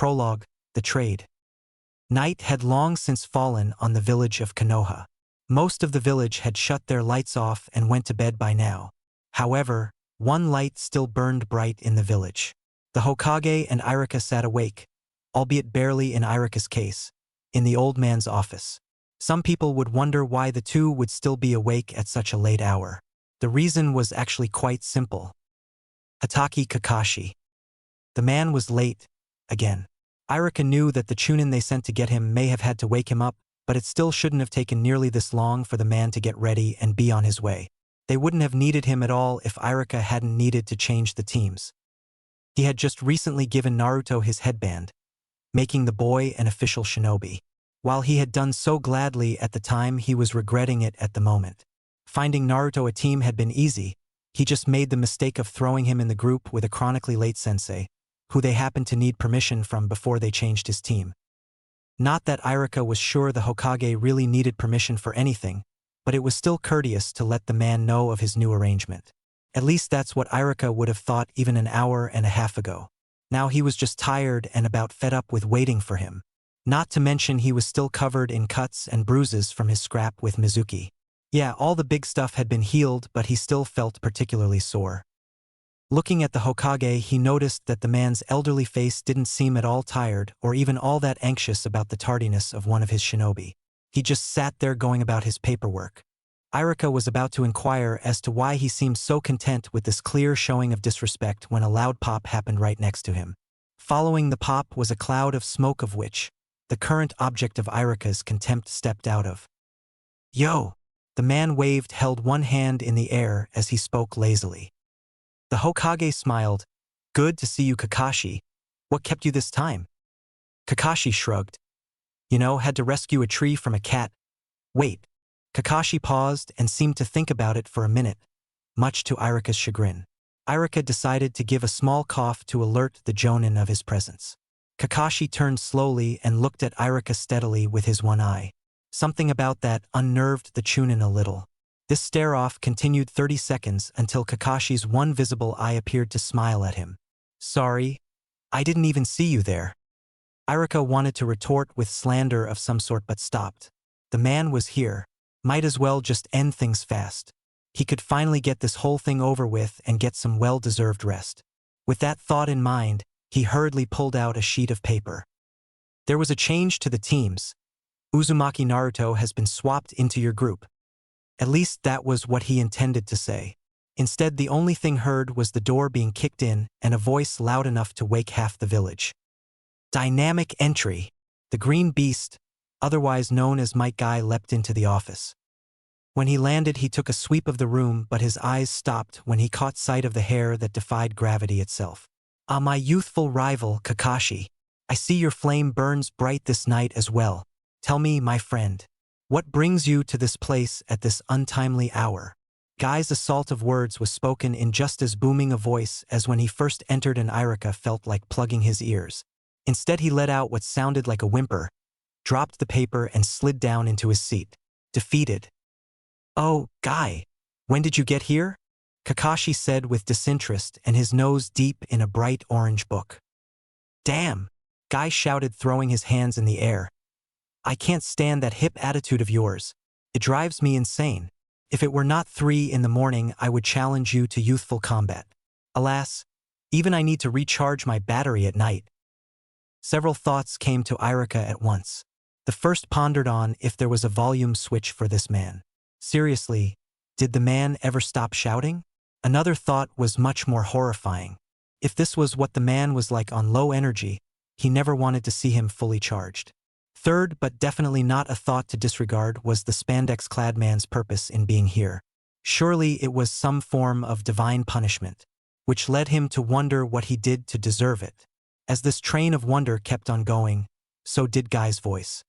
Prologue, the trade. Night had long since fallen on the village of Konoha. Most of the village had shut their lights off and went to bed by now. However, one light still burned bright in the village. The Hokage and Iruka sat awake, albeit barely in Iruka's case, in the old man's office. Some people would wonder why the two would still be awake at such a late hour. The reason was actually quite simple. Hatake Kakashi. The man was late, again. Iruka knew that the chunin they sent to get him may have had to wake him up, but it still shouldn't have taken nearly this long for the man to get ready and be on his way. They wouldn't have needed him at all if Iruka hadn't needed to change the teams. He had just recently given Naruto his headband, making the boy an official shinobi. While he had done so gladly at the time, he was regretting it at the moment. Finding Naruto a team had been easy. He just made the mistake of throwing him in the group with a chronically late sensei, who they happened to need permission from before they changed his team. Not that Iruka was sure the Hokage really needed permission for anything, but it was still courteous to let the man know of his new arrangement. At least that's what Iruka would have thought even an hour and a half ago. Now he was just tired and about fed up with waiting for him. Not to mention he was still covered in cuts and bruises from his scrap with Mizuki. Yeah, all the big stuff had been healed, but he still felt particularly sore. Looking at the Hokage, he noticed that the man's elderly face didn't seem at all tired or even all that anxious about the tardiness of one of his shinobi. He just sat there going about his paperwork. Iruka was about to inquire as to why he seemed so content with this clear showing of disrespect when a loud pop happened right next to him. Following the pop was a cloud of smoke of which the current object of Iruka's contempt stepped out of. "Yo!" The man waved, held one hand in the air as he spoke lazily. The Hokage smiled. "Good to see you, Kakashi. What kept you this time?" Kakashi shrugged. Had to rescue a tree from a cat." "Wait." Kakashi paused and seemed to think about it for a minute, much to Iruka's chagrin. Iruka decided to give a small cough to alert the jonin of his presence. Kakashi turned slowly and looked at Iruka steadily with his one eye. Something about that unnerved the chunin a little. This stare-off continued 30 seconds until Kakashi's one visible eye appeared to smile at him. "Sorry, I didn't even see you there." Iruka wanted to retort with slander of some sort but stopped. The man was here. Might as well just end things fast. He could finally get this whole thing over with and get some well-deserved rest. With that thought in mind, he hurriedly pulled out a sheet of paper. "There was a change to the teams. Uzumaki Naruto has been swapped into your group." At least that was what he intended to say. Instead, the only thing heard was the door being kicked in and a voice loud enough to wake half the village. Dynamic entry. The green beast, otherwise known as Might Guy, leapt into the office. When he landed, he took a sweep of the room, but his eyes stopped when he caught sight of the hair that defied gravity itself. "Ah, my youthful rival, Kakashi. I see your flame burns bright this night as well. Tell me, my friend, what brings you to this place at this untimely hour?" Guy's assault of words was spoken in just as booming a voice as when he first entered, and Iruka felt like plugging his ears. Instead, he let out what sounded like a whimper, dropped the paper, and slid down into his seat, defeated. "Oh, Guy, when did you get here?" Kakashi said with disinterest and his nose deep in a bright orange book. "Damn!" Guy shouted, throwing his hands in the air. "I can't stand that hip attitude of yours. It drives me insane. If it were not 3 in the morning, I would challenge you to youthful combat. Alas, even I need to recharge my battery at night." Several thoughts came to Iruka at once. The first pondered on if there was a volume switch for this man. Seriously, did the man ever stop shouting? Another thought was much more horrifying. If this was what the man was like on low energy, he never wanted to see him fully charged. Third, but definitely not a thought to disregard, was the spandex-clad man's purpose in being here. Surely it was some form of divine punishment, which led him to wonder what he did to deserve it. As this train of wonder kept on going, so did Guy's voice.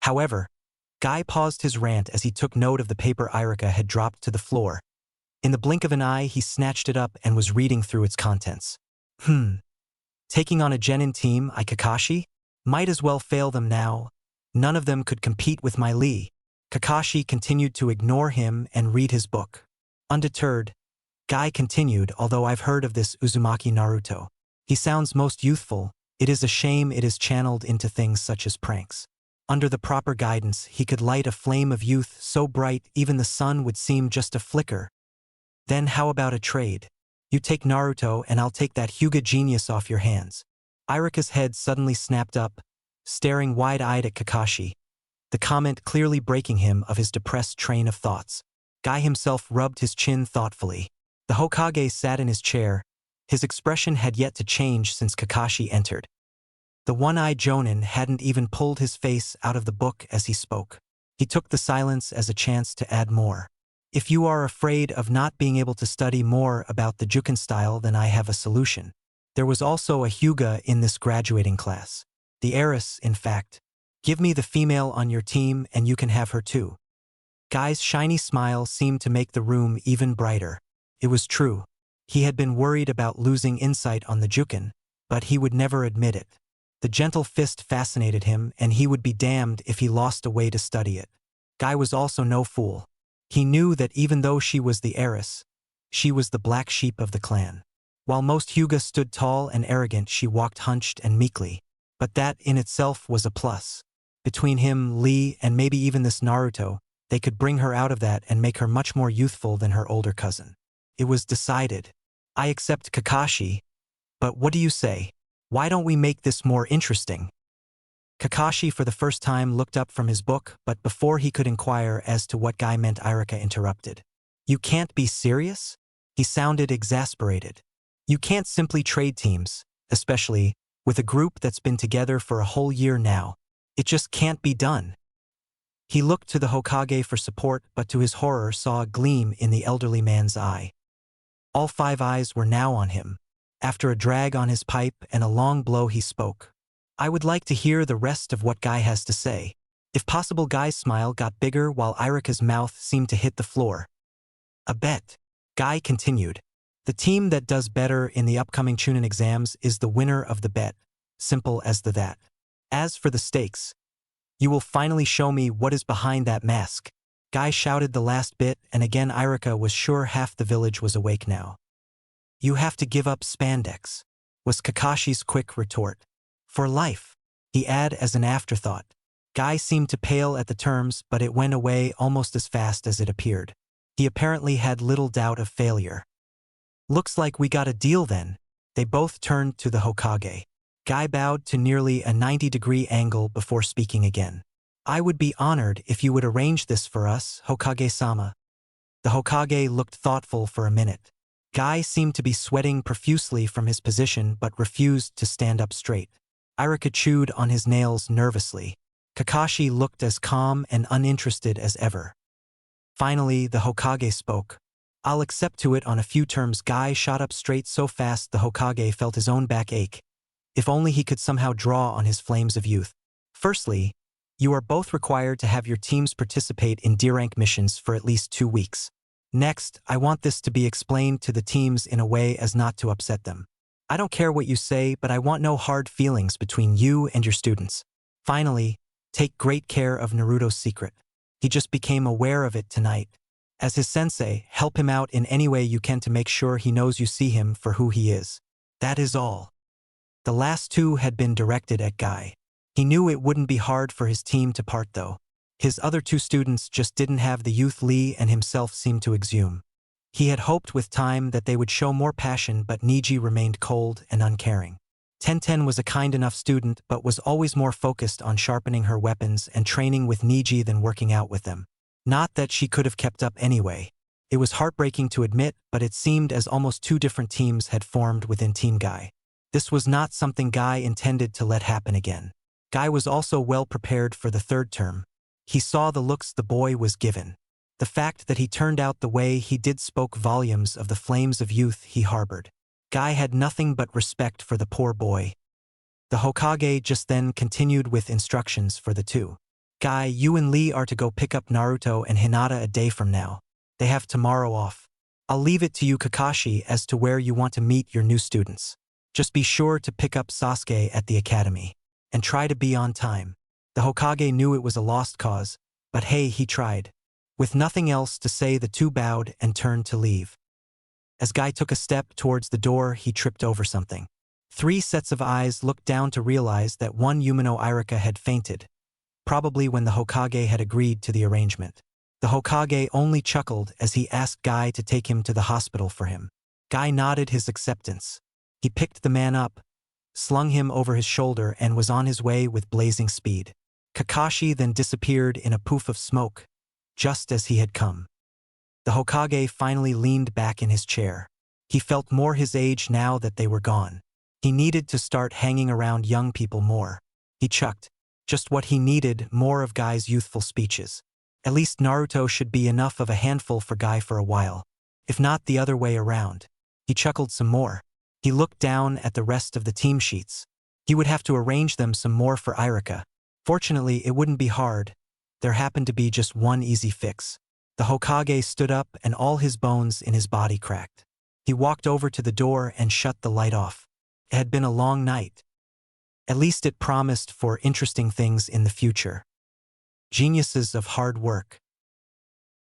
However, Guy paused his rant as he took note of the paper Iruka had dropped to the floor. In the blink of an eye, he snatched it up and was reading through its contents. Taking on a genin team, Kakashi? Might as well fail them now. None of them could compete with my Lee. Kakashi continued to ignore him and read his book. Undeterred, Guy continued, "Although I've heard of this Uzumaki Naruto. He sounds most youthful, It is a shame it is channeled into things such as pranks. Under the proper guidance, he could light a flame of youth so bright even the sun would seem just a flicker. Then how about a trade? You take Naruto and I'll take that Hyuga genius off your hands. Iruka's head suddenly snapped up, staring wide-eyed at Kakashi, the comment clearly breaking him of his depressed train of thoughts. Guy himself rubbed his chin thoughtfully. The Hokage sat in his chair. His expression had yet to change since Kakashi entered. The one-eyed jonin hadn't even pulled his face out of the book as he spoke. He took the silence as a chance to add more. If you are afraid of not being able to study more about the Juken style, then I have a solution. There was also a Hyuga in this graduating class. The heiress, in fact. Give me the female on your team and you can have her too. Guy's shiny smile seemed to make the room even brighter. It was true. He had been worried about losing insight on the Juken, but he would never admit it. The gentle fist fascinated him, and he would be damned if he lost a way to study it. Guy was also no fool. He knew that even though she was the heiress, she was the black sheep of the clan. While most Hyuga stood tall and arrogant, she walked hunched and meekly. But that in itself was a plus. Between him, Lee, and maybe even this Naruto, they could bring her out of that and make her much more youthful than her older cousin. It was decided. I accept Kakashi, but what do you say? Why don't we make this more interesting? Kakashi for the first time looked up from his book, but before he could inquire as to what Guy meant, Iruka interrupted. You can't be serious? He sounded exasperated. You can't simply trade teams, especially with a group that's been together for a whole year now. It just can't be done. He looked to the Hokage for support, but to his horror saw a gleam in the elderly man's eye. All 5 eyes were now on him. After a drag on his pipe and a long blow, he spoke. I would like to hear the rest of what Guy has to say. If possible, Guy's smile got bigger while Iruka's mouth seemed to hit the floor. A bet. Guy continued. The team that does better in the upcoming chunin exams is the winner of the bet. Simple as that. As for the stakes, you will finally show me what is behind that mask. Guy shouted the last bit, and again Iruka was sure half the village was awake now. You have to give up spandex, was Kakashi's quick retort. For life, he added as an afterthought. Guy seemed to pale at the terms, but it went away almost as fast as it appeared. He apparently had little doubt of failure. Looks like we got a deal then. They both turned to the Hokage. Guy bowed to nearly a 90-degree angle before speaking again. I would be honored if you would arrange this for us, Hokage-sama. The Hokage looked thoughtful for a minute. Guy seemed to be sweating profusely from his position but refused to stand up straight. Iruka chewed on his nails nervously. Kakashi looked as calm and uninterested as ever. Finally, the Hokage spoke. I'll accept to it on a few terms. Guy shot up straight so fast the Hokage felt his own back ache. If only he could somehow draw on his flames of youth. Firstly, you are both required to have your teams participate in D-rank missions for at least 2 weeks. Next, I want this to be explained to the teams in a way as not to upset them. I don't care what you say, but I want no hard feelings between you and your students. Finally, take great care of Naruto's secret. He just became aware of it tonight. As his sensei, help him out in any way you can to make sure he knows you see him for who he is. That is all. The last 2 had been directed at Guy. He knew it wouldn't be hard for his team to part though. His other 2 students just didn't have the youth Lee and himself seemed to exhume. He had hoped with time that they would show more passion, but Niji remained cold and uncaring. Tenten was a kind enough student but was always more focused on sharpening her weapons and training with Niji than working out with them. Not that she could have kept up anyway. It was heartbreaking to admit, but it seemed as almost 2 different teams had formed within Team Guy. This was not something Guy intended to let happen again. Guy was also well prepared for the 3rd term. He saw the looks the boy was given. The fact that he turned out the way he did spoke volumes of the flames of youth he harbored. Guy had nothing but respect for the poor boy. The Hokage just then continued with instructions for the 2. Guy, you and Lee are to go pick up Naruto and Hinata a day from now. They have tomorrow off. I'll leave it to you, Kakashi, as to where you want to meet your new students. Just be sure to pick up Sasuke at the academy. And try to be on time. The Hokage knew it was a lost cause, but hey, he tried. With nothing else to say, the 2 bowed and turned to leave. As Guy took a step towards the door, he tripped over something. Three sets of eyes looked down to realize that one Yumino Iruka had fainted, probably when the Hokage had agreed to the arrangement. The Hokage only chuckled as he asked Guy to take him to the hospital for him. Guy nodded his acceptance. He picked the man up, slung him over his shoulder, and was on his way with blazing speed. Kakashi then disappeared in a poof of smoke, just as he had come. The Hokage finally leaned back in his chair. He felt more his age now that they were gone. He needed to start hanging around young people more. He chucked, just what he needed, more of Guy's youthful speeches. At least Naruto should be enough of a handful for Guy for a while, if not the other way around. He chuckled some more. He looked down at the rest of the team sheets. He would have to arrange them some more for Iruka. Fortunately, it wouldn't be hard. There happened to be just one easy fix. The Hokage stood up and all his bones in his body cracked. He walked over to the door and shut the light off. It had been a long night. At least it promised for interesting things in the future. Geniuses of hard work.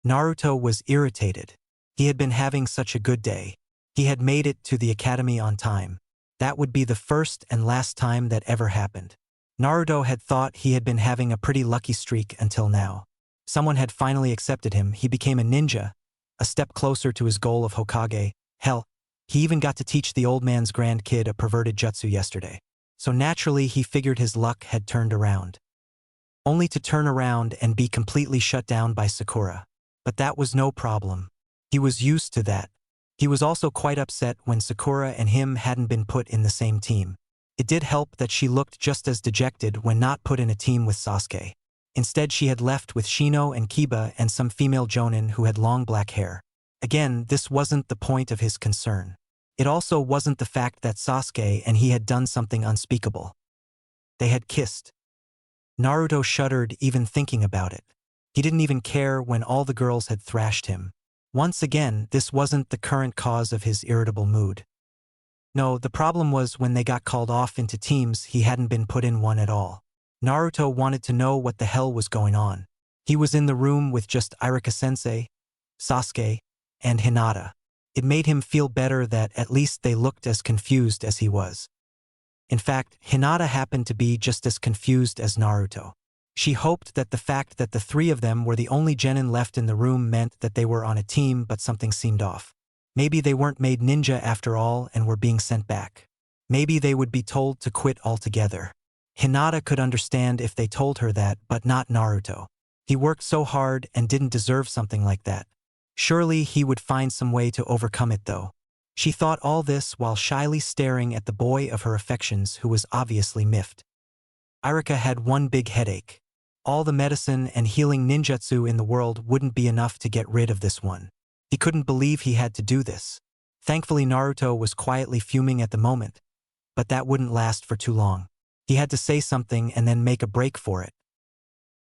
Naruto was irritated. He had been having such a good day. He had made it to the academy on time. That would be the first and last time that ever happened. Naruto had thought he had been having a pretty lucky streak until now. Someone had finally accepted him. He became a ninja, a step closer to his goal of Hokage. Hell, he even got to teach the old man's grandkid a perverted jutsu yesterday. So naturally he figured his luck had turned around. Only to turn around and be completely shut down by Sakura. But that was no problem. He was used to that. He was also quite upset when Sakura and him hadn't been put in the same team. It did help that she looked just as dejected when not put in a team with Sasuke. Instead, she had left with Shino and Kiba and some female jonin who had long black hair. Again, this wasn't the point of his concern. It also wasn't the fact that Sasuke and he had done something unspeakable. They had kissed. Naruto shuddered even thinking about it. He didn't even care when all the girls had thrashed him. Once again, this wasn't the current cause of his irritable mood. No, the problem was when they got called off into teams, he hadn't been put in one at all. Naruto wanted to know what the hell was going on. He was in the room with just Iruka-sensei, Sasuke, and Hinata. It made him feel better that at least they looked as confused as he was. In fact, Hinata happened to be just as confused as Naruto. She hoped that the fact that the three of them were the only genin left in the room meant that they were on a team, but something seemed off. Maybe they weren't made ninja after all and were being sent back. Maybe they would be told to quit altogether. Hinata could understand if they told her that, but not Naruto. He worked so hard and didn't deserve something like that. Surely he would find some way to overcome it though. She thought all this while shyly staring at the boy of her affections who was obviously miffed. Iruka had one big headache. All the medicine and healing ninjutsu in the world wouldn't be enough to get rid of this one. He couldn't believe he had to do this. Thankfully Naruto was quietly fuming at the moment, but that wouldn't last for too long. He had to say something and then make a break for it.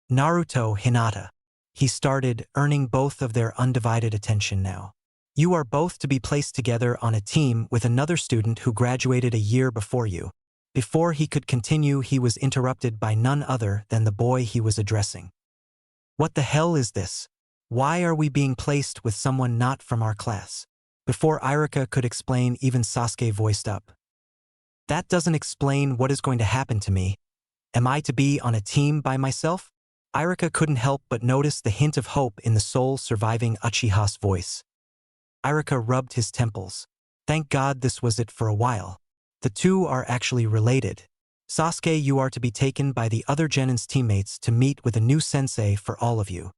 Naruto, Hinata. He started, earning both of their undivided attention now. You are both to be placed together on a team with another student who graduated a year before you. Before he could continue, he was interrupted by none other than the boy he was addressing. What the hell is this? Why are we being placed with someone not from our class? Before Iruka could explain, even Sasuke voiced up. That doesn't explain what is going to happen to me. Am I to be on a team by myself? Iruka couldn't help but notice the hint of hope in the sole surviving Uchiha's voice. Iruka rubbed his temples. Thank God this was it for a while. The two are actually related. Sasuke, you are to be taken by the other genin's teammates to meet with a new sensei for all of you.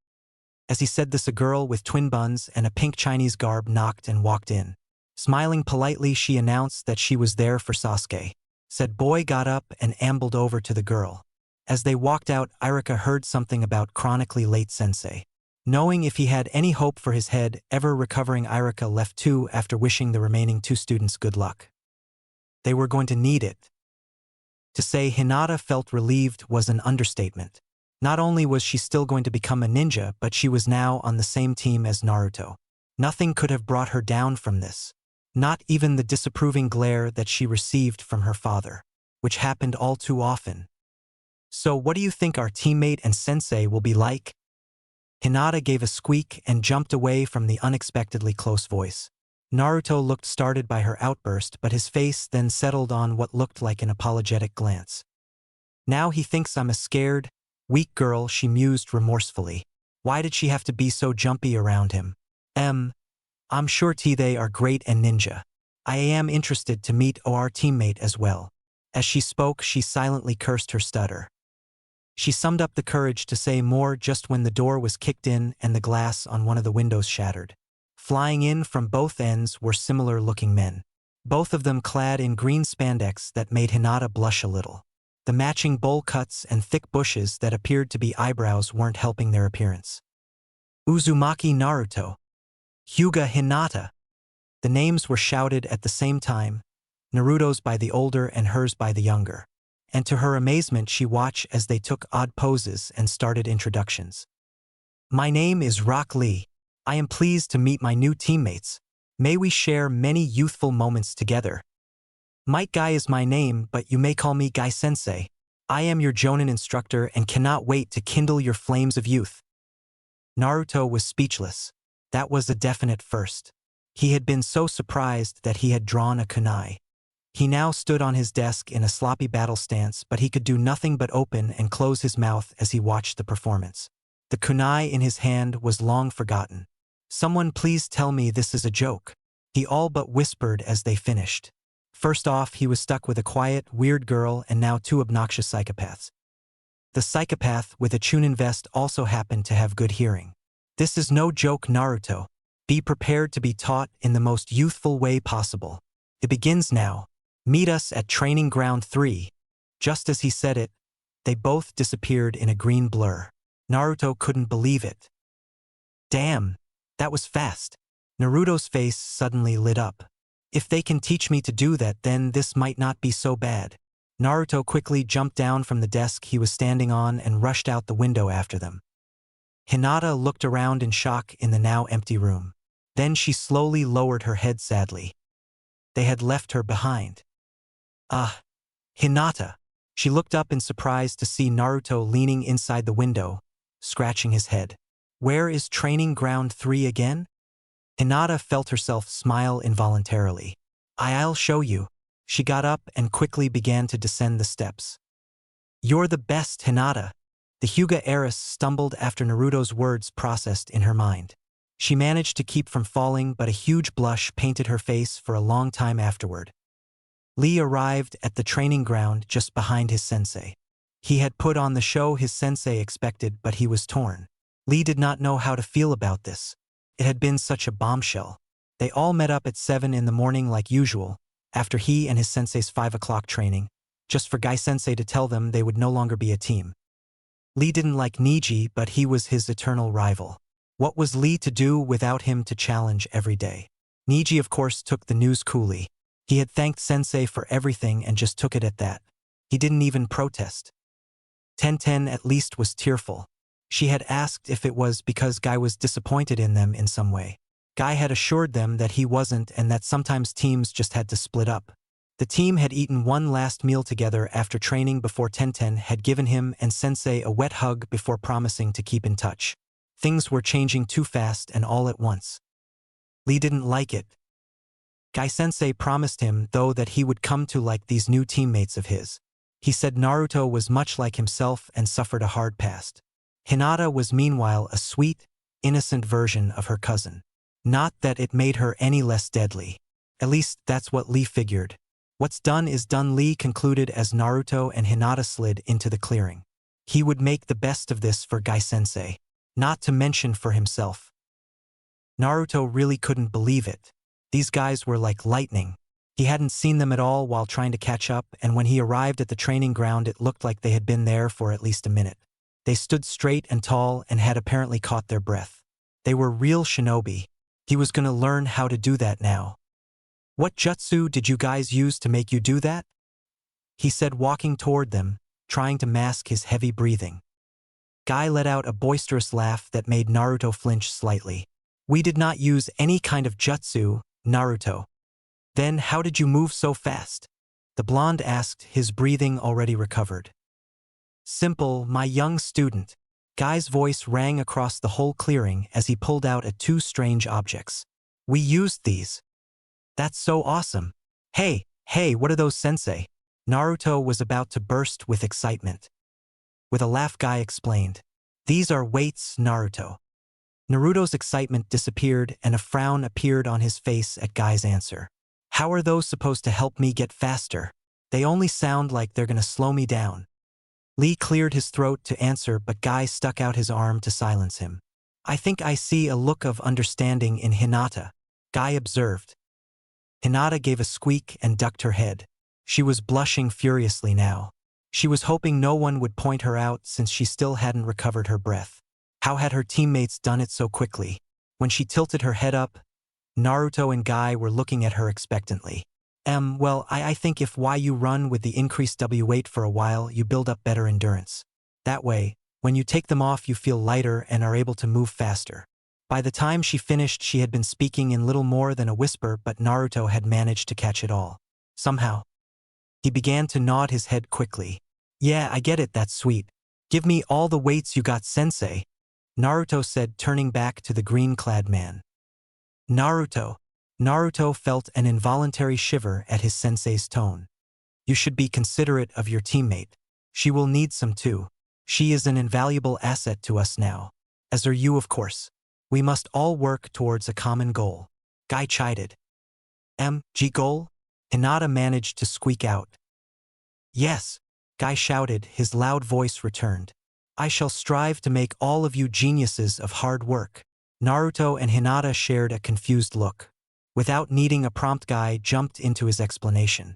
As he said this, a girl with twin buns and a pink Chinese garb knocked and walked in. Smiling politely, she announced that she was there for Sasuke. Said boy got up and ambled over to the girl. As they walked out, Iruka heard something about chronically late sensei. Knowing if he had any hope for his head ever recovering, Iruka left too after wishing the remaining two students good luck. They were going to need it. To say Hinata felt relieved was an understatement. Not only was she still going to become a ninja, but she was now on the same team as Naruto. Nothing could have brought her down from this. Not even the disapproving glare that she received from her father, which happened all too often. So what do you think our teammate and sensei will be like? Hinata gave a squeak and jumped away from the unexpectedly close voice. Naruto looked startled by her outburst, but his face then settled on what looked like an apologetic glance. Now he thinks I'm a scared, weak girl, she mused remorsefully. Why did she have to be so jumpy around him? I'm sure they are great and ninja. I am interested to meet our teammate as well. As she spoke, she silently cursed her stutter. She summed up the courage to say more just when the door was kicked in and the glass on one of the windows shattered. Flying in from both ends were similar-looking men. Both of them clad in green spandex that made Hinata blush a little. The matching bowl cuts and thick bushes that appeared to be eyebrows weren't helping their appearance. Uzumaki Naruto. Hyuga Hinata. The names were shouted at the same time, Naruto's by the older and hers by the younger. And to her amazement she watched as they took odd poses and started introductions. My name is Rock Lee. I am pleased to meet my new teammates. May we share many youthful moments together. Might Guy is my name, but you may call me Guy-sensei. I am your Jonin instructor and cannot wait to kindle your flames of youth. Naruto was speechless. That was a definite first. He had been so surprised that he had drawn a kunai. He now stood on his desk in a sloppy battle stance, but he could do nothing but open and close his mouth as he watched the performance. The kunai in his hand was long forgotten. Someone please tell me this is a joke. He all but whispered as they finished. First off, he was stuck with a quiet, weird girl and now two obnoxious psychopaths. The psychopath with a chunin vest also happened to have good hearing. This is no joke, Naruto. Be prepared to be taught in the most youthful way possible. It begins now. Meet us at Training Ground 3. Just as he said it, they both disappeared in a green blur. Naruto couldn't believe it. Damn, that was fast. Naruto's face suddenly lit up. If they can teach me to do that, then this might not be so bad. Naruto quickly jumped down from the desk he was standing on and rushed out the window after them. Hinata looked around in shock in the now empty room. Then she slowly lowered her head sadly. They had left her behind. Hinata. She looked up in surprise to see Naruto leaning inside the window, scratching his head. Where is Training Ground 3 again? Hinata felt herself smile involuntarily. I'll show you. She got up and quickly began to descend the steps. You're the best, Hinata. The Hyuga heiress stumbled after Naruto's words processed in her mind. She managed to keep from falling, but a huge blush painted her face for a long time afterward. Lee arrived at the training ground just behind his sensei. He had put on the show his sensei expected, but he was torn. Lee did not know how to feel about this. It had been such a bombshell. They all met up at 7 in the morning like usual, after he and his sensei's 5 o'clock training, just for Guy-sensei to tell them they would no longer be a team. Lee didn't like Niji, but he was his eternal rival. What was Lee to do without him to challenge every day? Niji, of course, took the news coolly. He had thanked Sensei for everything and just took it at that. He didn't even protest. Tenten at least was tearful. She had asked if it was because Guy was disappointed in them in some way. Guy had assured them that he wasn't and that sometimes teams just had to split up. The team had eaten one last meal together after training before Tenten had given him and Sensei a wet hug before promising to keep in touch. Things were changing too fast and all at once. Lee didn't like it. Guy-sensei promised him, though, that he would come to like these new teammates of his. He said Naruto was much like himself and suffered a hard past. Hinata was meanwhile a sweet, innocent version of her cousin. Not that it made her any less deadly. At least that's what Lee figured. What's done is done, Lee concluded as Naruto and Hinata slid into the clearing. He would make the best of this for Guy-sensei, not to mention for himself. Naruto really couldn't believe it. These guys were like lightning. He hadn't seen them at all while trying to catch up, and when he arrived at the training ground it looked like they had been there for at least a minute. They stood straight and tall and had apparently caught their breath. They were real shinobi. He was going to learn how to do that now. What jutsu did you guys use to make you do that? He said, walking toward them, trying to mask his heavy breathing. Guy let out a boisterous laugh that made Naruto flinch slightly. We did not use any kind of jutsu, Naruto. Then how did you move so fast? The blonde asked, his breathing already recovered. Simple, my young student. Guy's voice rang across the whole clearing as he pulled out two strange objects. We used these. That's so awesome. Hey, what are those, sensei? Naruto was about to burst with excitement. With a laugh, Guy explained. These are weights, Naruto. Naruto's excitement disappeared and a frown appeared on his face at Guy's answer. How are those supposed to help me get faster? They only sound like they're gonna slow me down. Lee cleared his throat to answer, but Guy stuck out his arm to silence him. I think I see a look of understanding in Hinata, Guy observed. Hinata gave a squeak and ducked her head. She was blushing furiously now. She was hoping no one would point her out since she still hadn't recovered her breath. How had her teammates done it so quickly? When she tilted her head up, Naruto and Guy were looking at her expectantly. Well, I think if you run with the increased W weight for a while, you build up better endurance. That way, when you take them off, you feel lighter and are able to move faster. By the time she finished, she had been speaking in little more than a whisper, but Naruto had managed to catch it all. Somehow. He began to nod his head quickly. Yeah, I get it, that's sweet. Give me all the weights you got, sensei, Naruto said, turning back to the green-clad man. Naruto felt an involuntary shiver at his sensei's tone. You should be considerate of your teammate. She will need some too. She is an invaluable asset to us now. As are you, of course. We must all work towards a common goal. Guy chided. Goal? Hinata managed to squeak out. Yes, Guy shouted, his loud voice returned. I shall strive to make all of you geniuses of hard work. Naruto and Hinata shared a confused look. Without needing a prompt, Guy jumped into his explanation.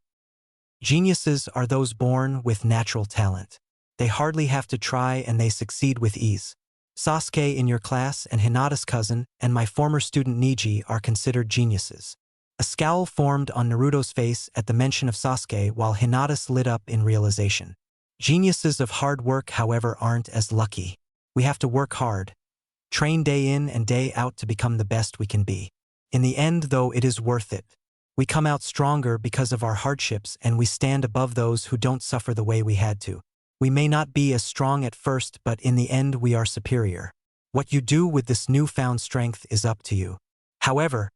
Geniuses are those born with natural talent. They hardly have to try and they succeed with ease. Sasuke in your class and Hinata's cousin and my former student Neji are considered geniuses. A scowl formed on Naruto's face at the mention of Sasuke while Hinata lit up in realization. Geniuses of hard work, however, aren't as lucky. We have to work hard. Train day in and day out to become the best we can be. In the end, though, it is worth it. We come out stronger because of our hardships and we stand above those who don't suffer the way we had to. We may not be as strong at first, but in the end we are superior. What you do with this newfound strength is up to you. However,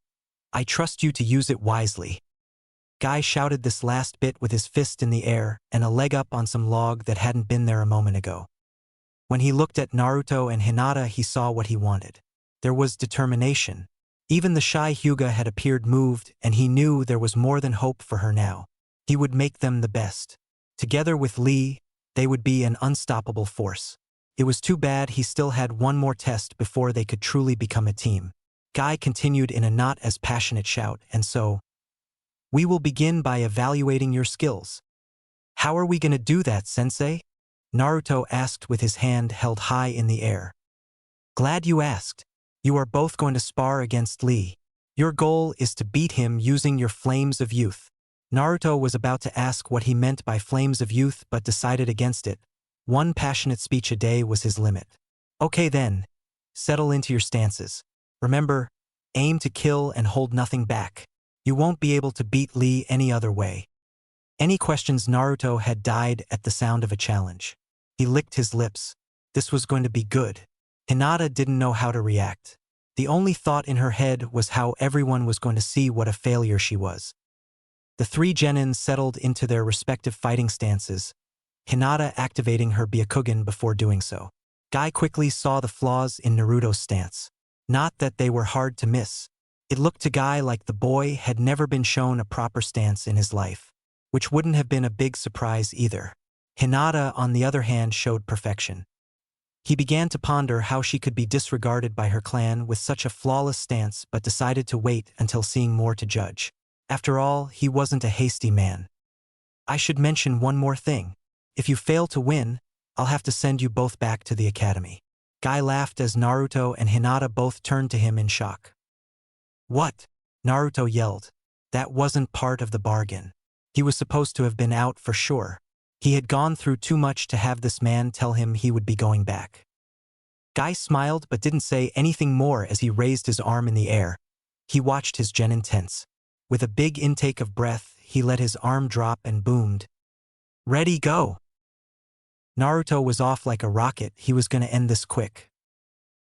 I trust you to use it wisely. Guy shouted this last bit with his fist in the air and a leg up on some log that hadn't been there a moment ago. When he looked at Naruto and Hinata, he saw what he wanted. There was determination. Even the shy Hyuga had appeared moved, and he knew there was more than hope for her now. He would make them the best. Together with Lee, they would be an unstoppable force. It was too bad he still had one more test before they could truly become a team. Guy continued in a not as passionate shout, and so, we will begin by evaluating your skills. How are we going to do that, sensei? Naruto asked with his hand held high in the air. Glad you asked. You are both going to spar against Lee. Your goal is to beat him using your flames of youth. Naruto was about to ask what he meant by flames of youth but decided against it. One passionate speech a day was his limit. Okay then. Settle into your stances. Remember, aim to kill and hold nothing back. You won't be able to beat Lee any other way. Any questions? Naruto had died at the sound of a challenge. He licked his lips. This was going to be good. Hinata didn't know how to react. The only thought in her head was how everyone was going to see what a failure she was. The three genins settled into their respective fighting stances, Hinata activating her Byakugan before doing so. Guy quickly saw the flaws in Naruto's stance. Not that they were hard to miss. It looked to Guy like the boy had never been shown a proper stance in his life, which wouldn't have been a big surprise either. Hinata, on the other hand, showed perfection. He began to ponder how she could be disregarded by her clan with such a flawless stance, but decided to wait until seeing more to judge. After all, he wasn't a hasty man. I should mention one more thing. If you fail to win, I'll have to send you both back to the academy. Guy laughed as Naruto and Hinata both turned to him in shock. What? Naruto yelled. That wasn't part of the bargain. He was supposed to have been out for sure. He had gone through too much to have this man tell him he would be going back. Guy smiled but didn't say anything more as he raised his arm in the air. He watched his genin tense. With a big intake of breath, he let his arm drop and boomed. Ready, go! Naruto was off like a rocket. He was going to end this quick.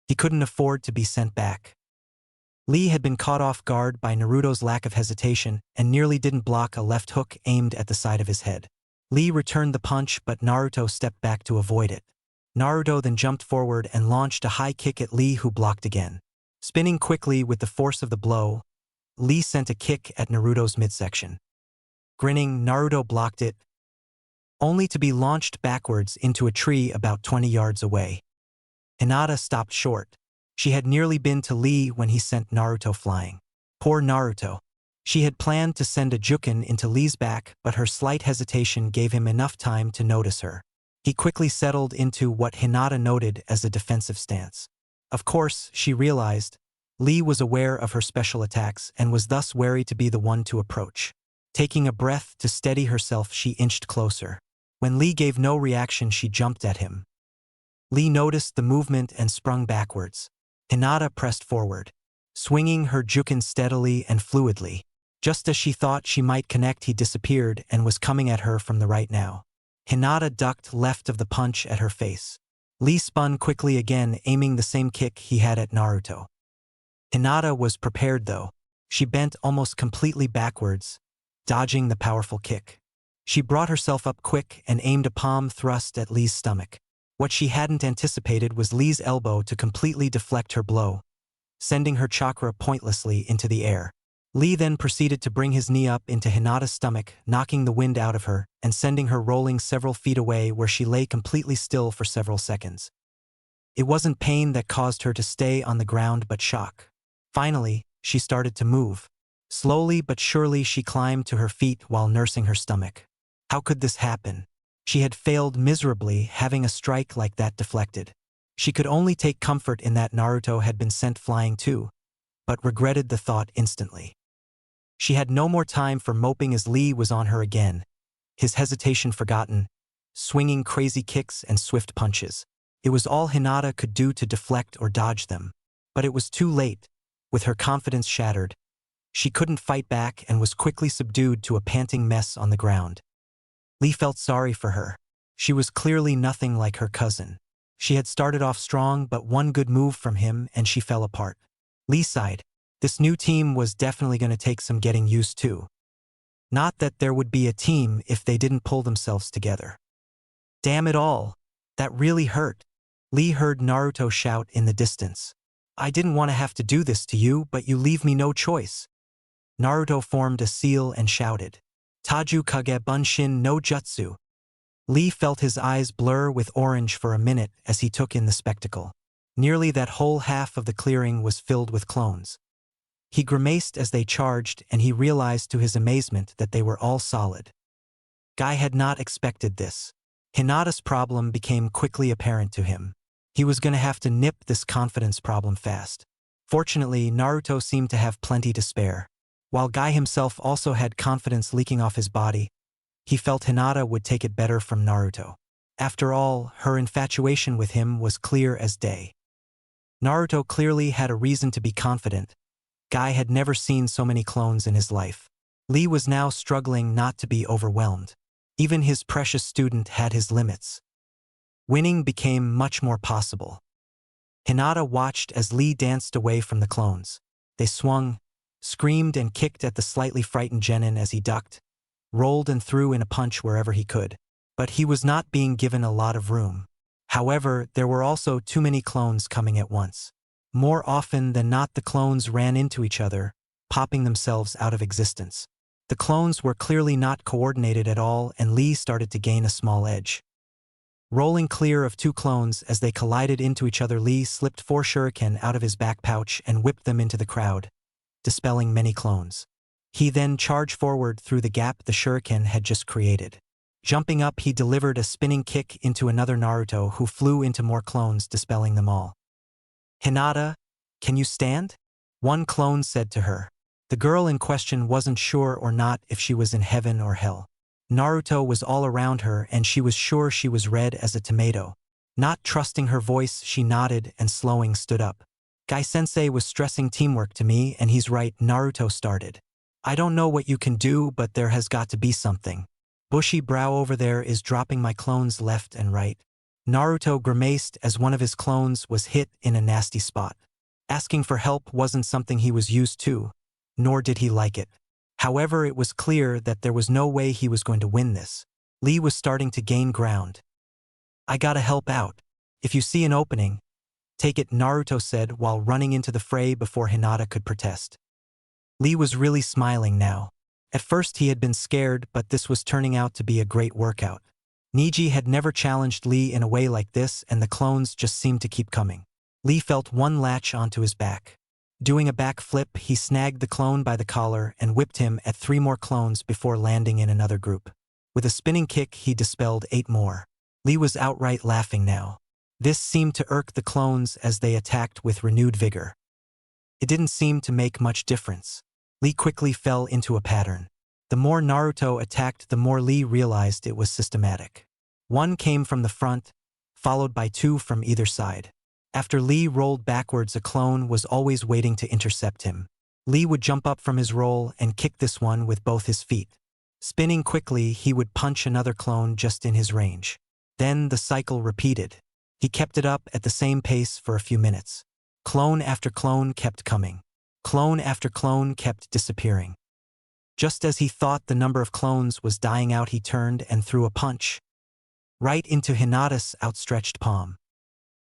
He couldn't afford to be sent back. Lee had been caught off guard by Naruto's lack of hesitation and nearly didn't block a left hook aimed at the side of his head. Lee returned the punch, but Naruto stepped back to avoid it. Naruto then jumped forward and launched a high kick at Lee, who blocked again. Spinning quickly with the force of the blow, Lee sent a kick at Naruto's midsection. Grinning, Naruto blocked it, only to be launched backwards into a tree about 20 yards away. Hinata stopped short. She had nearly been to Lee when he sent Naruto flying. Poor Naruto. She had planned to send a chunin into Lee's back, but her slight hesitation gave him enough time to notice her. He quickly settled into what Hinata noted as a defensive stance. Of course, she realized, Lee was aware of her special attacks and was thus wary to be the one to approach. Taking a breath to steady herself, she inched closer. When Lee gave no reaction, she jumped at him. Lee noticed the movement and sprung backwards. Hinata pressed forward, swinging her chunin steadily and fluidly. Just as she thought she might connect, he disappeared and was coming at her from the right now. Hinata ducked left of the punch at her face. Lee spun quickly again, aiming the same kick he had at Naruto. Hinata was prepared though. She bent almost completely backwards, dodging the powerful kick. She brought herself up quick and aimed a palm thrust at Lee's stomach. What she hadn't anticipated was Lee's elbow to completely deflect her blow, sending her chakra pointlessly into the air. Lee then proceeded to bring his knee up into Hinata's stomach, knocking the wind out of her and sending her rolling several feet away, where she lay completely still for several seconds. It wasn't pain that caused her to stay on the ground, but shock. Finally, she started to move. Slowly but surely she climbed to her feet while nursing her stomach. How could this happen? She had failed miserably, having a strike like that deflected. She could only take comfort in that Naruto had been sent flying too, but regretted the thought instantly. She had no more time for moping as Lee was on her again, his hesitation forgotten, swinging crazy kicks and swift punches. It was all Hinata could do to deflect or dodge them. But it was too late. With her confidence shattered, she couldn't fight back and was quickly subdued to a panting mess on the ground. Lee felt sorry for her. She was clearly nothing like her cousin. She had started off strong, but one good move from him and she fell apart. Lee sighed. This new team was definitely going to take some getting used to. Not that there would be a team if they didn't pull themselves together. Damn it all. That really hurt. Lee heard Naruto shout in the distance. I didn't want to have to do this to you, but you leave me no choice. Naruto formed a seal and shouted, Taju kage bunshin no jutsu. Lee felt his eyes blur with orange for a minute as he took in the spectacle. Nearly that whole half of the clearing was filled with clones. He grimaced as they charged, and he realized to his amazement that they were all solid. Guy had not expected this. Hinata's problem became quickly apparent to him. He was going to have to nip this confidence problem fast. Fortunately, Naruto seemed to have plenty to spare. While Guy himself also had confidence leaking off his body, he felt Hinata would take it better from Naruto. After all, her infatuation with him was clear as day. Naruto clearly had a reason to be confident. Guy had never seen so many clones in his life. Lee was now struggling not to be overwhelmed. Even his precious student had his limits. Winning became much more possible. Hinata watched as Lee danced away from the clones. They swung, screamed and kicked at the slightly frightened genin as he ducked, rolled and threw in a punch wherever he could. But he was not being given a lot of room. However, there were also too many clones coming at once. More often than not, the clones ran into each other, popping themselves out of existence. The clones were clearly not coordinated at all, and Lee started to gain a small edge. Rolling clear of two clones as they collided into each other, Lee slipped 4 shuriken out of his back pouch and whipped them into the crowd, dispelling many clones. He then charged forward through the gap the shuriken had just created. Jumping up, he delivered a spinning kick into another Naruto who flew into more clones, dispelling them all. Hinata, can you stand? One clone said to her. The girl in question wasn't sure or not if she was in heaven or hell. Naruto was all around her and she was sure she was red as a tomato. Not trusting her voice, she nodded and slowing stood up. Guy-sensei was stressing teamwork to me, and he's right. Naruto started. I don't know what you can do, but there has got to be something. Bushy brow over there is dropping my clones left and right. Naruto grimaced as one of his clones was hit in a nasty spot. Asking for help wasn't something he was used to, nor did he like it. However, it was clear that there was no way he was going to win this. Lee was starting to gain ground. I gotta help out. If you see an opening, take it, Naruto said while running into the fray before Hinata could protest. Lee was really smiling now. At first he had been scared, but this was turning out to be a great workout. Niji had never challenged Lee in a way like this, and the clones just seemed to keep coming. Lee felt one latch onto his back. Doing a back flip, he snagged the clone by the collar and whipped him at 3 more clones before landing in another group. With a spinning kick, he dispelled 8 more. Lee was outright laughing now. This seemed to irk the clones as they attacked with renewed vigor. It didn't seem to make much difference. Lee quickly fell into a pattern. The more Naruto attacked, the more Lee realized it was systematic. 1 came from the front, followed by 2 from either side. After Lee rolled backwards, a clone was always waiting to intercept him. Lee would jump up from his roll and kick this one with both his feet. Spinning quickly, he would punch another clone just in his range. Then the cycle repeated. He kept it up at the same pace for a few minutes. Clone after clone kept coming. Clone after clone kept disappearing. Just as he thought the number of clones was dying out, he turned and threw a punch right into Hinata's outstretched palm.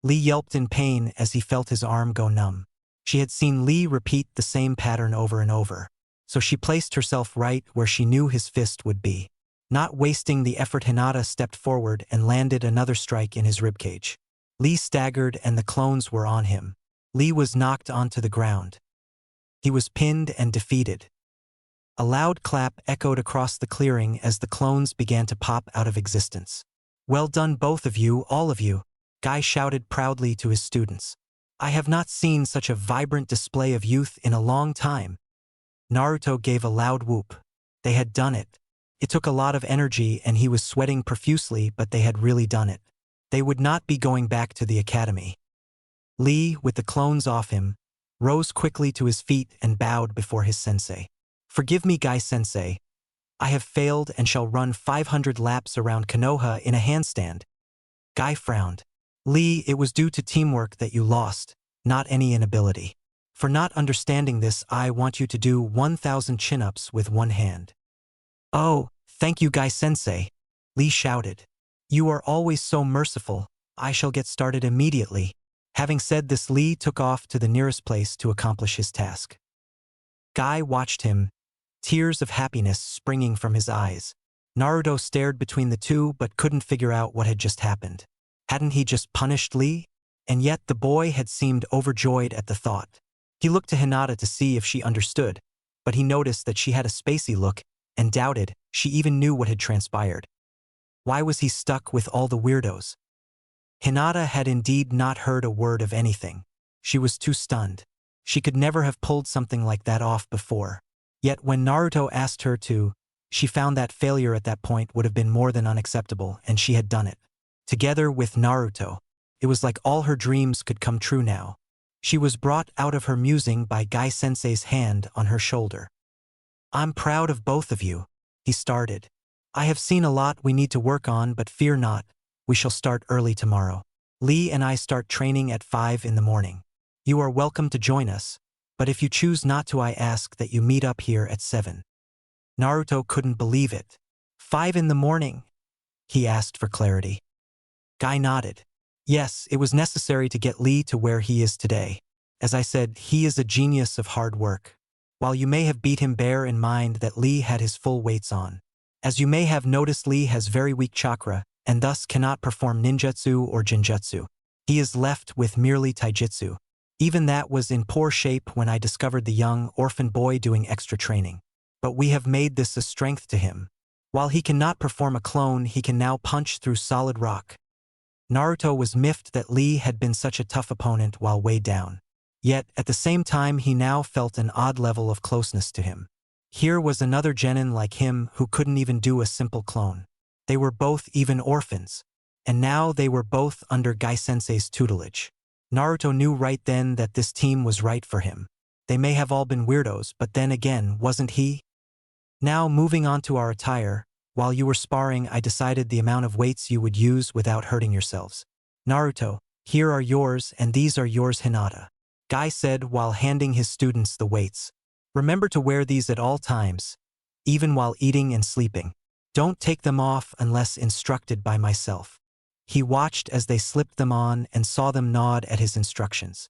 Lee yelped in pain as he felt his arm go numb. She had seen Lee repeat the same pattern over and over, so she placed herself right where she knew his fist would be. Not wasting the effort, Hinata stepped forward and landed another strike in his ribcage. Lee staggered and the clones were on him. Lee was knocked onto the ground. He was pinned and defeated. A loud clap echoed across the clearing as the clones began to pop out of existence. "Well done, both of you, all of you," Guy shouted proudly to his students. "I have not seen such a vibrant display of youth in a long time." Naruto gave a loud whoop. They had done it. It took a lot of energy and he was sweating profusely, but they had really done it. They would not be going back to the academy. Lee, with the clones off him, rose quickly to his feet and bowed before his sensei. "Forgive me, Guy-sensei. I have failed and shall run 500 laps around Konoha in a handstand." Guy frowned. "Lee, it was due to teamwork that you lost, not any inability. For not understanding this, I want you to do 1,000 chin-ups with one hand." "Oh, thank you, Guy-sensei," Lee shouted. "You are always so merciful. I shall get started immediately." Having said this, Lee took off to the nearest place to accomplish his task. Guy watched him, tears of happiness springing from his eyes. Naruto stared between the two but couldn't figure out what had just happened. Hadn't he just punished Lee? And yet the boy had seemed overjoyed at the thought. He looked to Hinata to see if she understood, but he noticed that she had a spacey look and doubted she even knew what had transpired. Why was he stuck with all the weirdos? Hinata had indeed not heard a word of anything. She was too stunned. She could never have pulled something like that off before. Yet when Naruto asked her to, she found that failure at that point would have been more than unacceptable, and she had done it. Together with Naruto, it was like all her dreams could come true now. She was brought out of her musing by Guy-sensei's hand on her shoulder. "I'm proud of both of you," he started. "I have seen a lot we need to work on, but fear not, we shall start early tomorrow. Lee and I start training at 5 in the morning. You are welcome to join us, but if you choose not to, I ask that you meet up here at 7. Naruto couldn't believe it. 5 in the morning? He asked for clarity. Guy nodded. Yes, it was necessary to get Lee to where he is today. As I said, he is a genius of hard work. While you may have beat him, bear in mind that Lee had his full weights on. As you may have noticed, Lee has very weak chakra, and thus cannot perform ninjutsu or jinjutsu. He is left with merely taijutsu. Even that was in poor shape when I discovered the young orphan boy doing extra training. But we have made this a strength to him. While he cannot perform a clone, he can now punch through solid rock. Naruto was miffed that Lee had been such a tough opponent while weighed down. Yet, at the same time, he now felt an odd level of closeness to him. Here was another genin like him who couldn't even do a simple clone. They were both even orphans, and now they were both under Guy-sensei's tutelage. Naruto knew right then that this team was right for him. They may have all been weirdos, but then again, wasn't he? Now, moving on to our attire, while you were sparring, I decided the amount of weights you would use without hurting yourselves. Naruto, here are yours and these are yours, Hinata. Guy said while handing his students the weights. Remember to wear these at all times, even while eating and sleeping. Don't take them off unless instructed by myself. He watched as they slipped them on and saw them nod at his instructions.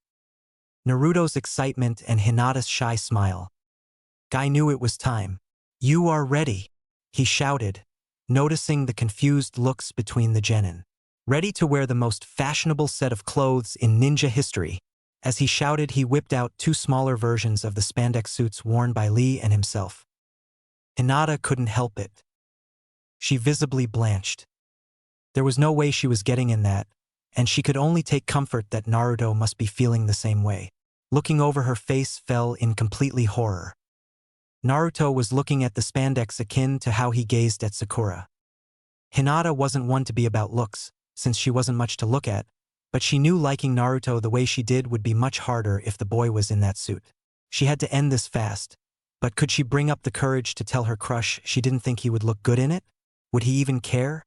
Naruto's excitement and Hinata's shy smile. Guy knew it was time. You are ready, he shouted, noticing the confused looks between the genin. Ready to wear the most fashionable set of clothes in ninja history. As he shouted, he whipped out two smaller versions of the spandex suits worn by Lee and himself. Hinata couldn't help it. She visibly blanched. There was no way she was getting in that, and she could only take comfort that Naruto must be feeling the same way. Looking over, her face fell in completely horror. Naruto was looking at the spandex akin to how he gazed at Sakura. Hinata wasn't one to be about looks, since she wasn't much to look at, but she knew liking Naruto the way she did would be much harder if the boy was in that suit. She had to end this fast, but could she bring up the courage to tell her crush she didn't think he would look good in it? Would he even care?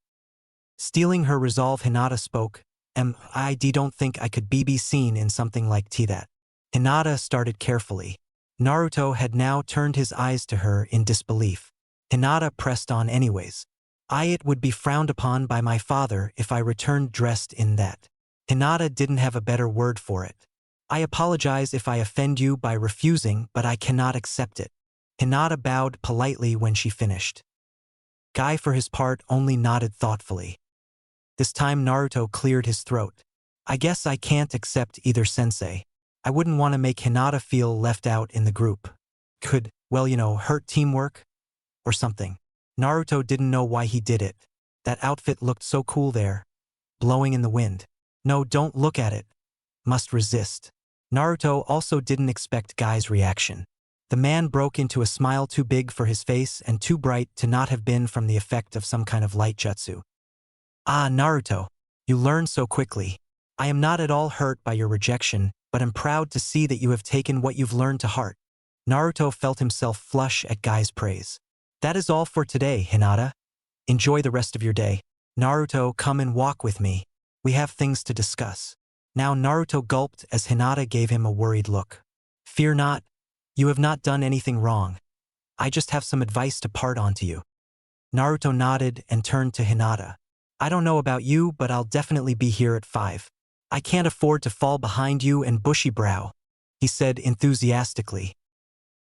Stealing her resolve, Hinata spoke, I don't think I could be seen in something like that. Hinata started carefully. Naruto had now turned his eyes to her in disbelief. Hinata pressed on anyways. It would be frowned upon by my father if I returned dressed in that. Hinata didn't have a better word for it. I apologize if I offend you by refusing, but I cannot accept it. Hinata bowed politely when she finished. Guy, for his part, only nodded thoughtfully. This time Naruto cleared his throat. I guess I can't accept either, sensei. I wouldn't want to make Hinata feel left out in the group. Could, hurt teamwork? Or something. Naruto didn't know why he did it. That outfit looked so cool there, blowing in the wind. No, don't look at it. Must resist. Naruto also didn't expect Guy's reaction. The man broke into a smile too big for his face and too bright to not have been from the effect of some kind of light jutsu. Ah, Naruto, you learn so quickly. I am not at all hurt by your rejection, but am proud to see that you have taken what you've learned to heart. Naruto felt himself flush at Guy's praise. That is all for today, Hinata. Enjoy the rest of your day. Naruto, come and walk with me. We have things to discuss. Now Naruto gulped as Hinata gave him a worried look. Fear not. You have not done anything wrong. I just have some advice to part on to you. Naruto nodded and turned to Hinata. I don't know about you, but I'll definitely be here at 5. I can't afford to fall behind you and bushy brow, he said enthusiastically.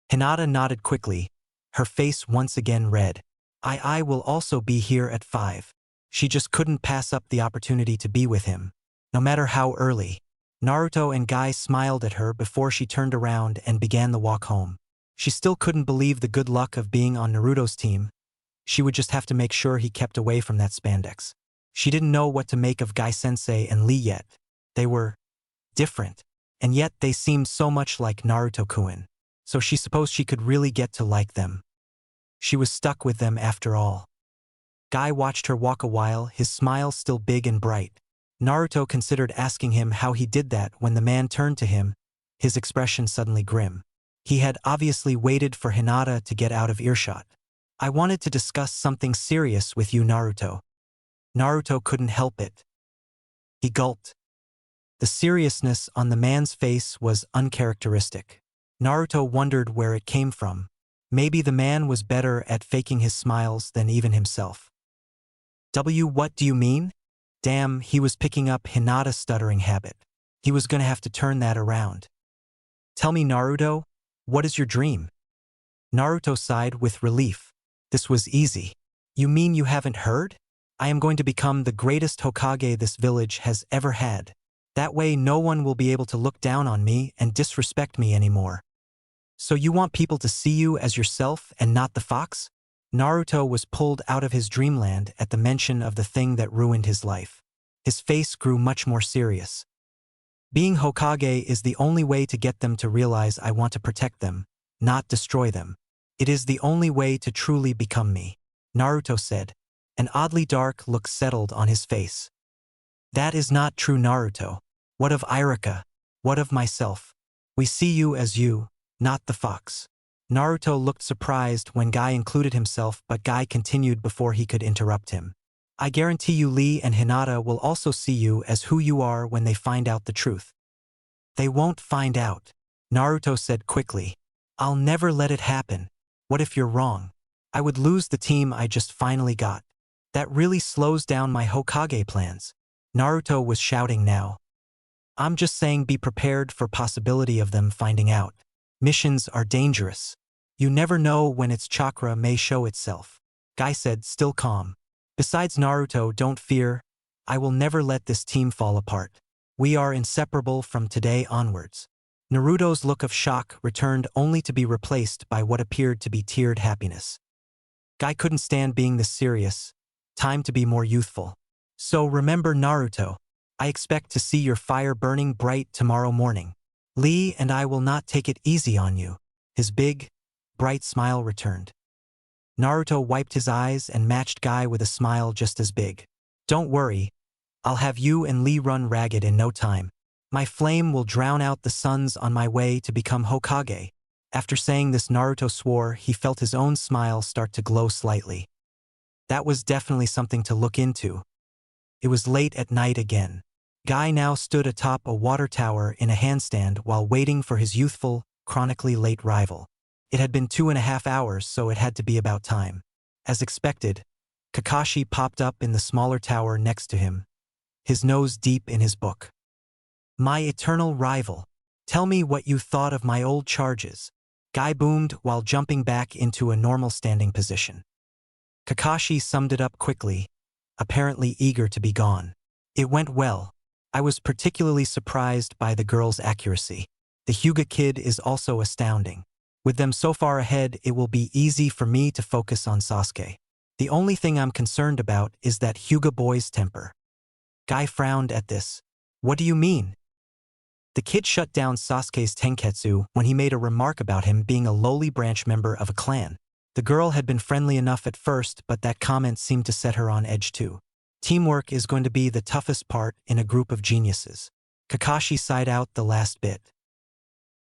Hinata nodded quickly, her face once again red. I will also be here at 5. She just couldn't pass up the opportunity to be with him, no matter how early. Naruto and Guy smiled at her before she turned around and began the walk home. She still couldn't believe the good luck of being on Naruto's team. She would just have to make sure he kept away from that spandex. She didn't know what to make of Guy-sensei and Lee yet. They were different, and yet they seemed so much like Naruto-kun. So she supposed she could really get to like them. She was stuck with them after all. Guy watched her walk a while, his smile still big and bright. Naruto considered asking him how he did that when the man turned to him, his expression suddenly grim. He had obviously waited for Hinata to get out of earshot. I wanted to discuss something serious with you, Naruto. Naruto couldn't help it. He gulped. The seriousness on the man's face was uncharacteristic. Naruto wondered where it came from. Maybe the man was better at faking his smiles than even himself. What do you mean? Damn, he was picking up Hinata's stuttering habit. He was gonna have to turn that around. Tell me, Naruto, what is your dream? Naruto sighed with relief. This was easy. You mean you haven't heard? I am going to become the greatest Hokage this village has ever had. That way no one will be able to look down on me and disrespect me anymore. So you want people to see you as yourself and not the fox? Naruto was pulled out of his dreamland at the mention of the thing that ruined his life. His face grew much more serious. Being Hokage is the only way to get them to realize I want to protect them, not destroy them. It is the only way to truly become me, Naruto said. An oddly dark look settled on his face. That is not true, Naruto. What of Icharaku? What of myself? We see you as you, not the fox. Naruto looked surprised when Guy included himself, but Guy continued before he could interrupt him. I guarantee you Lee and Hinata will also see you as who you are when they find out the truth. They won't find out. Naruto said quickly. I'll never let it happen. What if you're wrong? I would lose the team I just finally got. That really slows down my Hokage plans. Naruto was shouting now. I'm just saying be prepared for possibility of them finding out. Missions are dangerous. You never know when its chakra may show itself. Guy said, still calm. Besides Naruto, don't fear. I will never let this team fall apart. We are inseparable from today onwards. Naruto's look of shock returned only to be replaced by what appeared to be tiered happiness. Guy couldn't stand being this serious. Time to be more youthful. So remember Naruto. I expect to see your fire burning bright tomorrow morning. Lee and I will not take it easy on you. His big, bright smile returned. Naruto wiped his eyes and matched Guy with a smile just as big. Don't worry. I'll have you and Lee run ragged in no time. My flame will drown out the suns on my way to become Hokage. After saying this, Naruto swore he felt his own smile start to glow slightly. That was definitely something to look into. It was late at night again. Guy now stood atop a water tower in a handstand while waiting for his youthful, chronically late rival. It had been 2.5 hours, so it had to be about time. As expected, Kakashi popped up in the smaller tower next to him, his nose deep in his book. My eternal rival, tell me what you thought of my old charges. Guy boomed while jumping back into a normal standing position. Kakashi summed it up quickly, apparently eager to be gone. It went well. I was particularly surprised by the girl's accuracy. The Hyuga kid is also astounding. With them so far ahead, it will be easy for me to focus on Sasuke. The only thing I'm concerned about is that Hyuga boy's temper. Guy frowned at this. What do you mean? The kid shut down Sasuke's tenketsu when he made a remark about him being a lowly branch member of a clan. The girl had been friendly enough at first, but that comment seemed to set her on edge too. Teamwork is going to be the toughest part in a group of geniuses. Kakashi sighed out the last bit.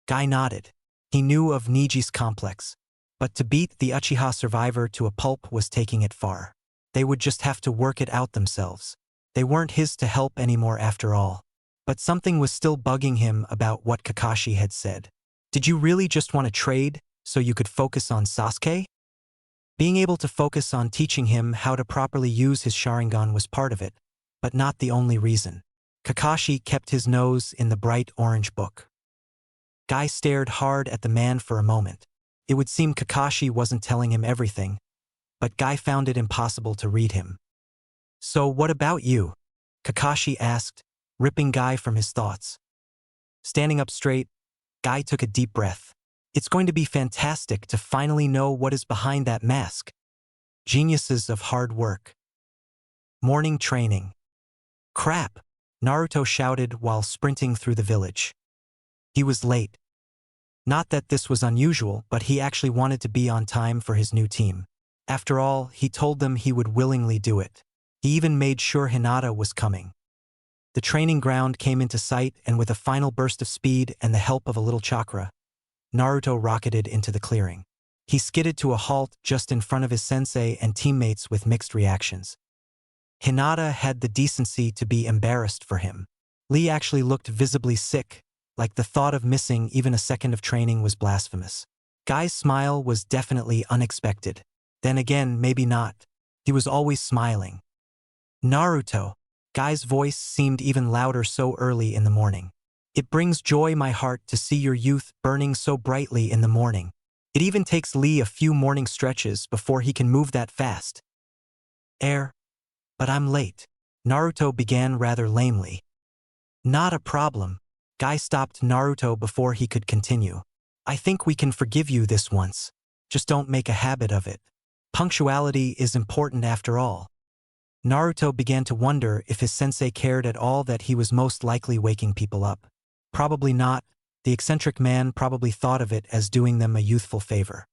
Guy nodded. He knew of Niji's complex, but to beat the Uchiha survivor to a pulp was taking it far. They would just have to work it out themselves. They weren't his to help anymore after all. But something was still bugging him about what Kakashi had said. Did you really just want to trade so you could focus on Sasuke? Being able to focus on teaching him how to properly use his Sharingan was part of it, but not the only reason. Kakashi kept his nose in the bright orange book. Guy stared hard at the man for a moment. It would seem Kakashi wasn't telling him everything, but Guy found it impossible to read him. So what about you? Kakashi asked, ripping Guy from his thoughts. Standing up straight, Guy took a deep breath. It's going to be fantastic to finally know what is behind that mask. Geniuses of hard work. Morning training. Crap! Naruto shouted while sprinting through the village. He was late. Not that this was unusual, but he actually wanted to be on time for his new team. After all, he told them he would willingly do it. He even made sure Hinata was coming. The training ground came into sight, and with a final burst of speed and the help of a little chakra, Naruto rocketed into the clearing. He skidded to a halt just in front of his sensei and teammates with mixed reactions. Hinata had the decency to be embarrassed for him. Lee actually looked visibly sick, like the thought of missing even a second of training was blasphemous. Guy's smile was definitely unexpected. Then again, maybe not. He was always smiling. Naruto. Guy's voice seemed even louder so early in the morning. It brings joy my heart to see your youth burning so brightly in the morning. It even takes Lee a few morning stretches before he can move that fast. But I'm late. Naruto began rather lamely. Not a problem. Guy stopped Naruto before he could continue. I think we can forgive you this once. Just don't make a habit of it. Punctuality is important after all. Naruto began to wonder if his sensei cared at all that he was most likely waking people up. Probably not. The eccentric man probably thought of it as doing them a youthful favor.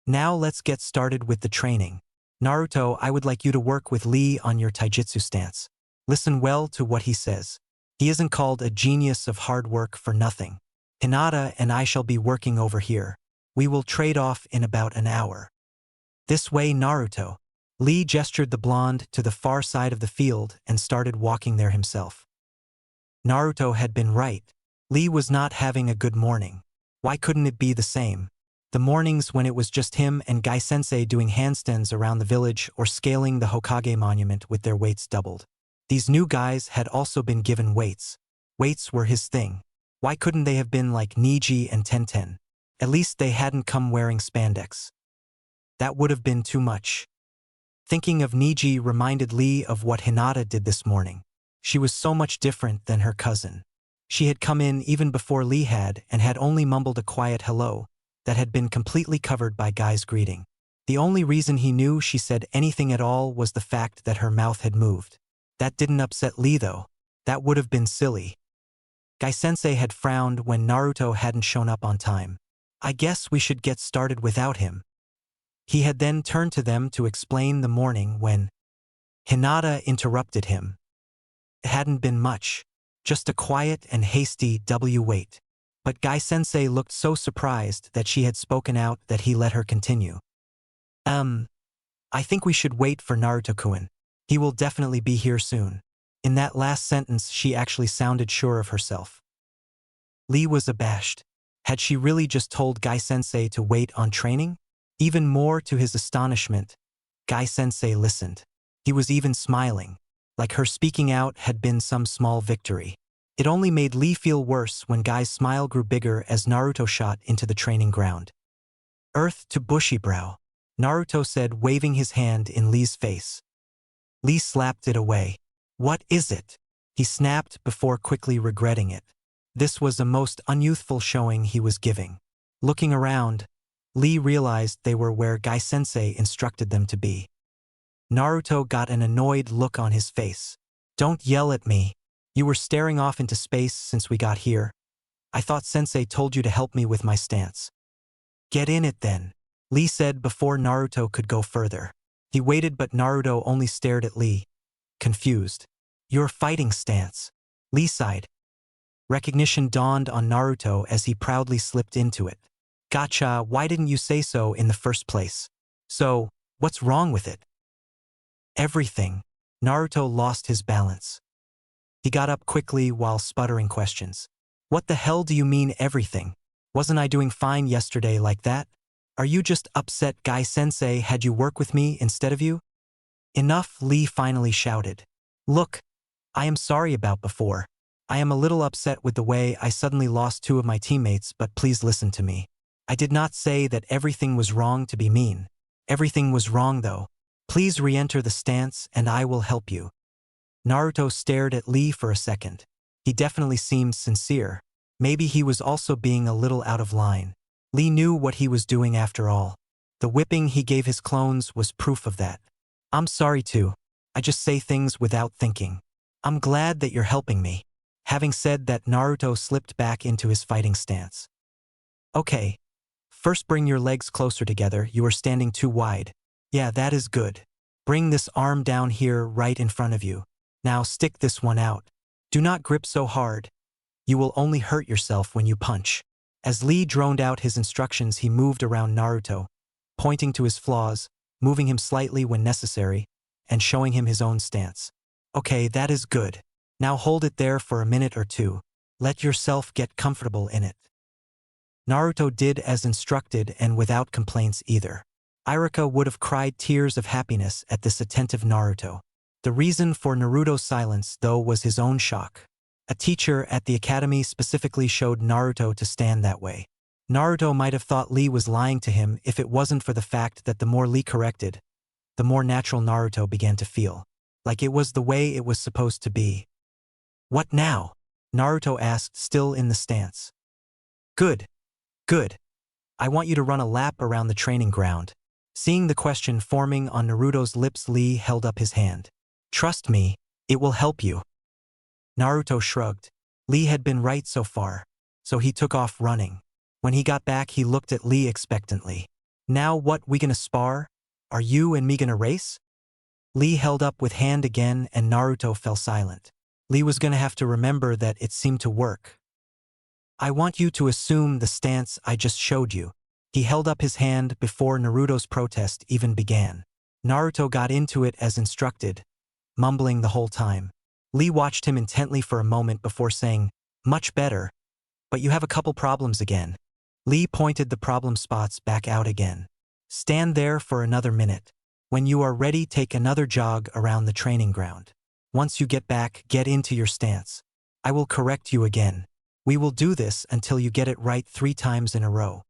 Now let's get started with the training. Naruto, I would like you to work with Lee on your taijutsu stance. Listen well to what he says. He isn't called a genius of hard work for nothing. Hinata and I shall be working over here. We will trade off in about an hour. This way, Naruto. Lee gestured the blonde to the far side of the field and started walking there himself. Naruto had been right. Lee was not having a good morning. Why couldn't it be the same? The mornings when it was just him and Guy-sensei doing handstands around the village or scaling the Hokage monument with their weights doubled. These new guys had also been given weights. Weights were his thing. Why couldn't they have been like Niji and Tenten? At least they hadn't come wearing spandex. That would have been too much. Thinking of Niji reminded Lee of what Hinata did this morning. She was so much different than her cousin. She had come in even before Lee had and had only mumbled a quiet hello that had been completely covered by Guy's greeting. The only reason he knew she said anything at all was the fact that her mouth had moved. That didn't upset Lee though. That would have been silly. Guy-sensei had frowned when Naruto hadn't shown up on time. I guess we should get started without him. He had then turned to them to explain the morning when Hinata interrupted him. It hadn't been much, just a quiet and hasty wait. But Guy-sensei looked so surprised that she had spoken out that he let her continue. I think we should wait for Naruto-kun. He will definitely be here soon. In that last sentence she actually sounded sure of herself. Lee was abashed. Had she really just told Guy-sensei to wait on training? Even more to his astonishment, Guy-sensei listened. He was even smiling, like her speaking out had been some small victory. It only made Lee feel worse when Guy's smile grew bigger as Naruto shot into the training ground. Earth to Bushibrow, Naruto said, waving his hand in Lee's face. Lee slapped it away. What is it? He snapped before quickly regretting it. This was the most unyouthful showing he was giving. Looking around, Lee realized they were where Guy-sensei instructed them to be. Naruto got an annoyed look on his face. Don't yell at me. You were staring off into space since we got here. I thought sensei told you to help me with my stance. Get in it then, Lee said before Naruto could go further. He waited but Naruto only stared at Lee, confused. Your fighting stance. Lee sighed. Recognition dawned on Naruto as he proudly slipped into it. Gotcha, why didn't you say so in the first place? So, what's wrong with it? Everything. Naruto lost his balance. He got up quickly while sputtering questions. What the hell do you mean everything? Wasn't I doing fine yesterday like that? Are you just upset Guy-sensei had you work with me instead of you? Enough, Lee finally shouted. Look, I am sorry about before. I am a little upset with the way I suddenly lost two of my teammates, but please listen to me. I did not say that everything was wrong to be mean. Everything was wrong though. Please re-enter the stance and I will help you. Naruto stared at Lee for a second. He definitely seemed sincere. Maybe he was also being a little out of line. Lee knew what he was doing after all. The whipping he gave his clones was proof of that. I'm sorry too. I just say things without thinking. I'm glad that you're helping me. Having said that, Naruto slipped back into his fighting stance. Okay. First bring your legs closer together, you are standing too wide. Yeah, that is good. Bring this arm down here right in front of you. Now stick this one out. Do not grip so hard. You will only hurt yourself when you punch. As Lee droned out his instructions, he moved around Naruto, pointing to his flaws, moving him slightly when necessary, and showing him his own stance. Okay, that is good. Now hold it there for a minute or two. Let yourself get comfortable in it. Naruto did as instructed and without complaints either. Icharaku would have cried tears of happiness at this attentive Naruto. The reason for Naruto's silence, though, was his own shock. A teacher at the academy specifically showed Naruto to stand that way. Naruto might have thought Lee was lying to him if it wasn't for the fact that the more Lee corrected, the more natural Naruto began to feel. Like it was the way it was supposed to be. What now? Naruto asked, still in the stance. Good. Good. I want you to run a lap around the training ground. Seeing the question forming on Naruto's lips, Lee held up his hand. Trust me, it will help you. Naruto shrugged. Lee had been right so far, so he took off running. When he got back, he looked at Lee expectantly. Now what, we gonna spar? Are you and me gonna race? Lee held up with hand again and Naruto fell silent. Lee was gonna have to remember that it seemed to work. I want you to assume the stance I just showed you. He held up his hand before Naruto's protest even began. Naruto got into it as instructed, mumbling the whole time. Lee watched him intently for a moment before saying, much better. But you have a couple problems again. Lee pointed the problem spots back out again. Stand there for another minute. When you are ready, take another jog around the training ground. Once you get back, get into your stance. I will correct you again. We will do this until you get it right 3 times in a row.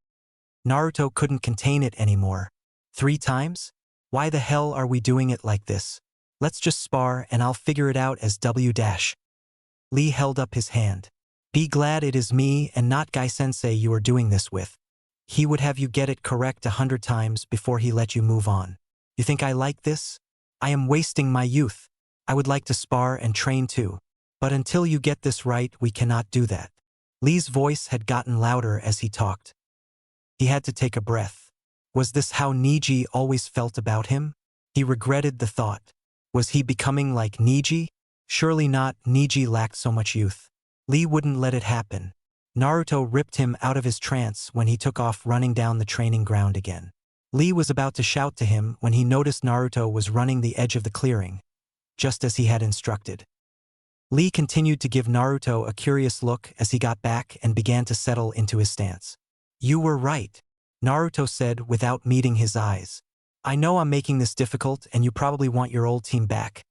Naruto couldn't contain it anymore. 3 times? Why the hell are we doing it like this? Let's just spar and I'll figure it out as W dash. Lee held up his hand. Be glad it is me and not Guy-sensei you are doing this with. He would have you get it correct 100 times before he let you move on. You think I like this? I am wasting my youth. I would like to spar and train too. But until you get this right, we cannot do that. Lee's voice had gotten louder as he talked. He had to take a breath. Was this how Neji always felt about him? He regretted the thought. Was he becoming like Neji? Surely not, Neji lacked so much youth. Lee wouldn't let it happen. Naruto ripped him out of his trance when he took off running down the training ground again. Lee was about to shout to him when he noticed Naruto was running the edge of the clearing, just as he had instructed. Lee continued to give Naruto a curious look as he got back and began to settle into his stance. You were right, Naruto said without meeting his eyes. I know I'm making this difficult and you probably want your old team back.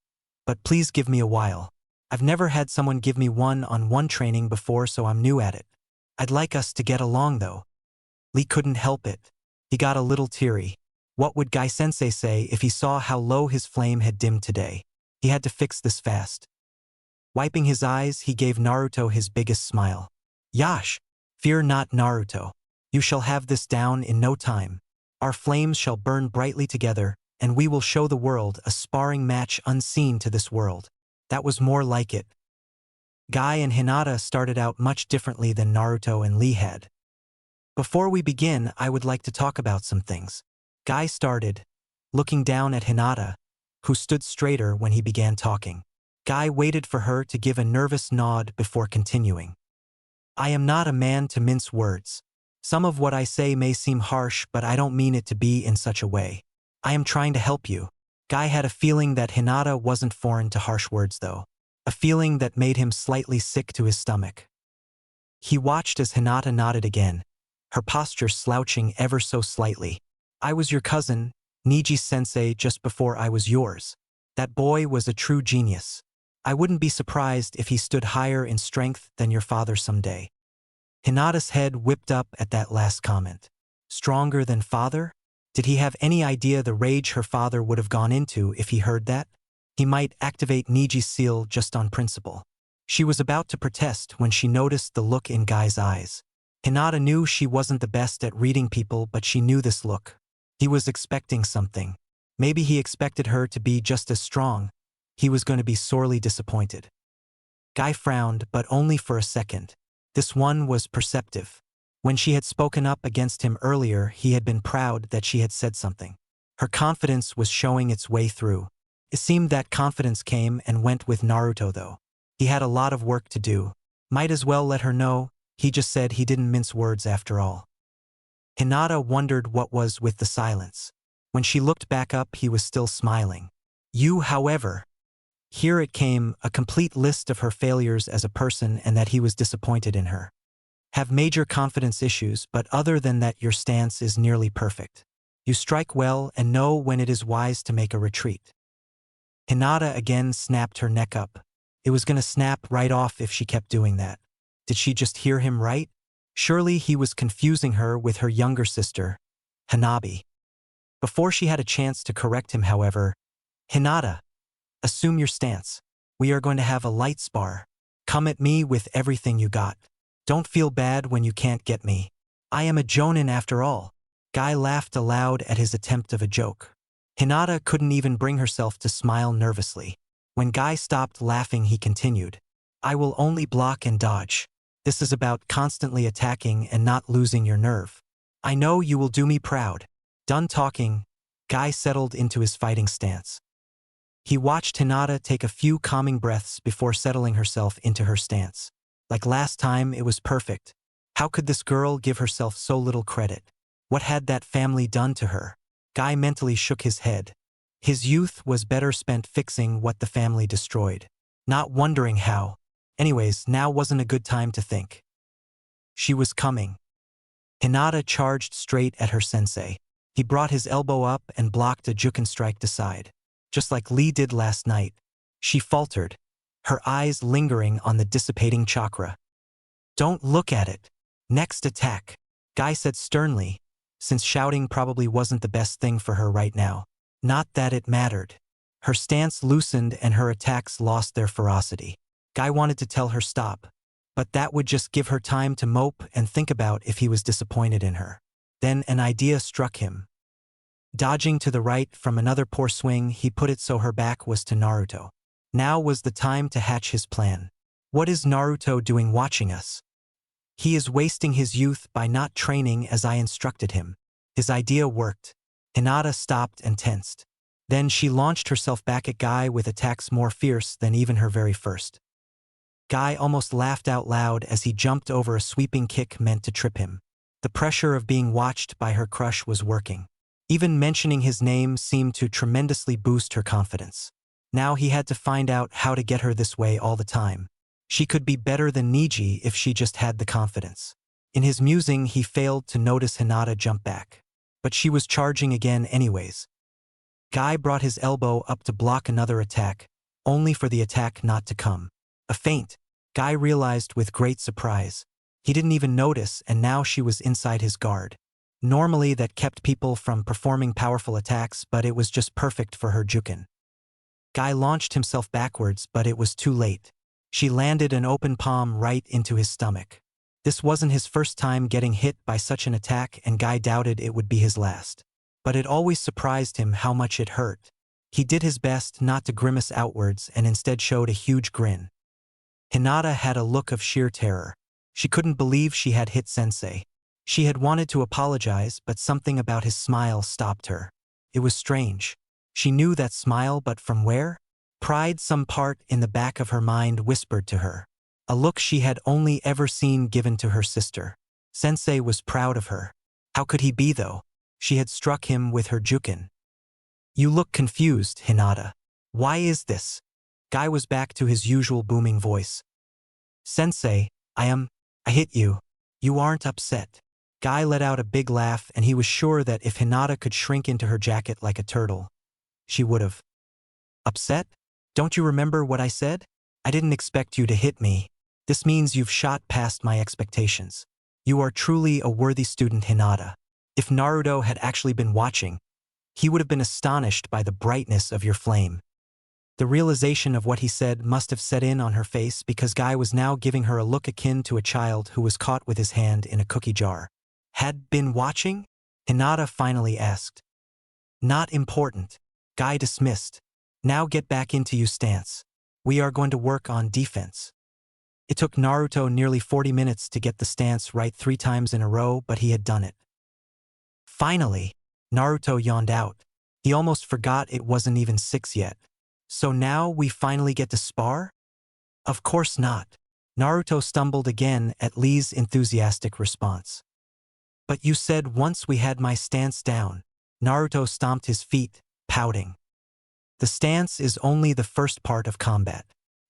But please give me a while. I've never had someone give me one-on-one training before, so I'm new at it. I'd like us to get along though. Lee couldn't help it. He got a little teary. What would Guy-sensei say if he saw how low his flame had dimmed today? He had to fix this fast. Wiping his eyes, he gave Naruto his biggest smile. Yash! Fear not, Naruto. You shall have this down in no time. Our flames shall burn brightly together, and we will show the world a sparring match unseen to this world. That was more like it. Guy and Hinata started out much differently than Naruto and Lee had. Before we begin, I would like to talk about some things. Guy started, looking down at Hinata, who stood straighter when he began talking. Guy waited for her to give a nervous nod before continuing. I am not a man to mince words. Some of what I say may seem harsh, but I don't mean it to be in such a way. I am trying to help you. Guy had a feeling that Hinata wasn't foreign to harsh words though. A feeling that made him slightly sick to his stomach. He watched as Hinata nodded again, her posture slouching ever so slightly. I was your cousin, Neji-sensei, just before I was yours. That boy was a true genius. I wouldn't be surprised if he stood higher in strength than your father someday. Hinata's head whipped up at that last comment. Stronger than father? Did he have any idea the rage her father would have gone into if he heard that? He might activate Neji's seal just on principle. She was about to protest when she noticed the look in Guy's eyes. Hinata knew she wasn't the best at reading people, but she knew this look. He was expecting something. Maybe he expected her to be just as strong. He was going to be sorely disappointed. Guy frowned, but only for a second. This one was perceptive. When she had spoken up against him earlier, he had been proud that she had said something. Her confidence was showing its way through. It seemed that confidence came and went with Naruto though. He had a lot of work to do. Might as well let her know, he just said he didn't mince words after all. Hinata wondered what was with the silence. When she looked back up, he was still smiling. You, however. Here it came, a complete list of her failures as a person and that he was disappointed in her. Have major confidence issues, but other than that your stance is nearly perfect. You strike well and know when it is wise to make a retreat. Hinata again snapped her neck up. It was going to snap right off if she kept doing that. Did she just hear him right? Surely he was confusing her with her younger sister, Hanabi. Before she had a chance to correct him, however, Hinata, assume your stance. We are going to have a light spar. Come at me with everything you got. Don't feel bad when you can't get me. I am a jonin after all. Guy laughed aloud at his attempt of a joke. Hinata couldn't even bring herself to smile nervously. When Guy stopped laughing, he continued. I will only block and dodge. This is about constantly attacking and not losing your nerve. I know you will do me proud. Done talking, Guy settled into his fighting stance. He watched Hinata take a few calming breaths before settling herself into her stance. Like last time, it was perfect. How could this girl give herself so little credit? What had that family done to her? Guy mentally shook his head. His youth was better spent fixing what the family destroyed, not wondering how. Anyways, now wasn't a good time to think. She was coming. Hinata charged straight at her sensei. He brought his elbow up and blocked a juken strike to side. Just like Lee did last night. She faltered, her eyes lingering on the dissipating chakra. Don't look at it. Next attack, Guy said sternly, since shouting probably wasn't the best thing for her right now. Not that it mattered. Her stance loosened and her attacks lost their ferocity. Guy wanted to tell her stop, but that would just give her time to mope and think about if he was disappointed in her. Then an idea struck him. Dodging to the right from another poor swing, he put it so her back was to Naruto. Now was the time to hatch his plan. What is Naruto doing watching us? He is wasting his youth by not training as I instructed him. His idea worked. Hinata stopped and tensed. Then she launched herself back at Guy with attacks more fierce than even her very first. Guy almost laughed out loud as he jumped over a sweeping kick meant to trip him. The pressure of being watched by her crush was working. Even mentioning his name seemed to tremendously boost her confidence. Now he had to find out how to get her this way all the time. She could be better than Niji if she just had the confidence. In his musing, he failed to notice Hinata jump back. But she was charging again anyways. Guy brought his elbow up to block another attack, only for the attack not to come. A feint, Guy realized with great surprise. He didn't even notice, and now she was inside his guard. Normally that kept people from performing powerful attacks, but it was just perfect for her juken. Guy launched himself backwards, but it was too late. She landed an open palm right into his stomach. This wasn't his first time getting hit by such an attack, and Guy doubted it would be his last. But it always surprised him how much it hurt. He did his best not to grimace outwards and instead showed a huge grin. Hinata had a look of sheer terror. She couldn't believe she had hit Sensei. She had wanted to apologize, but something about his smile stopped her. It was strange. She knew that smile, but from where? Pride, some part in the back of her mind, whispered to her. A look she had only ever seen given to her sister. Sensei was proud of her. How could he be though? She had struck him with her juken. You look confused, Hinata. Why is this? Guy was back to his usual booming voice. Sensei, I hit you. You aren't upset. Guy let out a big laugh, and he was sure that if Hinata could shrink into her jacket like a turtle, she would have. Upset? Don't you remember what I said? I didn't expect you to hit me. This means you've shot past my expectations. You are truly a worthy student, Hinata. If Naruto had actually been watching, he would have been astonished by the brightness of your flame. The realization of what he said must have set in on her face, because Guy was now giving her a look akin to a child who was caught with his hand in a cookie jar. Had been watching? Hinata finally asked. Not important. Guy dismissed. Now get back into your stance. We are going to work on defense. It took Naruto nearly 40 minutes to get the stance right 3 times in a row, but he had done it. Finally, Naruto yawned out. He almost forgot it wasn't even 6 yet. So now we finally get to spar? Of course not. Naruto stumbled again at Lee's enthusiastic response. But you said once we had my stance down. Naruto stomped his feet, pouting. The stance is only the first part of combat.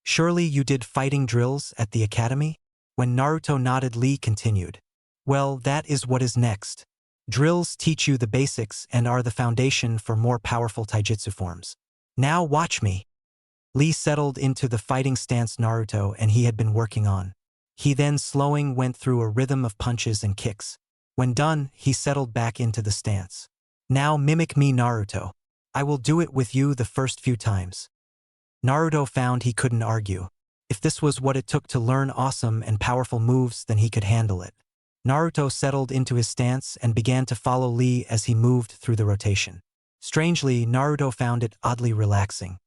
Surely you did fighting drills at the academy? When Naruto nodded, Lee continued. Well, that is what is next. Drills teach you the basics and are the foundation for more powerful taijutsu forms. Now watch me. Lee settled into the fighting stance Naruto and he had been working on. He then slowing went through a rhythm of punches and kicks. When done, he settled back into the stance. Now mimic me, Naruto. I will do it with you the first few times. Naruto found he couldn't argue. If this was what it took to learn awesome and powerful moves, then he could handle it. Naruto settled into his stance and began to follow Lee as he moved through the rotation. Strangely, Naruto found it oddly relaxing.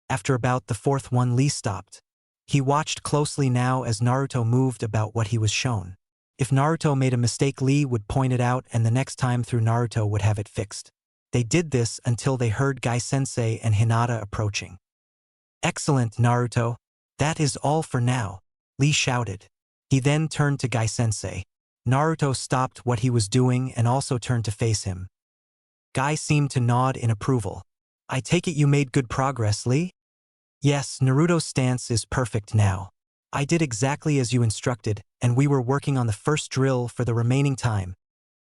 After about the 4th one, Lee stopped. He watched closely now as Naruto moved about what he was shown. If Naruto made a mistake, Lee would point it out, and the next time through Naruto would have it fixed. They did this until they heard Guy-sensei and Hinata approaching. Excellent, Naruto. That is all for now, Lee shouted. He then turned to Guy-sensei. Naruto stopped what he was doing and also turned to face him. Guy seemed to nod in approval. I take it you made good progress, Lee? Yes, Naruto's stance is perfect now. I did exactly as you instructed, and we were working on the first drill for the remaining time.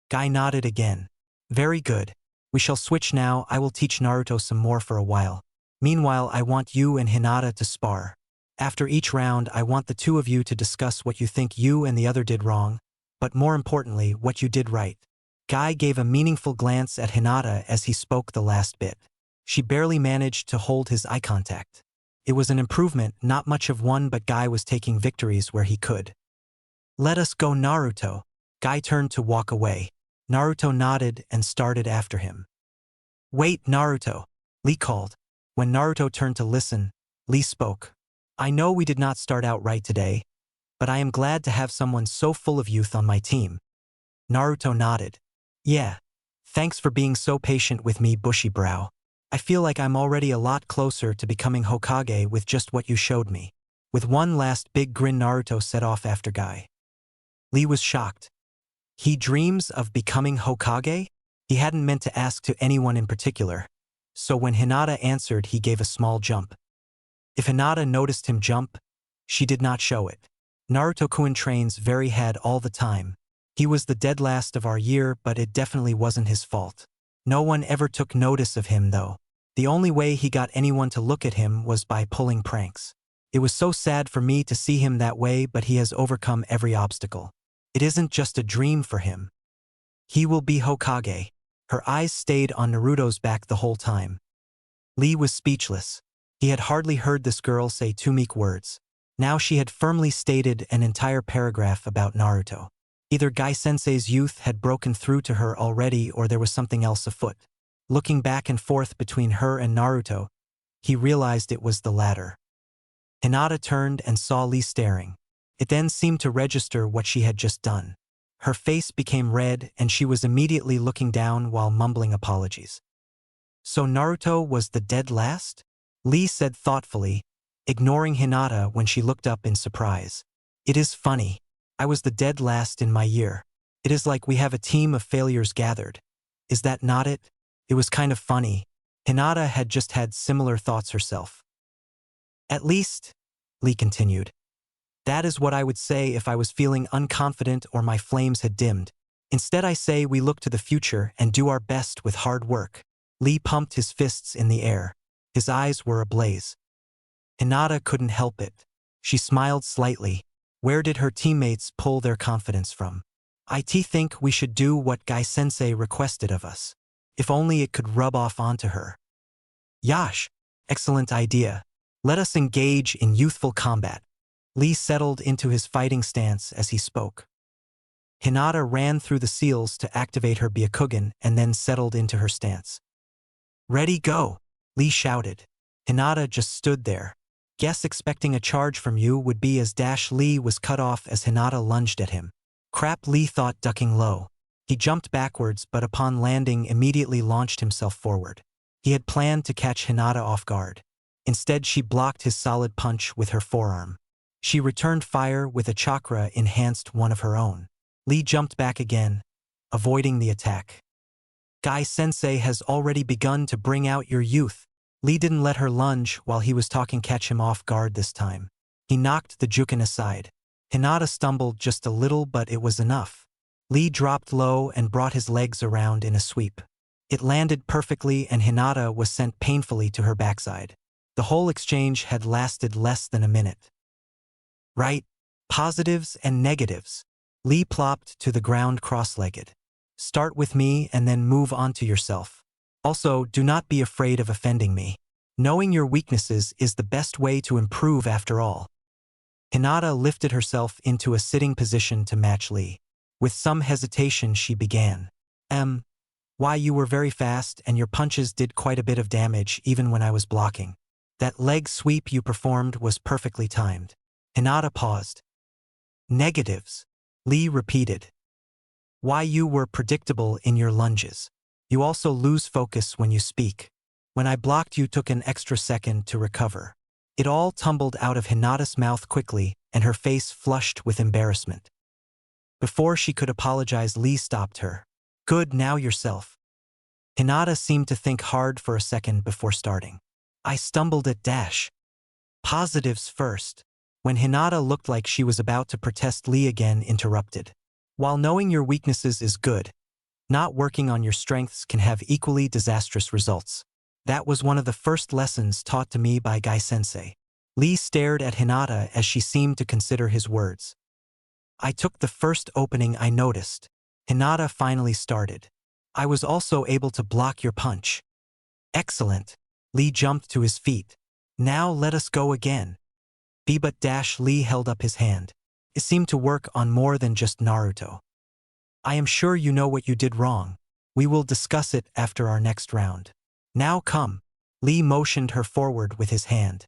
Guy nodded again. Very good. We shall switch now. I will teach Naruto some more for a while. Meanwhile, I want you and Hinata to spar. After each round, I want the two of you to discuss what you think you and the other did wrong, but more importantly, what you did right. Guy gave a meaningful glance at Hinata as he spoke the last bit. She barely managed to hold his eye contact. It was an improvement, not much of one, but Guy was taking victories where he could. Let us go, Naruto. Guy turned to walk away. Naruto nodded and started after him. Wait, Naruto, Lee called. When Naruto turned to listen, Lee spoke. I know we did not start out right today, but I am glad to have someone so full of youth on my team. Naruto nodded. Yeah. Thanks for being so patient with me, bushy brow. I feel like I'm already a lot closer to becoming Hokage with just what you showed me. With one last big grin, Naruto set off after Guy. Lee was shocked. He dreams of becoming Hokage? He hadn't meant to ask to anyone in particular, so when Hinata answered, he gave a small jump. If Hinata noticed him jump, she did not show it. Naruto-kun trains very hard all the time. He was the dead last of our year, but it definitely wasn't his fault. No one ever took notice of him, though. The only way he got anyone to look at him was by pulling pranks. It was so sad for me to see him that way, but he has overcome every obstacle. It isn't just a dream for him. He will be Hokage. Her eyes stayed on Naruto's back the whole time. Lee was speechless. He had hardly heard this girl say two meek words. Now she had firmly stated an entire paragraph about Naruto. Either Guy-sensei's youth had broken through to her already, or there was something else afoot. Looking back and forth between her and Naruto, he realized it was the latter. Hinata turned and saw Lee staring. It then seemed to register what she had just done. Her face became red and she was immediately looking down while mumbling apologies. So Naruto was the dead last? Lee said thoughtfully, ignoring Hinata when she looked up in surprise. It is funny. I was the dead last in my year. It is like we have a team of failures gathered. Is that not it? It was kind of funny. Hinata had just had similar thoughts herself. At least, Lee continued, that is what I would say if I was feeling unconfident or my flames had dimmed. Instead, I say we look to the future and do our best with hard work. Lee pumped his fists in the air. His eyes were ablaze. Hinata couldn't help it. She smiled slightly. Where did her teammates pull their confidence from? I think we should do what Guy-sensei requested of us. If only it could rub off onto her. Yash! Excellent idea. Let us engage in youthful combat. Lee settled into his fighting stance as he spoke. Hinata ran through the seals to activate her Byakugan and then settled into her stance. Ready, go! Lee shouted. Hinata just stood there. Guess expecting a charge from you would be as Lee was cut off as Hinata lunged at him. Crap, Lee thought, ducking low. He jumped backwards but upon landing immediately launched himself forward. He had planned to catch Hinata off guard. Instead, she blocked his solid punch with her forearm. She returned fire with a chakra-enhanced one of her own. Lee jumped back again, avoiding the attack. Guy-sensei has already begun to bring out your youth. Lee didn't let her lunge while he was talking catch him off guard this time. He knocked the Jukin aside. Hinata stumbled just a little, but it was enough. Lee dropped low and brought his legs around in a sweep. It landed perfectly and Hinata was sent painfully to her backside. The whole exchange had lasted less than a minute. Right? Positives and negatives. Lee plopped to the ground cross-legged. Start with me and then move on to yourself. Also, do not be afraid of offending me. Knowing your weaknesses is the best way to improve after all. Hinata lifted herself into a sitting position to match Lee. With some hesitation she began. Why, you were very fast and your punches did quite a bit of damage even when I was blocking. That leg sweep you performed was perfectly timed. Hinata paused. Negatives. Lee repeated. Why, you were predictable in your lunges. You also lose focus when you speak. When I blocked, you took an extra second to recover. It all tumbled out of Hinata's mouth quickly, and her face flushed with embarrassment. Before she could apologize, Lee stopped her. Good, now yourself. Hinata seemed to think hard for a second before starting. I stumbled at Positives first. When Hinata looked like she was about to protest, Lee again interrupted. While knowing your weaknesses is good, not working on your strengths can have equally disastrous results. That was one of the first lessons taught to me by Guy-sensei. Lee stared at Hinata as she seemed to consider his words. I took the first opening I noticed. Hinata finally started. I was also able to block your punch. Excellent. Lee jumped to his feet. Now let us go again. Lee held up his hand. It seemed to work on more than just Naruto. I am sure you know what you did wrong. We will discuss it after our next round. Now come. Lee motioned her forward with his hand.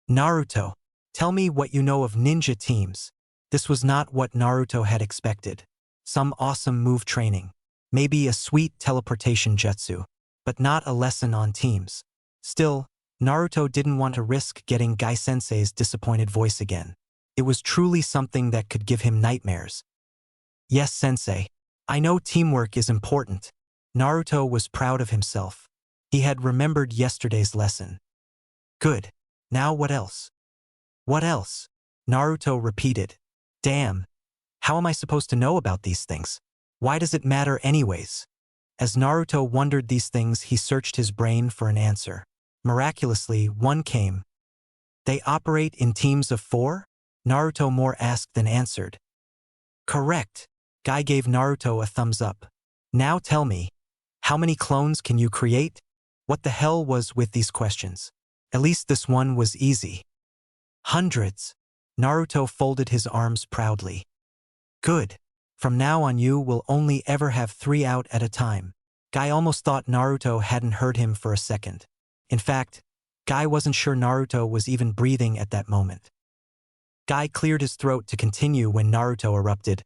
Naruto, tell me what you know of ninja teams. This was not what Naruto had expected. Some awesome move training. Maybe a sweet teleportation jutsu. But not a lesson on teams. Still, Naruto didn't want to risk getting Guy-sensei's disappointed voice again. It was truly something that could give him nightmares. Yes, sensei. I know teamwork is important. Naruto was proud of himself. He had remembered yesterday's lesson. Good. Now what else? What else? Naruto repeated. Damn. How am I supposed to know about these things? Why does it matter anyways? As Naruto wondered these things, he searched his brain for an answer. Miraculously, one came. They operate in teams of 4? Naruto more asked than answered. Correct. Guy gave Naruto a thumbs up. Now tell me, how many clones can you create? What the hell was with these questions? At least this one was easy. Hundreds. Naruto folded his arms proudly. Good. From now on you will only ever have 3 out at a time. Guy almost thought Naruto hadn't heard him for a second. In fact, Guy wasn't sure Naruto was even breathing at that moment. Guy cleared his throat to continue when Naruto erupted.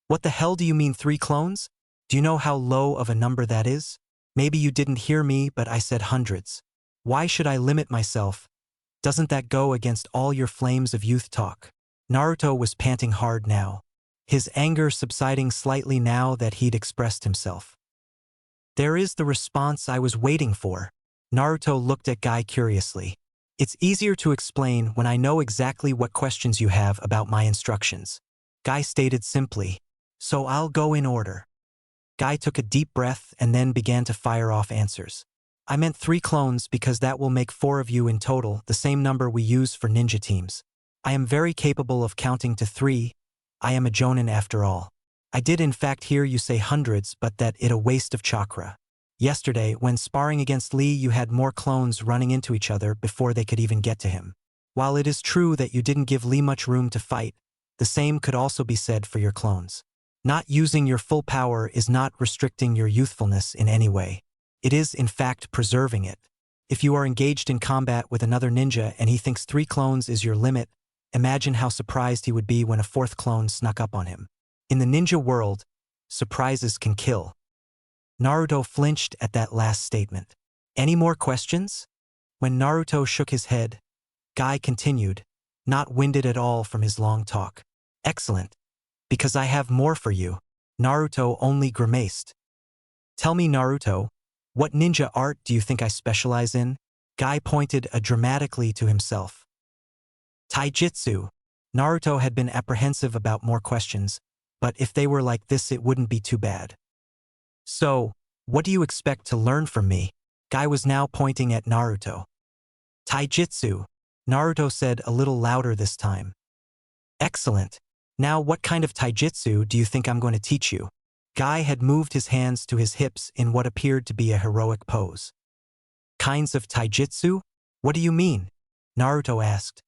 What the hell do you mean 3 clones? Do you know how low of a number that is? Maybe you didn't hear me, but I said hundreds. Why should I limit myself? Doesn't that go against all your flames of youth talk? Naruto was panting hard now, his anger subsiding slightly now that he'd expressed himself. There is the response I was waiting for. Naruto looked at Guy curiously. It's easier to explain when I know exactly what questions you have about my instructions. Guy stated simply. So I'll go in order. Guy took a deep breath and then began to fire off answers. I meant 3 clones because that will make 4 of you in total, the same number we use for ninja teams. I am very capable of counting to 3. I am a jonin after all. I did in fact hear you say hundreds, but that it a waste of chakra. Yesterday, when sparring against Lee, you had more clones running into each other before they could even get to him. While it is true that you didn't give Lee much room to fight, the same could also be said for your clones. Not using your full power is not restricting your youthfulness in any way. It is, in fact, preserving it. If you are engaged in combat with another ninja and he thinks 3 clones is your limit, imagine how surprised he would be when a 4th clone snuck up on him. In the ninja world, surprises can kill. Naruto flinched at that last statement. Any more questions? When Naruto shook his head, Guy continued, not winded at all from his long talk. Excellent. Because I have more for you. Naruto only grimaced. Tell me, Naruto, what ninja art do you think I specialize in? Guy pointed dramatically to himself. Taijutsu. Naruto had been apprehensive about more questions, but if they were like this it wouldn't be too bad. So, what do you expect to learn from me? Guy was now pointing at Naruto. Taijutsu. Naruto said a little louder this time. Excellent. Now what kind of taijutsu do you think I'm going to teach you? Guy had moved his hands to his hips in what appeared to be a heroic pose. Kinds of taijutsu? What do you mean? Naruto asked.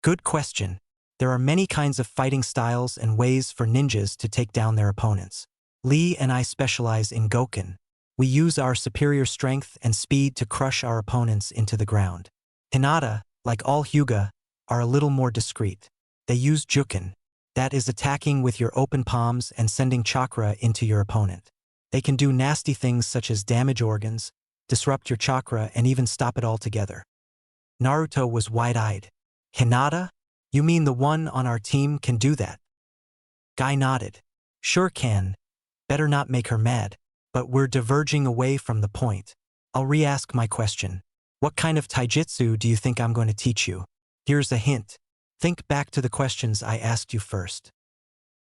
Good question. There are many kinds of fighting styles and ways for ninjas to take down their opponents. Lee and I specialize in Goken. We use our superior strength and speed to crush our opponents into the ground. Hinata, like all Hyuga, are a little more discreet. They use Juken. That is attacking with your open palms and sending chakra into your opponent. They can do nasty things such as damage organs, disrupt your chakra, and even stop it altogether. Naruto was wide-eyed. Hinata? You mean the one on our team can do that? Guy nodded. Sure can. Better not make her mad. But we're diverging away from the point. I'll re-ask my question. What kind of taijutsu do you think I'm going to teach you? Here's a hint. Think back to the questions I asked you first.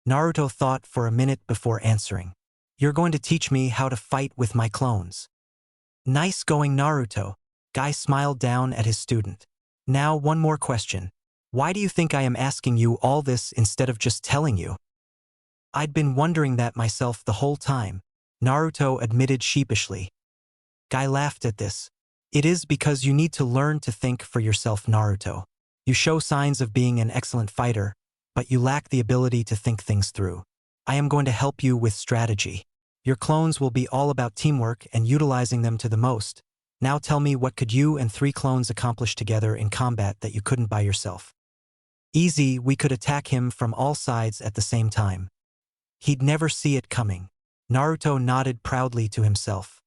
Naruto thought for a minute before answering. You're going to teach me how to fight with my clones. Nice going, Naruto. Guy smiled down at his student. Now one more question. Why do you think I am asking you all this instead of just telling you? I'd been wondering that myself the whole time, Naruto admitted sheepishly. Guy laughed at this. It is because you need to learn to think for yourself, Naruto. You show signs of being an excellent fighter, but you lack the ability to think things through. I am going to help you with strategy. Your clones will be all about teamwork and utilizing them to the most. Now tell me, what could you and 3 clones accomplish together in combat that you couldn't by yourself? Easy, we could attack him from all sides at the same time. He'd never see it coming. Naruto nodded proudly to himself.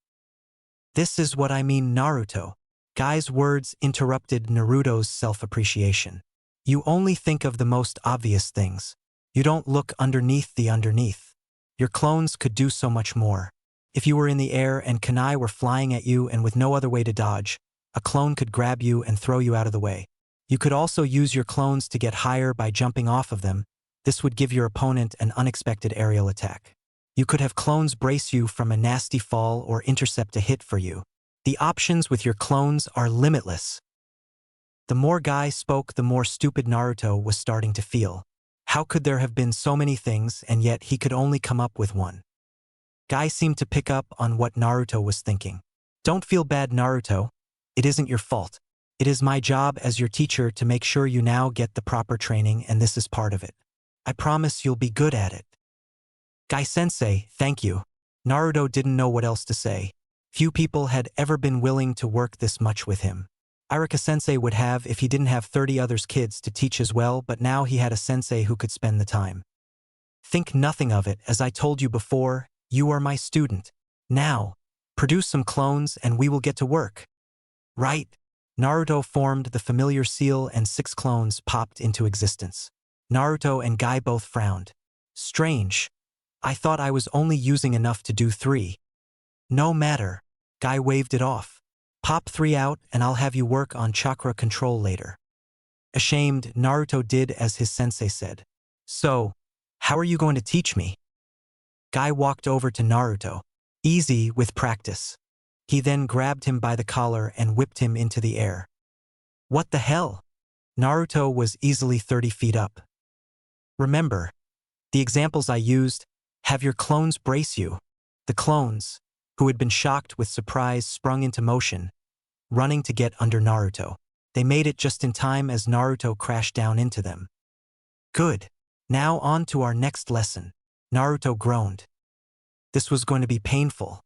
This is what I mean, Naruto. Guy's words interrupted Naruto's self-appreciation. You only think of the most obvious things. You don't look underneath the underneath. Your clones could do so much more. If you were in the air and kunai were flying at you and with no other way to dodge, a clone could grab you and throw you out of the way. You could also use your clones to get higher by jumping off of them. This would give your opponent an unexpected aerial attack. You could have clones brace you from a nasty fall or intercept a hit for you. The options with your clones are limitless. The more Guy spoke, the more stupid Naruto was starting to feel. How could there have been so many things and yet he could only come up with one? Guy seemed to pick up on what Naruto was thinking. Don't feel bad, Naruto. It isn't your fault. It is my job as your teacher to make sure you now get the proper training, and this is part of it. I promise you'll be good at it. Guy-sensei, thank you. Naruto didn't know what else to say. Few people had ever been willing to work this much with him. Icharaku-sensei would have if he didn't have 30 others kids to teach as well, but now he had a sensei who could spend the time. Think nothing of it, as I told you before, you are my student. Now, produce some clones and we will get to work. Right. Naruto formed the familiar seal and 6 clones popped into existence. Naruto and Guy both frowned. Strange. I thought I was only using enough to do 3. No matter. Guy waved it off. Pop 3 out and I'll have you work on chakra control later. Ashamed, Naruto did as his sensei said. So, how are you going to teach me? Guy walked over to Naruto. Easy, with practice. He then grabbed him by the collar and whipped him into the air. What the hell? Naruto was easily 30 feet up. Remember, the examples I used, have your clones brace you. The clones, who had been shocked with surprise, sprung into motion, running to get under Naruto. They made it just in time as Naruto crashed down into them. Good. Now on to our next lesson. Naruto groaned. This was going to be painful.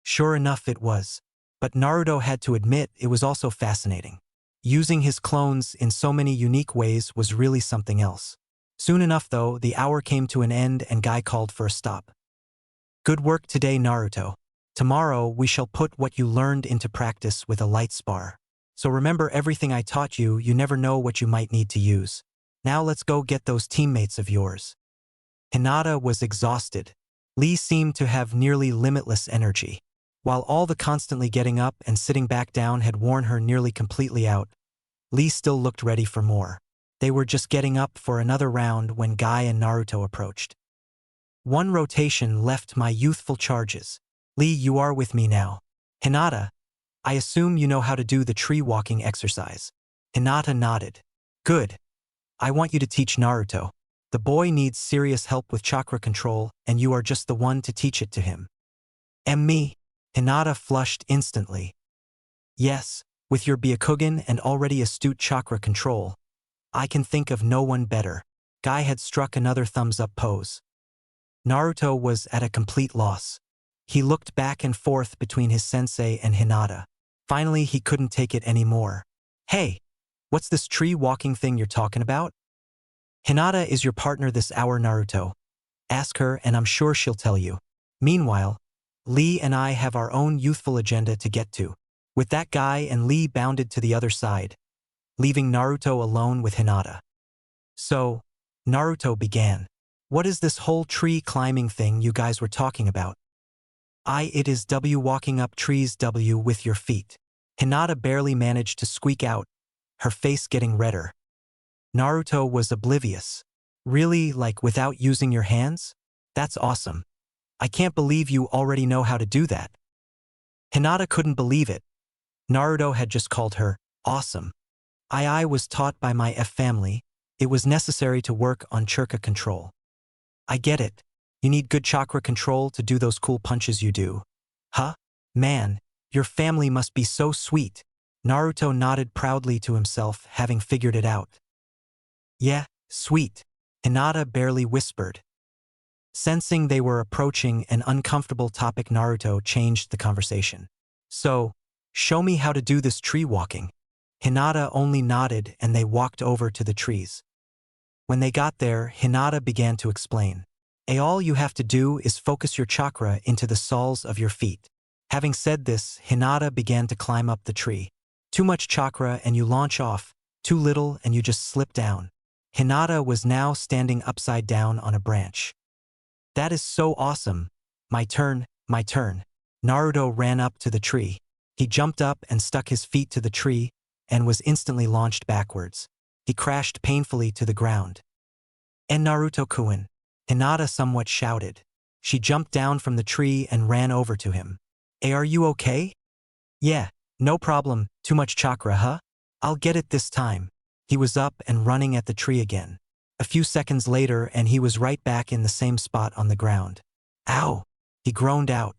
Sure enough it was. But Naruto had to admit it was also fascinating. Using his clones in so many unique ways was really something else. Soon enough though, the hour came to an end and Guy called for a stop. Good work today, Naruto. Tomorrow we shall put what you learned into practice with a light spar. So remember everything I taught you, you never know what you might need to use. Now let's go get those teammates of yours. Hinata was exhausted. Lee seemed to have nearly limitless energy. While all the constantly getting up and sitting back down had worn her nearly completely out, Lee still looked ready for more. They were just getting up for another round when Guy and Naruto approached. One rotation left my youthful charges. Lee, you are with me now. Hinata, I assume you know how to do the tree walking exercise. Hinata nodded. Good. I want you to teach Naruto. The boy needs serious help with chakra control, and you are just the one to teach it to him. Me? Hinata flushed instantly. Yes, with your Byakugan and already astute chakra control, I can think of no one better. Guy had struck another thumbs-up pose. Naruto was at a complete loss. He looked back and forth between his sensei and Hinata. Finally, he couldn't take it anymore. Hey, what's this tree walking thing you're talking about? Hinata is your partner this hour, Naruto. Ask her and I'm sure she'll tell you. Meanwhile, Lee and I have our own youthful agenda to get to. With that, Guy and Lee bounded to the other side, leaving Naruto alone with Hinata. So, Naruto began. What is this whole tree climbing thing you guys were talking about? It is W walking up trees W with your feet. Hinata barely managed to squeak out, her face getting redder. Naruto was oblivious. Really, like without using your hands? That's awesome. I can't believe you already know how to do that. Hinata couldn't believe it. Naruto had just called her awesome. I was taught by my F family. It was necessary to work on chakra control. I get it. You need good chakra control to do those cool punches you do. Huh? Man, your family must be so sweet. Naruto nodded proudly to himself, having figured it out. Yeah, sweet. Hinata barely whispered. Sensing they were approaching an uncomfortable topic, Naruto changed the conversation. So, show me how to do this tree walking. Hinata only nodded and they walked over to the trees. When they got there, Hinata began to explain. All you have to do is focus your chakra into the soles of your feet. Having said this, Hinata began to climb up the tree. Too much chakra and you launch off, too little and you just slip down. Hinata was now standing upside down on a branch. That is so awesome. My turn, my turn. Naruto ran up to the tree. He jumped up and stuck his feet to the tree and was instantly launched backwards. He crashed painfully to the ground. And Naruto-kun, Hinata somewhat shouted. She jumped down from the tree and ran over to him. Are you okay? Yeah, no problem, too much chakra, huh? I'll get it this time. He was up and running at the tree again. A few seconds later and he was right back in the same spot on the ground. Ow! He groaned out.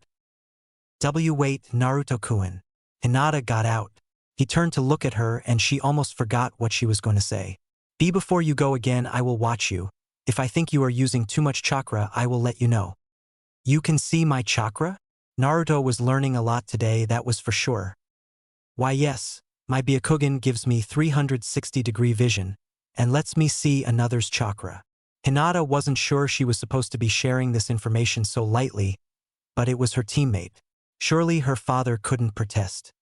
Wait, Naruto-kun. Hinata got out. He turned to look at her and she almost forgot what she was going to say. Before you go again, I will watch you. If I think you are using too much chakra, I will let you know. You can see my chakra? Naruto was learning a lot today, that was for sure. Why yes, my Byakugan gives me 360-degree vision and lets me see another's chakra. Hinata wasn't sure she was supposed to be sharing this information so lightly, but it was her teammate. Surely her father couldn't protest.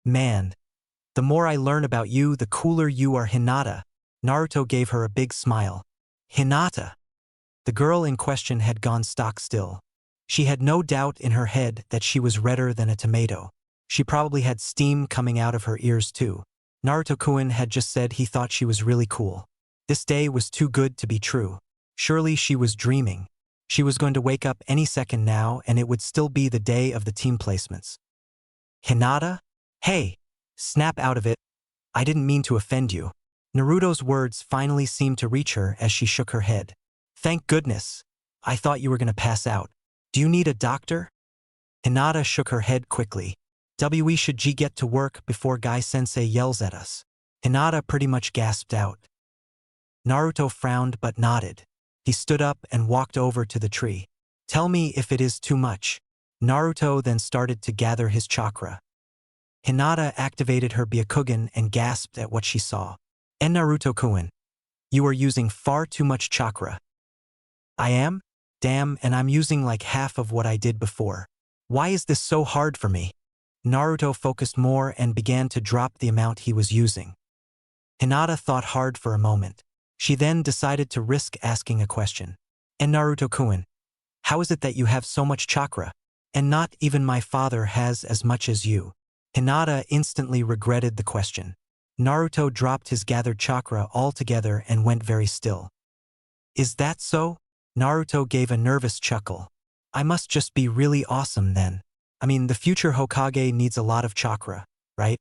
Man, the more I learn about you, the cooler you are, Hinata. Naruto gave her a big smile. Hinata. The girl in question had gone stock still. She had no doubt in her head that she was redder than a tomato. She probably had steam coming out of her ears too. Naruto-kun had just said he thought she was really cool. This day was too good to be true. Surely she was dreaming. She was going to wake up any second now and it would still be the day of the team placements. Hinata? Hey! Snap out of it. I didn't mean to offend you. Naruto's words finally seemed to reach her as she shook her head. Thank goodness. I thought you were going to pass out. Do you need a doctor? Hinata shook her head quickly. We should get to work before Guy-sensei yells at us. Hinata pretty much gasped out. Naruto frowned but nodded. He stood up and walked over to the tree. Tell me if it is too much. Naruto then started to gather his chakra. Hinata activated her Byakugan and gasped at what she saw. And Naruto-kun, you are using far too much chakra. I am? Damn, and I'm using like half of what I did before. Why is this so hard for me? Naruto focused more and began to drop the amount he was using. Hinata thought hard for a moment. She then decided to risk asking a question. And Naruto-kun, how is it that you have so much chakra? And not even my father has as much as you. Hinata instantly regretted the question. Naruto dropped his gathered chakra altogether and went very still. Is that so? Naruto gave a nervous chuckle. I must just be really awesome then. I mean, the future Hokage needs a lot of chakra, right?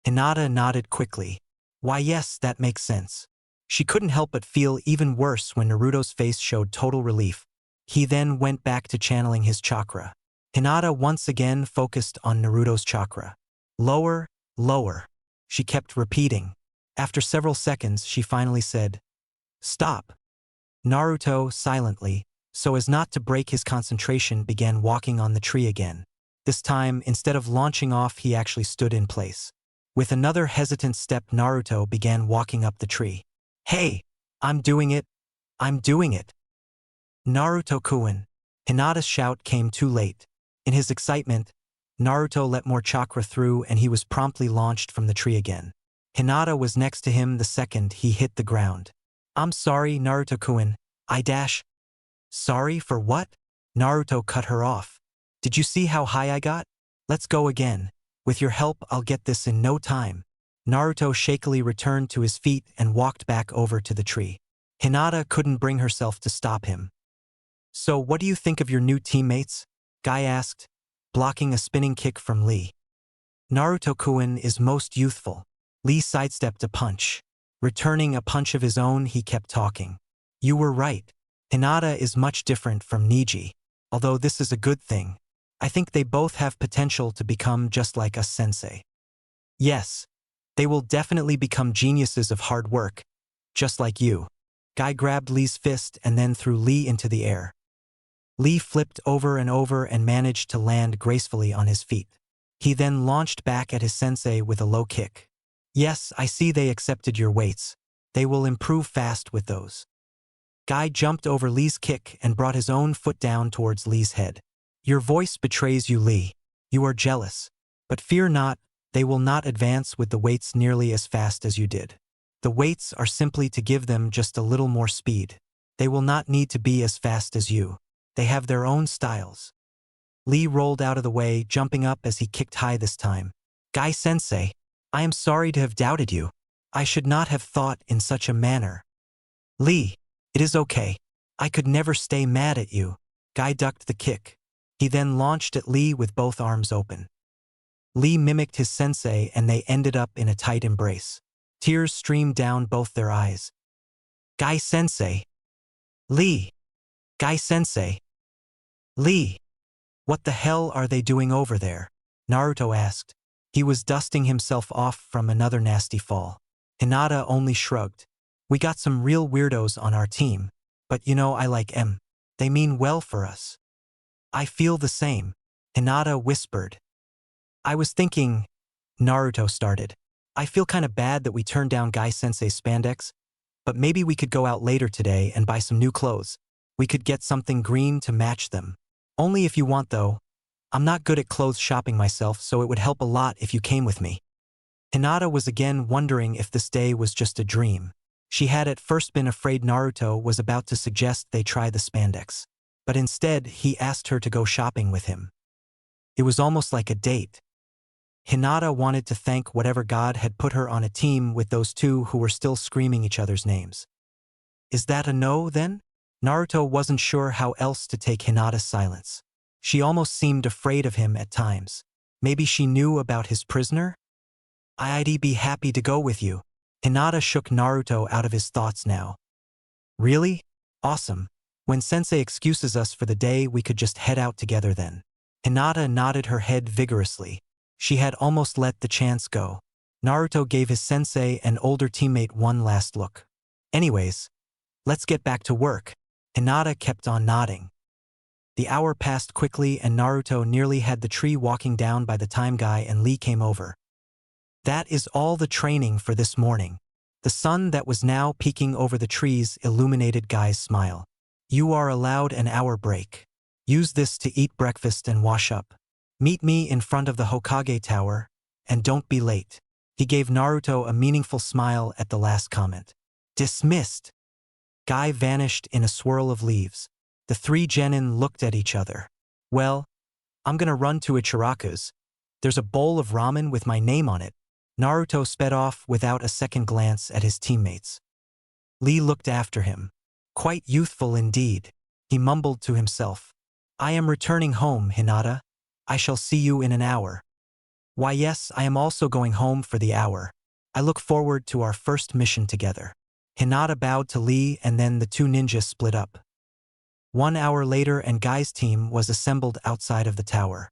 Hinata nodded quickly. Why yes, that makes sense. She couldn't help but feel even worse when Naruto's face showed total relief. He then went back to channeling his chakra. Hinata once again focused on Naruto's chakra. Lower, lower. She kept repeating. After several seconds, she finally said, Stop. Naruto, silently, so as not to break his concentration, began walking on the tree again. This time, instead of launching off, he actually stood in place. With another hesitant step, Naruto began walking up the tree. Hey! I'm doing it! I'm doing it! Naruto-kun. Hinata's shout came too late. In his excitement, Naruto let more chakra through and he was promptly launched from the tree again. Hinata was next to him the second he hit the ground. I'm sorry, Naruto-kun. Sorry for what? Naruto cut her off. Did you see how high I got? Let's go again. With your help, I'll get this in no time. Naruto shakily returned to his feet and walked back over to the tree. Hinata couldn't bring herself to stop him. "So what do you think of your new teammates?" Guy asked, blocking a spinning kick from Lee. "Naruto-kun is most youthful." Lee sidestepped a punch. Returning a punch of his own, he kept talking. "You were right. Hinata is much different from Niji. Although this is a good thing. I think they both have potential to become just like us sensei." "Yes. They will definitely become geniuses of hard work. Just like you." Guy grabbed Lee's fist and then threw Lee into the air. Lee flipped over and over and managed to land gracefully on his feet. He then launched back at his sensei with a low kick. "Yes, I see they accepted your weights. They will improve fast with those." Guy jumped over Lee's kick and brought his own foot down towards Lee's head. "Your voice betrays you, Lee. You are jealous. But fear not, they will not advance with the weights nearly as fast as you did. The weights are simply to give them just a little more speed. They will not need to be as fast as you. They have their own styles." Lee rolled out of the way, jumping up as he kicked high this time. "Guy-sensei, I am sorry to have doubted you. I should not have thought in such a manner." "Lee, it is okay. I could never stay mad at you." Guy ducked the kick. He then launched at Lee with both arms open. Lee mimicked his sensei and they ended up in a tight embrace. Tears streamed down both their eyes. "Guy-sensei. Lee. Guy-sensei. Lee. What the hell are they doing over there?" Naruto asked. He was dusting himself off from another nasty fall. Hinata only shrugged. "We got some real weirdos on our team, but you know I like 'em. They mean well for us." "I feel the same," Hinata whispered. "I was thinking," Naruto started. "I feel kinda bad that we turned down Guy-sensei's spandex, but maybe we could go out later today and buy some new clothes. We could get something green to match them. Only if you want though. I'm not good at clothes shopping myself, so it would help a lot if you came with me." Hinata was again wondering if this day was just a dream. She had at first been afraid Naruto was about to suggest they try the spandex. But instead, he asked her to go shopping with him. It was almost like a date. Hinata wanted to thank whatever god had put her on a team with those two who were still screaming each other's names. "Is that a no, then?" Naruto wasn't sure how else to take Hinata's silence. She almost seemed afraid of him at times. Maybe she knew about his prisoner? "I'd be happy to go with you." Hinata shook Naruto out of his thoughts now. "Really? Awesome. When sensei excuses us for the day, we could just head out together then." Hinata nodded her head vigorously. She had almost let the chance go. Naruto gave his sensei and older teammate one last look. "Anyways, let's get back to work." Hinata kept on nodding. The hour passed quickly and Naruto nearly had the tree walking down by the time Guy and Lee came over. That is all the training for this morning. The sun that was now peeking over the trees illuminated Guy's smile. "You are allowed an hour break. Use this to eat breakfast and wash up. Meet me in front of the Hokage Tower, and don't be late." He gave Naruto a meaningful smile at the last comment. "Dismissed." Guy vanished in a swirl of leaves. The three genin looked at each other. "Well, I'm gonna run to Icharaku's. There's a bowl of ramen with my name on it." Naruto sped off without a second glance at his teammates. Lee looked after him. "Quite youthful indeed." He mumbled to himself. "I am returning home, Hinata. I shall see you in an hour." "Why yes, I am also going home for the hour. I look forward to our first mission together." Hinata bowed to Lee and then the two ninjas split up. 1 hour later and Guy's team was assembled outside of the tower.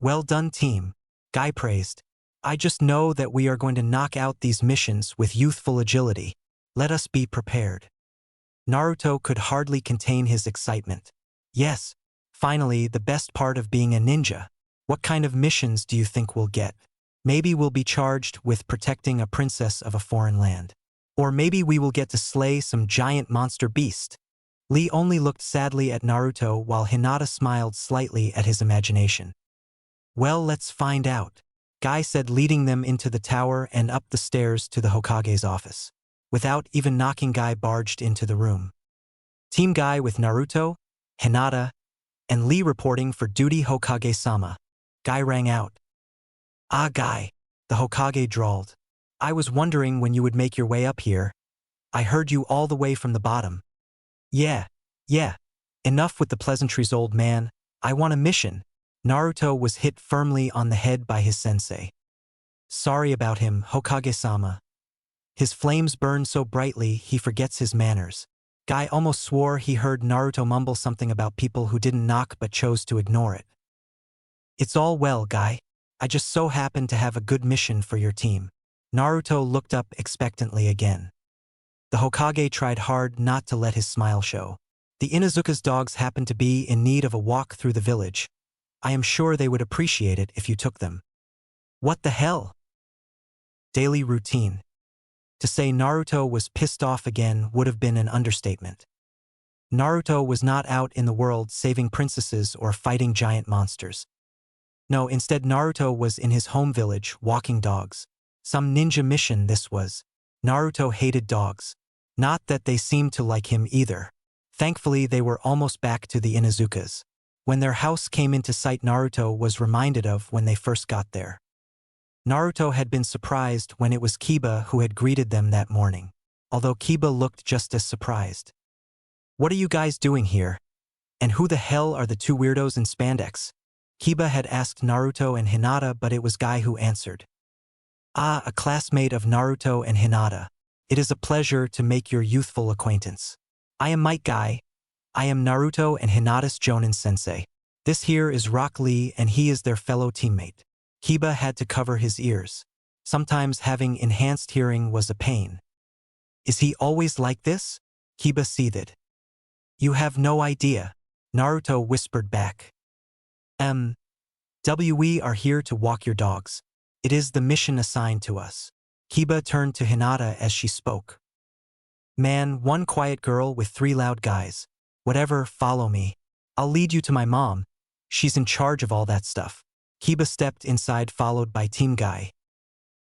"Well done, team," Guy praised. "I just know that we are going to knock out these missions with youthful agility. Let us be prepared." Naruto could hardly contain his excitement. "Yes, finally, the best part of being a ninja. What kind of missions do you think we'll get? Maybe we'll be charged with protecting a princess of a foreign land. Or maybe we will get to slay some giant monster beast." Lee only looked sadly at Naruto while Hinata smiled slightly at his imagination. "Well, let's find out," Guy said, leading them into the tower and up the stairs to the Hokage's office. Without even knocking, Guy barged into the room. Team Guy with Naruto, Hinata, and Lee reporting for duty. "Hokage-sama." Guy rang out. "Ah, Guy," the Hokage drawled. I was wondering when you would make your way up here. I heard you all the way from the bottom. Yeah. Enough with the pleasantries, old man. I want a mission. Naruto was hit firmly on the head by his sensei. Sorry about him, Hokage-sama. His flames burn so brightly he forgets his manners. Guy almost swore he heard Naruto mumble something about people who didn't knock but chose to ignore it. It's all well, Guy. I just so happened to have a good mission for your team. Naruto looked up expectantly again. The Hokage tried hard not to let his smile show. The Inuzuka's dogs happened to be in need of a walk through the village. I am sure they would appreciate it if you took them. What the hell? Daily routine. To say Naruto was pissed off again would have been an understatement. Naruto was not out in the world saving princesses or fighting giant monsters. No, instead Naruto was in his home village walking dogs. Some ninja mission this was. Naruto hated dogs. Not that they seemed to like him either. Thankfully they were almost back to the Inuzukas. When their house came into sight, Naruto was reminded of when they first got there. Naruto had been surprised when it was Kiba who had greeted them that morning, although Kiba looked just as surprised. What are you guys doing here? And who the hell are the two weirdos in spandex? Kiba had asked Naruto and Hinata, but it was Guy who answered. Ah, a classmate of Naruto and Hinata. It is a pleasure to make your youthful acquaintance. I am Mike Guy. I am Naruto and Hinata's Jonin sensei. This here is Rock Lee and he is their fellow teammate. Kiba had to cover his ears. Sometimes having enhanced hearing was a pain. Is he always like this? Kiba seethed. You have no idea, Naruto whispered back. We are here to walk your dogs. It is the mission assigned to us. Kiba turned to Hinata as she spoke. Man, one quiet girl with three loud guys. Whatever, follow me. I'll lead you to my mom. She's in charge of all that stuff. Kiba stepped inside followed by Team Guy.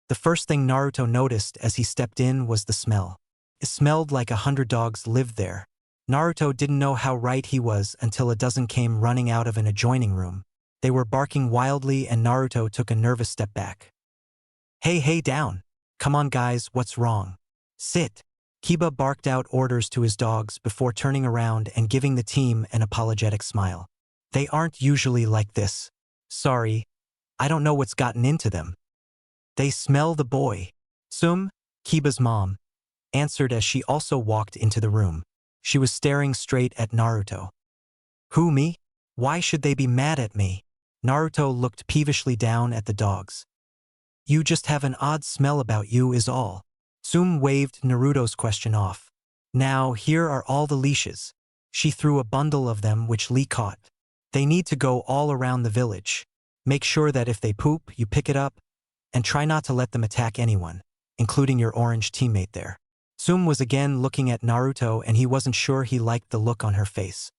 The first thing Naruto noticed as he stepped in was the smell. It smelled like 100 dogs lived there. Naruto didn't know how right he was until a dozen came running out of an adjoining room. They were barking wildly and Naruto took a nervous step back. Hey, down. Come on guys, what's wrong? Sit. Kiba barked out orders to his dogs before turning around and giving the team an apologetic smile. They aren't usually like this. Sorry. I don't know what's gotten into them. They smell the boy. Sum, Kiba's mom, answered as she also walked into the room. She was staring straight at Naruto. Who, me? Why should they be mad at me? Naruto looked peevishly down at the dogs. You just have an odd smell about you is all. Sum waved Naruto's question off. Now, here are all the leashes. She threw a bundle of them which Lee caught. They need to go all around the village. Make sure that if they poop, you pick it up, and try not to let them attack anyone, including your orange teammate there. Sum was again looking at Naruto and he wasn't sure he liked the look on her face.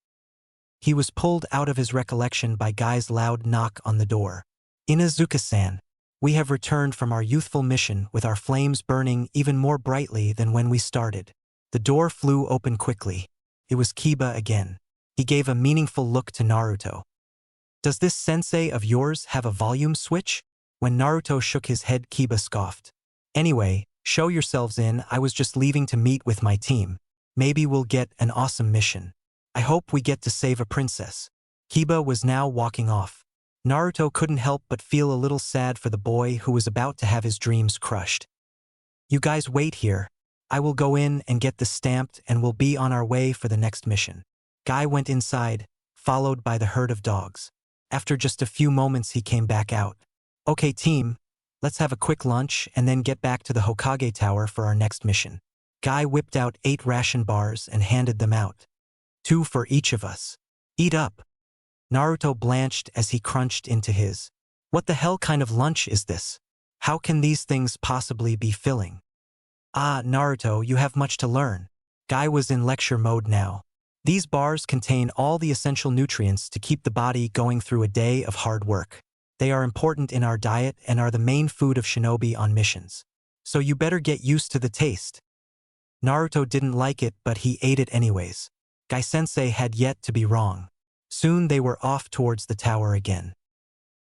He was pulled out of his recollection by Guy's loud knock on the door. Inuzuka-san, we have returned from our youthful mission with our flames burning even more brightly than when we started. The door flew open quickly. It was Kiba again. He gave a meaningful look to Naruto. Does this sensei of yours have a volume switch? When Naruto shook his head, Kiba scoffed. Anyway, show yourselves in. I was just leaving to meet with my team. Maybe we'll get an awesome mission. I hope we get to save a princess. Kiba was now walking off. Naruto couldn't help but feel a little sad for the boy who was about to have his dreams crushed. You guys wait here. I will go in and get this stamped and we'll be on our way for the next mission. Guy went inside, followed by the herd of dogs. After just a few moments he came back out. Okay team, let's have a quick lunch and then get back to the Hokage Tower for our next mission. Guy whipped out 8 ration bars and handed them out. 2 for each of us. Eat up. Naruto blanched as he crunched into his. What the hell kind of lunch is this? How can these things possibly be filling? Ah, Naruto, you have much to learn. Guy was in lecture mode now. These bars contain all the essential nutrients to keep the body going through a day of hard work. They are important in our diet and are the main food of shinobi on missions. So you better get used to the taste. Naruto didn't like it, but he ate it anyways. Guy-sensei had yet to be wrong. Soon they were off towards the tower again.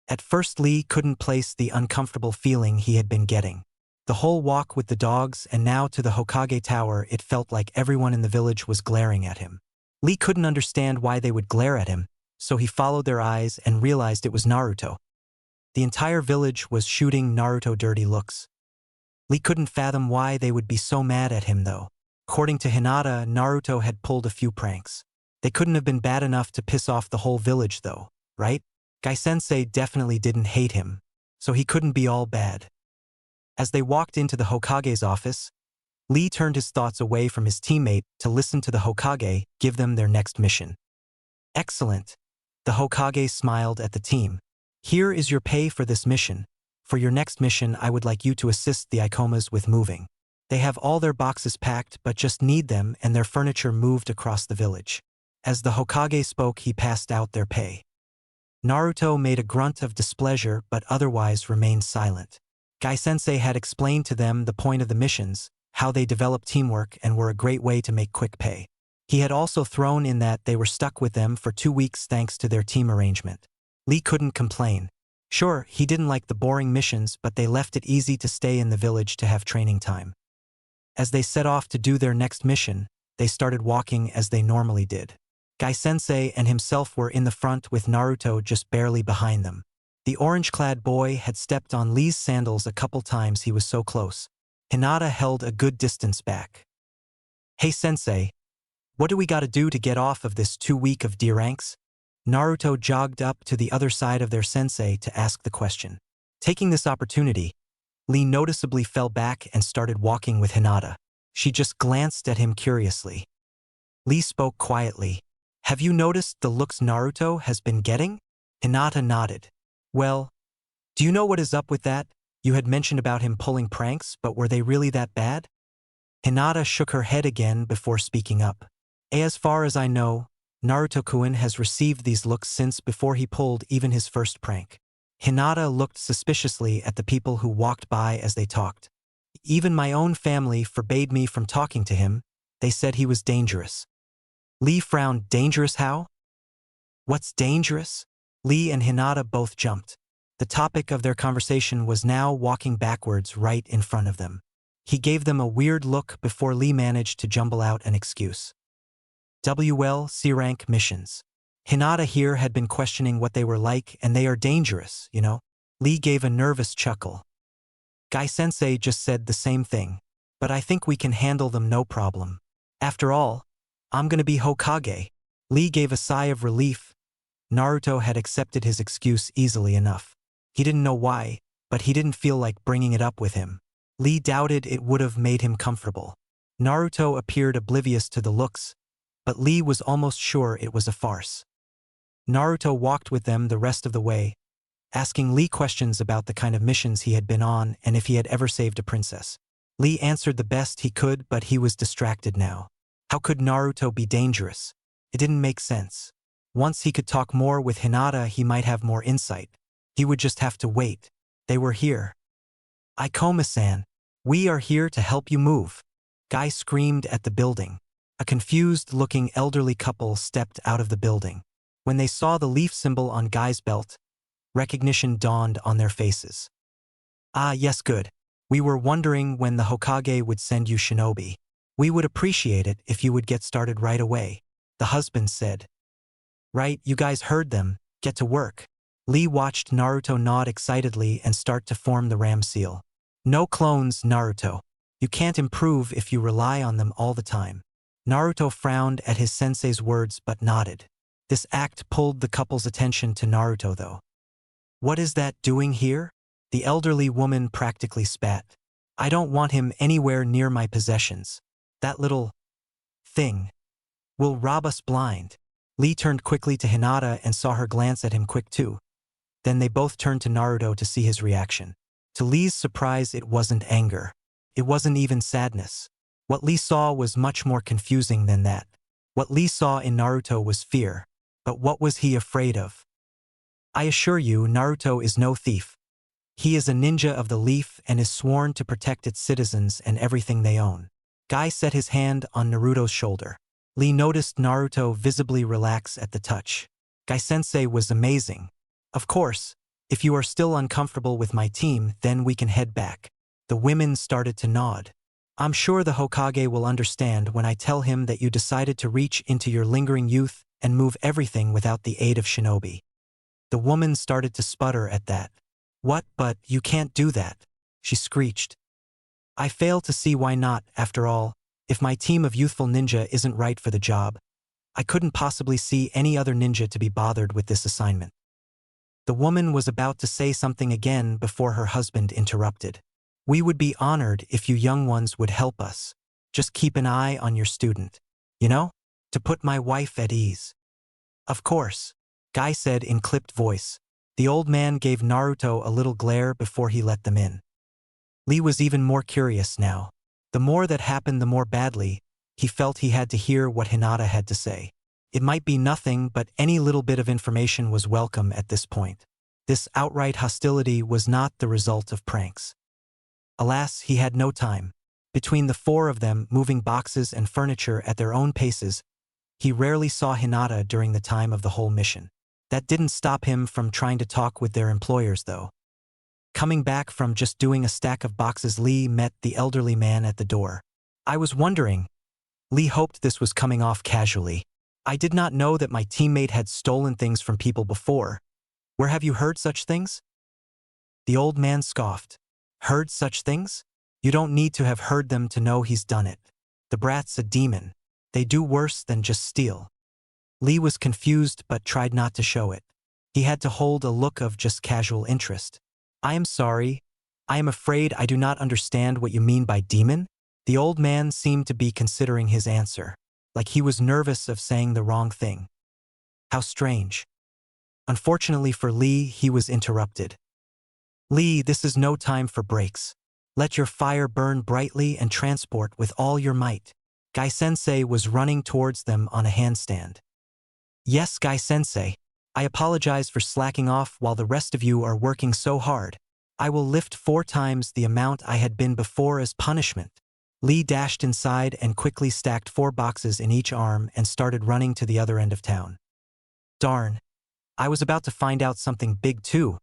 At first Lee couldn't place the uncomfortable feeling he had been getting. The whole walk with the dogs and now to the Hokage tower, it felt like everyone in the village was glaring at him. Lee couldn't understand why they would glare at him, so he followed their eyes and realized it was Naruto. The entire village was shooting Naruto dirty looks. Lee couldn't fathom why they would be so mad at him though. According to Hinata, Naruto had pulled a few pranks. They couldn't have been bad enough to piss off the whole village though, right? Guy-sensei definitely didn't hate him, so he couldn't be all bad. As they walked into the Hokage's office, Lee turned his thoughts away from his teammate to listen to the Hokage give them their next mission. Excellent. The Hokage smiled at the team. Here is your pay for this mission. For your next mission, I would like you to assist the Ikomas with moving. They have all their boxes packed but just need them and their furniture moved across the village. As the Hokage spoke, he passed out their pay. Naruto made a grunt of displeasure but otherwise remained silent. Guy-sensei had explained to them the point of the missions, how they developed teamwork and were a great way to make quick pay. He had also thrown in that they were stuck with them for 2 weeks thanks to their team arrangement. Lee couldn't complain. Sure, he didn't like the boring missions, but they left it easy to stay in the village to have training time. As they set off to do their next mission, they started walking as they normally did. Guy-sensei and himself were in the front with Naruto just barely behind them. The orange-clad boy had stepped on Lee's sandals a couple times, he was so close. Hinata held a good distance back. Hey sensei, what do we gotta do to get off of this 2 week of D ranks? Naruto jogged up to the other side of their sensei to ask the question. Taking this opportunity, Lee noticeably fell back and started walking with Hinata. She just glanced at him curiously. Lee spoke quietly. Have you noticed the looks Naruto has been getting? Hinata nodded. Well, do you know what is up with that? You had mentioned about him pulling pranks, but were they really that bad? Hinata shook her head again before speaking up. As far as I know, Naruto-kun has received these looks since before he pulled even his first prank. Hinata looked suspiciously at the people who walked by as they talked. Even my own family forbade me from talking to him. They said he was dangerous. Lee frowned. Dangerous how? What's dangerous? Lee and Hinata both jumped. The topic of their conversation was now walking backwards right in front of them. He gave them a weird look before Lee managed to jumble out an excuse. C-rank missions. Hinata here had been questioning what they were like, and they are dangerous, you know? Lee gave a nervous chuckle. Guy-sensei just said the same thing, but I think we can handle them no problem. After all, I'm gonna be Hokage. Lee gave a sigh of relief. Naruto had accepted his excuse easily enough. He didn't know why, but he didn't feel like bringing it up with him. Lee doubted it would have made him comfortable. Naruto appeared oblivious to the looks, but Lee was almost sure it was a farce. Naruto walked with them the rest of the way, asking Lee questions about the kind of missions he had been on and if he had ever saved a princess. Lee answered the best he could, but he was distracted now. How could Naruto be dangerous? It didn't make sense. Once he could talk more with Hinata, he might have more insight. He would just have to wait. They were here. Ikoma-san, we are here to help you move. Guy screamed at the building. A confused-looking elderly couple stepped out of the building. When they saw the leaf symbol on Guy's belt, recognition dawned on their faces. Ah, yes, good. We were wondering when the Hokage would send you shinobi. We would appreciate it if you would get started right away, the husband said. Right, you guys heard them. Get to work. Lee watched Naruto nod excitedly and start to form the ram seal. No clones, Naruto. You can't improve if you rely on them all the time. Naruto frowned at his sensei's words but nodded. This act pulled the couple's attention to Naruto though. What is that doing here? The elderly woman practically spat. I don't want him anywhere near my possessions. That little thing will rob us blind. Lee turned quickly to Hinata and saw her glance at him quick too. Then they both turned to Naruto to see his reaction. To Lee's surprise, it wasn't anger. It wasn't even sadness. What Lee saw was much more confusing than that. What Lee saw in Naruto was fear. But what was he afraid of? I assure you, Naruto is no thief. He is a ninja of the leaf and is sworn to protect its citizens and everything they own. Guy set his hand on Naruto's shoulder. Lee noticed Naruto visibly relax at the touch. Guy-sensei was amazing. Of course, if you are still uncomfortable with my team, then we can head back. The women started to nod. I'm sure the Hokage will understand when I tell him that you decided to reach into your lingering youth and move everything without the aid of shinobi. The woman started to sputter at that. What, but you can't do that, she screeched. I fail to see why not, after all, if my team of youthful ninja isn't right for the job. I couldn't possibly see any other ninja to be bothered with this assignment. The woman was about to say something again before her husband interrupted. We would be honored if you young ones would help us. Just keep an eye on your student. You know? To put my wife at ease. Of course, Guy said in clipped voice. The old man gave Naruto a little glare before he let them in. Lee was even more curious now. The more that happened, the more badly he felt he had to hear what Hinata had to say. It might be nothing, but any little bit of information was welcome at this point. This outright hostility was not the result of pranks. Alas, he had no time. Between the four of them moving boxes and furniture at their own paces, he rarely saw Hinata during the time of the whole mission. That didn't stop him from trying to talk with their employers, though. Coming back from just doing a stack of boxes, Lee met the elderly man at the door. I was wondering. Lee hoped this was coming off casually. I did not know that my teammate had stolen things from people before. Where have you heard such things? The old man scoffed. Heard such things? You don't need to have heard them to know he's done it. The brat's a demon. They do worse than just steal. Lee was confused but tried not to show it. He had to hold a look of just casual interest. I am sorry. I am afraid I do not understand what you mean by demon. The old man seemed to be considering his answer, like he was nervous of saying the wrong thing. How strange. Unfortunately for Lee, he was interrupted. Lee, this is no time for breaks. Let your fire burn brightly and transport with all your might. Guy-sensei was running towards them on a handstand. Yes, Guy-sensei. I apologize for slacking off while the rest of you are working so hard. I will lift 4 times the amount I had been before as punishment. Lee dashed inside and quickly stacked 4 boxes in each arm and started running to the other end of town. Darn. I was about to find out something big too.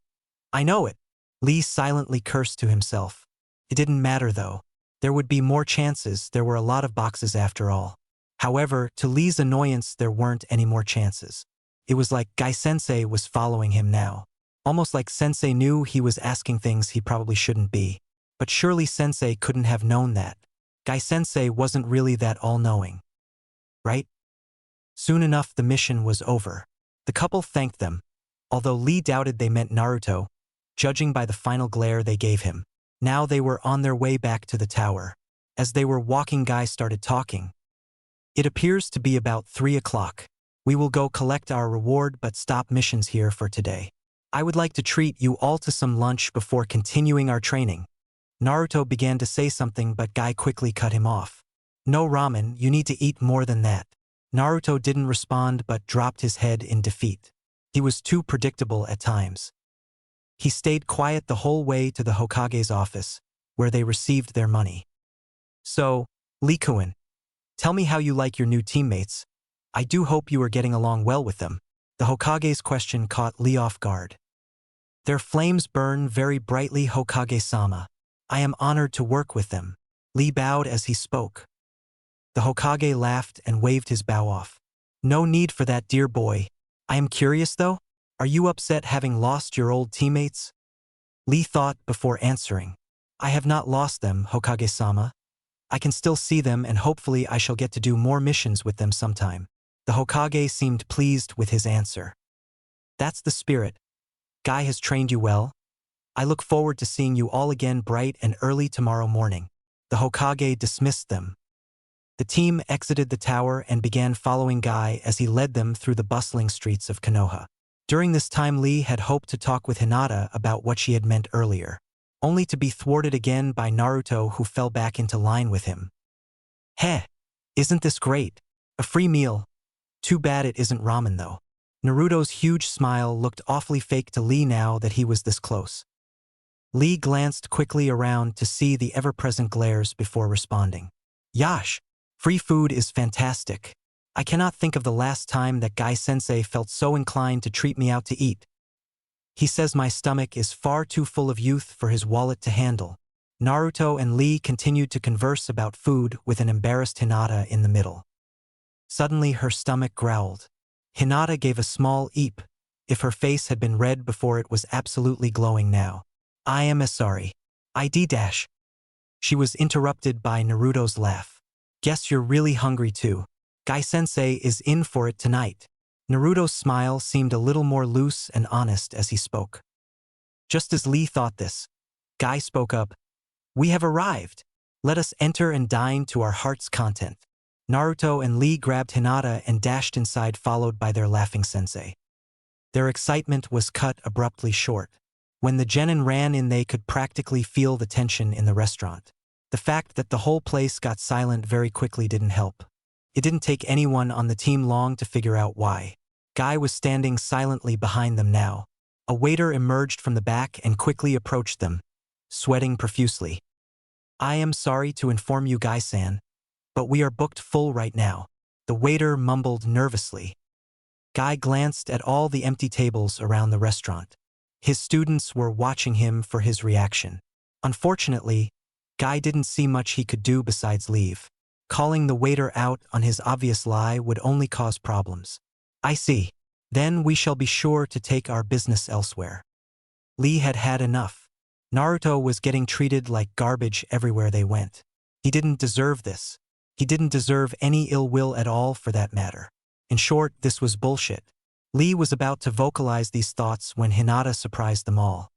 I know it. Lee silently cursed to himself. It didn't matter though. There would be more chances. There were a lot of boxes after all. However, to Lee's annoyance, there weren't any more chances. It was like Guy-sensei was following him now. Almost like Sensei knew he was asking things he probably shouldn't be. But surely Sensei couldn't have known that. Guy-sensei wasn't really that all-knowing. Right? Soon enough, the mission was over. The couple thanked them, although Lee doubted they meant Naruto, judging by the final glare they gave him. Now they were on their way back to the tower. As they were walking, Guy started talking. It appears to be about 3 o'clock. We will go collect our reward but stop missions here for today. I would like to treat you all to some lunch before continuing our training. Naruto began to say something but Guy quickly cut him off. No ramen, you need to eat more than that. Naruto didn't respond but dropped his head in defeat. He was too predictable at times. He stayed quiet the whole way to the Hokage's office, where they received their money. So, Lee-kun, tell me how you like your new teammates. I do hope you are getting along well with them. The Hokage's question caught Lee off guard. Their flames burn very brightly, Hokage-sama. I am honored to work with them. Lee bowed as he spoke. The Hokage laughed and waved his bow off. No need for that, dear boy. I am curious though. Are you upset having lost your old teammates? Lee thought before answering. I have not lost them, Hokage-sama. I can still see them and hopefully I shall get to do more missions with them sometime. The Hokage seemed pleased with his answer. That's the spirit. Guy has trained you well. I look forward to seeing you all again bright and early tomorrow morning. The Hokage dismissed them. The team exited the tower and began following Guy as he led them through the bustling streets of Konoha. During this time, Lee had hoped to talk with Hinata about what she had meant earlier, only to be thwarted again by Naruto, who fell back into line with him. Heh, isn't this great? A free meal. Too bad it isn't ramen though. Naruto's huge smile looked awfully fake to Lee now that he was this close. Lee glanced quickly around to see the ever-present glares before responding. Yash, free food is fantastic. I cannot think of the last time that Guy-sensei felt so inclined to treat me out to eat. He says my stomach is far too full of youth for his wallet to handle. Naruto and Lee continued to converse about food with an embarrassed Hinata in the middle. Suddenly her stomach growled. Hinata gave a small eep. If her face had been red before, it was absolutely glowing now. I am sorry. ID dash. She was interrupted by Naruto's laugh. Guess you're really hungry too. Guy-sensei is in for it tonight. Naruto's smile seemed a little more loose and honest as he spoke. Just as Lee thought this, Guy spoke up. We have arrived. Let us enter and dine to our heart's content. Naruto and Lee grabbed Hinata and dashed inside, followed by their laughing sensei. Their excitement was cut abruptly short. When the genin ran in, they could practically feel the tension in the restaurant. The fact that the whole place got silent very quickly didn't help. It didn't take anyone on the team long to figure out why. Guy was standing silently behind them now. A waiter emerged from the back and quickly approached them, sweating profusely. I am sorry to inform you, Guy-san, but we are booked full right now. The waiter mumbled nervously. Guy glanced at all the empty tables around the restaurant. His students were watching him for his reaction. Unfortunately, Guy didn't see much he could do besides leave. Calling the waiter out on his obvious lie would only cause problems. I see. Then we shall be sure to take our business elsewhere. Lee had had enough. Naruto was getting treated like garbage everywhere they went. He didn't deserve this. He didn't deserve any ill will at all, for that matter. In short, this was bullshit. Lee was about to vocalize these thoughts when Hinata surprised them all.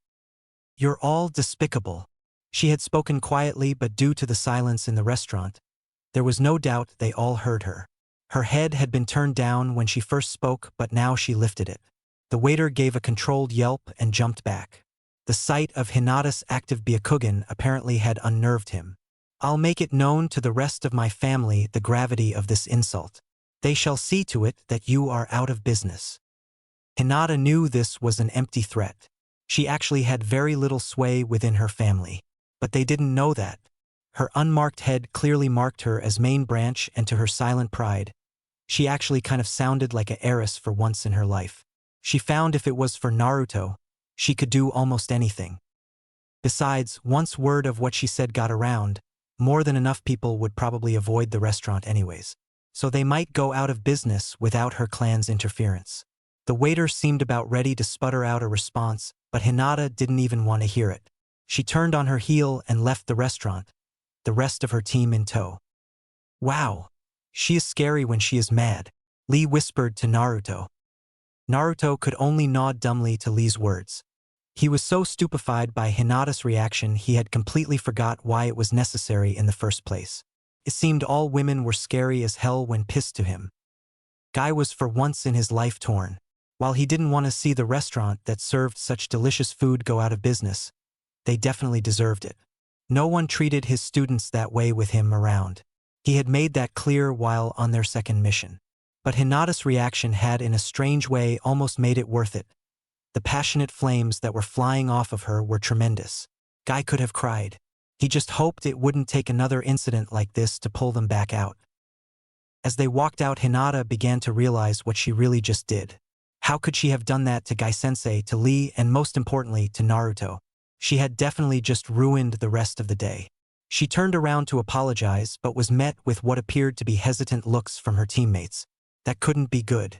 You're all despicable. She had spoken quietly, but due to the silence in the restaurant, there was no doubt they all heard her. Her head had been turned down when she first spoke, but now she lifted it. The waiter gave a controlled yelp and jumped back. The sight of Hinata's active Byakugan apparently had unnerved him. I'll make it known to the rest of my family the gravity of this insult. They shall see to it that you are out of business. Hinata knew this was an empty threat. She actually had very little sway within her family. But they didn't know that. Her unmarked head clearly marked her as main branch, and to her silent pride, she actually kind of sounded like an heiress for once in her life. She found if it was for Naruto, she could do almost anything. Besides, once word of what she said got around, more than enough people would probably avoid the restaurant anyways. So they might go out of business without her clan's interference. The waiter seemed about ready to sputter out a response, but Hinata didn't even want to hear it. She turned on her heel and left the restaurant, the rest of her team in tow. Wow, she is scary when she is mad, Lee whispered to Naruto. Naruto could only nod dumbly to Lee's words. He was so stupefied by Hinata's reaction he had completely forgot why it was necessary in the first place. It seemed all women were scary as hell when pissed to him. Guy was for once in his life torn. While he didn't want to see the restaurant that served such delicious food go out of business, they definitely deserved it. No one treated his students that way with him around. He had made that clear while on their second mission. But Hinata's reaction had in a strange way almost made it worth it. The passionate flames that were flying off of her were tremendous. Guy could have cried. He just hoped it wouldn't take another incident like this to pull them back out. As they walked out, Hinata began to realize what she really just did. How could she have done that to Guy-sensei, to Lee, and most importantly, to Naruto? She had definitely just ruined the rest of the day. She turned around to apologize, but was met with what appeared to be hesitant looks from her teammates. That couldn't be good.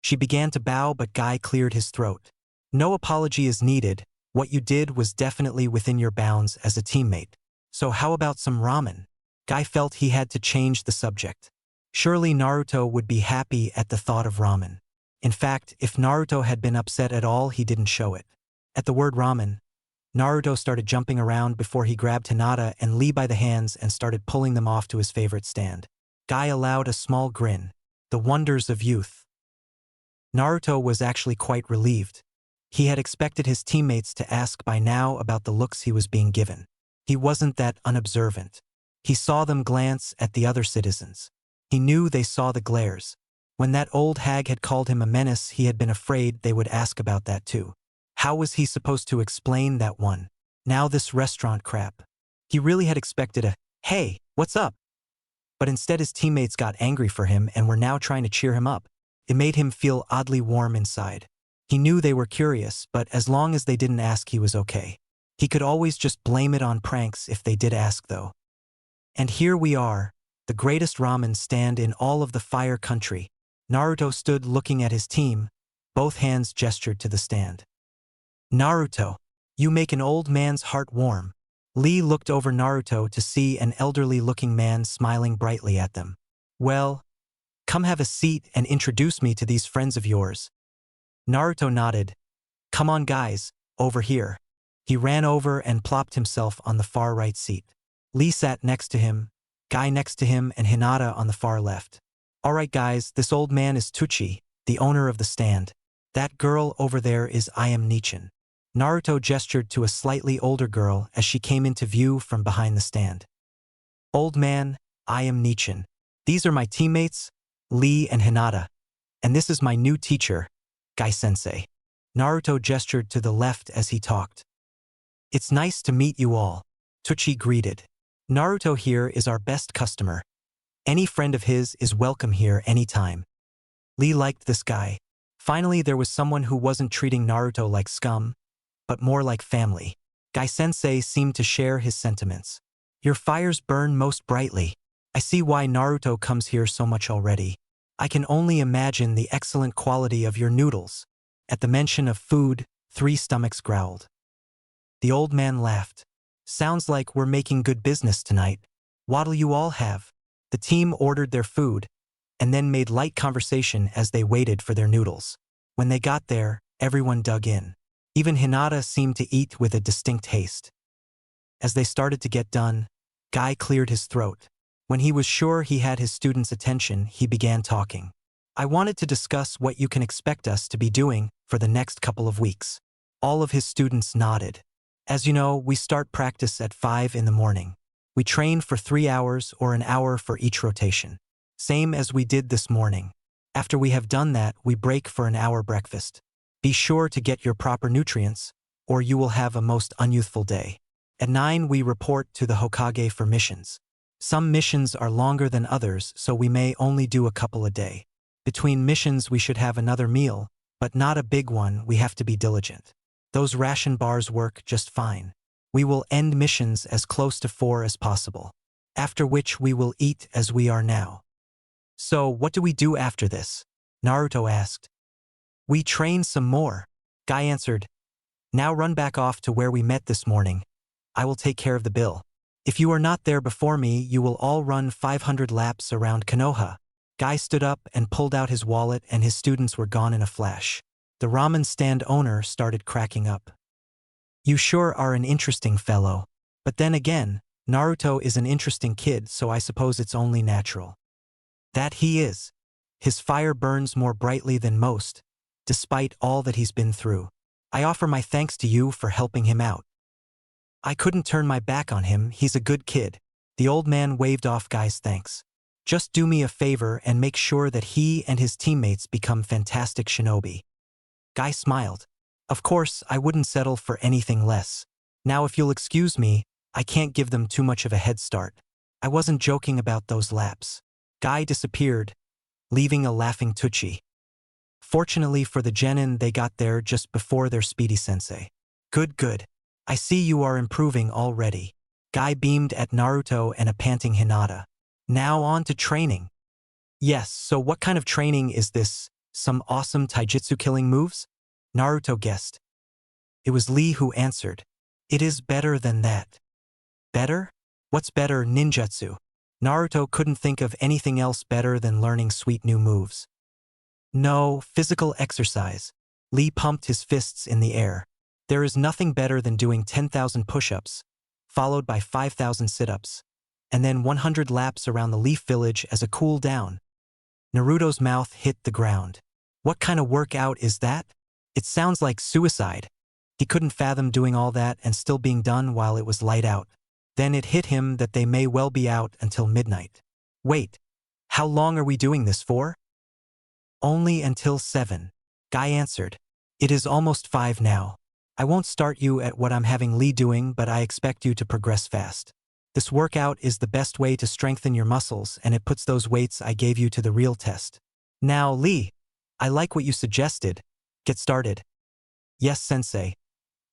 She began to bow, but Guy cleared his throat. No apology is needed. What you did was definitely within your bounds as a teammate. So how about some ramen? Guy felt he had to change the subject. Surely Naruto would be happy at the thought of ramen. In fact, if Naruto had been upset at all, he didn't show it. At the word ramen, Naruto started jumping around before he grabbed Hinata and Lee by the hands and started pulling them off to his favorite stand. Guy allowed a small grin. The wonders of youth. Naruto was actually quite relieved. He had expected his teammates to ask by now about the looks he was being given. He wasn't that unobservant. He saw them glance at the other citizens. He knew they saw the glares. When that old hag had called him a menace, he had been afraid they would ask about that too. How was he supposed to explain that one? Now this restaurant crap. He really had expected a, "Hey, what's up?" But instead his teammates got angry for him and were now trying to cheer him up. It made him feel oddly warm inside. He knew they were curious, but as long as they didn't ask, he was okay. He could always just blame it on pranks if they did ask though. And here we are, the greatest ramen stand in all of the Fire Country. Naruto stood looking at his team, both hands gestured to the stand. Naruto, you make an old man's heart warm. Lee looked over Naruto to see an elderly-looking man smiling brightly at them. Well, come have a seat and introduce me to these friends of yours. Naruto nodded. Come on guys, over here. He ran over and plopped himself on the far right seat. Lee sat next to him, Guy next to him, and Hinata on the far left. Alright guys, this old man is Tucci, the owner of the stand. That girl over there is I am Nichin. Naruto gestured to a slightly older girl as she came into view from behind the stand. Old man, I am Nichin. These are my teammates, Lee and Hinata. And this is my new teacher, Guy-sensei. Naruto gestured to the left as he talked. It's nice to meet you all, Tucci greeted. Naruto here is our best customer. Any friend of his is welcome here anytime. Lee liked this guy. Finally, there was someone who wasn't treating Naruto like scum, but more like family. Guy-sensei seemed to share his sentiments. Your fires burn most brightly. I see why Naruto comes here so much already. I can only imagine the excellent quality of your noodles. At the mention of food, 3 stomachs growled. The old man laughed. Sounds like we're making good business tonight. What'll you all have? The team ordered their food, and then made light conversation as they waited for their noodles. When they got there, everyone dug in. Even Hinata seemed to eat with a distinct haste. As they started to get done, Guy cleared his throat. When he was sure he had his students' attention, he began talking. I wanted to discuss what you can expect us to be doing for the next couple of weeks. All of his students nodded. As you know, we start practice at 5 in the morning. We train for 3 hours or an hour for each rotation. Same as we did this morning. After we have done that, we break for an hour breakfast. Be sure to get your proper nutrients, or you will have a most unyouthful day. At 9 we report to the Hokage for missions. Some missions are longer than others, so we may only do a couple a day. Between missions we should have another meal, but not a big one, we have to be diligent. Those ration bars work just fine. We will end missions as close to 4 as possible. After which we will eat as we are now. So what do we do after this? Naruto asked. We train some more. Guy answered. Now run back off to where we met this morning. I will take care of the bill. If you are not there before me, you will all run 500 laps around Konoha. Guy stood up and pulled out his wallet, and his students were gone in a flash. The ramen stand owner started cracking up. You sure are an interesting fellow. But then again, Naruto is an interesting kid, so I suppose it's only natural. That he is. His fire burns more brightly than most, despite all that he's been through. I offer my thanks to you for helping him out. I couldn't turn my back on him, he's a good kid. The old man waved off Guy's thanks. Just do me a favor and make sure that he and his teammates become fantastic shinobi. Guy smiled. Of course, I wouldn't settle for anything less. Now if you'll excuse me, I can't give them too much of a head start. I wasn't joking about those laps. Guy disappeared, leaving a laughing Tucci. Fortunately for the genin, they got there just before their speedy sensei. Good. I see you are improving already. Guy beamed at Naruto and a panting Hinata. Now on to training. Yes, so what kind of training is this? Some awesome taijutsu killing moves? Naruto guessed. It was Lee who answered. It is better than that. Better? What's better, ninjutsu? Naruto couldn't think of anything else better than learning sweet new moves. No, physical exercise. Lee pumped his fists in the air. There is nothing better than doing 10,000 push-ups, followed by 5,000 sit-ups, and then 100 laps around the Leaf Village as a cool down. Naruto's mouth hit the ground. What kind of workout is that? It sounds like suicide. He couldn't fathom doing all that and still being done while it was light out. Then it hit him that they may well be out until midnight. Wait, how long are we doing this for? Only until 7. Guy answered. It is almost 5 now. I won't start you at what I'm having Lee doing, but I expect you to progress fast. This workout is the best way to strengthen your muscles, and it puts those weights I gave you to the real test. Now, Lee, I like what you suggested. Get started. Yes, sensei.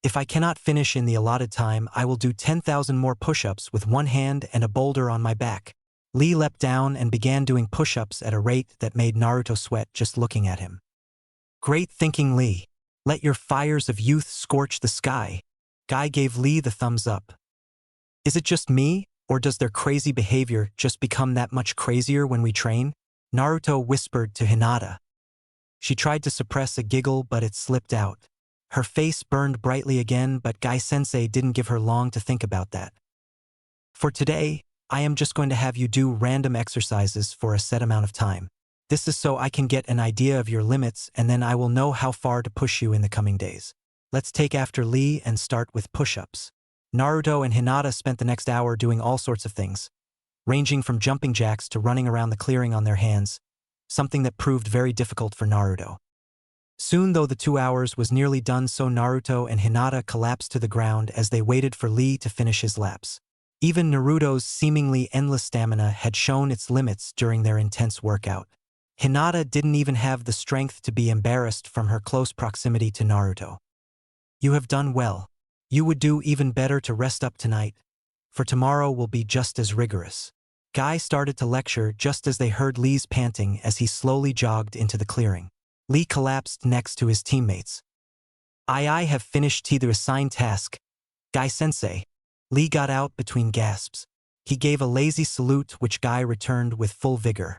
If I cannot finish in the allotted time, I will do 10,000 more push-ups with one hand and a boulder on my back. Lee leapt down and began doing push-ups at a rate that made Naruto sweat just looking at him. Great thinking, Lee. Let your fires of youth scorch the sky. Guy gave Lee the thumbs up. Is it just me, or does their crazy behavior just become that much crazier when we train? Naruto whispered to Hinata. She tried to suppress a giggle, but it slipped out. Her face burned brightly again, but Guy-sensei didn't give her long to think about that. For today, I am just going to have you do random exercises for a set amount of time. This is so I can get an idea of your limits, and then I will know how far to push you in the coming days. Let's take after Lee and start with push-ups. Naruto and Hinata spent the next hour doing all sorts of things, ranging from jumping jacks to running around the clearing on their hands, something that proved very difficult for Naruto. Soon, though, the 2 hours was nearly done, so Naruto and Hinata collapsed to the ground as they waited for Lee to finish his laps. Even Naruto's seemingly endless stamina had shown its limits during their intense workout. Hinata didn't even have the strength to be embarrassed from her close proximity to Naruto. You have done well. You would do even better to rest up tonight, for tomorrow will be just as rigorous. Guy started to lecture just as they heard Lee's panting as he slowly jogged into the clearing. Lee collapsed next to his teammates. I have finished the assigned task. Guy-sensei. Lee got out between gasps. He gave a lazy salute which Guy returned with full vigor.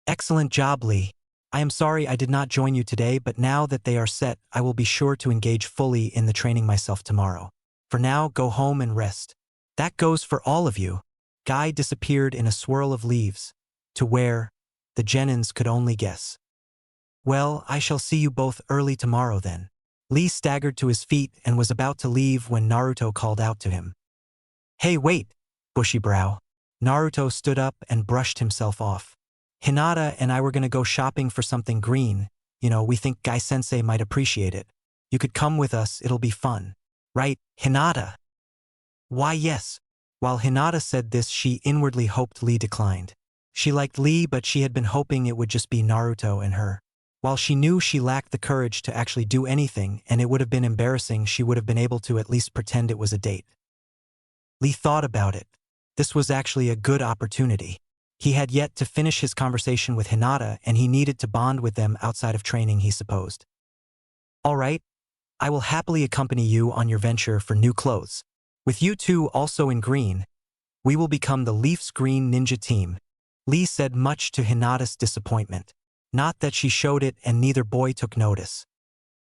Excellent job, Lee. I am sorry I did not join you today, but now that they are set, I will be sure to engage fully in the training myself tomorrow. For now, go home and rest. That goes for all of you. Guy disappeared in a swirl of leaves. To where? The genins could only guess. Well, I shall see you both early tomorrow then. Lee staggered to his feet and was about to leave when Naruto called out to him. Hey, wait, bushy brow. Naruto stood up and brushed himself off. Hinata and I were gonna go shopping for something green. We think Guy-sensei might appreciate it. You could come with us, it'll be fun. Right, Hinata? Why, yes. While Hinata said this, she inwardly hoped Lee declined. She liked Lee, but she had been hoping it would just be Naruto and her. While she knew she lacked the courage to actually do anything, and it would have been embarrassing, she would have been able to at least pretend it was a date. Lee thought about it. This was actually a good opportunity. He had yet to finish his conversation with Hinata, and he needed to bond with them outside of training, he supposed. All right, I will happily accompany you on your venture for new clothes. With you two also in green, we will become the Leafs Green Ninja Team. Lee said, much to Hinata's disappointment. Not that she showed it, and neither boy took notice.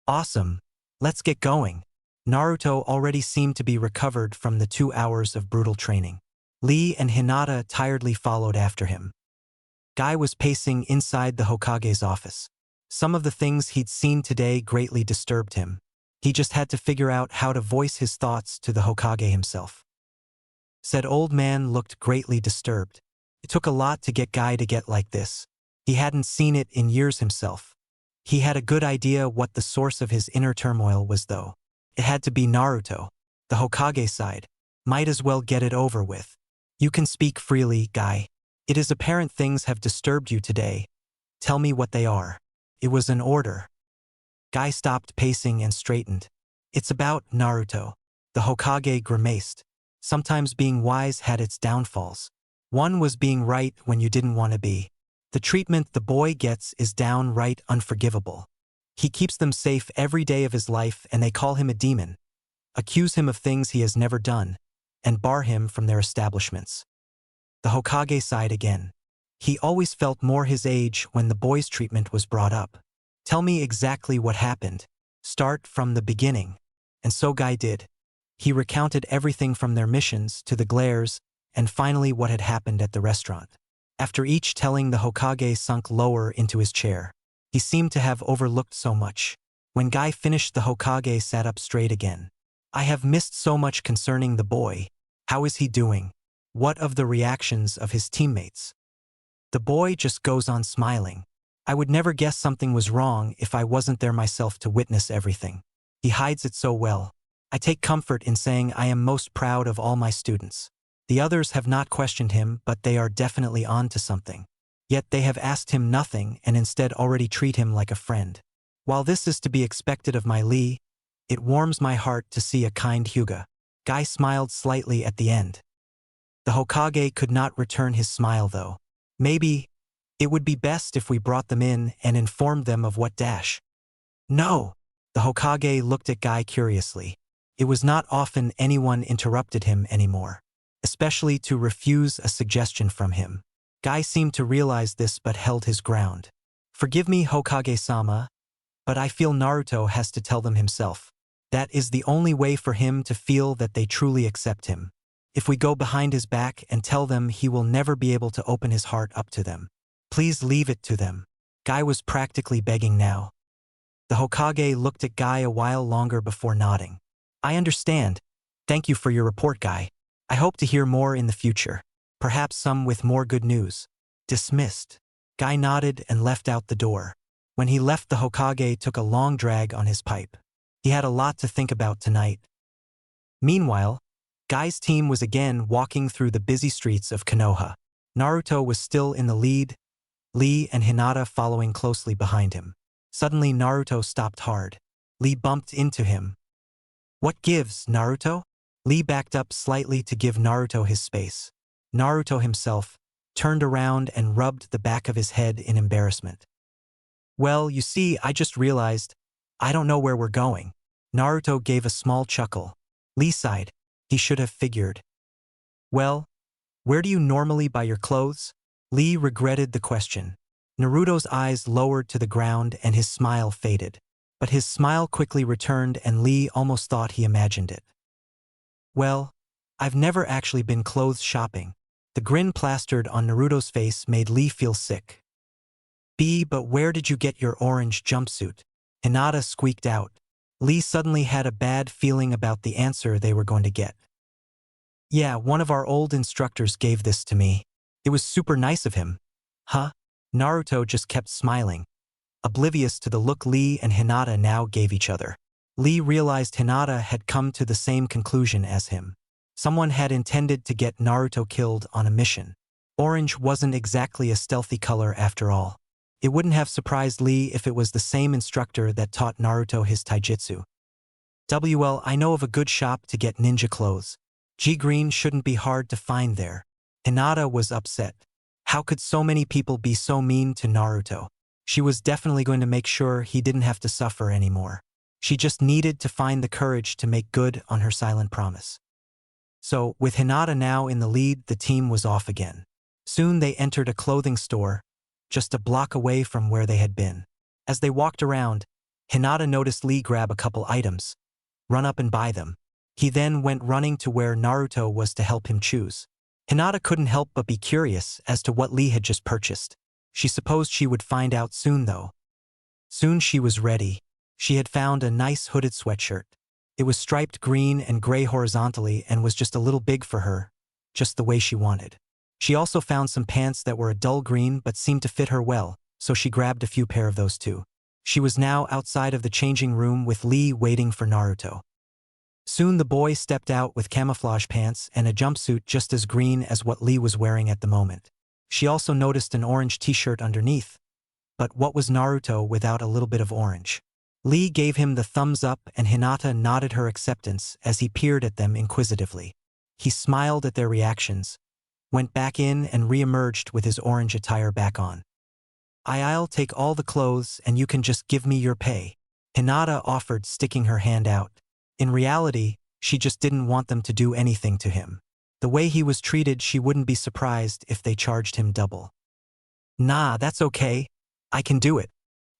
Awesome. Let's get going. Naruto already seemed to be recovered from the 2 hours of brutal training. Lee and Hinata tiredly followed after him. Guy was pacing inside the Hokage's office. Some of the things he'd seen today greatly disturbed him. He just had to figure out how to voice his thoughts to the Hokage himself. Said old man looked greatly disturbed. It took a lot to get Guy to get like this. He hadn't seen it in years himself. He had a good idea what the source of his inner turmoil was, though. It had to be Naruto, the Hokage side. Might as well get it over with. You can speak freely, Guy. It is apparent things have disturbed you today. Tell me what they are. It was an order. Guy stopped pacing and straightened. It's about Naruto. The Hokage grimaced. Sometimes being wise had its downfalls. One was being right when you didn't want to be. The treatment the boy gets is downright unforgivable. He keeps them safe every day of his life, and they call him a demon, accuse him of things he has never done, and bar him from their establishments. The Hokage sighed again. He always felt more his age when the boy's treatment was brought up. Tell me exactly what happened. Start from the beginning. And so Guy did. He recounted everything from their missions to the glares, and finally what had happened at the restaurant. After each telling, the Hokage sunk lower into his chair. He seemed to have overlooked so much. When Guy finished, the Hokage sat up straight again. I have missed so much concerning the boy. How is he doing? What of the reactions of his teammates? The boy just goes on smiling. I would never guess something was wrong if I wasn't there myself to witness everything. He hides it so well. I take comfort in saying I am most proud of all my students. The others have not questioned him, but they are definitely on to something. Yet they have asked him nothing and instead already treat him like a friend. While this is to be expected of my Lee, It warms my heart to see a kind Hyuga. Guy smiled slightly at the end. The Hokage could not return his smile though. Maybe it would be best if we brought them in and informed them of what dash. No! The Hokage looked at Guy curiously. It was not often anyone interrupted him anymore, especially to refuse a suggestion from him. Guy seemed to realize this but held his ground. Forgive me, Hokage-sama, but I feel Naruto has to tell them himself. That is the only way for him to feel that they truly accept him. If we go behind his back and tell them, he will never be able to open his heart up to them. Please leave it to them. Guy was practically begging now. The Hokage looked at Guy a while longer before nodding. I understand. Thank you for your report, Guy. I hope to hear more in the future. Perhaps some with more good news. Dismissed. Guy nodded and left out the door. When he left, the Hokage took a long drag on his pipe. He had a lot to think about tonight. Meanwhile, Guy's team was again walking through the busy streets of Konoha. Naruto was still in the lead, Lee and Hinata following closely behind him. Suddenly Naruto stopped hard. Lee bumped into him. What gives, Naruto? Lee backed up slightly to give Naruto his space. Naruto himself turned around and rubbed the back of his head in embarrassment. Well, you see, I just realized, I don't know where we're going. Naruto gave a small chuckle. Lee sighed. He should have figured. Well, where do you normally buy your clothes? Lee regretted the question. Naruto's eyes lowered to the ground and his smile faded. But his smile quickly returned and Lee almost thought he imagined it. Well, I've never actually been clothes shopping. The grin plastered on Naruto's face made Lee feel sick. But where did you get your orange jumpsuit? Hinata squeaked out. Lee suddenly had a bad feeling about the answer they were going to get. Yeah, one of our old instructors gave this to me. It was super nice of him. Huh? Naruto just kept smiling, oblivious to the look Lee and Hinata now gave each other. Lee realized Hinata had come to the same conclusion as him. Someone had intended to get Naruto killed on a mission. Orange wasn't exactly a stealthy color after all. It wouldn't have surprised Lee if it was the same instructor that taught Naruto his taijutsu. I know of a good shop to get ninja clothes. Green shouldn't be hard to find there. Hinata was upset. How could so many people be so mean to Naruto? She was definitely going to make sure he didn't have to suffer anymore. She just needed to find the courage to make good on her silent promise. So, with Hinata now in the lead, the team was off again. Soon they entered a clothing store, just a block away from where they had been. As they walked around, Hinata noticed Lee grab a couple items, run up and buy them. He then went running to where Naruto was to help him choose. Hinata couldn't help but be curious as to what Lee had just purchased. She supposed she would find out soon though. Soon she was ready. She had found a nice hooded sweatshirt. It was striped green and gray horizontally and was just a little big for her, just the way she wanted. She also found some pants that were a dull green but seemed to fit her well, so she grabbed a few pair of those too. She was now outside of the changing room with Lee waiting for Naruto. Soon the boy stepped out with camouflage pants and a jumpsuit just as green as what Lee was wearing at the moment. She also noticed an orange t-shirt underneath. But what was Naruto without a little bit of orange? Lee gave him the thumbs up and Hinata nodded her acceptance as he peered at them inquisitively. He smiled at their reactions, went back in and re-emerged with his orange attire back on. I'll take all the clothes and you can just give me your pay. Hinata offered, sticking her hand out. In reality, she just didn't want them to do anything to him. The way he was treated, she wouldn't be surprised if they charged him double. Nah, that's okay. I can do it.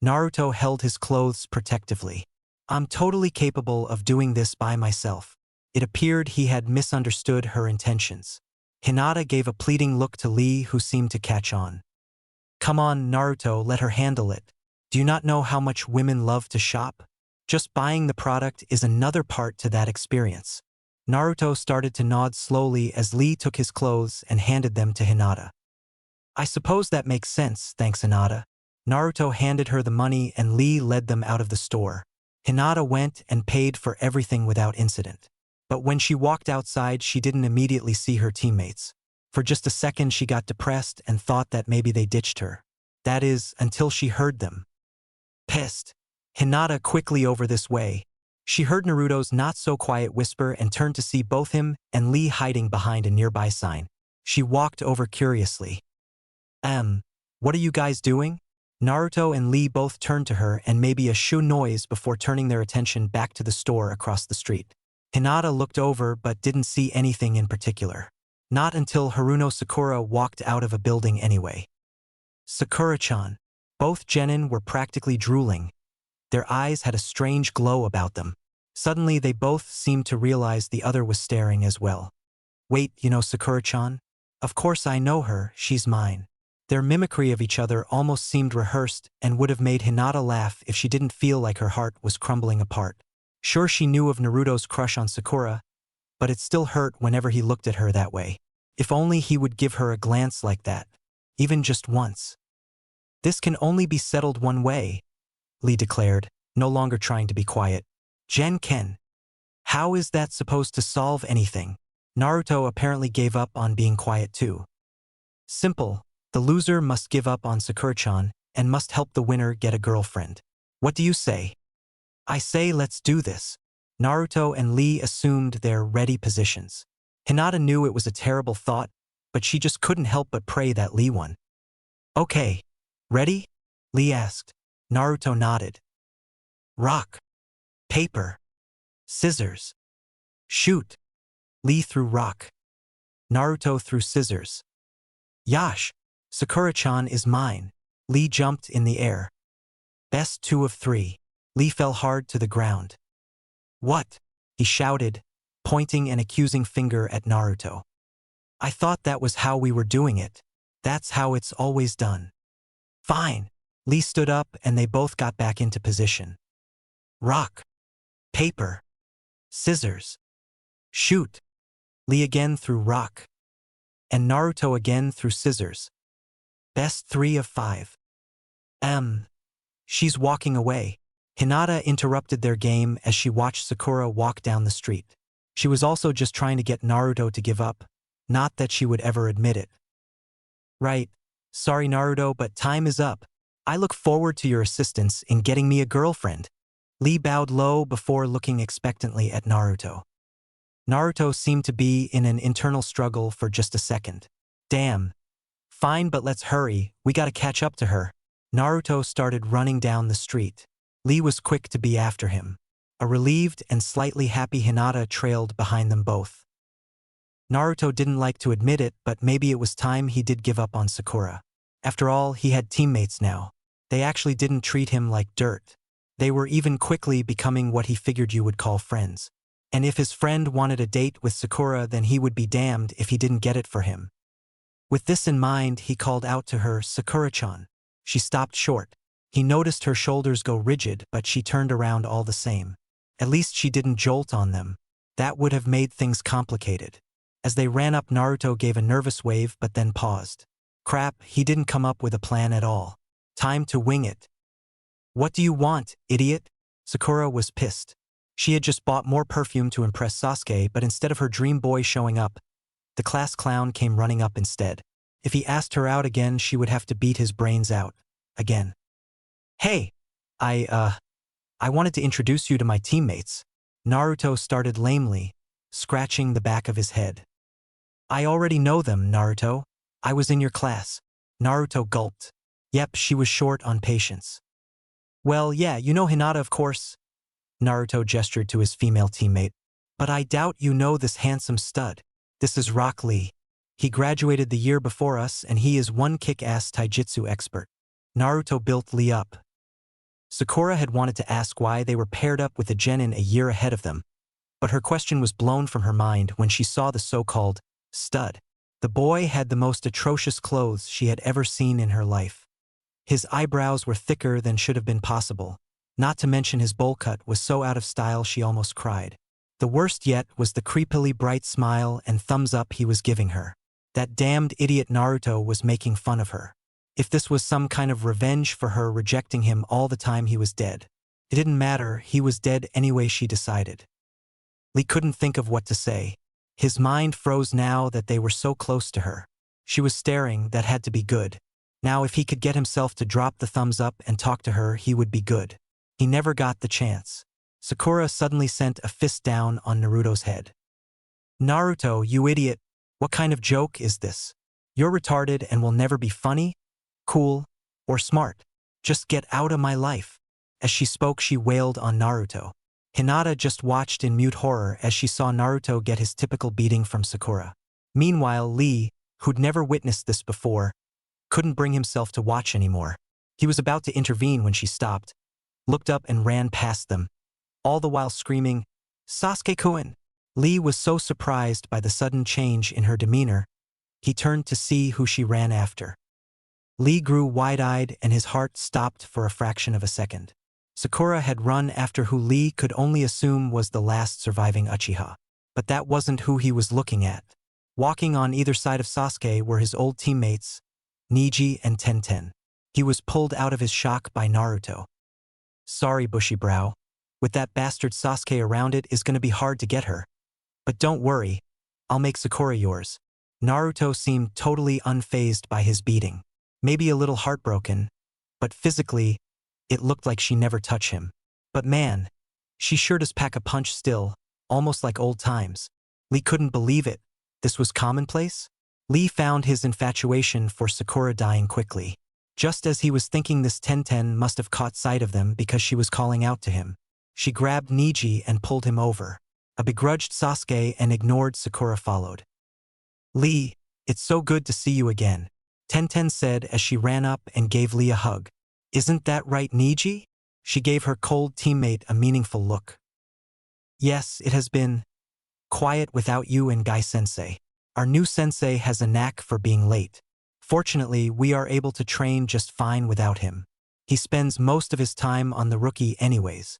Naruto held his clothes protectively. I'm totally capable of doing this by myself. It appeared he had misunderstood her intentions. Hinata gave a pleading look to Lee, who seemed to catch on. Come on, Naruto, let her handle it. Do you not know how much women love to shop? Just buying the product is another part to that experience. Naruto started to nod slowly as Lee took his clothes and handed them to Hinata. I suppose that makes sense, thanks Hinata. Naruto handed her the money and Lee led them out of the store. Hinata went and paid for everything without incident. But when she walked outside, she didn't immediately see her teammates. For just a second she got depressed and thought that maybe they ditched her. That is, until she heard them. Pissed. Hinata quickly over this way. She heard Naruto's not-so-quiet whisper and turned to see both him and Lee hiding behind a nearby sign. She walked over curiously. What are you guys doing?" Naruto and Lee both turned to her and made a shoo noise before turning their attention back to the store across the street. Hinata looked over but didn't see anything in particular. Not until Haruno Sakura walked out of a building anyway. "Sakura-chan." Both genin were practically drooling. Their eyes had a strange glow about them. Suddenly they both seemed to realize the other was staring as well. "Wait, you know Sakura-chan? Of course I know her, she's mine." Their mimicry of each other almost seemed rehearsed and would have made Hinata laugh if she didn't feel like her heart was crumbling apart. Sure, she knew of Naruto's crush on Sakura, but it still hurt whenever he looked at her that way. If only he would give her a glance like that, even just once. "This can only be settled one way," Lee declared, no longer trying to be quiet. "Ken. How is that supposed to solve anything?" Naruto apparently gave up on being quiet too. "Simple. The loser must give up on Sakura-chan and must help the winner get a girlfriend. What do you say?" "I say let's do this." Naruto and Lee assumed their ready positions. Hinata knew it was a terrible thought, but she just couldn't help but pray that Lee won. "Okay. Ready?" Lee asked. Naruto nodded. "Rock. Paper. Scissors. Shoot." Lee threw rock. Naruto threw scissors. "Yash. Sakura-chan is mine." Lee jumped in the air. Best 2 of 3. Lee fell hard to the ground. "What?" he shouted, pointing an accusing finger at Naruto. "I thought that was how we were doing it. That's how it's always done." "Fine." Lee stood up and they both got back into position. "Rock. Paper. Scissors. Shoot." Lee again threw rock. And Naruto again threw scissors. Best 3 of 5. She's walking away." Hinata interrupted their game as she watched Sakura walk down the street. She was also just trying to get Naruto to give up, not that she would ever admit it. "Right. Sorry Naruto, but time is up. I look forward to your assistance in getting me a girlfriend." Lee bowed low before looking expectantly at Naruto. Naruto seemed to be in an internal struggle for just a second. "Damn. Fine, but let's hurry, we gotta catch up to her." Naruto started running down the street. Lee was quick to be after him. A relieved and slightly happy Hinata trailed behind them both. Naruto didn't like to admit it, but maybe it was time he did give up on Sakura. After all, he had teammates now. They actually didn't treat him like dirt. They were even quickly becoming what he figured you would call friends. And if his friend wanted a date with Sakura, then he would be damned if he didn't get it for him. With this in mind, he called out to her, "Sakura-chan." She stopped short. He noticed her shoulders go rigid, but she turned around all the same. At least she didn't jolt on them. That would have made things complicated. As they ran up, Naruto gave a nervous wave but then paused. Crap, he didn't come up with a plan at all. Time to wing it. "What do you want, idiot?" Sakura was pissed. She had just bought more perfume to impress Sasuke, but instead of her dream boy showing up, the class clown came running up instead. If he asked her out again, she would have to beat his brains out. Again. "Hey, I wanted to introduce you to my teammates." Naruto started lamely, scratching the back of his head. "I already know them, Naruto. I was in your class." Naruto gulped. Yep, she was short on patience. "Well, yeah, you know Hinata, of course." Naruto gestured to his female teammate. "But I doubt you know this handsome stud. This is Rock Lee. He graduated the year before us and he is one kick-ass taijutsu expert." Naruto built Lee up. Sakura had wanted to ask why they were paired up with a genin a year ahead of them, but her question was blown from her mind when she saw the so-called stud. The boy had the most atrocious clothes she had ever seen in her life. His eyebrows were thicker than should have been possible, not to mention his bowl cut was so out of style she almost cried. The worst yet was the creepily bright smile and thumbs up he was giving her. That damned idiot Naruto was making fun of her. If this was some kind of revenge for her rejecting him all the time he was dead. It didn't matter, he was dead anyway, she decided. Lee couldn't think of what to say. His mind froze now that they were so close to her. She was staring, that had to be good. Now if he could get himself to drop the thumbs up and talk to her, he would be good. He never got the chance. Sakura suddenly sent a fist down on Naruto's head. Naruto, you idiot, what kind of joke is this? You're retarded and will never be funny, cool, or smart. Just get out of my life. As she spoke, she wailed on Naruto. Hinata just watched in mute horror as she saw Naruto get his typical beating from Sakura. Meanwhile, Lee, who'd never witnessed this before, couldn't bring himself to watch anymore. He was about to intervene when she stopped, looked up and ran past them, all the while screaming, "Sasuke-kun!" Lee was so surprised by the sudden change in her demeanor, he turned to see who she ran after. Lee grew wide-eyed and his heart stopped for a fraction of a second. Sakura had run after who Lee could only assume was the last surviving Uchiha. But that wasn't who he was looking at. Walking on either side of Sasuke were his old teammates, Neji and Tenten. He was pulled out of his shock by Naruto. Sorry, bushy brow. With that bastard Sasuke around, it is going to be hard to get her. But don't worry, I'll make Sakura yours. Naruto seemed totally unfazed by his beating. Maybe a little heartbroken, but physically, it looked like she never touched him. But man, she sure does pack a punch still, almost like old times. Lee couldn't believe it. This was commonplace? Lee found his infatuation for Sakura dying quickly. Just as he was thinking this, Tenten must have caught sight of them because she was calling out to him. She grabbed Neji and pulled him over. A begrudged Sasuke and ignored Sakura followed. Lee, it's so good to see you again, Tenten said as she ran up and gave Lee a hug. Isn't that right, Neji? She gave her cold teammate a meaningful look. Yes, it has been quiet without you and Guy-sensei. Our new sensei has a knack for being late. Fortunately, we are able to train just fine without him. He spends most of his time on the rookie anyways.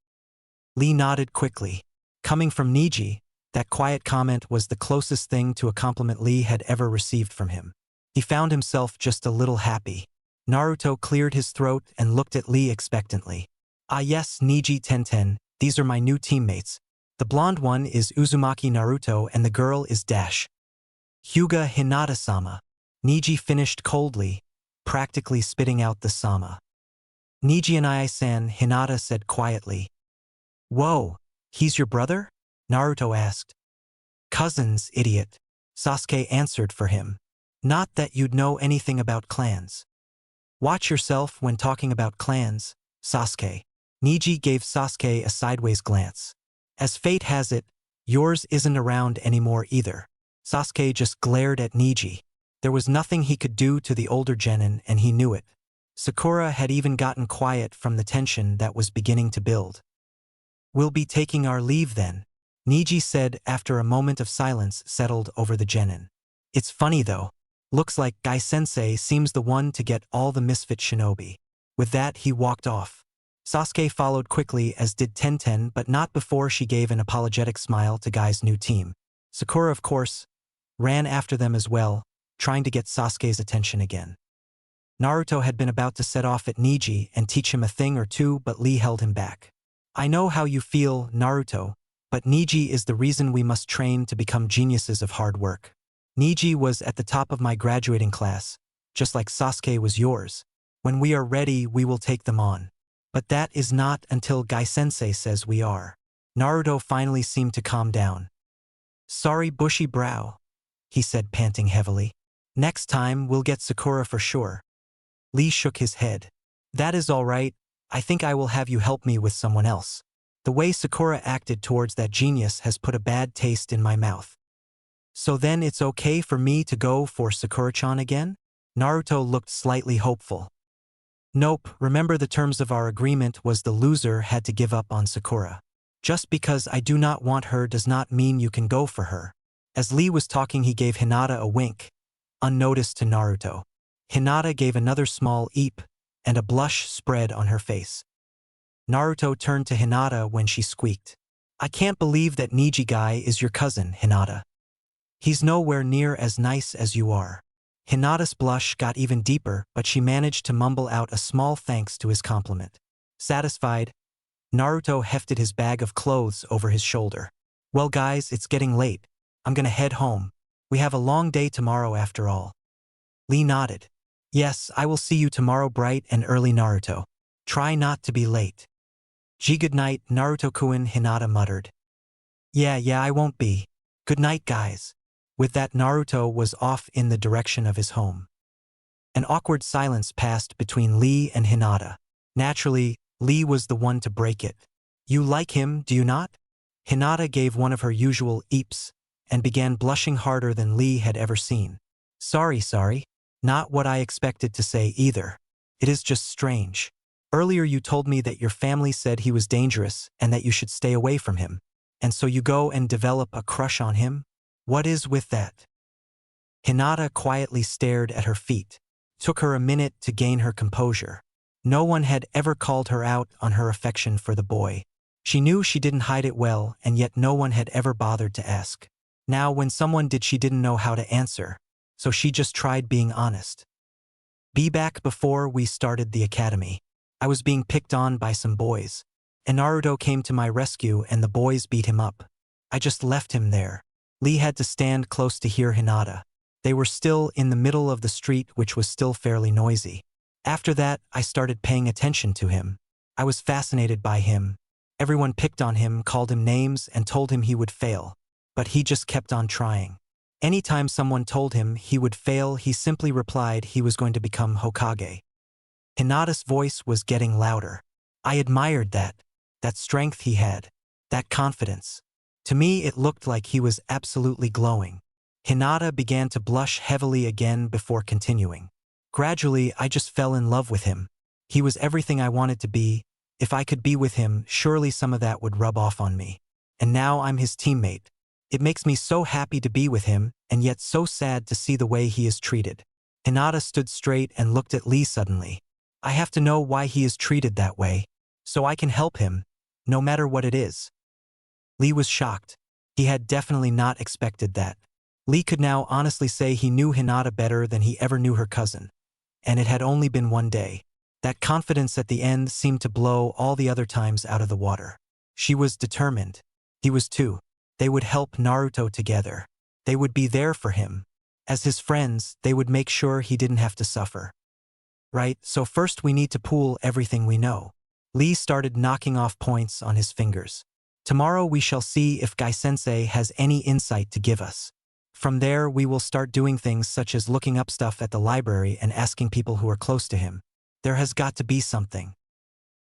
Lee nodded quickly. Coming from Neji, that quiet comment was the closest thing to a compliment Lee had ever received from him. He found himself just a little happy. Naruto cleared his throat and looked at Lee expectantly. Ah yes, Neji Tenten, these are my new teammates. The blonde one is Uzumaki Naruto and the girl is Dash Hyuga Hinata-sama. Neji finished coldly, practically spitting out the sama. Neji and I-san, Hinata said quietly. Whoa, he's your brother? Naruto asked. Cousins, idiot. Sasuke answered for him. Not that you'd know anything about clans. Watch yourself when talking about clans, Sasuke. Neji gave Sasuke a sideways glance. As fate has it, yours isn't around anymore either. Sasuke just glared at Neji. There was nothing he could do to the older genin and he knew it. Sakura had even gotten quiet from the tension that was beginning to build. We'll be taking our leave then, Neji said after a moment of silence settled over the genin. It's funny though. Looks like Guy-sensei seems the one to get all the misfit shinobi. With that, he walked off. Sasuke followed quickly as did Tenten, but not before she gave an apologetic smile to Guy's new team. Sakura, of course, ran after them as well, trying to get Sasuke's attention again. Naruto had been about to set off at Neji and teach him a thing or two, but Lee held him back. I know how you feel, Naruto, but Neji is the reason we must train to become geniuses of hard work. Neji was at the top of my graduating class, just like Sasuke was yours. When we are ready, we will take them on. But that is not until Guy-sensei says we are. Naruto finally seemed to calm down. Sorry, bushy brow, he said, panting heavily. Next time, we'll get Sakura for sure. Lee shook his head. That is all right. I think I will have you help me with someone else. The way Sakura acted towards that genius has put a bad taste in my mouth. So then it's okay for me to go for Sakura-chan again? Naruto looked slightly hopeful. Nope, remember the terms of our agreement was the loser had to give up on Sakura. Just because I do not want her does not mean you can go for her. As Lee was talking, he gave Hinata a wink, unnoticed to Naruto. Hinata gave another small eep, and a blush spread on her face. Naruto turned to Hinata when she squeaked. I can't believe that Neji guy is your cousin, Hinata. He's nowhere near as nice as you are. Hinata's blush got even deeper, but she managed to mumble out a small thanks to his compliment. Satisfied, Naruto hefted his bag of clothes over his shoulder. Well guys, it's getting late. I'm gonna head home. We have a long day tomorrow after all. Lee nodded. Yes, I will see you tomorrow bright and early, Naruto. Try not to be late. Gee, good night, Naruto-kun, Hinata muttered. Yeah, I won't be. Good night, guys. With that, Naruto was off in the direction of his home. An awkward silence passed between Lee and Hinata. Naturally, Lee was the one to break it. You like him, do you not? Hinata gave one of her usual eeps and began blushing harder than Lee had ever seen. Sorry. Not what I expected to say either. It is just strange. Earlier you told me that your family said he was dangerous and that you should stay away from him. And so you go and develop a crush on him? What is with that? Hinata quietly stared at her feet. Took her a minute to gain her composure. No one had ever called her out on her affection for the boy. She knew she didn't hide it well, and yet no one had ever bothered to ask. Now when someone did, she didn't know how to answer, so she just tried being honest. Be back before we started the academy. I was being picked on by some boys. And Naruto came to my rescue and the boys beat him up. I just left him there. Lee had to stand close to hear Hinata. They were still in the middle of the street, which was still fairly noisy. After that, I started paying attention to him. I was fascinated by him. Everyone picked on him, called him names, and told him he would fail. But he just kept on trying. Anytime someone told him he would fail, he simply replied he was going to become Hokage. Hinata's voice was getting louder. I admired that strength he had, that confidence. To me, it looked like he was absolutely glowing. Hinata began to blush heavily again before continuing. Gradually, I just fell in love with him. He was everything I wanted to be. If I could be with him, surely some of that would rub off on me. And now I'm his teammate. It makes me so happy to be with him, and yet so sad to see the way he is treated. Hinata stood straight and looked at Lee suddenly. I have to know why he is treated that way, so I can help him, no matter what it is. Lee was shocked. He had definitely not expected that. Lee could now honestly say he knew Hinata better than he ever knew her cousin. And it had only been one day. That confidence at the end seemed to blow all the other times out of the water. She was determined. He was too. They would help Naruto together. They would be there for him. As his friends, they would make sure he didn't have to suffer. Right, so first we need to pool everything we know. Lee started knocking off points on his fingers. Tomorrow we shall see if Guy-sensei has any insight to give us. From there we will start doing things such as looking up stuff at the library and asking people who are close to him. There has got to be something.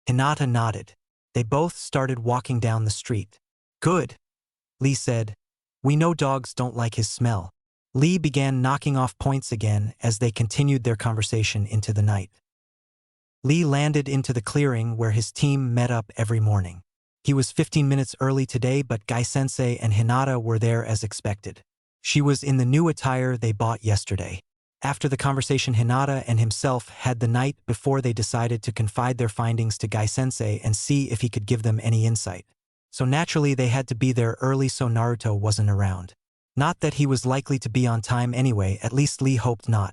Hinata nodded. They both started walking down the street. Good, Lee said. We know dogs don't like his smell. Lee began knocking off points again as they continued their conversation into the night. Lee landed into the clearing where his team met up every morning. He was 15 minutes early today, but Guy-sensei and Hinata were there as expected. She was in the new attire they bought yesterday. After the conversation, Hinata and himself had the night before they decided to confide their findings to Guy-sensei and see if he could give them any insight. So naturally they had to be there early so Naruto wasn't around. Not that he was likely to be on time anyway, at least Lee hoped not.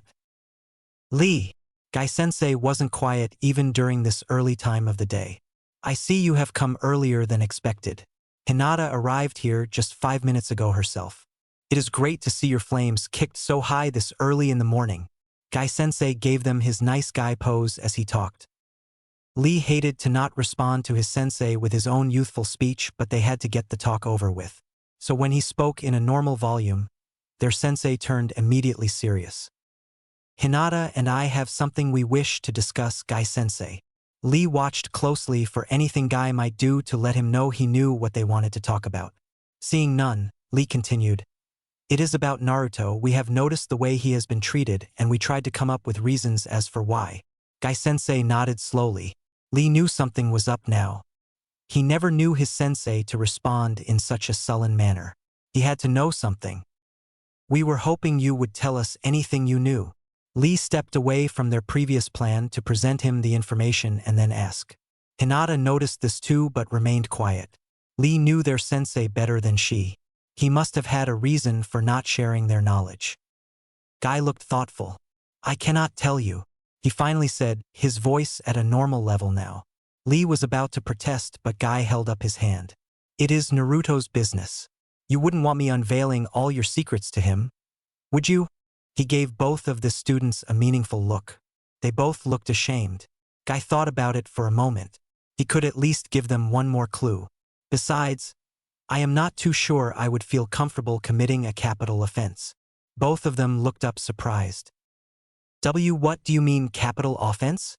Lee, Guy-sensei wasn't quiet even during this early time of the day. I see you have come earlier than expected. Hinata arrived here just 5 minutes ago herself. It is great to see your flames kicked so high this early in the morning. Guy-sensei gave them his nice guy pose as he talked. Lee hated to not respond to his sensei with his own youthful speech, but they had to get the talk over with. So when he spoke in a normal volume, their sensei turned immediately serious. Hinata and I have something we wish to discuss, Guy-sensei. Lee watched closely for anything Guy might do to let him know he knew what they wanted to talk about. Seeing none, Lee continued. It is about Naruto. We have noticed the way he has been treated, and we tried to come up with reasons as for why. Guy-sensei nodded slowly. Lee knew something was up now. He never knew his sensei to respond in such a sullen manner. He had to know something. We were hoping you would tell us anything you knew. Lee stepped away from their previous plan to present him the information and then ask. Hinata noticed this too but remained quiet. Lee knew their sensei better than she. He must have had a reason for not sharing their knowledge. Guy looked thoughtful. I cannot tell you, he finally said, his voice at a normal level now. Lee was about to protest, but Guy held up his hand. It is Naruto's business. You wouldn't want me unveiling all your secrets to him, would you? He gave both of the students a meaningful look. They both looked ashamed. Guy thought about it for a moment. He could at least give them one more clue. Besides, I am not too sure I would feel comfortable committing a capital offense. Both of them looked up surprised. What do you mean capital offense?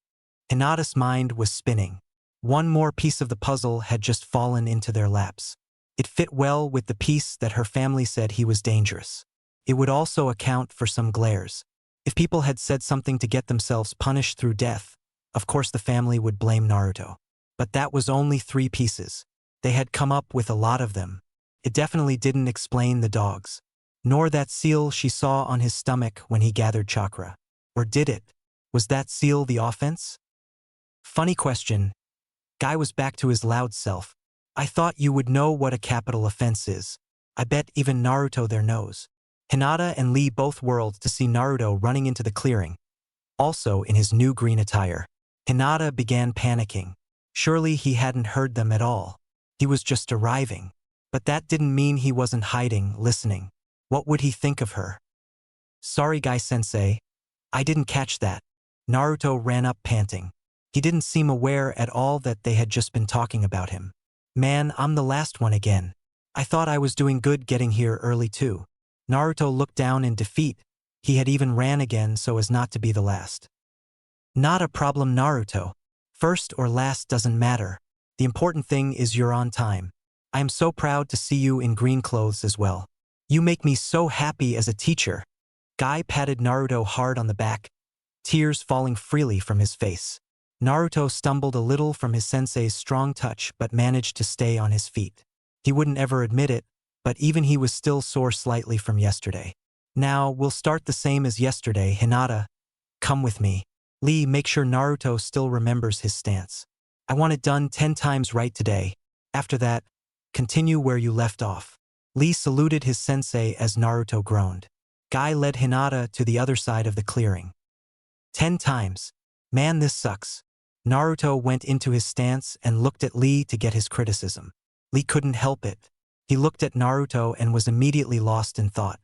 Hinata's mind was spinning. One more piece of the puzzle had just fallen into their laps. It fit well with the piece that her family said he was dangerous. It would also account for some glares. If people had said something to get themselves punished through death, of course the family would blame Naruto. But that was only 3 pieces. They had come up with a lot of them. It definitely didn't explain the dogs, nor that seal she saw on his stomach when he gathered chakra. Or did it? Was that seal the offense? Funny question. Guy was back to his loud self. I thought you would know what a capital offense is. I bet even Naruto there knows. Hinata and Lee both whirled to see Naruto running into the clearing, also in his new green attire. Hinata began panicking. Surely he hadn't heard them at all. He was just arriving. But that didn't mean he wasn't hiding, listening. What would he think of her? Sorry, Guy-sensei. I didn't catch that. Naruto ran up panting. He didn't seem aware at all that they had just been talking about him. Man, I'm the last one again. I thought I was doing good getting here early too. Naruto looked down in defeat. He had even ran again so as not to be the last. Not a problem, Naruto. First or last doesn't matter. The important thing is you're on time. I am so proud to see you in green clothes as well. You make me so happy as a teacher. Guy patted Naruto hard on the back, tears falling freely from his face. Naruto stumbled a little from his sensei's strong touch but managed to stay on his feet. He wouldn't ever admit it, but even he was still sore slightly from yesterday. Now, we'll start the same as yesterday, Hinata. Come with me. Lee, make sure Naruto still remembers his stance. I want it done 10 times right today. After that, continue where you left off. Lee saluted his sensei as Naruto groaned. Guy led Hinata to the other side of the clearing. 10 times. Man, this sucks. Naruto went into his stance and looked at Lee to get his criticism. Lee couldn't help it. He looked at Naruto and was immediately lost in thought.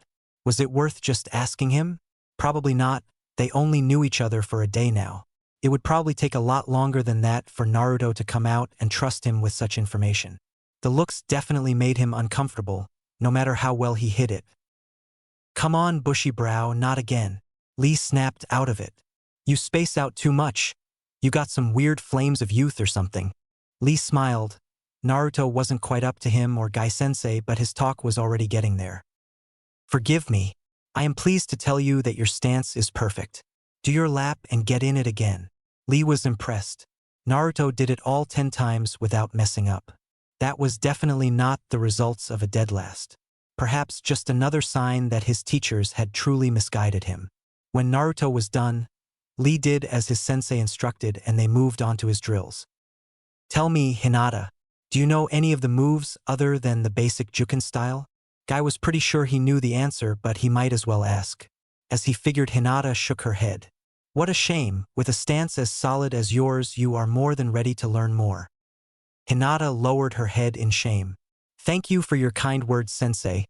Was it worth just asking him? Probably not. They only knew each other for a day now. It would probably take a lot longer than that for Naruto to come out and trust him with such information. The looks definitely made him uncomfortable, no matter how well he hid it. Come on, bushy brow, not again. Lee snapped out of it. You space out too much. You got some weird flames of youth or something. Lee smiled. Naruto wasn't quite up to him or Guy-sensei, but his talk was already getting there. Forgive me. I am pleased to tell you that your stance is perfect. Do your lap and get in it again. Lee was impressed. Naruto did it all 10 times without messing up. That was definitely not the results of a dead last. Perhaps just another sign that his teachers had truly misguided him. When Naruto was done, Lee did as his sensei instructed and they moved on to his drills. Tell me, Hinata, do you know any of the moves other than the basic Juken style? Guy was pretty sure he knew the answer, but he might as well ask. As he figured, Hinata shook her head. What a shame, with a stance as solid as yours you are more than ready to learn more. Hinata lowered her head in shame. Thank you for your kind words, sensei,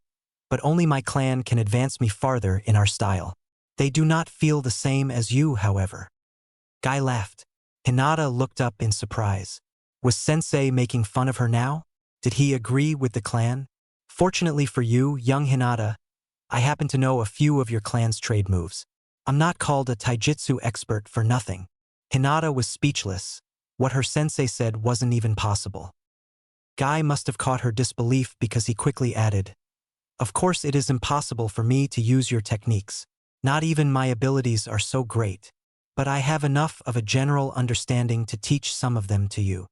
but only my clan can advance me farther in our style. They do not feel the same as you, however. Guy laughed. Hinata looked up in surprise. Was sensei making fun of her now? Did he agree with the clan? Fortunately for you, young Hinata, I happen to know a few of your clan's trade moves. I'm not called a taijutsu expert for nothing. Hinata was speechless. What her sensei said wasn't even possible. Guy must have caught her disbelief because he quickly added, Of course it is impossible for me to use your techniques. Not even my abilities are so great. But I have enough of a general understanding to teach some of them to you.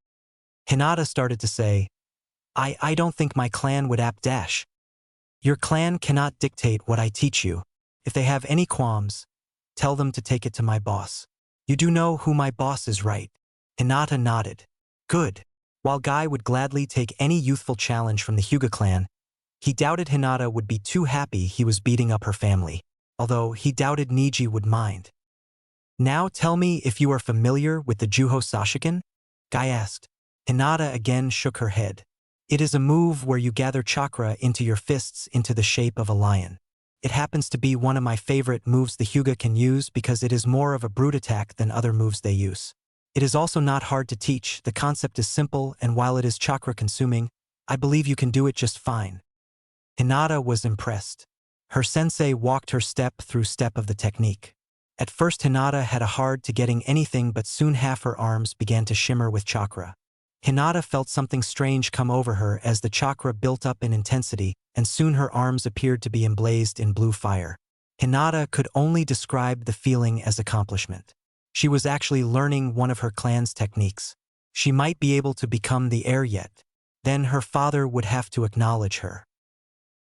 Hinata started to say, I don't think my clan would dash. Your clan cannot dictate what I teach you. If they have any qualms, tell them to take it to my boss. You do know who my boss is, right? Hinata nodded. Good. While Guy would gladly take any youthful challenge from the Hyuga clan, he doubted Hinata would be too happy he was beating up her family, although he doubted Niji would mind. Now tell me if you are familiar with the Juho Sashiken? Guy asked. Hinata again shook her head. It is a move where you gather chakra into your fists into the shape of a lion. It happens to be one of my favorite moves the Hyuga can use because it is more of a brute attack than other moves they use. It is also not hard to teach, the concept is simple, and while it is chakra-consuming, I believe you can do it just fine. Hinata was impressed. Her sensei walked her step through step of the technique. At first Hinata had a hard to getting anything, but soon half her arms began to shimmer with chakra. Hinata felt something strange come over her as the chakra built up in intensity, and soon her arms appeared to be emblazed in blue fire. Hinata could only describe the feeling as accomplishment. She was actually learning one of her clan's techniques. She might be able to become the heir yet. Then her father would have to acknowledge her.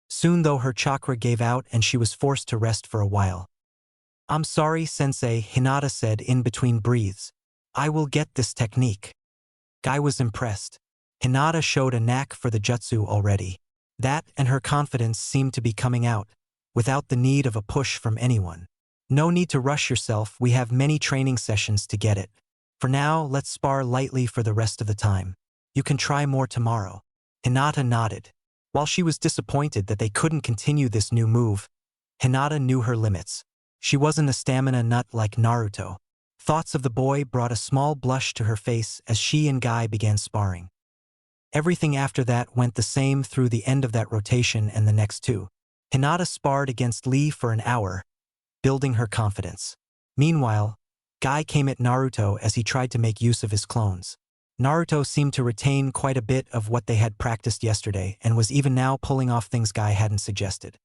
Soon though her chakra gave out and she was forced to rest for a while. "I'm sorry, sensei," Hinata said in between breaths. "I will get this technique." Guy was impressed. Hinata showed a knack for the jutsu already. That and her confidence seemed to be coming out, without the need of a push from anyone. "No need to rush yourself, we have many training sessions to get it. For now, let's spar lightly for the rest of the time. You can try more tomorrow." Hinata nodded. While she was disappointed that they couldn't continue this new move, Hinata knew her limits. She wasn't a stamina nut like Naruto. Thoughts of the boy brought a small blush to her face as she and Guy began sparring. Everything after that went the same through the end of that rotation and the next two. Hinata sparred against Lee for an hour, building her confidence. Meanwhile, Guy came at Naruto as he tried to make use of his clones. Naruto seemed to retain quite a bit of what they had practiced yesterday and was even now pulling off things Guy hadn't suggested.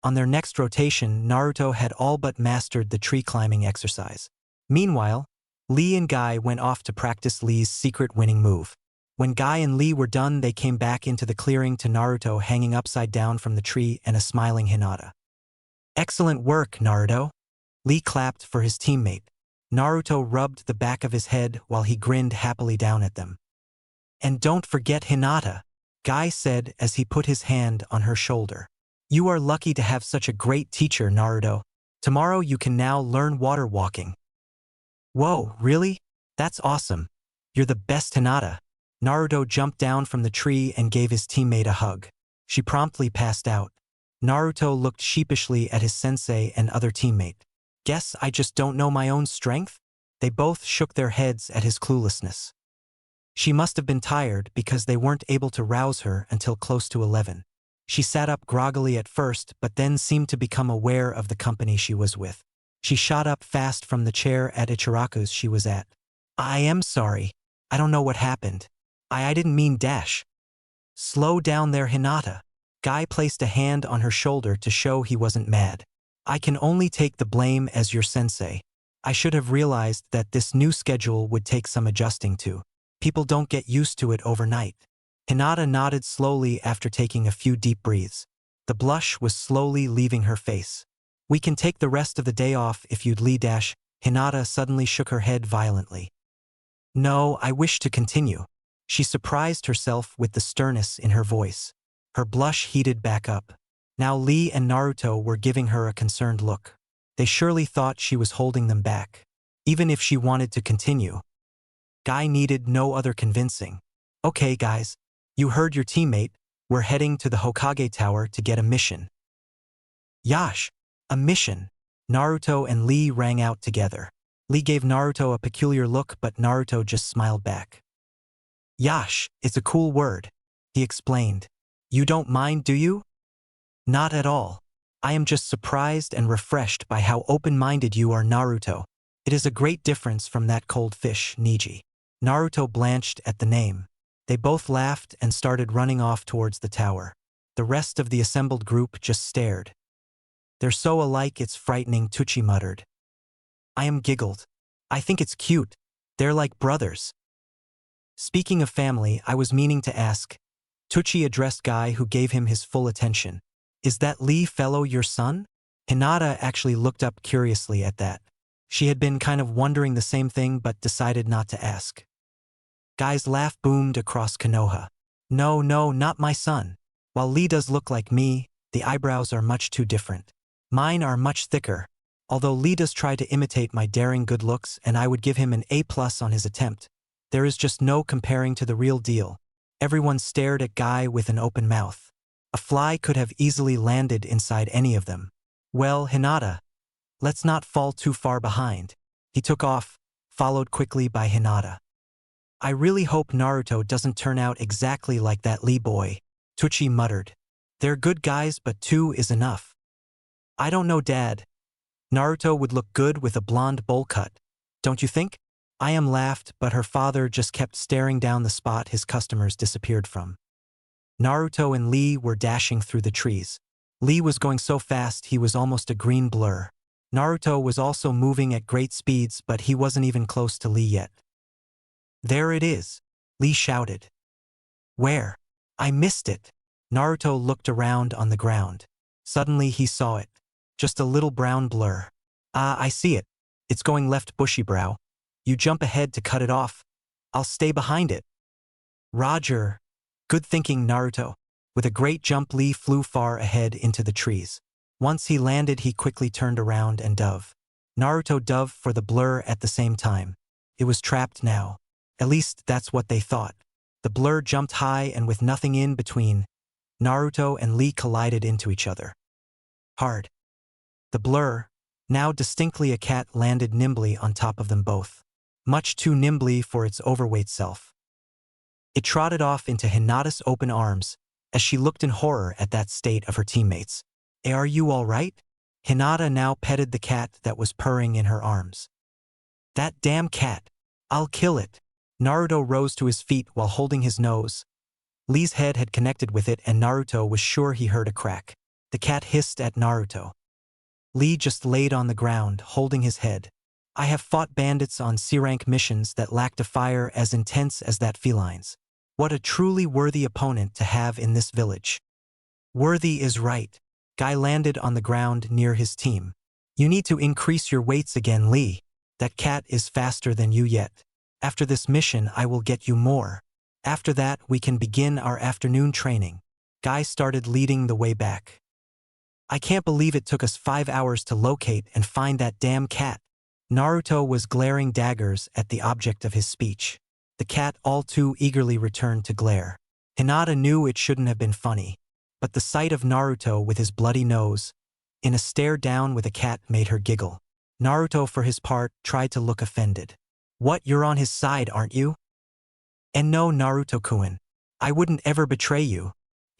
On their next rotation, Naruto had all but mastered the tree climbing exercise. Meanwhile, Lee and Guy went off to practice Lee's secret winning move. When Guy and Lee were done, they came back into the clearing to Naruto hanging upside down from the tree and a smiling Hinata. "Excellent work, Naruto." Lee clapped for his teammate. Naruto rubbed the back of his head while he grinned happily down at them. "And don't forget Hinata," Guy said as he put his hand on her shoulder. "You are lucky to have such a great teacher, Naruto. Tomorrow you can now learn water walking." "Whoa, really? That's awesome. You're the best, Hinata." Naruto jumped down from the tree and gave his teammate a hug. She promptly passed out. Naruto looked sheepishly at his sensei and other teammate. "Guess I just don't know my own strength?" They both shook their heads at his cluelessness. She must have been tired because they weren't able to rouse her until close to 11. She sat up groggily at first but then seemed to become aware of the company she was with. She shot up fast from the chair at Icharaku's she was at. "I am sorry. I don't know what happened. I didn't mean dash." "Slow down there, Hinata." Guy placed a hand on her shoulder to show he wasn't mad. "I can only take the blame as your sensei. I should have realized that this new schedule would take some adjusting to. People don't get used to it overnight." Hinata nodded slowly after taking a few deep breaths. The blush was slowly leaving her face. "We can take the rest of the day off if you'd Lee dash." Hinata suddenly shook her head violently. "No, I wish to continue." She surprised herself with the sternness in her voice. Her blush heated back up. Now Lee and Naruto were giving her a concerned look. They surely thought she was holding them back, even if she wanted to continue. Guy needed no other convincing. "Okay, guys. You heard your teammate. We're heading to the Hokage Tower to get a mission." "Yash! A mission!" Naruto and Lee rang out together. Lee gave Naruto a peculiar look but Naruto just smiled back. "Yash, it's a cool word," he explained. "You don't mind, do you?" "Not at all. I am just surprised and refreshed by how open-minded you are, Naruto. It is a great difference from that cold fish, Niji." Naruto blanched at the name. They both laughed and started running off towards the tower. The rest of the assembled group just stared. "They're so alike it's frightening," Tucci muttered. I am giggled. "I think it's cute. They're like brothers." "Speaking of family, I was meaning to ask." Tucci addressed Guy, who gave him his full attention. "Is that Lee fellow your son?" Hinata actually looked up curiously at that. She had been kind of wondering the same thing but decided not to ask. Guy's laugh boomed across Konoha. No, not my son. While Lee does look like me, the eyebrows are much too different. Mine are much thicker. Although Lee does try to imitate my daring good looks and I would give him an A+ on his attempt, there is just no comparing to the real deal." Everyone stared at Guy with an open mouth. A fly could have easily landed inside any of them. "Well, Hinata, let's not fall too far behind." He took off, followed quickly by Hinata. I really hope Naruto doesn't turn out exactly like that Lee boy, Tucci muttered. They're good guys, but 2 is enough. I don't know, Dad. Naruto would look good with a blonde bowl cut. Don't you think? I laughed, but her father just kept staring down the spot his customers disappeared from. Naruto and Lee were dashing through the trees. Lee was going so fast he was almost a green blur. Naruto was also moving at great speeds, but he wasn't even close to Lee yet. There it is, Lee shouted. Where? I missed it. Naruto looked around on the ground. Suddenly he saw it. Just a little brown blur. Ah, I see it. It's going left, bushy brow. You jump ahead to cut it off. I'll stay behind it. Roger. Good thinking, Naruto. With a great jump, Lee flew far ahead into the trees. Once he landed, he quickly turned around and dove. Naruto dove for the blur at the same time. It was trapped now. At least that's what they thought. The blur jumped high, and with nothing in between, Naruto and Lee collided into each other. Hard. The blur, now distinctly a cat, landed nimbly on top of them both. Much too nimbly for its overweight self. It trotted off into Hinata's open arms, as she looked in horror at that state of her teammates. Are you all right? Hinata now petted the cat that was purring in her arms. That damn cat. I'll kill it. Naruto rose to his feet while holding his nose. Lee's head had connected with it, and Naruto was sure he heard a crack. The cat hissed at Naruto. Lee just laid on the ground, holding his head. I have fought bandits on C-rank missions that lacked a fire as intense as that feline's. What a truly worthy opponent to have in this village. Worthy is right. Guy landed on the ground near his team. You need to increase your weights again, Lee. That cat is faster than you yet. After this mission, I will get you more. After that, we can begin our afternoon training. Guy started leading the way back. I can't believe it took us 5 hours to locate and find that damn cat. Naruto was glaring daggers at the object of his speech. The cat all too eagerly returned to glare. Hinata knew it shouldn't have been funny, but the sight of Naruto with his bloody nose, in a stare down with a cat, made her giggle. Naruto, for his part, tried to look offended. What, you're on his side, aren't you? And no, Naruto-kun. I wouldn't ever betray you.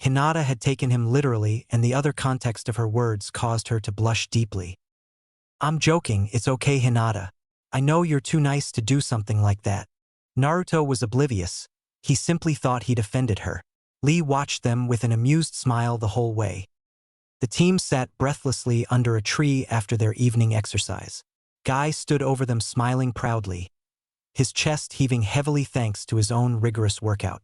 Hinata had taken him literally, and the other context of her words caused her to blush deeply. I'm joking, it's okay, Hinata. I know you're too nice to do something like that. Naruto was oblivious. He simply thought he'd offended her. Lee watched them with an amused smile the whole way. The team sat breathlessly under a tree after their evening exercise. Guy stood over them smiling proudly, his chest heaving heavily thanks to his own rigorous workout.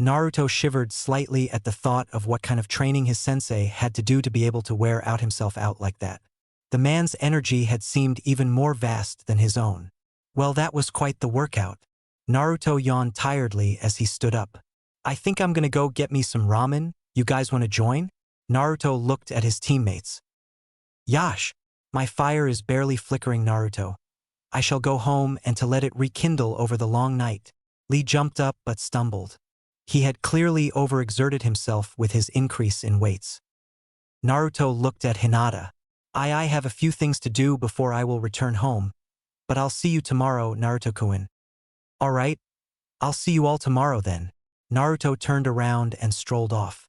Naruto shivered slightly at the thought of what kind of training his sensei had to do to be able to wear out himself out like that. The man's energy had seemed even more vast than his own. Well, that was quite the workout. Naruto yawned tiredly as he stood up. I think I'm gonna go get me some ramen. You guys wanna join? Naruto looked at his teammates. Yash, my fire is barely flickering, Naruto. I shall go home and to let it rekindle over the long night. Lee jumped up but stumbled. He had clearly overexerted himself with his increase in weights. Naruto looked at Hinata. I have a few things to do before I will return home, but I'll see you tomorrow, Naruto-kun. All right, I'll see you all tomorrow then. Naruto turned around and strolled off.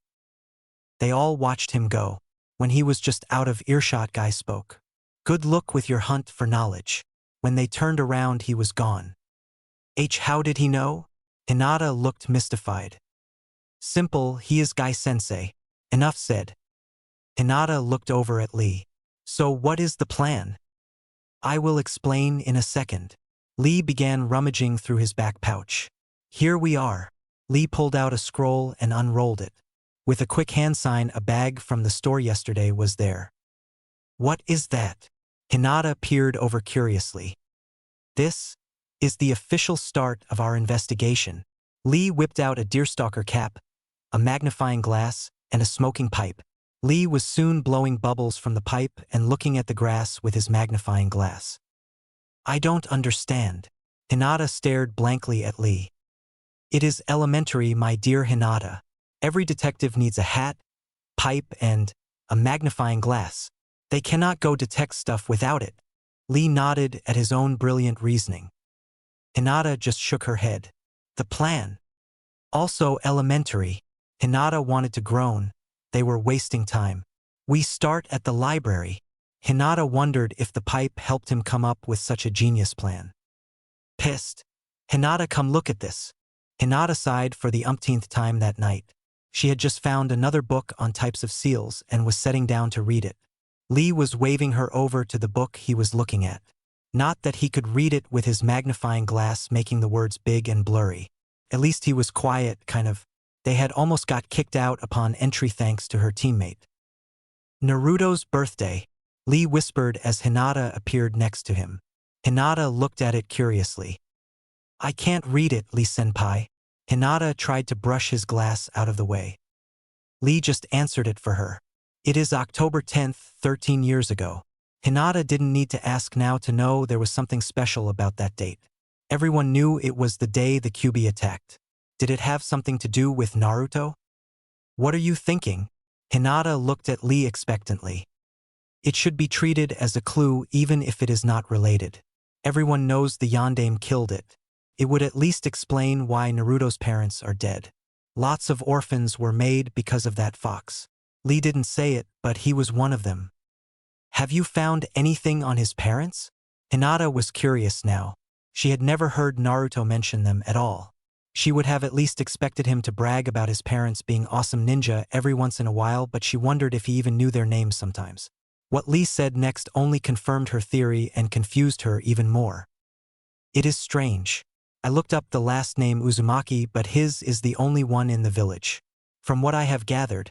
They all watched him go. When he was just out of earshot, Guy spoke. Good luck with your hunt for knowledge. When they turned around, he was gone. How did he know? Hinata looked mystified. Simple, he is Guy-sensei. Enough said. Hinata looked over at Lee. So what is the plan? I will explain in a second. Lee began rummaging through his back pouch. Here we are. Lee pulled out a scroll and unrolled it. With a quick hand sign, a bag from the store yesterday was there. What is that? Hinata peered over curiously. This is the official start of our investigation. Lee whipped out a deerstalker cap, a magnifying glass, and a smoking pipe. Lee was soon blowing bubbles from the pipe and looking at the grass with his magnifying glass. I don't understand. Hinata stared blankly at Lee. It is elementary, my dear Hinata. Every detective needs a hat, pipe, and a magnifying glass. They cannot go detect stuff without it. Lee nodded at his own brilliant reasoning. Hinata just shook her head. The plan. Also elementary. Hinata wanted to groan. They were wasting time. We start at the library. Hinata wondered if the pipe helped him come up with such a genius plan. Pissed. Hinata, come look at this. Hinata sighed for the umpteenth time that night. She had just found another book on types of seals and was setting down to read it. Lee was waving her over to the book he was looking at. Not that he could read it with his magnifying glass making the words big and blurry. At least he was quiet, kind of. They had almost got kicked out upon entry thanks to her teammate. Naruto's birthday, Lee whispered as Hinata appeared next to him. Hinata looked at it curiously. I can't read it, Lee-senpai. Hinata tried to brush his glass out of the way. Lee just answered it for her. It is October 10th, 13 years ago. Hinata didn't need to ask now to know there was something special about that date. Everyone knew it was the day the Kyuubi attacked. Did it have something to do with Naruto? What are you thinking? Hinata looked at Lee expectantly. It should be treated as a clue even if it is not related. Everyone knows the Yondaime killed it. It would at least explain why Naruto's parents are dead. Lots of orphans were made because of that fox. Lee didn't say it, but he was one of them. Have you found anything on his parents? Hinata was curious now. She had never heard Naruto mention them at all. She would have at least expected him to brag about his parents being awesome ninja every once in a while, but she wondered if he even knew their names sometimes. What Lee said next only confirmed her theory and confused her even more. It is strange. I looked up the last name Uzumaki, but his is the only one in the village. From what I have gathered,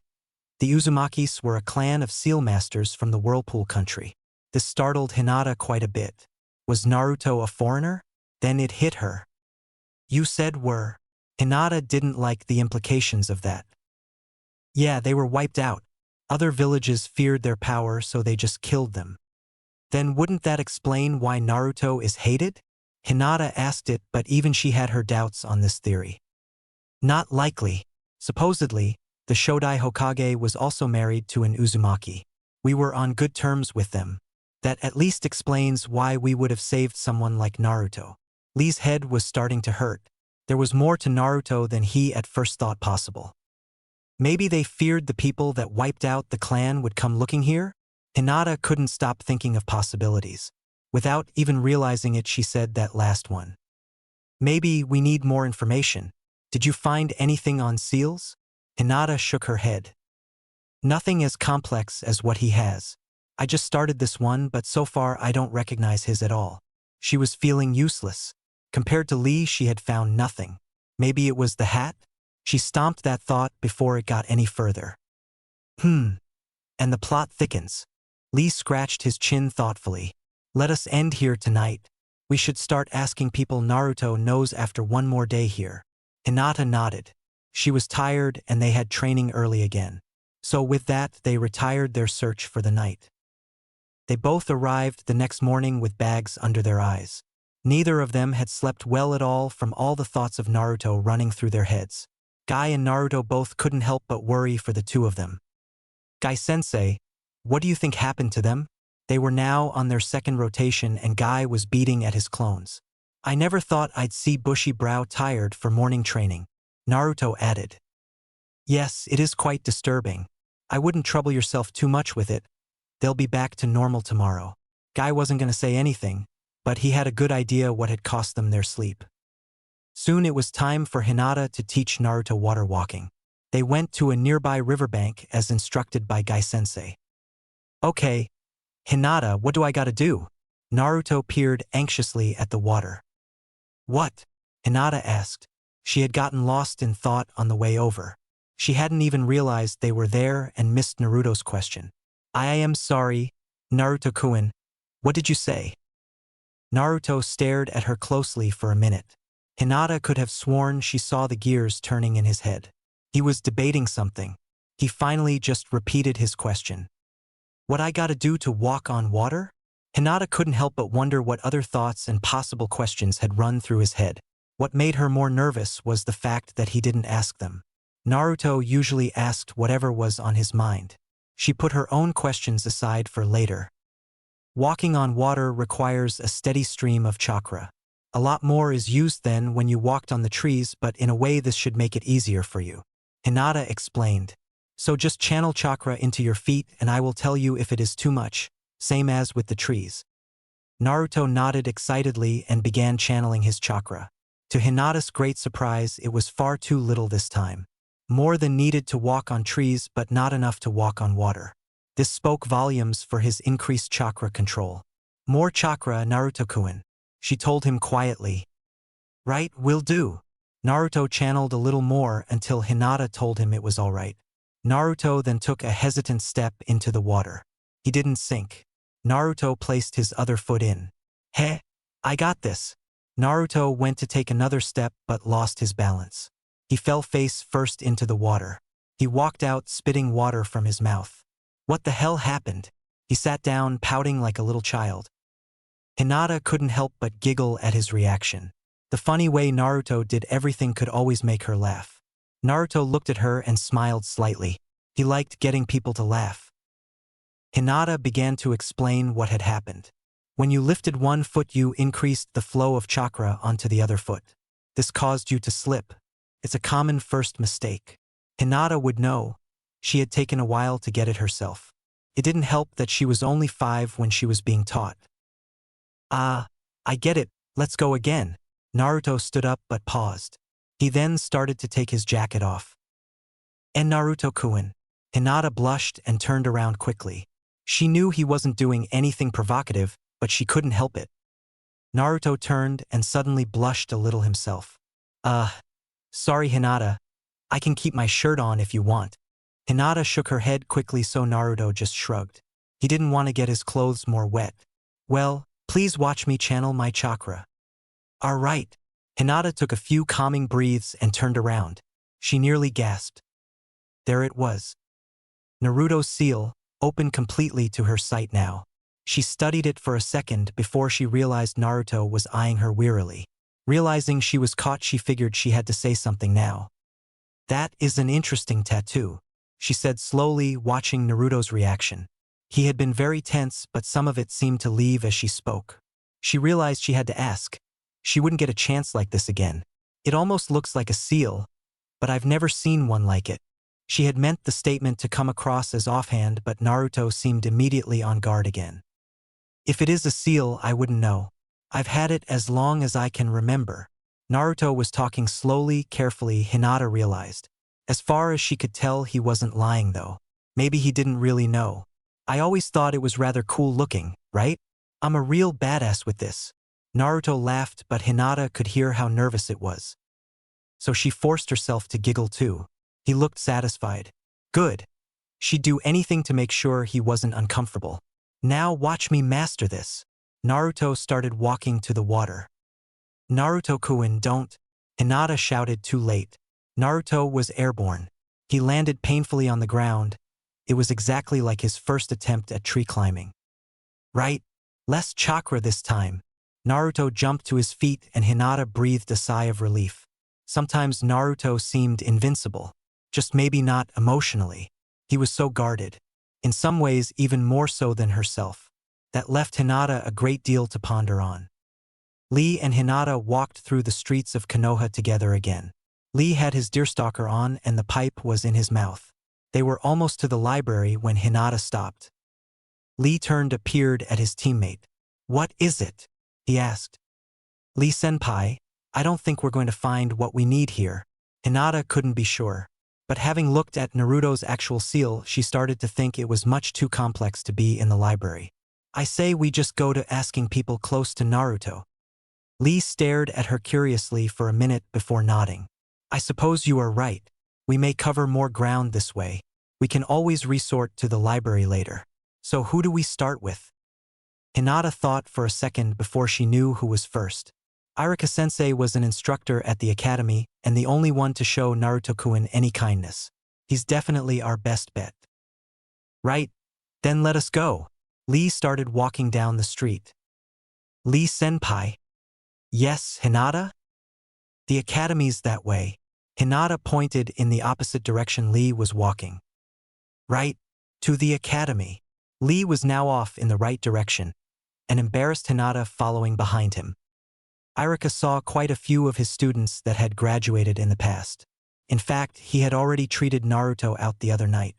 the Uzumakis were a clan of seal masters from the Whirlpool country. This startled Hinata quite a bit. Was Naruto a foreigner? Then it hit her. You said were. Hinata didn't like the implications of that. Yeah, they were wiped out. Other villages feared their power, so they just killed them. Then wouldn't that explain why Naruto is hated? Hinata asked it, but even she had her doubts on this theory. Not likely. Supposedly, the Shodai Hokage was also married to an Uzumaki. We were on good terms with them. That at least explains why we would have saved someone like Naruto. Lee's head was starting to hurt. There was more to Naruto than he at first thought possible. Maybe they feared the people that wiped out the clan would come looking here? Hinata couldn't stop thinking of possibilities. Without even realizing it, she said that last one. Maybe we need more information. Did you find anything on seals? Hinata shook her head. Nothing as complex as what he has. I just started this one, but so far I don't recognize his at all. She was feeling useless. Compared to Lee, she had found nothing. Maybe it was the hat? She stomped that thought before it got any further. And the plot thickens. Lee scratched his chin thoughtfully. Let us end here tonight. We should start asking people Naruto knows after one more day here. Hinata nodded. She was tired and they had training early again. So with that, they retired their search for the night. They both arrived the next morning with bags under their eyes. Neither of them had slept well at all from all the thoughts of Naruto running through their heads. Guy and Naruto both couldn't help but worry for the two of them. Guy-sensei, what do you think happened to them? They were now on their second rotation and Guy was beating at his clones. I never thought I'd see Bushy-brow tired for morning training, Naruto added. Yes, it is quite disturbing. I wouldn't trouble yourself too much with it. They'll be back to normal tomorrow. Guy wasn't going to say anything, but he had a good idea what had cost them their sleep. Soon it was time for Hinata to teach Naruto water walking. They went to a nearby riverbank as instructed by Guy-sensei. Okay, Hinata, what do I gotta do? Naruto peered anxiously at the water. What? Hinata asked. She had gotten lost in thought on the way over. She hadn't even realized they were there and missed Naruto's question. I am sorry, Naruto-kun. What did you say? Naruto stared at her closely for a minute. Hinata could have sworn she saw the gears turning in his head. He was debating something. He finally just repeated his question. What I gotta do to walk on water? Hinata couldn't help but wonder what other thoughts and possible questions had run through his head. What made her more nervous was the fact that he didn't ask them. Naruto usually asked whatever was on his mind. She put her own questions aside for later. Walking on water requires a steady stream of chakra. A lot more is used than when you walked on the trees, but in a way this should make it easier for you. Hinata explained. So just channel chakra into your feet and I will tell you if it is too much, same as with the trees. Naruto nodded excitedly and began channeling his chakra. To Hinata's great surprise, it was far too little this time. More than needed to walk on trees, but not enough to walk on water. This spoke volumes for his increased chakra control. More chakra, Naruto-kun, she told him quietly. Right, will do. Naruto channeled a little more until Hinata told him it was all right. Naruto then took a hesitant step into the water. He didn't sink. Naruto placed his other foot in. Heh, I got this. Naruto went to take another step but lost his balance. He fell face first into the water. He walked out spitting water from his mouth. What the hell happened? He sat down pouting like a little child. Hinata couldn't help but giggle at his reaction. The funny way Naruto did everything could always make her laugh. Naruto looked at her and smiled slightly. He liked getting people to laugh. Hinata began to explain what had happened. When you lifted one foot, you increased the flow of chakra onto the other foot. This caused you to slip. It's a common first mistake. Hinata would know. She had taken a while to get it herself. It didn't help that she was only 5 when she was being taught. I get it, let's go again. Naruto stood up but paused. He then started to take his jacket off. And Naruto-kun. Hinata blushed and turned around quickly. She knew he wasn't doing anything provocative, but she couldn't help it. Naruto turned and suddenly blushed a little himself. Sorry Hinata. I can keep my shirt on if you want. Hinata shook her head quickly, so Naruto just shrugged. He didn't want to get his clothes more wet. Well, please watch me channel my chakra. All right. Hinata took a few calming breaths and turned around. She nearly gasped. There it was. Naruto's seal, open completely to her sight now. She studied it for a second before she realized Naruto was eyeing her wearily. Realizing she was caught, she figured she had to say something now. That is an interesting tattoo, she said slowly, watching Naruto's reaction. He had been very tense, but some of it seemed to leave as she spoke. She realized she had to ask. She wouldn't get a chance like this again. It almost looks like a seal, but I've never seen one like it. She had meant the statement to come across as offhand, but Naruto seemed immediately on guard again. If it is a seal, I wouldn't know. I've had it as long as I can remember. Naruto was talking slowly, carefully. Hinata realized. As far as she could tell, he wasn't lying though. Maybe he didn't really know. I always thought it was rather cool looking, right? I'm a real badass with this. Naruto laughed, but Hinata could hear how nervous it was. So she forced herself to giggle too. He looked satisfied. Good. She'd do anything to make sure he wasn't uncomfortable. Now watch me master this. Naruto started walking to the water. Naruto-kun, don't. Hinata shouted too late. Naruto was airborne. He landed painfully on the ground. It was exactly like his first attempt at tree climbing. Right? Less chakra this time. Naruto jumped to his feet and Hinata breathed a sigh of relief. Sometimes Naruto seemed invincible. Just maybe not emotionally. He was so guarded. In some ways even more so than herself. That left Hinata a great deal to ponder on. Lee and Hinata walked through the streets of Konoha together again. Lee had his deerstalker on and the pipe was in his mouth. They were almost to the library when Hinata stopped. Lee peered at his teammate. What is it? He asked. Lee-senpai, I don't think we're going to find what we need here. Hinata couldn't be sure. But having looked at Naruto's actual seal, she started to think it was much too complex to be in the library. I say we just go to asking people close to Naruto. Lee stared at her curiously for a minute before nodding. I suppose you are right. We may cover more ground this way. We can always resort to the library later. So who do we start with? Hinata thought for a second before she knew who was first. Icharaku-sensei was an instructor at the academy and the only one to show Naruto-kun any kindness. He's definitely our best bet. Right? Then let us go. Lee started walking down the street. Lee-senpai. Yes, Hinata? The academy's that way. Hinata pointed in the opposite direction Lee was walking. Right? To the academy. Lee was now off in the right direction, an embarrassed Hinata following behind him. Iruka saw quite a few of his students that had graduated in the past. In fact, he had already treated Naruto out the other night.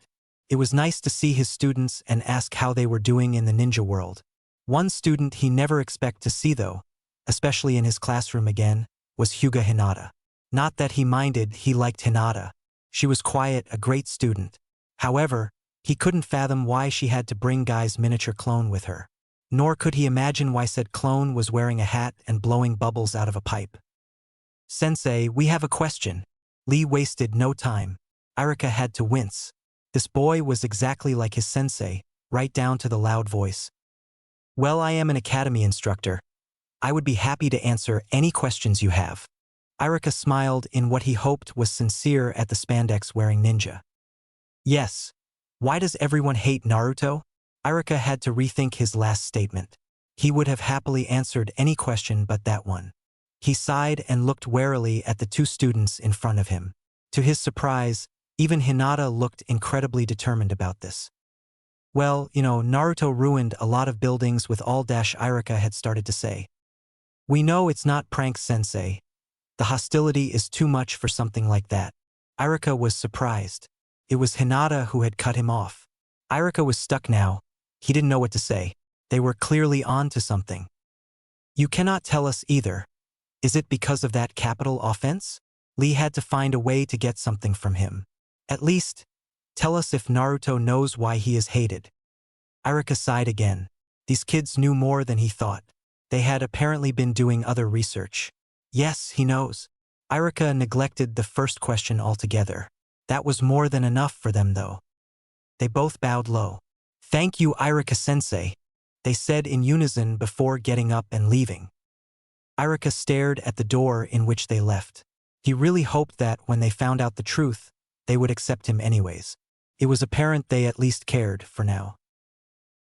It was nice to see his students and ask how they were doing in the ninja world. One student he never expected to see though, especially in his classroom again, was Hyuga Hinata. Not that he minded, he liked Hinata. She was quiet, a great student. However, he couldn't fathom why she had to bring Guy's miniature clone with her. Nor could he imagine why said clone was wearing a hat and blowing bubbles out of a pipe. "Sensei, we have a question." Lee wasted no time. Iruka had to wince. This boy was exactly like his sensei, right down to the loud voice. "Well, I am an academy instructor. I would be happy to answer any questions you have." Iruka smiled in what he hoped was sincere at the spandex-wearing ninja. "Yes. Why does everyone hate Naruto?" Iruka had to rethink his last statement. He would have happily answered any question but that one. He sighed and looked warily at the two students in front of him. To his surprise, even Hinata looked incredibly determined about this. "Well, Naruto ruined a lot of buildings with all Iruka had started to say. "We know it's not pranks, sensei. The hostility is too much for something like that." Iruka was surprised. It was Hinata who had cut him off. Iruka was stuck now. He didn't know what to say. They were clearly on to something. "You cannot tell us either. Is it because of that capital offense?" Lee had to find a way to get something from him. "At least, tell us if Naruto knows why he is hated." Iruka sighed again. These kids knew more than he thought. They had apparently been doing other research. "Yes, he knows." Iruka neglected the first question altogether. That was more than enough for them though. They both bowed low. "Thank you, Iruka-sensei," they said in unison before getting up and leaving. Iruka stared at the door in which they left. He really hoped that, when they found out the truth, they would accept him anyways. It was apparent they at least cared, for now.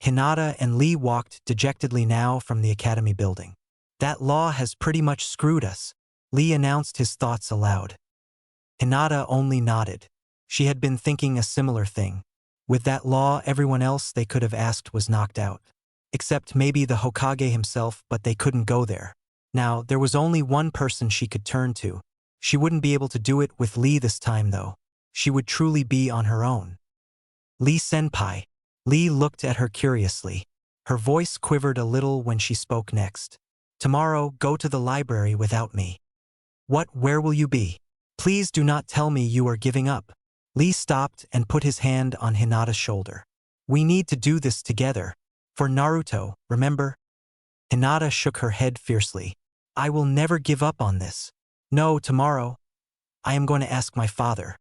Hinata and Lee walked dejectedly now from the academy building. "That law has pretty much screwed us," Lee announced his thoughts aloud. Hinata only nodded. She had been thinking a similar thing. With that law, everyone else they could have asked was knocked out. Except maybe the Hokage himself, but they couldn't go there. Now, there was only one person she could turn to. She wouldn't be able to do it with Lee this time though. She would truly be on her own. "Lee-senpai." Lee looked at her curiously. Her voice quivered a little when she spoke next. "Tomorrow, go to the library without me." "What, where will you be? Please do not tell me you are giving up." Lee stopped and put his hand on Hinata's shoulder. "We need to do this together. For Naruto, remember?" Hinata shook her head fiercely. "I will never give up on this. No, tomorrow. I am going to ask my father."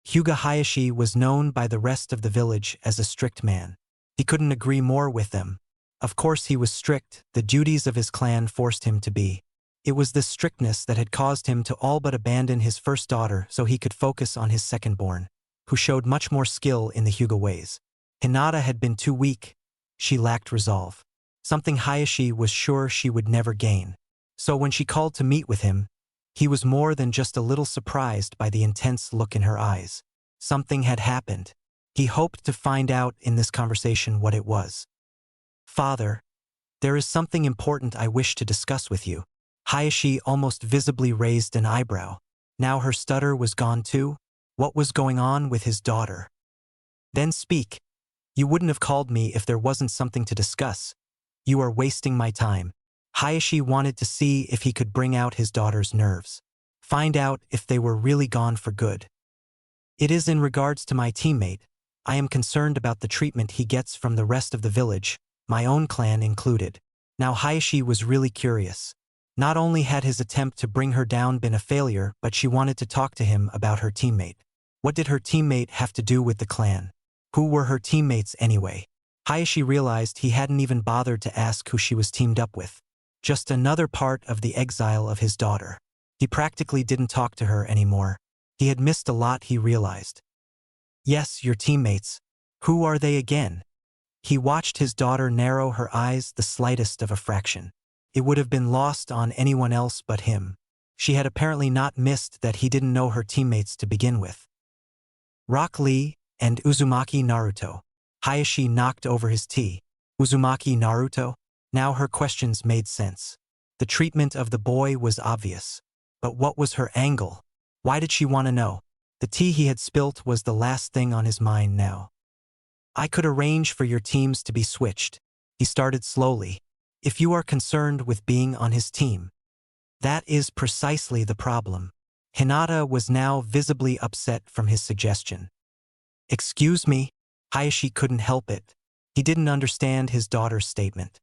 Hyuga Hayashi was known by the rest of the village as a strict man. He couldn't agree more with them. Of course he was strict, the duties of his clan forced him to be. It was this strictness that had caused him to all but abandon his first daughter so he could focus on his second-born, who showed much more skill in the Hyuga ways. Hinata had been too weak. She lacked resolve. Something Hayashi was sure she would never gain. So when she called to meet with him, he was more than just a little surprised by the intense look in her eyes. Something had happened. He hoped to find out in this conversation what it was. "Father, there is something important I wish to discuss with you." Hayashi almost visibly raised an eyebrow. Now her stutter was gone too. What was going on with his daughter? "Then speak. You wouldn't have called me if there wasn't something to discuss. You are wasting my time." Hayashi wanted to see if he could bring out his daughter's nerves. Find out if they were really gone for good. "It is in regards to my teammate. I am concerned about the treatment he gets from the rest of the village, my own clan included." Now Hayashi was really curious. Not only had his attempt to bring her down been a failure, but she wanted to talk to him about her teammate. What did her teammate have to do with the clan? Who were her teammates anyway? Hayashi realized he hadn't even bothered to ask who she was teamed up with. Just another part of the exile of his daughter. He practically didn't talk to her anymore. He had missed a lot, he realized. "Yes, your teammates. Who are they again?" He watched his daughter narrow her eyes the slightest of a fraction. It would have been lost on anyone else but him. She had apparently not missed that he didn't know her teammates to begin with. "Rock Lee and Uzumaki Naruto." Hayashi knocked over his tea. Uzumaki Naruto? Now her questions made sense. The treatment of the boy was obvious. But what was her angle? Why did she want to know? The tea he had spilt was the last thing on his mind now. I could arrange for your teams to be switched. He started slowly. If you are concerned with being on his team. That is precisely the problem. Hinata was now visibly upset from his suggestion. Excuse me? Hayashi couldn't help it. He didn't understand his daughter's statement.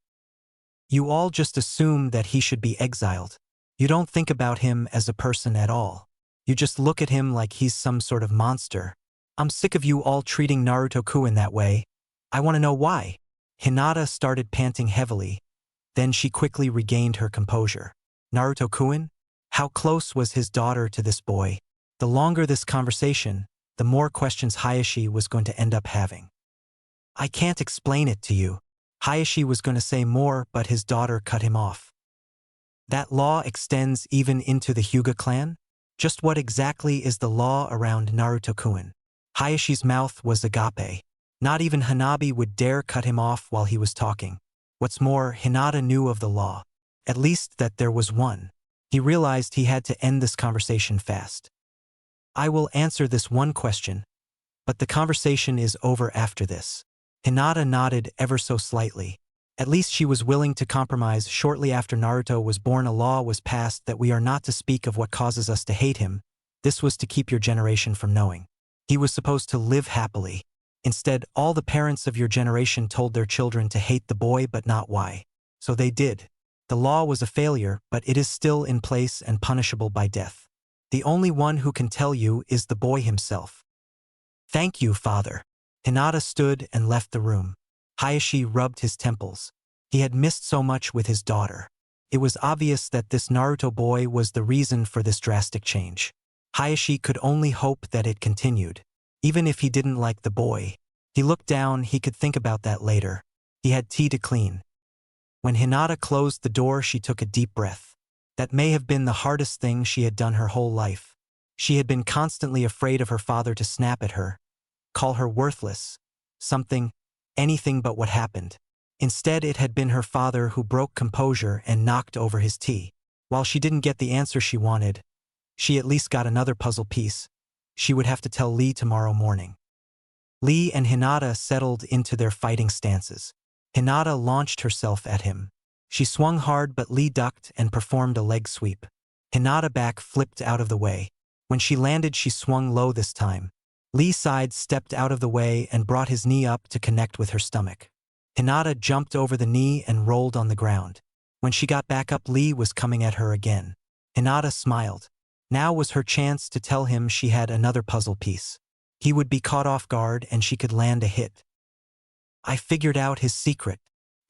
You all just assume that he should be exiled. You don't think about him as a person at all. You just look at him like he's some sort of monster. I'm sick of you all treating Naruto-kun that way. I want to know why. Hinata started panting heavily. Then she quickly regained her composure. Naruto-kun? How close was his daughter to this boy? The longer this conversation, the more questions Hayashi was going to end up having. I can't explain it to you. Hayashi was going to say more, but his daughter cut him off. That law extends even into the Hyuga clan? Just what exactly is the law around Naruto-kun? Hayashi's mouth was agape. Not even Hanabi would dare cut him off while he was talking. What's more, Hinata knew of the law. At least that there was one. He realized he had to end this conversation fast. I will answer this one question, but the conversation is over after this. Hinata nodded ever so slightly. At least she was willing to compromise. Shortly after Naruto was born, a law was passed that we are not to speak of what causes us to hate him. This was to keep your generation from knowing. He was supposed to live happily. Instead, all the parents of your generation told their children to hate the boy but not why. So they did. The law was a failure, but it is still in place and punishable by death. The only one who can tell you is the boy himself. Thank you, father. Hinata stood and left the room. Hayashi rubbed his temples. He had missed so much with his daughter. It was obvious that this Naruto boy was the reason for this drastic change. Hayashi could only hope that it continued. Even if he didn't like the boy, he looked down. He could think about that later. He had tea to clean. When Hinata closed the door, she took a deep breath. That may have been the hardest thing she had done her whole life. She had been constantly afraid of her father to snap at her, call her worthless, something, anything but what happened. Instead, it had been her father who broke composure and knocked over his tea. While she didn't get the answer she wanted, she at least got another puzzle piece. She would have to tell Lee tomorrow morning. Lee and Hinata settled into their fighting stances. Hinata launched herself at him. She swung hard, but Lee ducked and performed a leg sweep. Hinata back flipped out of the way. When she landed, she swung low this time. Lee side-stepped out of the way and brought his knee up to connect with her stomach. Hinata jumped over the knee and rolled on the ground. When she got back up, Lee was coming at her again. Hinata smiled. Now was her chance to tell him she had another puzzle piece. He would be caught off guard and she could land a hit. I figured out his secret.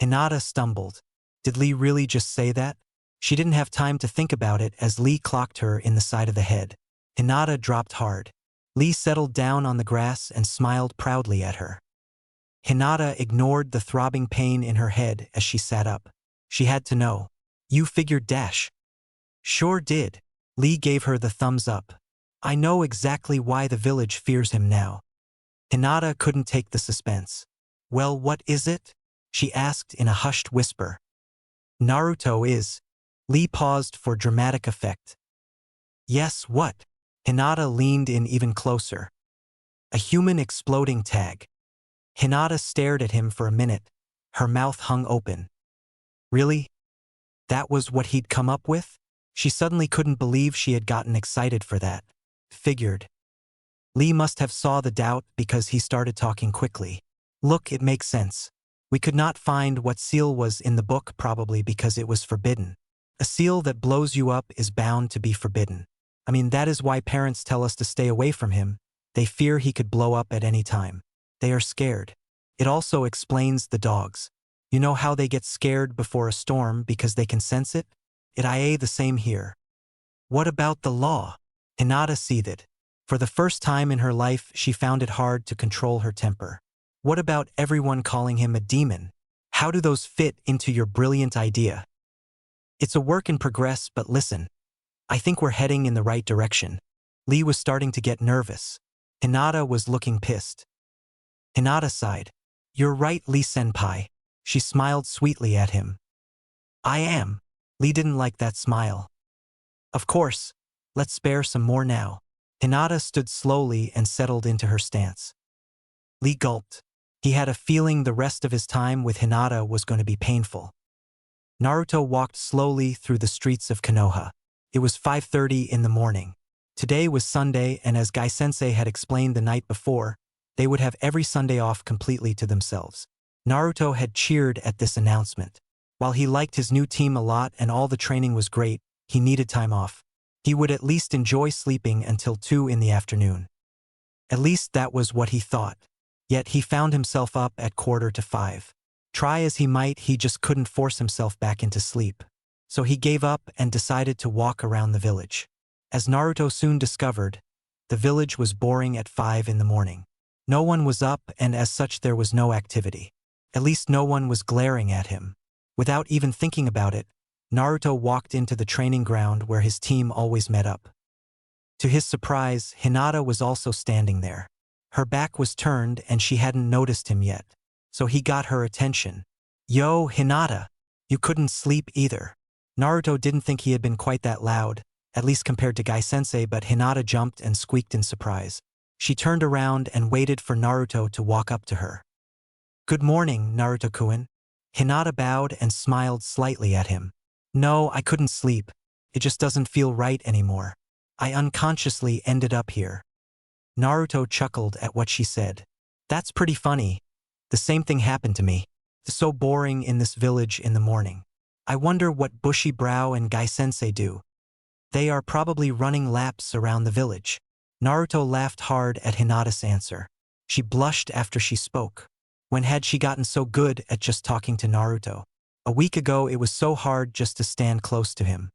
Hinata stumbled. Did Lee really just say that? She didn't have time to think about it as Lee clocked her in the side of the head. Hinata dropped hard. Lee settled down on the grass and smiled proudly at her. Hinata ignored the throbbing pain in her head as she sat up. She had to know. You figured dash. Sure did. Lee gave her the thumbs up. I know exactly why the village fears him now. Hinata couldn't take the suspense. Well, what is it? She asked in a hushed whisper. Naruto is. Lee paused for dramatic effect. Yes, what? Hinata leaned in even closer. A human exploding tag. Hinata stared at him for a minute. Her mouth hung open. Really? That was what he'd come up with? She suddenly couldn't believe she had gotten excited for that. Figured. Lee must have saw the doubt because he started talking quickly. Look, it makes sense. We could not find what seal was in the book, probably because it was forbidden. A seal that blows you up is bound to be forbidden. I mean, that is why parents tell us to stay away from him. They fear he could blow up at any time. They are scared. It also explains the dogs. You know how they get scared before a storm because they can sense it? It the same here. What about the law? Hinata seethed. For the first time in her life, she found it hard to control her temper. What about everyone calling him a demon? How do those fit into your brilliant idea? It's a work in progress, but listen. I think we're heading in the right direction. Lee was starting to get nervous. Hinata was looking pissed. Hinata sighed. You're right, Lee-senpai. She smiled sweetly at him. I am. Lee didn't like that smile. Of course. Let's spare some more now. Hinata stood slowly and settled into her stance. Lee gulped. He had a feeling the rest of his time with Hinata was going to be painful. Naruto walked slowly through the streets of Konoha. It was 5:30 in the morning. Today was Sunday, and as Guy-sensei had explained the night before, they would have every Sunday off completely to themselves. Naruto had cheered at this announcement. While he liked his new team a lot and all the training was great, he needed time off. He would at least enjoy sleeping until 2 in the afternoon. At least that was what he thought. Yet he found himself up at 4:45. Try as he might, he just couldn't force himself back into sleep. So he gave up and decided to walk around the village. As Naruto soon discovered, the village was boring at 5 in the morning. No one was up, and as such there was no activity. At least no one was glaring at him. Without even thinking about it, Naruto walked into the training ground where his team always met up. To his surprise, Hinata was also standing there. Her back was turned and she hadn't noticed him yet. So he got her attention. "Yo, Hinata! You couldn't sleep either." Naruto didn't think he had been quite that loud, at least compared to Guy-sensei, but Hinata jumped and squeaked in surprise. She turned around and waited for Naruto to walk up to her. "Good morning, Naruto-kun." Hinata bowed and smiled slightly at him. "No, I couldn't sleep. It just doesn't feel right anymore. I unconsciously ended up here." Naruto chuckled at what she said. "That's pretty funny. The same thing happened to me. It's so boring in this village in the morning. I wonder what Bushy Brow and Guy-sensei do. They are probably running laps around the village." Naruto laughed hard at Hinata's answer. She blushed after she spoke. When had she gotten so good at just talking to Naruto? A week ago it was so hard just to stand close to him.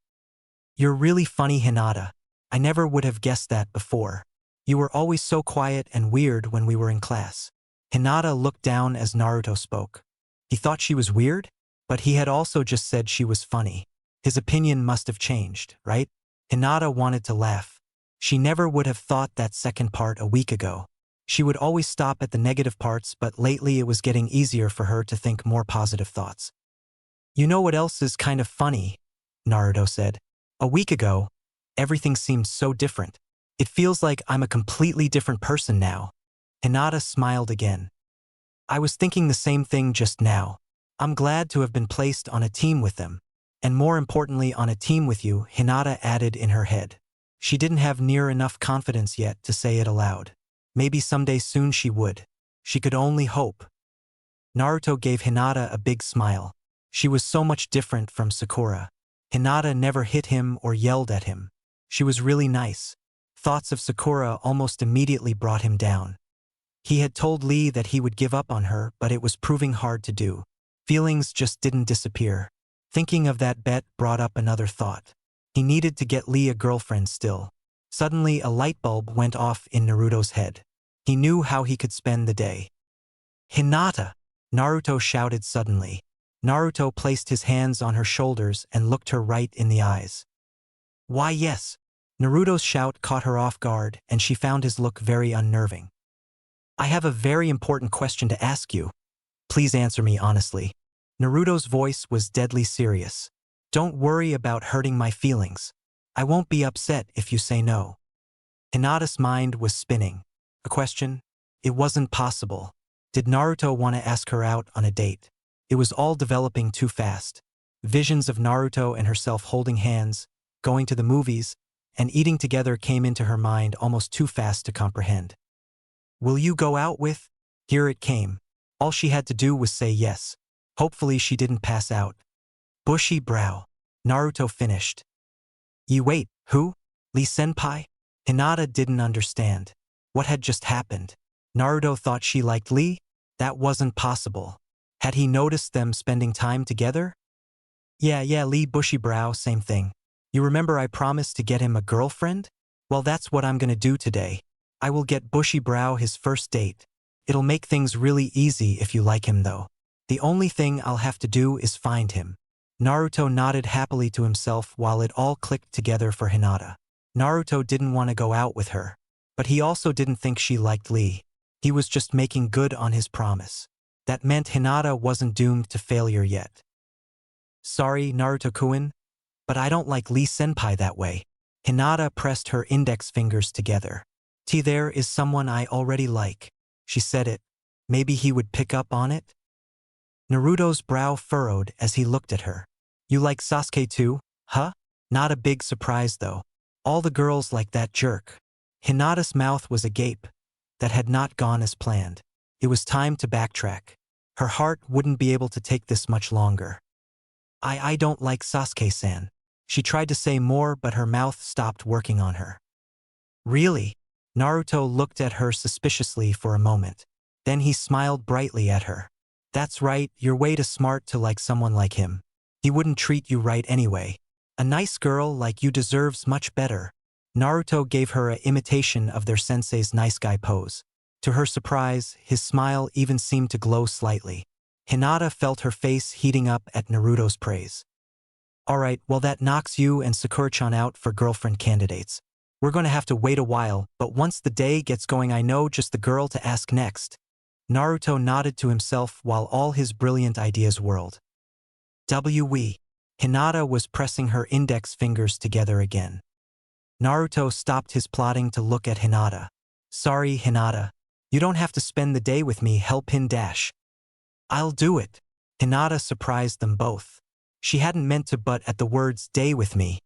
"You're really funny, Hinata. I never would have guessed that before. You were always so quiet and weird when we were in class." Hinata looked down as Naruto spoke. He thought she was weird, but he had also just said she was funny. His opinion must have changed, right? Hinata wanted to laugh. She never would have thought that second part a week ago. She would always stop at the negative parts, but lately it was getting easier for her to think more positive thoughts. "You know what else is kind of funny?" Naruto said. "A week ago, everything seemed so different. It feels like I'm a completely different person now." Hinata smiled again. "I was thinking the same thing just now. I'm glad to have been placed on a team with them. And more importantly, on a team with you," Hinata added in her head. She didn't have near enough confidence yet to say it aloud. Maybe someday soon she would. She could only hope. Naruto gave Hinata a big smile. She was so much different from Sakura. Hinata never hit him or yelled at him. She was really nice. Thoughts of Sakura almost immediately brought him down. He had told Lee that he would give up on her, but it was proving hard to do. Feelings just didn't disappear. Thinking of that bet brought up another thought. He needed to get Lee a girlfriend still. Suddenly a light bulb went off in Naruto's head. He knew how he could spend the day. "Hinata!" Naruto shouted suddenly. Naruto placed his hands on her shoulders and looked her right in the eyes. "Why yes." Naruto's shout caught her off guard, and she found his look very unnerving. "I have a very important question to ask you. Please answer me honestly." Naruto's voice was deadly serious. "Don't worry about hurting my feelings. I won't be upset if you say no." Hinata's mind was spinning. A question? It wasn't possible. Did Naruto want to ask her out on a date? It was all developing too fast. Visions of Naruto and herself holding hands, going to the movies, and eating together came into her mind almost too fast to comprehend. "Will you go out with?" Here it came. All she had to do was say yes. Hopefully she didn't pass out. "Bushy brow." Naruto finished. "You wait, who? Lee-senpai?" Hinata didn't understand. What had just happened? Naruto thought she liked Lee? That wasn't possible. Had he noticed them spending time together? Yeah, Lee Bushy brow, same thing. You remember I promised to get him a girlfriend? Well, that's what I'm gonna do today. I will get Bushy brow his first date. It'll make things really easy if you like him though. The only thing I'll have to do is find him." Naruto nodded happily to himself while it all clicked together for Hinata. Naruto didn't want to go out with her, but he also didn't think she liked Lee. He was just making good on his promise. That meant Hinata wasn't doomed to failure yet. "Sorry, Naruto-kun, But I don't like Lee-senpai that way. Hinata pressed her index fingers together. There is someone I already like. She said it. Maybe he would pick up on it? Naruto's brow furrowed as he looked at her. You like Sasuke too, huh? Not a big surprise though. All the girls like that jerk. Hinata's mouth was agape. That had not gone as planned. It was time to backtrack. Her heart wouldn't be able to take this much longer. I don't like Sasuke-san. She tried to say more, but her mouth stopped working on her. Really? Naruto looked at her suspiciously for a moment. Then he smiled brightly at her. That's right, you're way too smart to like someone like him. He wouldn't treat you right anyway. A nice girl like you deserves much better. Naruto gave her an imitation of their sensei's nice guy pose. To her surprise, his smile even seemed to glow slightly. Hinata felt her face heating up at Naruto's praise. Alright, well that knocks you and Sakura-chan out for girlfriend candidates. We're gonna have to wait a while, but once the day gets going I know just the girl to ask next. Naruto nodded to himself while all his brilliant ideas whirled. Hinata was pressing her index fingers together again. Naruto stopped his plotting to look at Hinata. Sorry, Hinata. You don't have to spend the day with me, help him dash. I'll do it. Hinata surprised them both. She hadn't meant to, but at the words day with me,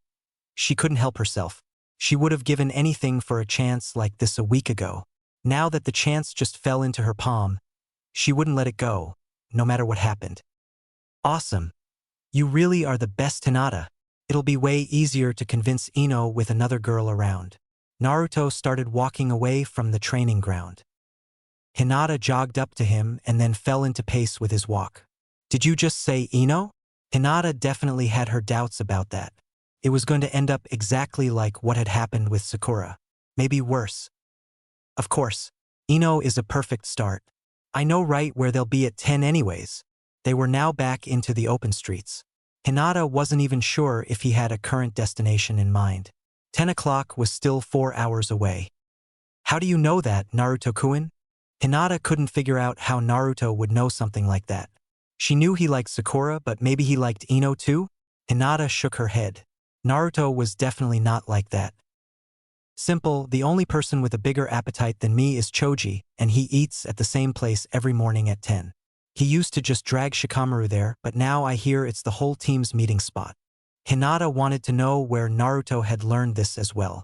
she couldn't help herself. She would have given anything for a chance like this a week ago. Now that the chance just fell into her palm, she wouldn't let it go, no matter what happened. Awesome. You really are the best, Hinata. It'll be way easier to convince Ino with another girl around. Naruto started walking away from the training ground. Hinata jogged up to him and then fell into pace with his walk. Did you just say Ino? Hinata definitely had her doubts about that. It was going to end up exactly like what had happened with Sakura. Maybe worse. Of course, Ino is a perfect start. I know right where they'll be at 10 anyways. They were now back into the open streets. Hinata wasn't even sure if he had a current destination in mind. 10 o'clock was still 4 hours away. How do you know that, Naruto-kun? Hinata couldn't figure out how Naruto would know something like that. She knew he liked Sakura, but maybe he liked Ino too? Hinata shook her head. Naruto was definitely not like that. Simple, the only person with a bigger appetite than me is Choji, and he eats at the same place every morning at 10. He used to just drag Shikamaru there, but now I hear it's the whole team's meeting spot. Hinata wanted to know where Naruto had learned this as well.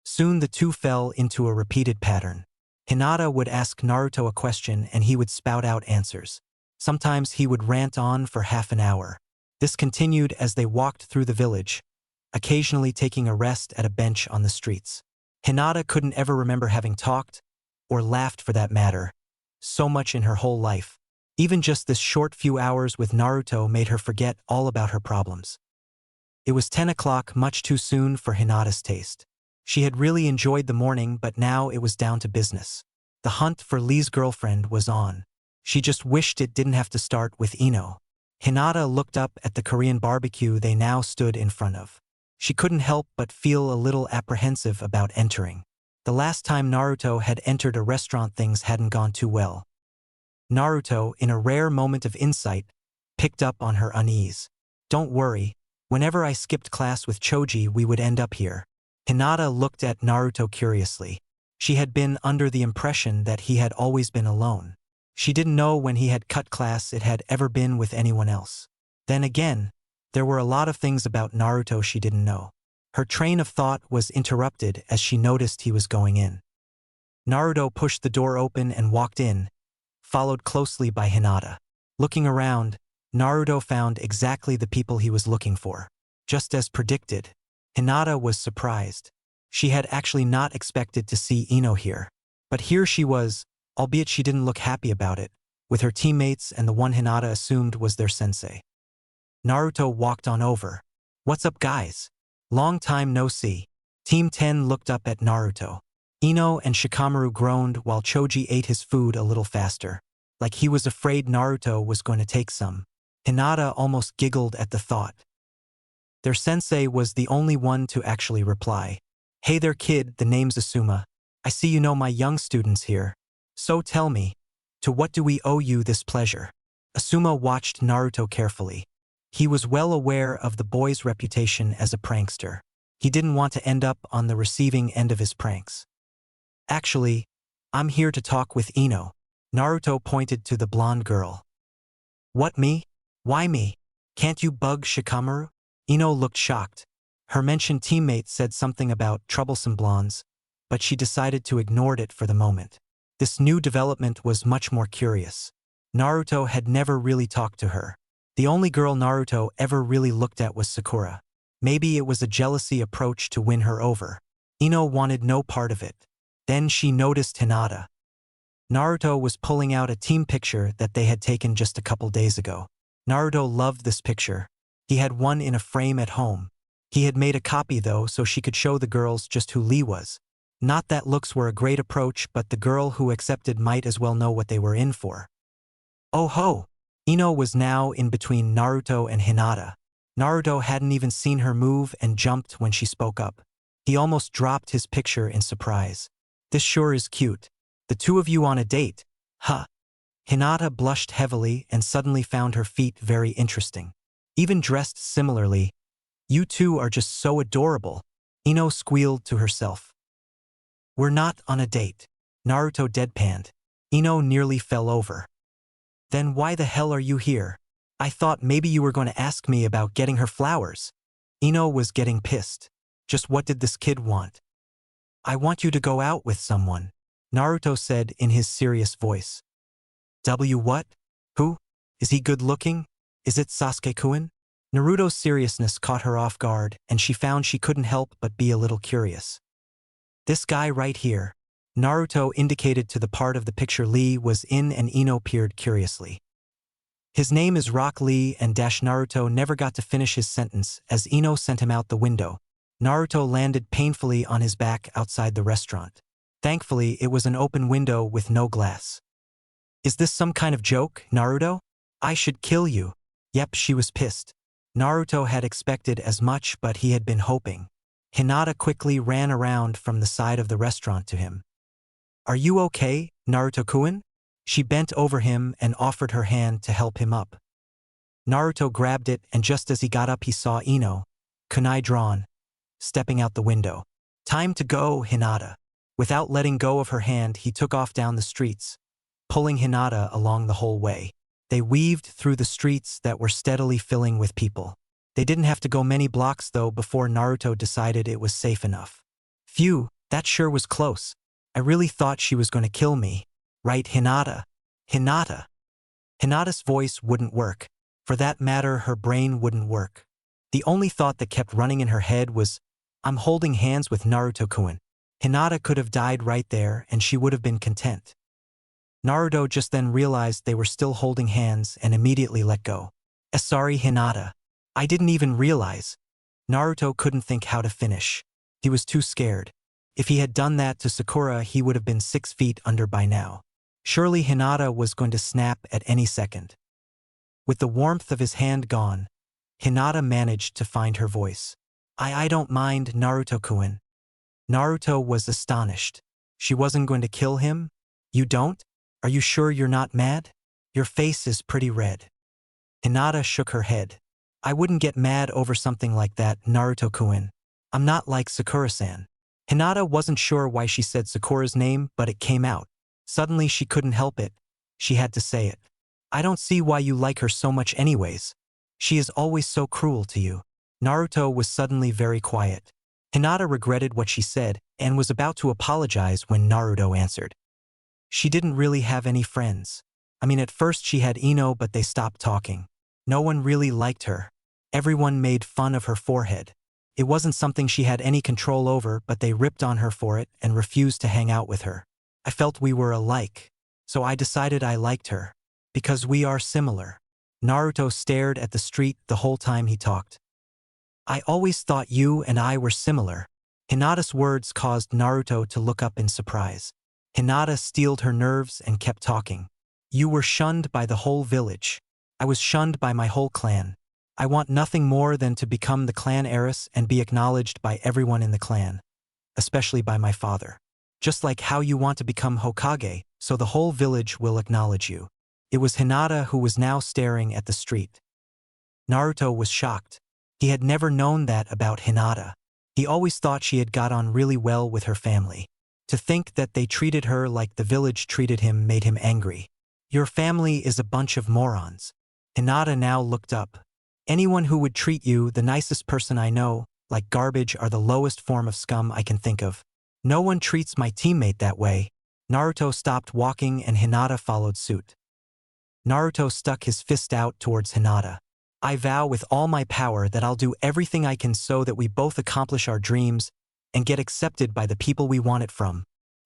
Soon the two fell into a repeated pattern. Hinata would ask Naruto a question and he would spout out answers. Sometimes he would rant on for half an hour. This continued as they walked through the village, occasionally taking a rest at a bench on the streets. Hinata couldn't ever remember having talked, or laughed for that matter, so much in her whole life. Even just this short few hours with Naruto made her forget all about her problems. It was 10 o'clock, much too soon for Hinata's taste. She had really enjoyed the morning, but now it was down to business. The hunt for Lee's girlfriend was on. She just wished it didn't have to start with Ino. Hinata looked up at the Korean barbecue they now stood in front of. She couldn't help but feel a little apprehensive about entering. The last time Naruto had entered a restaurant things hadn't gone too well. Naruto, in a rare moment of insight, picked up on her unease. Don't worry, whenever I skipped class with Choji we would end up here. Hinata looked at Naruto curiously. She had been under the impression that he had always been alone. She didn't know when he had cut class it had ever been with anyone else. Then again, there were a lot of things about Naruto she didn't know. Her train of thought was interrupted as she noticed he was going in. Naruto pushed the door open and walked in, followed closely by Hinata. Looking around, Naruto found exactly the people he was looking for. Just as predicted, Hinata was surprised. She had actually not expected to see Ino here. But here she was, albeit she didn't look happy about it, with her teammates and the one Hinata assumed was their sensei. Naruto walked on over. What's up, guys? Long time no see. Team 10 looked up at Naruto. Ino and Shikamaru groaned while Choji ate his food a little faster, like he was afraid Naruto was going to take some. Hinata almost giggled at the thought. Their sensei was the only one to actually reply. Hey there kid, the name's Asuma. I see you know my young students here. So tell me, to what do we owe you this pleasure? Asuma watched Naruto carefully. He was well aware of the boy's reputation as a prankster. He didn't want to end up on the receiving end of his pranks. Actually, I'm here to talk with Ino. Naruto pointed to the blonde girl. What, me? Why me? Can't you bug Shikamaru? Ino looked shocked. Her mentioned teammate said something about troublesome blondes, but she decided to ignore it for the moment. This new development was much more curious. Naruto had never really talked to her. The only girl Naruto ever really looked at was Sakura. Maybe it was a jealousy approach to win her over. Ino wanted no part of it. Then she noticed Hinata. Naruto was pulling out a team picture that they had taken just a couple days ago. Naruto loved this picture. He had one in a frame at home. He had made a copy though so she could show the girls just who Lee was. Not that looks were a great approach, but the girl who accepted might as well know what they were in for. Oh ho! Ino was now in between Naruto and Hinata. Naruto hadn't even seen her move and jumped when she spoke up. He almost dropped his picture in surprise. This sure is cute. The two of you on a date, huh? Hinata blushed heavily and suddenly found her feet very interesting. Even dressed similarly. You two are just so adorable, Ino squealed to herself. We're not on a date. Naruto deadpanned. Ino nearly fell over. Then why the hell are you here? I thought maybe you were going to ask me about getting her flowers. Ino was getting pissed. Just what did this kid want? I want you to go out with someone, Naruto said in his serious voice. What? Who? Is he good looking? Is it Sasuke-kun? Naruto's seriousness caught her off guard, and she found she couldn't help but be a little curious. This guy right here. Naruto indicated to the part of the picture Lee was in, and Ino peered curiously. His name is Rock Lee, and Naruto never got to finish his sentence as Ino sent him out the window. Naruto landed painfully on his back outside the restaurant. Thankfully, it was an open window with no glass. Is this some kind of joke, Naruto? I should kill you. Yep, she was pissed. Naruto had expected as much, but he had been hoping. Hinata quickly ran around from the side of the restaurant to him. Are you okay, Naruto-kun? She bent over him and offered her hand to help him up. Naruto grabbed it, and just as he got up he saw Ino, kunai drawn, stepping out the window. Time to go, Hinata. Without letting go of her hand, he took off down the streets, pulling Hinata along the whole way. They weaved through the streets that were steadily filling with people. They didn't have to go many blocks though before Naruto decided it was safe enough. Phew, that sure was close. I really thought she was going to kill me. Right, Hinata? Hinata. Hinata's voice wouldn't work. For that matter, her brain wouldn't work. The only thought that kept running in her head was, I'm holding hands with Naruto-kun. Hinata could have died right there and she would have been content. Naruto just then realized they were still holding hands and immediately let go. Sorry, Hinata. I didn't even realize. Naruto couldn't think how to finish. He was too scared. If he had done that to Sakura, he would have been 6 feet under by now. Surely Hinata was going to snap at any second. With the warmth of his hand gone, Hinata managed to find her voice. I don't mind, Naruto-kun. Naruto was astonished. She wasn't going to kill him? You don't? Are you sure you're not mad? Your face is pretty red. Hinata shook her head. I wouldn't get mad over something like that, Naruto-kun. I'm not like Sakura-san. Hinata wasn't sure why she said Sakura's name, but it came out. Suddenly she couldn't help it. She had to say it. I don't see why you like her so much anyways. She is always so cruel to you. Naruto was suddenly very quiet. Hinata regretted what she said and was about to apologize when Naruto answered. She didn't really have any friends. I mean, at first she had Ino, but they stopped talking. No one really liked her. Everyone made fun of her forehead. It wasn't something she had any control over, but they ripped on her for it and refused to hang out with her. I felt we were alike, so I decided I liked her. Because we are similar. Naruto stared at the street the whole time he talked. I always thought you and I were similar. Hinata's words caused Naruto to look up in surprise. Hinata steeled her nerves and kept talking. You were shunned by the whole village. I was shunned by my whole clan. I want nothing more than to become the clan heiress and be acknowledged by everyone in the clan, especially by my father. Just like how you want to become Hokage, so the whole village will acknowledge you. It was Hinata who was now staring at the street. Naruto was shocked. He had never known that about Hinata. He always thought she had got on really well with her family. To think that they treated her like the village treated him made him angry. Your family is a bunch of morons. Hinata now looked up. Anyone who would treat you, the nicest person I know, like garbage are the lowest form of scum I can think of. No one treats my teammate that way. Naruto stopped walking and Hinata followed suit. Naruto stuck his fist out towards Hinata. I vow with all my power that I'll do everything I can so that we both accomplish our dreams and get accepted by the people we want it from.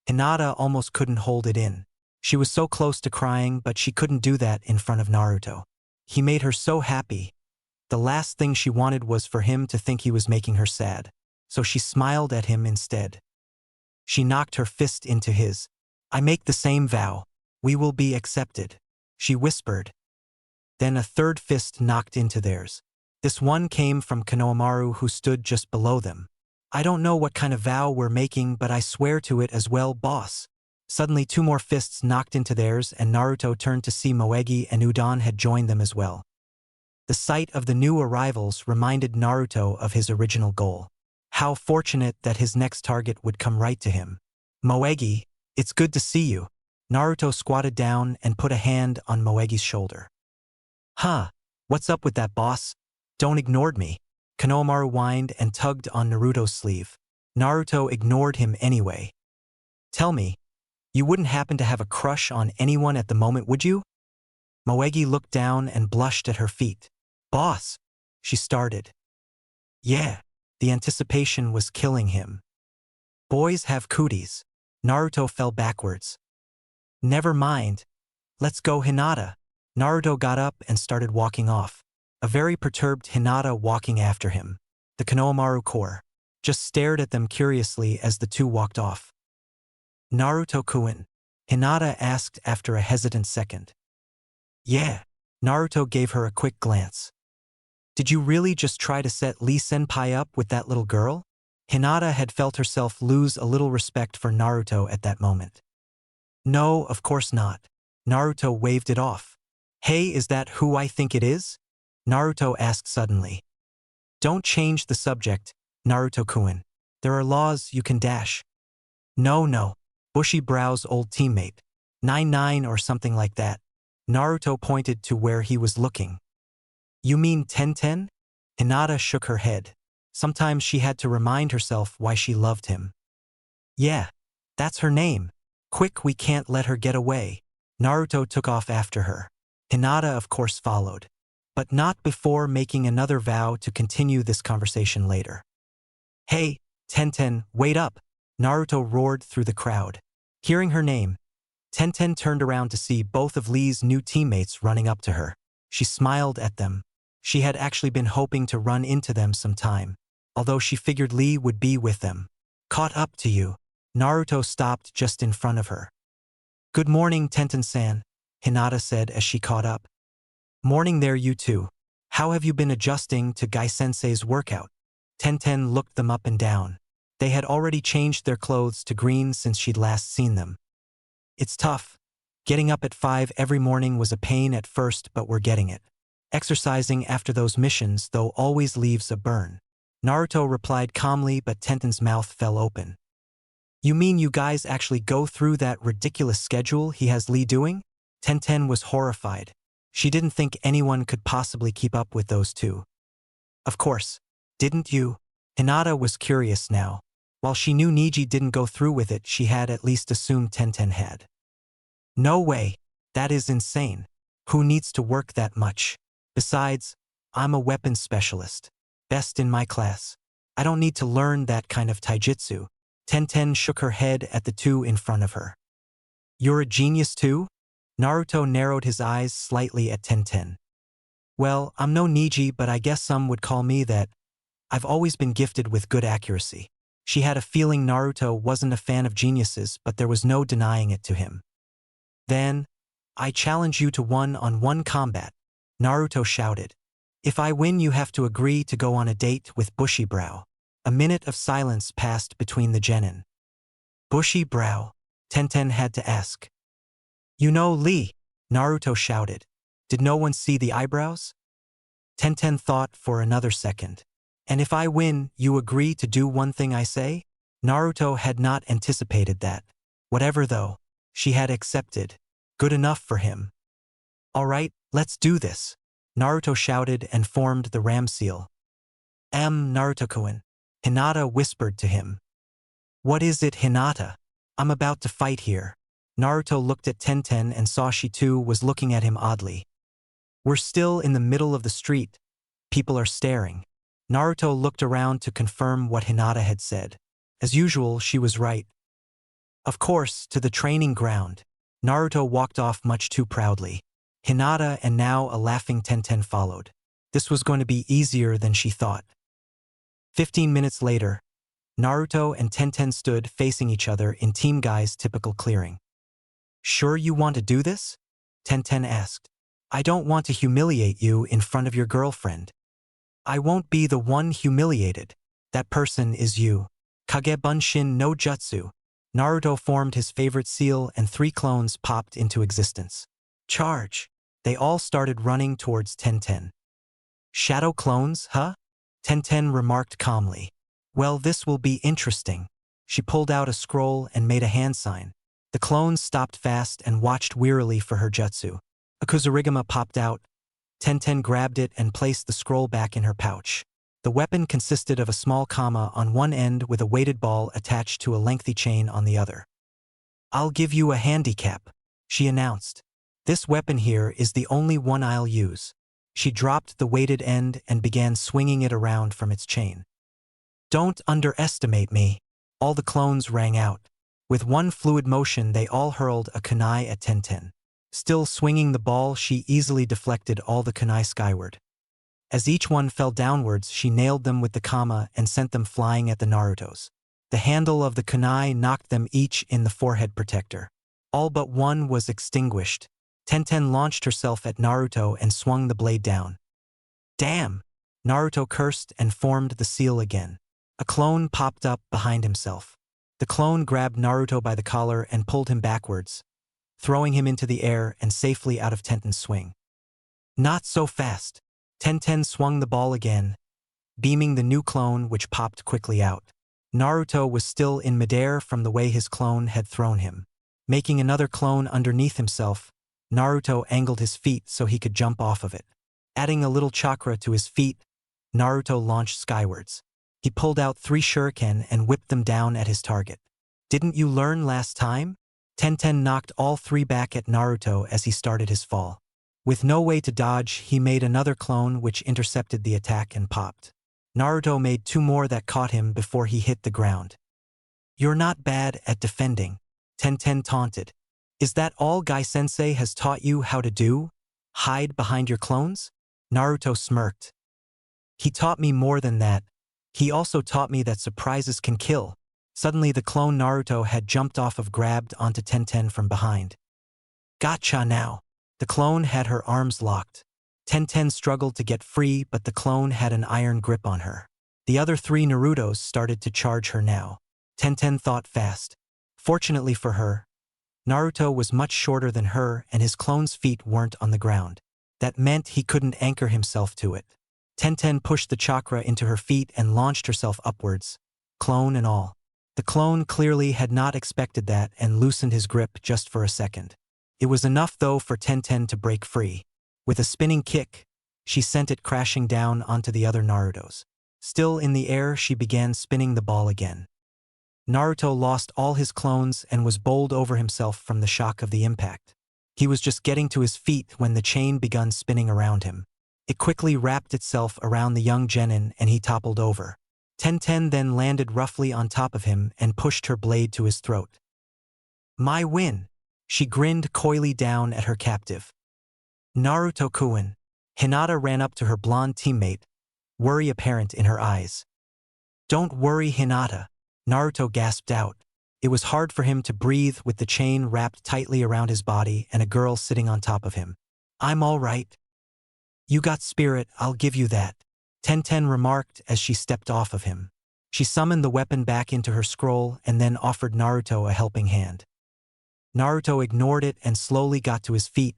Hinata almost couldn't hold it in. She was so close to crying, but she couldn't do that in front of Naruto. He made her so happy. The last thing she wanted was for him to think he was making her sad, so she smiled at him instead. She knocked her fist into his. I make the same vow. We will be accepted, she whispered. Then a third fist knocked into theirs. This one came from Konohamaru, who stood just below them. I don't know what kind of vow we're making, but I swear to it as well, boss. Suddenly 2 more fists knocked into theirs and Naruto turned to see Moegi and Udon had joined them as well. The sight of the new arrivals reminded Naruto of his original goal. How fortunate that his next target would come right to him. Moegi, it's good to see you. Naruto squatted down and put a hand on Moegi's shoulder. Huh, what's up with that, boss? Don't ignore me. Konohamaru whined and tugged on Naruto's sleeve. Naruto ignored him anyway. Tell me, you wouldn't happen to have a crush on anyone at the moment, would you? Moegi looked down and blushed at her feet. Boss, she started. Yeah, the anticipation was killing him. Boys have cooties. Naruto fell backwards. Never mind. Let's go, Hinata. Naruto got up and started walking off. A very perturbed Hinata walking after him. The Konohamaru Corps just stared at them curiously as the two walked off. Naruto-kun, Hinata asked after a hesitant second. Yeah. Naruto gave her a quick glance. Did you really just try to set Lee-senpai up with that little girl? Hinata had felt herself lose a little respect for Naruto at that moment. No, of course not. Naruto waved it off. Hey, is that who I think it is? Naruto asked suddenly. Don't change the subject, Naruto-kun. There are laws you can dash. No. Bushy Brow's old teammate. 9 or something like that. Naruto pointed to where he was looking. You mean 10? Hinata shook her head. Sometimes she had to remind herself why she loved him. Yeah, that's her name. Quick, we can't let her get away. Naruto took off after her. Hinata of course followed, but not before making another vow to continue this conversation later. Hey, 10, wait up! Naruto roared through the crowd. Hearing her name, 10 turned around to see both of Lee's new teammates running up to her. She smiled at them. She had actually been hoping to run into them sometime, although she figured Lee would be with them. Caught up to you. Naruto stopped just in front of her. Good morning, Tenten-san, Hinata said as she caught up. Morning there, you two. How have you been adjusting to Guy-sensei's workout? Tenten looked them up and down. They had already changed their clothes to green since she'd last seen them. It's tough. Getting up at 5 every morning was a pain at first, but we're getting it. Exercising after those missions, though, always leaves a burn. Naruto replied calmly, but Tenten's mouth fell open. You mean you guys actually go through that ridiculous schedule he has Lee doing? Tenten was horrified. She didn't think anyone could possibly keep up with those two. Of course. Didn't you? Hinata was curious now. While she knew Niji didn't go through with it, she had at least assumed Tenten had. No way. That is insane. Who needs to work that much? Besides, I'm a weapons specialist. Best in my class. I don't need to learn that kind of taijutsu. Tenten shook her head at the two in front of her. You're a genius too? Naruto narrowed his eyes slightly at Tenten. Well, I'm no Niji, but I guess some would call me that. I've always been gifted with good accuracy. She had a feeling Naruto wasn't a fan of geniuses, but there was no denying it to him. Then, I challenge you to one-on-one combat, Naruto shouted. If I win, you have to agree to go on a date with Bushy Brow. A minute of silence passed between the genin. Bushy Brow? Tenten had to ask. You know Lee, Naruto shouted. Did no one see the eyebrows? Tenten thought for another second. And if I win, you agree to do one thing I say? Naruto had not anticipated that. Whatever though, she had accepted. Good enough for him. Alright, let's do this. Naruto shouted and formed the ram seal. Naruto-kun. Hinata whispered to him. What is it, Hinata? I'm about to fight here. Naruto looked at Tenten and saw she too was looking at him oddly. We're still in the middle of the street. People are staring. Naruto looked around to confirm what Hinata had said. As usual, she was right. Of course, to the training ground. Naruto walked off much too proudly. Hinata and now a laughing Tenten followed. This was going to be easier than she thought. 15 minutes later, Naruto and Tenten stood facing each other in Team Guy's typical clearing. Sure you want to do this? Tenten asked. I don't want to humiliate you in front of your girlfriend. I won't be the one humiliated. That person is you. Kage Bunshin no Jutsu. Naruto formed his favorite seal and 3 clones popped into existence. Charge! They all started running towards Tenten. Shadow clones, huh? Tenten remarked calmly. Well, this will be interesting. She pulled out a scroll and made a hand sign. The clones stopped fast and watched wearily for her jutsu. A Kuzurigama popped out. Tenten grabbed it and placed the scroll back in her pouch. The weapon consisted of a small kama on one end with a weighted ball attached to a lengthy chain on the other. I'll give you a handicap, she announced. This weapon here is the only one I'll use. She dropped the weighted end and began swinging it around from its chain. Don't underestimate me. All the clones rang out. With one fluid motion they all hurled a kunai at Tenten. Still swinging the ball, she easily deflected all the kunai skyward. As each one fell downwards, she nailed them with the kama and sent them flying at the Narutos. The handle of the kunai knocked them each in the forehead protector. All but one was extinguished. Tenten launched herself at Naruto and swung the blade down. Damn! Naruto cursed and formed the seal again. A clone popped up behind himself. The clone grabbed Naruto by the collar and pulled him backwards, throwing him into the air and safely out of Tenten's swing. Not so fast. Tenten swung the ball again, beaming the new clone which popped quickly out. Naruto was still in midair from the way his clone had thrown him. Making another clone underneath himself, Naruto angled his feet so he could jump off of it. Adding a little chakra to his feet, Naruto launched skywards. He pulled out 3 shuriken and whipped them down at his target. Didn't you learn last time? Tenten knocked all 3 back at Naruto as he started his fall. With no way to dodge, he made another clone which intercepted the attack and popped. Naruto made 2 more that caught him before he hit the ground. You're not bad at defending, Tenten taunted. Is that all Guy-sensei has taught you how to do? Hide behind your clones? Naruto smirked. He taught me more than that. He also taught me that surprises can kill. Suddenly the clone Naruto had jumped off of grabbed onto Tenten from behind. Gotcha now. The clone had her arms locked. Tenten struggled to get free, but the clone had an iron grip on her. The other 3 Narutos started to charge her now. Tenten thought fast. Fortunately for her, Naruto was much shorter than her and his clone's feet weren't on the ground. That meant he couldn't anchor himself to it. Tenten pushed the chakra into her feet and launched herself upwards, clone and all. The clone clearly had not expected that and loosened his grip just for a second. It was enough though for Tenten to break free. With a spinning kick, she sent it crashing down onto the other Narutos. Still in the air, she began spinning the ball again. Naruto lost all his clones and was bowled over himself from the shock of the impact. He was just getting to his feet when the chain began spinning around him. It quickly wrapped itself around the young genin and he toppled over. Tenten then landed roughly on top of him and pushed her blade to his throat. My win! She grinned coyly down at her captive. Naruto-kun. Hinata ran up to her blonde teammate, worry apparent in her eyes. Don't worry, Hinata, Naruto gasped out. It was hard for him to breathe with the chain wrapped tightly around his body and a girl sitting on top of him. I'm all right. You got spirit, I'll give you that, Tenten remarked as she stepped off of him. She summoned the weapon back into her scroll and then offered Naruto a helping hand. Naruto ignored it and slowly got to his feet,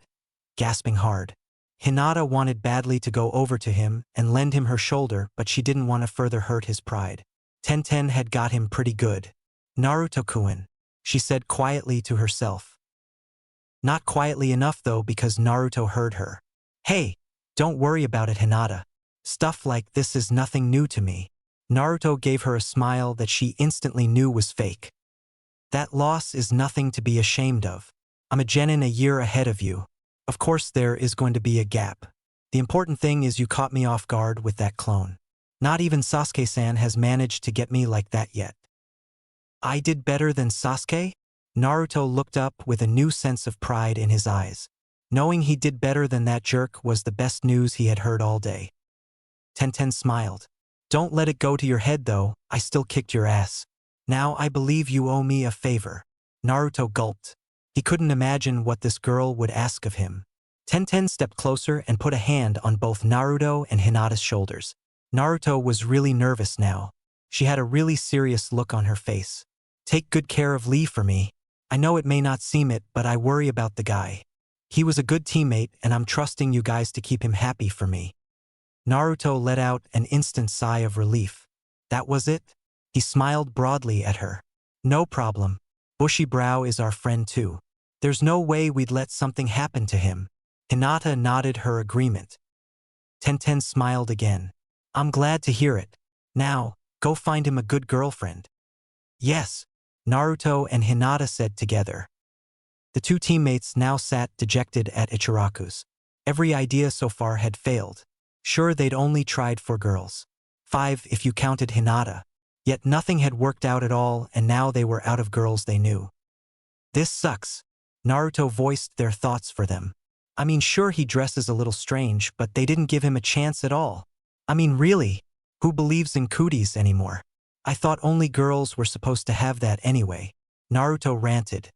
gasping hard. Hinata wanted badly to go over to him and lend him her shoulder, but she didn't want to further hurt his pride. Tenten had got him pretty good. Naruto-kun, she said quietly to herself. Not quietly enough though, because Naruto heard her. Hey, don't worry about it, Hinata. Stuff like this is nothing new to me. Naruto gave her a smile that she instantly knew was fake. That loss is nothing to be ashamed of. I'm a genin a year ahead of you. Of course there is going to be a gap. The important thing is you caught me off guard with that clone. Not even Sasuke-san has managed to get me like that yet. I did better than Sasuke? Naruto looked up with a new sense of pride in his eyes. Knowing he did better than that jerk was the best news he had heard all day. Tenten smiled. Don't let it go to your head though, I still kicked your ass. Now I believe you owe me a favor. Naruto gulped. He couldn't imagine what this girl would ask of him. Tenten stepped closer and put a hand on both Naruto and Hinata's shoulders. Naruto was really nervous now. She had a really serious look on her face. Take good care of Lee for me. I know it may not seem it, but I worry about the guy. He was a good teammate and I'm trusting you guys to keep him happy for me. Naruto let out an instant sigh of relief. That was it? He smiled broadly at her. No problem. Bushy Brow is our friend too. There's no way we'd let something happen to him. Hinata nodded her agreement. Tenten smiled again. I'm glad to hear it. Now, go find him a good girlfriend. Yes, Naruto and Hinata said together. The two teammates now sat dejected at Icharaku's. Every idea so far had failed. Sure, they'd only tried 4 girls. 5 if you counted Hinata. Yet nothing had worked out at all, and now they were out of girls they knew. This sucks. Naruto voiced their thoughts for them. I mean, sure, he dresses a little strange, but they didn't give him a chance at all. I mean, really, who believes in cooties anymore? I thought only girls were supposed to have that anyway. Naruto ranted.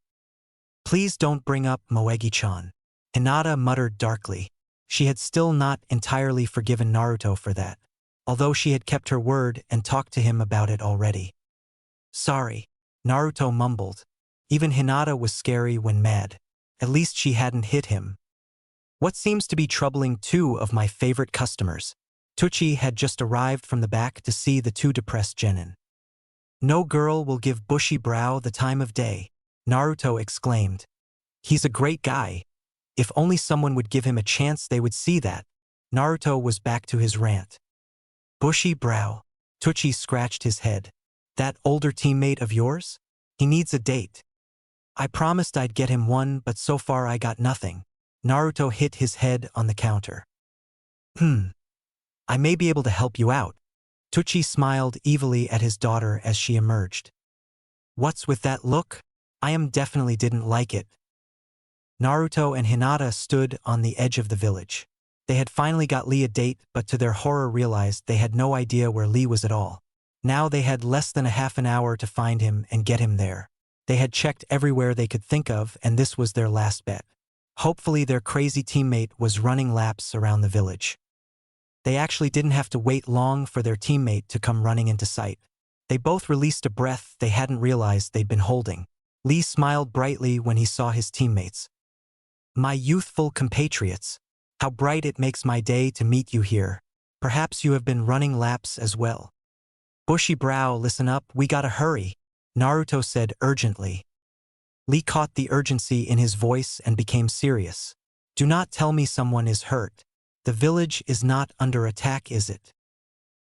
Please don't bring up Moegi-chan. Hinata muttered darkly. She had still not entirely forgiven Naruto for that, although she had kept her word and talked to him about it already. Sorry, Naruto mumbled. Even Hinata was scary when mad. At least she hadn't hit him. What seems to be troubling 2 of my favorite customers. Tucci had just arrived from the back to see the 2 depressed genin. No girl will give Bushy Brow the time of day, Naruto exclaimed. He's a great guy. If only someone would give him a chance, they would see that. Naruto was back to his rant. Bushy Brow. Tucci scratched his head. That older teammate of yours? He needs a date. I promised I'd get him one, but so far I got nothing. Naruto hit his head on the counter. I may be able to help you out. Tucci smiled evilly at his daughter as she emerged. What's with that look? I definitely didn't like it. Naruto and Hinata stood on the edge of the village. They had finally got Lee a date, but to their horror realized they had no idea where Lee was at all. Now they had less than a half an hour to find him and get him there. They had checked everywhere they could think of, and this was their last bet. Hopefully their crazy teammate was running laps around the village. They actually didn't have to wait long for their teammate to come running into sight. They both released a breath they hadn't realized they'd been holding. Lee smiled brightly when he saw his teammates. My youthful compatriots, how bright it makes my day to meet you here. Perhaps you have been running laps as well. Bushy Brow, listen up, we gotta hurry, Naruto said urgently. Lee caught the urgency in his voice and became serious. Do not tell me someone is hurt. The village is not under attack, is it?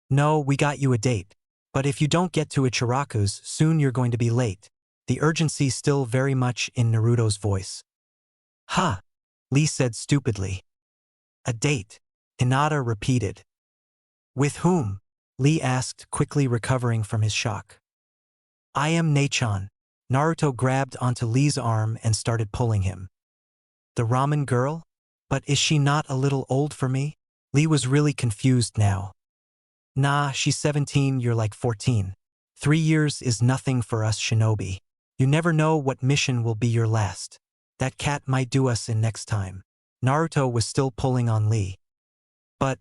No, we got you a date. But if you don't get to Icharaku's, soon you're going to be late. The urgency still very much in Naruto's voice. Huh, Lee said stupidly. A date, Hinata repeated. With whom? Lee asked, quickly recovering from his shock. I am Nechan. Naruto grabbed onto Lee's arm and started pulling him. The ramen girl? But is she not a little old for me? Lee was really confused now. Nah, she's 17, you're like 14. 3 years is nothing for us shinobi. You never know what mission will be your last. That cat might do us in next time. Naruto was still pulling on Lee. But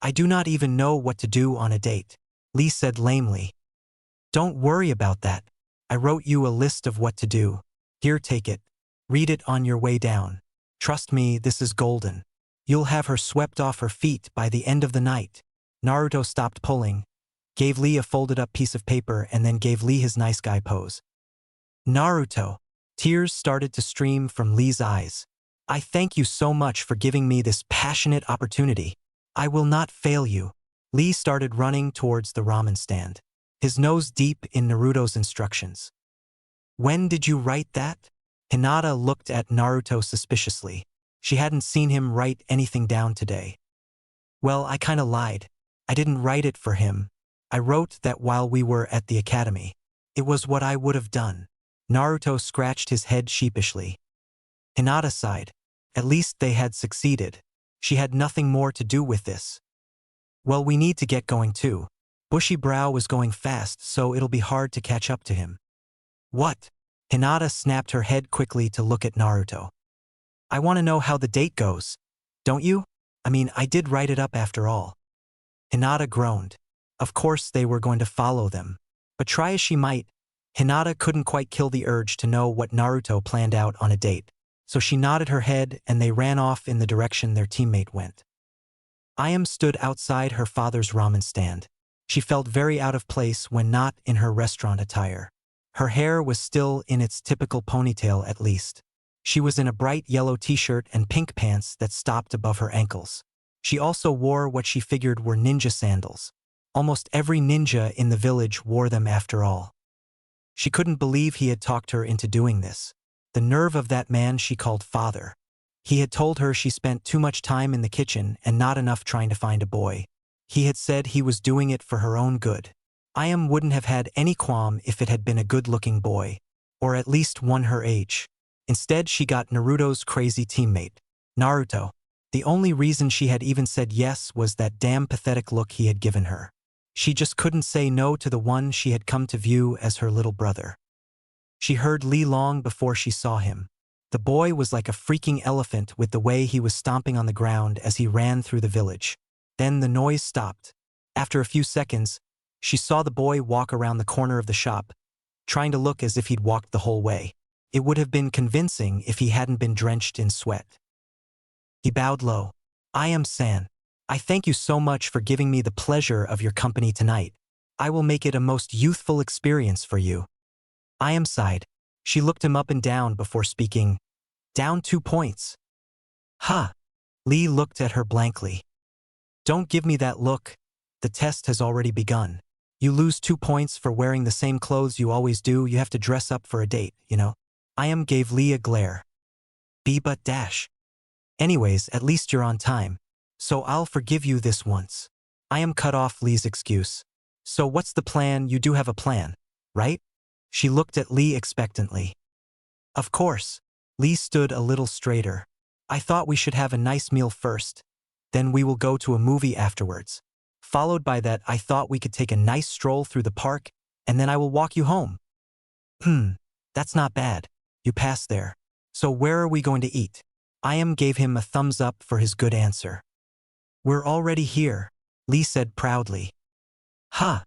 I do not even know what to do on a date, Lee said lamely. Don't worry about that. I wrote you a list of what to do. Here, take it. Read it on your way down. Trust me, this is golden. You'll have her swept off her feet by the end of the night. Naruto stopped pulling, gave Lee a folded-up piece of paper and then gave Lee his nice guy pose. Naruto. Tears started to stream from Lee's eyes. I thank you so much for giving me this passionate opportunity. I will not fail you. Lee started running towards the ramen stand, his nose deep in Naruto's instructions. When did you write that? Hinata looked at Naruto suspiciously. She hadn't seen him write anything down today. Well, I kinda lied. I didn't write it for him. I wrote that while we were at the academy. It was what I would have done. Naruto scratched his head sheepishly. Hinata sighed. At least they had succeeded. She had nothing more to do with this. Well, we need to get going too. Bushy Brow was going fast, so it'll be hard to catch up to him. What? Hinata snapped her head quickly to look at Naruto. I want to know how the date goes. Don't you? I mean, I did write it up after all. Hinata groaned. Of course they were going to follow them. But try as she might, Hinata couldn't quite kill the urge to know what Naruto planned out on a date. So she nodded her head and they ran off in the direction their teammate went. Ayam stood outside her father's ramen stand. She felt very out of place when not in her restaurant attire. Her hair was still in its typical ponytail at least. She was in a bright yellow t-shirt and pink pants that stopped above her ankles. She also wore what she figured were ninja sandals. Almost every ninja in the village wore them after all. She couldn't believe he had talked her into doing this. The nerve of that man she called father. He had told her she spent too much time in the kitchen and not enough trying to find a boy. He had said he was doing it for her own good. Ayam wouldn't have had any qualm if it had been a good-looking boy, or at least one her age. Instead, she got Naruto's crazy teammate, Naruto. The only reason she had even said yes was that damn pathetic look he had given her. She just couldn't say no to the one she had come to view as her little brother. She heard Lee long before she saw him. The boy was like a freaking elephant with the way he was stomping on the ground as he ran through the village. Then the noise stopped. After a few seconds, she saw the boy walk around the corner of the shop, trying to look as if he'd walked the whole way. It would have been convincing if he hadn't been drenched in sweat. He bowed low. Ayam-san, I thank you so much for giving me the pleasure of your company tonight. I will make it a most youthful experience for you. Ayam sighed. She looked him up and down before speaking. Down 2 points. Huh. Lee looked at her blankly. Don't give me that look. The test has already begun. You lose 2 points for wearing the same clothes you always do. You have to dress up for a date, you know? Ayam gave Lee a glare. But dash. Anyways, at least you're on time. So I'll forgive you this once. Ayam cut off Lee's excuse. So what's the plan? You do have a plan, right? She looked at Lee expectantly. Of course. Lee stood a little straighter. I thought we should have a nice meal first. Then we will go to a movie afterwards. Followed by that, I thought we could take a nice stroll through the park, and then I will walk you home. That's not bad. You passed there. So where are we going to eat? Ayam gave him a thumbs up for his good answer. We're already here, Lee said proudly. Huh.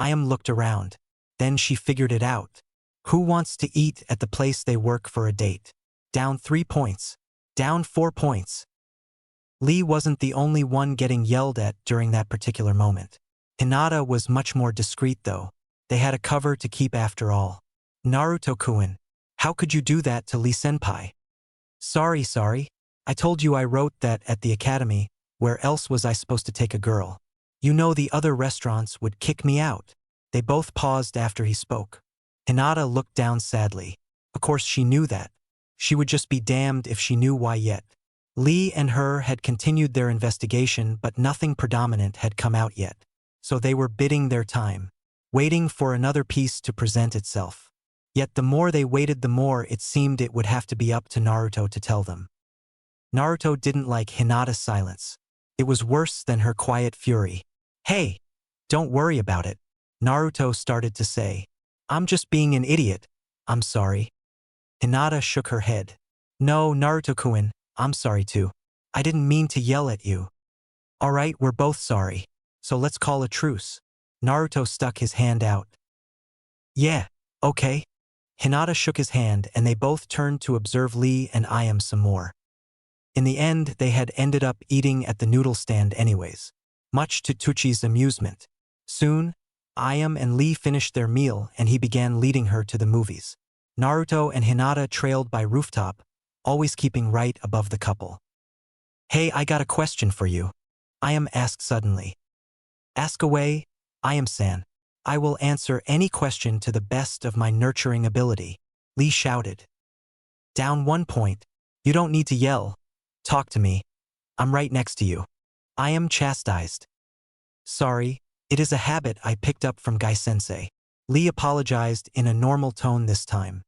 Ayam looked around. Then she figured it out. Who wants to eat at the place they work for a date? Down 3 points. Down 4 points. Lee wasn't the only one getting yelled at during that particular moment. Hinata was much more discreet though. They had a cover to keep after all. Naruto-kun, how could you do that to Lee-senpai? Sorry. I told you I wrote that at the academy. Where else was I supposed to take a girl? You know the other restaurants would kick me out. They both paused after he spoke. Hinata looked down sadly. Of course she knew that. She would just be damned if she knew why yet. Lee and her had continued their investigation, but nothing predominant had come out yet. So they were biding their time, waiting for another piece to present itself. Yet the more they waited, the more it seemed it would have to be up to Naruto to tell them. Naruto didn't like Hinata's silence. It was worse than her quiet fury. Hey, don't worry about it, Naruto started to say. I'm just being an idiot. I'm sorry. Hinata shook her head. No, Naruto-kun, I'm sorry too. I didn't mean to yell at you. Alright, we're both sorry. So let's call a truce. Naruto stuck his hand out. Yeah, okay. Hinata shook his hand and they both turned to observe Lee and Ayam some more. In the end, they had ended up eating at the noodle stand anyways, much to Tuchi's amusement. Soon, Ayam and Lee finished their meal and he began leading her to the movies. Naruto and Hinata trailed by rooftop, always keeping right above the couple. "Hey, I got a question for you," Ayam asked suddenly. "Ask away, Ayam-san. I will answer any question to the best of my nurturing ability," Lee shouted. "Down 1 point. You don't need to yell. Talk to me. I'm right next to you," Ayam chastised. "Sorry, it is a habit I picked up from Guy-sensei." Lee apologized in a normal tone this time.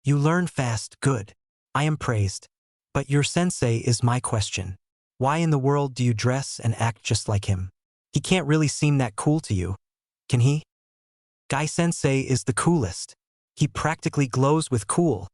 "You learn fast, good," Ayam praised. "But your sensei is my question. Why in the world do you dress and act just like him? He can't really seem that cool to you, can he?" "Guy-sensei is the coolest. He practically glows with cool,"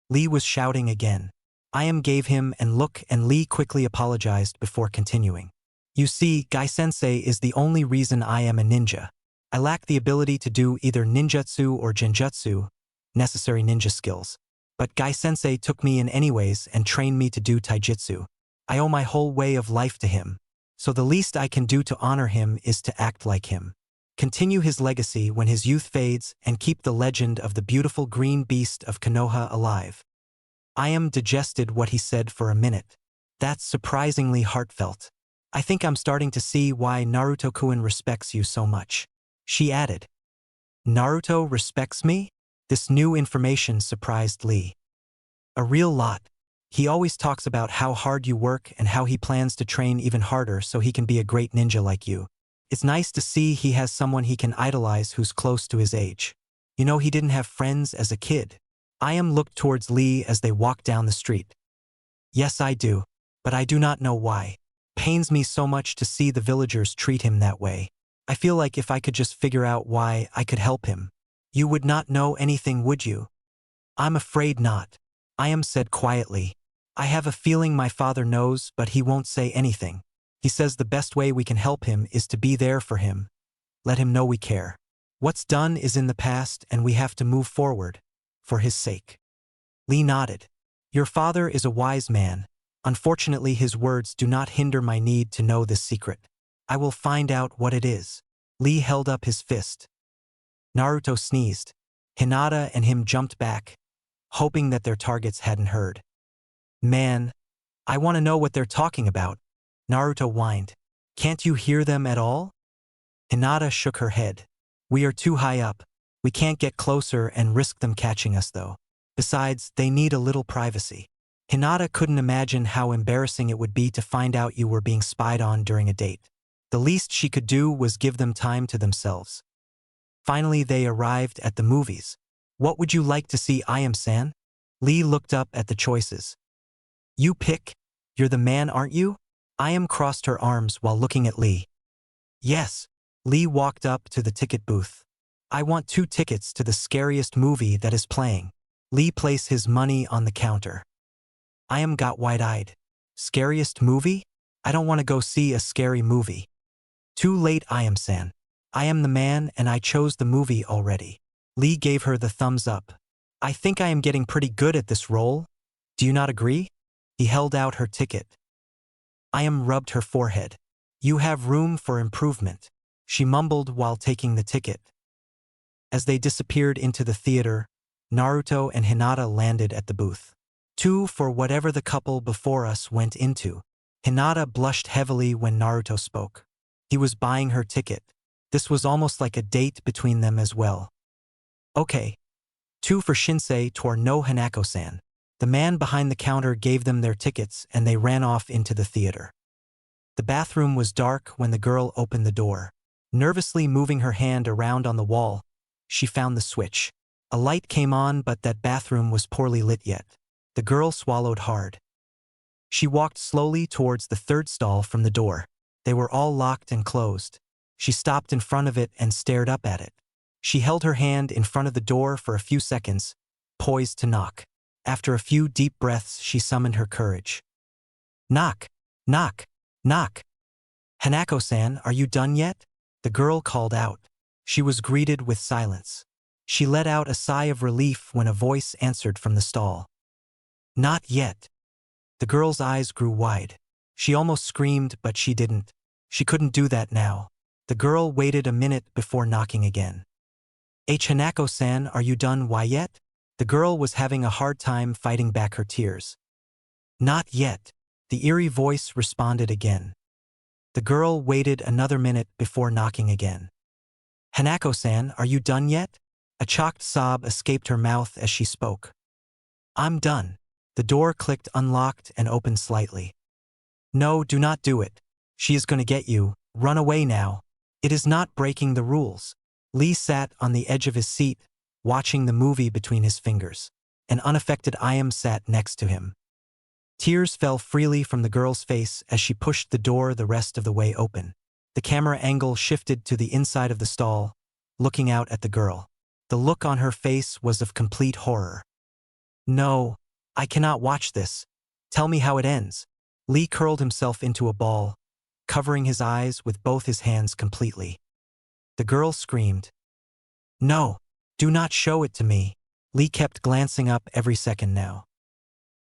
Lee was shouting again. Ayam gave him an look and Lee quickly apologized before continuing. "You see, Guy-sensei is the only reason I am a ninja. I lack the ability to do either ninjutsu or genjutsu, necessary ninja skills. But Guy-sensei took me in anyways and trained me to do taijutsu. I owe my whole way of life to him. So the least I can do to honor him is to act like him. Continue his legacy when his youth fades and keep the legend of the beautiful green beast of Konoha alive." Ayam digested what he said for a minute. "That's surprisingly heartfelt. I think I'm starting to see why Naruto-kun respects you so much," she added. "Naruto respects me?" This new information surprised Lee. "A real lot. He always talks about how hard you work and how he plans to train even harder so he can be a great ninja like you. It's nice to see he has someone he can idolize who's close to his age. You know, he didn't have friends as a kid." Ayam looked towards Lee as they walked down the street. "Yes, I do, but I do not know why. Pains me so much to see the villagers treat him that way. I feel like if I could just figure out why, I could help him." "You would not know anything, would you?" "I'm afraid not," Ayam said quietly. "I have a feeling my father knows, but he won't say anything. He says the best way we can help him is to be there for him. Let him know we care. What's done is in the past and we have to move forward, for his sake." Lee nodded. "Your father is a wise man. Unfortunately, his words do not hinder my need to know this secret. I will find out what it is." Lee held up his fist. Naruto sneezed. Hinata and him jumped back, hoping that their targets hadn't heard. "Man, I want to know what they're talking about," Naruto whined. "Can't you hear them at all?" Hinata shook her head. "We are too high up. We can't get closer and risk them catching us though. Besides, they need a little privacy." Hinata couldn't imagine how embarrassing it would be to find out you were being spied on during a date. The least she could do was give them time to themselves. Finally, they arrived at the movies. "What would you like to see, Ayam-san?" Lee looked up at the choices. "You pick. You're the man, aren't you?" Ayam crossed her arms while looking at Lee. "Yes." Lee walked up to the ticket booth. "I want 2 tickets to the scariest movie that is playing." Lee placed his money on the counter. Ayam got wide-eyed. "Scariest movie? I don't want to go see a scary movie." "Too late, Ayam-san. I am the man and I chose the movie already." Lee gave her the thumbs up. "I think I am getting pretty good at this role. Do you not agree?" He held out her ticket. Ayam rubbed her forehead. "You have room for improvement," she mumbled while taking the ticket. As they disappeared into the theater, Naruto and Hinata landed at the booth. "2 for whatever the couple before us went into." Hinata blushed heavily when Naruto spoke. He was buying her ticket. This was almost like a date between them as well. "Okay. 2 for Shinsei Tor no Hanako-san." The man behind the counter gave them their tickets and they ran off into the theater. The bathroom was dark when the girl opened the door. Nervously moving her hand around on the wall, she found the switch. A light came on, but that bathroom was poorly lit yet. The girl swallowed hard. She walked slowly towards the 3rd stall from the door. They were all locked and closed. She stopped in front of it and stared up at it. She held her hand in front of the door for a few seconds, poised to knock. After a few deep breaths, she summoned her courage. "Knock, knock, knock. Hanako-san, are you done yet?" The girl called out. She was greeted with silence. She let out a sigh of relief when a voice answered from the stall. "Not yet." The girl's eyes grew wide. She almost screamed, but she didn't. She couldn't do that now. The girl waited a minute before knocking again. Hanako-san, are you done? Why yet? The girl was having a hard time fighting back her tears. Not yet, the eerie voice responded again. The girl waited another minute before knocking again. Hanako-san, are you done yet? A choked sob escaped her mouth as she spoke. I'm done. The door clicked unlocked and opened slightly. No, do not do it. She is going to get you. Run away now. It is not breaking the rules. Lee sat on the edge of his seat, watching the movie between his fingers. An unaffected Ayam sat next to him. Tears fell freely from the girl's face as she pushed the door the rest of the way open. The camera angle shifted to the inside of the stall, looking out at the girl. The look on her face was of complete horror. No, I cannot watch this. Tell me how it ends. Lee curled himself into a ball, covering his eyes with both his hands completely. The girl screamed. No, do not show it to me. Lee kept glancing up every second now.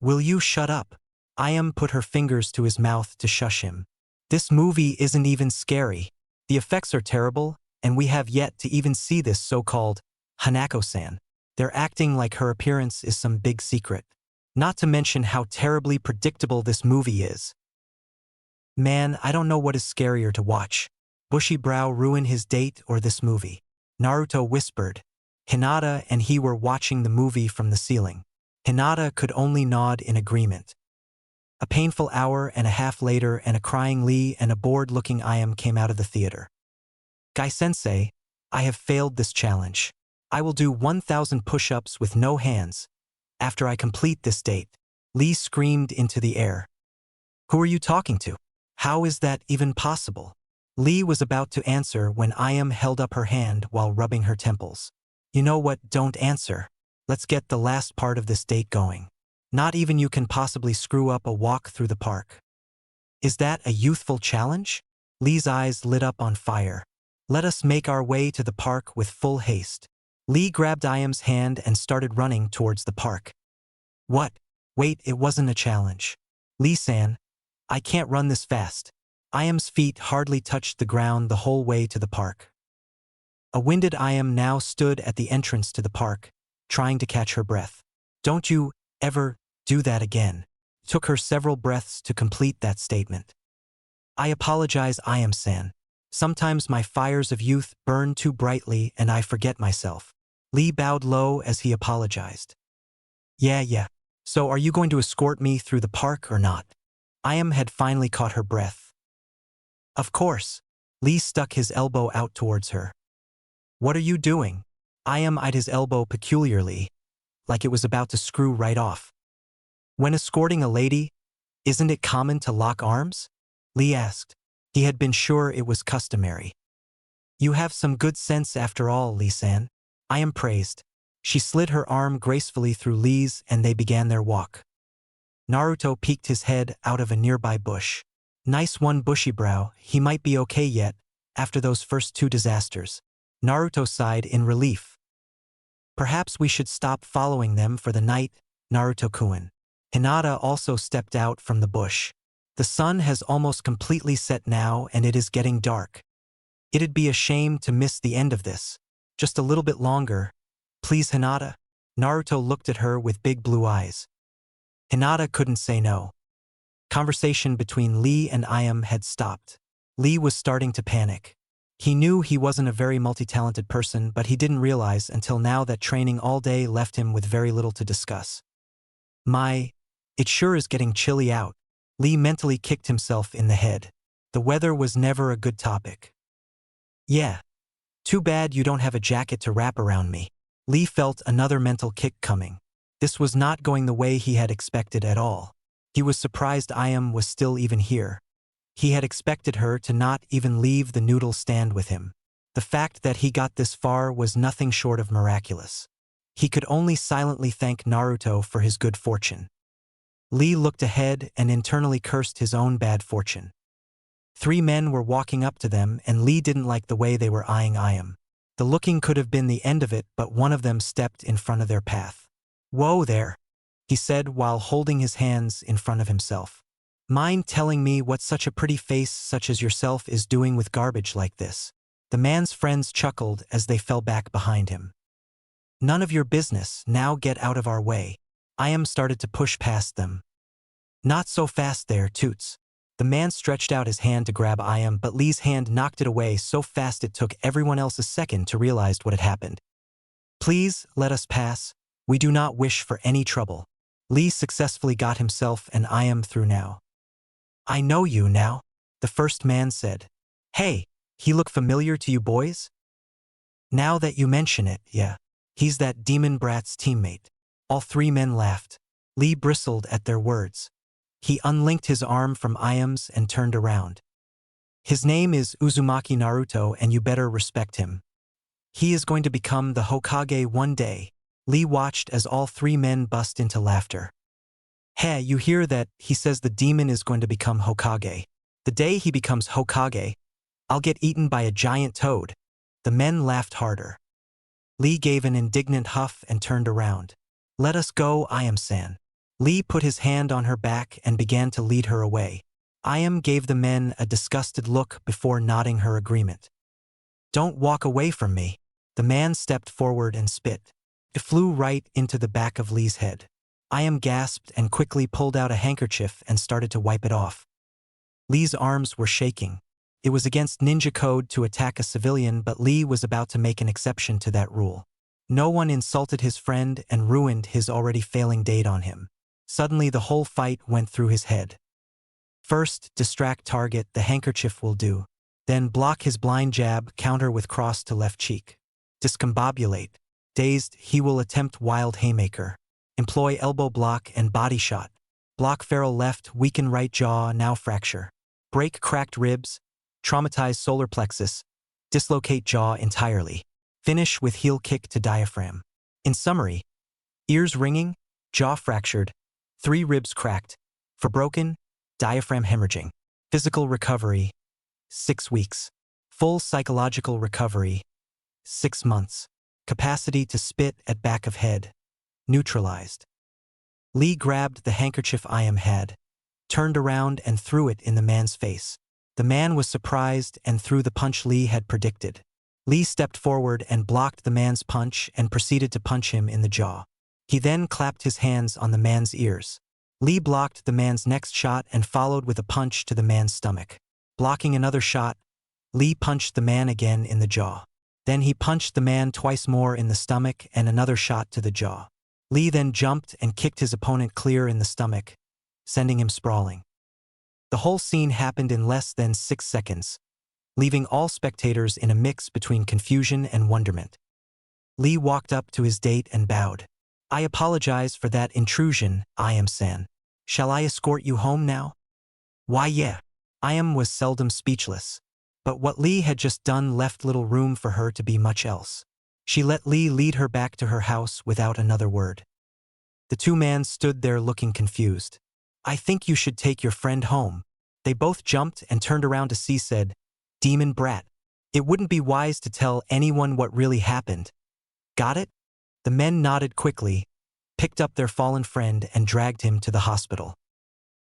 Will you shut up? Ayam put her fingers to his mouth to shush him. This movie isn't even scary. The effects are terrible, and we have yet to even see this so-called Hanako-san. They're acting like her appearance is some big secret. Not to mention how terribly predictable this movie is. Man, I don't know what is scarier to watch. Bushy brow ruin his date or this movie. Naruto whispered. Hinata and he were watching the movie from the ceiling. Hinata could only nod in agreement. A painful hour and a half later and a crying Lee and a bored-looking Ayam came out of the theater. Guy-sensei, I have failed this challenge. I will do 1,000 push-ups with no hands. After I complete this date, Lee screamed into the air. Who are you talking to? How is that even possible? Lee was about to answer when Ayam held up her hand while rubbing her temples. You know what, don't answer. Let's get the last part of this date going. Not even you can possibly screw up a walk through the park. Is that a youthful challenge? Lee's eyes lit up on fire. Let us make our way to the park with full haste. Lee grabbed Ayam's hand and started running towards the park. What? Wait, it wasn't a challenge. Lee-san, I can't run this fast. Ayam's feet hardly touched the ground the whole way to the park. A winded Ayam now stood at the entrance to the park, trying to catch her breath. Don't you ever do that again. Took her several breaths to complete that statement. I apologize, Ayam-san. Sometimes my fires of youth burn too brightly and I forget myself. Lee bowed low as he apologized. Yeah. So are you going to escort me through the park or not? Ayam had finally caught her breath. Of course. Lee stuck his elbow out towards her. What are you doing? Ayam eyed his elbow peculiarly, like it was about to screw right off. When escorting a lady, isn't it common to lock arms? Lee asked. He had been sure it was customary. You have some good sense after all, Lee-san. Ayam praised. She slid her arm gracefully through Lee's and they began their walk. Naruto peeked his head out of a nearby bush. Nice one, Bushybrow. He might be okay yet, after those first two disasters. Naruto sighed in relief. Perhaps we should stop following them for the night, Naruto-kun. Hinata also stepped out from the bush. The sun has almost completely set now and it is getting dark. It'd be a shame to miss the end of this. Just a little bit longer. Please, Hinata? Naruto looked at her with big blue eyes. Hinata couldn't say no. Conversation between Lee and Ayam had stopped. Lee was starting to panic. He knew he wasn't a very multi-talented person, but he didn't realize until now that training all day left him with very little to discuss. It sure is getting chilly out. Lee mentally kicked himself in the head. The weather was never a good topic. Yeah. Too bad you don't have a jacket to wrap around me. Lee felt another mental kick coming. This was not going the way he had expected at all. He was surprised Ayam was still even here. He had expected her to not even leave the noodle stand with him. The fact that he got this far was nothing short of miraculous. He could only silently thank Naruto for his good fortune. Lee looked ahead and internally cursed his own bad fortune. 3 men were walking up to them and Lee didn't like the way they were eyeing Ayam. The looking could have been the end of it, but one of them stepped in front of their path. Whoa there! he said while holding his hands in front of himself. Mind telling me what such a pretty face such as yourself is doing with garbage like this? The man's friends chuckled as they fell back behind him. None of your business, now get out of our way. I started to push past them. Not so fast there, Toots. The man stretched out his hand to grab but Lee's hand knocked it away so fast it took everyone else a second to realize what had happened. Please, let us pass. We do not wish for any trouble. Lee successfully got himself and through now. I know you now, the first man said. Hey, he look familiar to you boys? Now that you mention it, yeah. He's that demon brat's teammate. All three men laughed. Lee bristled at their words. He unlinked his arm from Iam's and turned around. His name is Uzumaki Naruto and you better respect him. He is going to become the Hokage one day. Lee watched as all three men burst into laughter. Hey, you hear that? He says the demon is going to become Hokage. The day he becomes Hokage, I'll get eaten by a giant toad. The men laughed harder. Lee gave an indignant huff and turned around. Let us go, Iam-san. Lee put his hand on her back and began to lead her away. Iam gave the men a disgusted look before nodding her agreement. Don't walk away from me. The man stepped forward and spit. It flew right into the back of Lee's head. Iam gasped and quickly pulled out a handkerchief and started to wipe it off. Lee's arms were shaking. It was against ninja code to attack a civilian, but Lee was about to make an exception to that rule. No one insulted his friend and ruined his already failing date on him. Suddenly the whole fight went through his head. First, distract target, the handkerchief will do. Then block his blind jab, counter with cross to left cheek. Discombobulate. Dazed, he will attempt wild haymaker. Employ elbow block and body shot. Block feral left, weaken right jaw, now fracture. Break cracked ribs. Traumatize solar plexus. Dislocate jaw entirely. Finish with heel kick to diaphragm. In summary, ears ringing, jaw fractured, 3 ribs cracked, for broken, diaphragm hemorrhaging. Physical recovery, 6 weeks. Full psychological recovery, 6 months. Capacity to spit at back of head, neutralized. Lee grabbed the handkerchief Iam had, turned around and threw it in the man's face. The man was surprised and threw the punch Lee had predicted. Lee stepped forward and blocked the man's punch and proceeded to punch him in the jaw. He then clapped his hands on the man's ears. Lee blocked the man's next shot and followed with a punch to the man's stomach. Blocking another shot, Lee punched the man again in the jaw. Then he punched the man twice more in the stomach and another shot to the jaw. Lee then jumped and kicked his opponent clear in the stomach, sending him sprawling. The whole scene happened in less than 6 seconds, leaving all spectators in a mix between confusion and wonderment. Lee walked up to his date and bowed. I apologize for that intrusion, Iam-san. Shall I escort you home now? Why yeah. Iam was seldom speechless, but what Lee had just done left little room for her to be much else. She let Lee lead her back to her house without another word. The two men stood there looking confused. I think you should take your friend home. They both jumped and turned around to see said, demon brat. It wouldn't be wise to tell anyone what really happened. Got it? The men nodded quickly, picked up their fallen friend and dragged him to the hospital.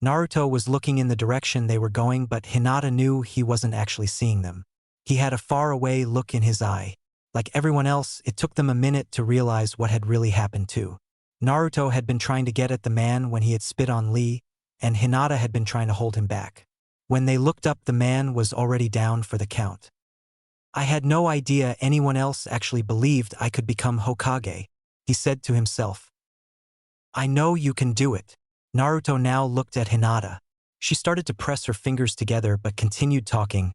Naruto was looking in the direction they were going, but Hinata knew he wasn't actually seeing them. He had a far-away look in his eye. Like everyone else, it took them a minute to realize what had really happened too. Naruto had been trying to get at the man when he had spit on Lee, and Hinata had been trying to hold him back. When they looked up, the man was already down for the count. I had no idea anyone else actually believed I could become Hokage, he said to himself. I know you can do it. Naruto now looked at Hinata. She started to press her fingers together but continued talking.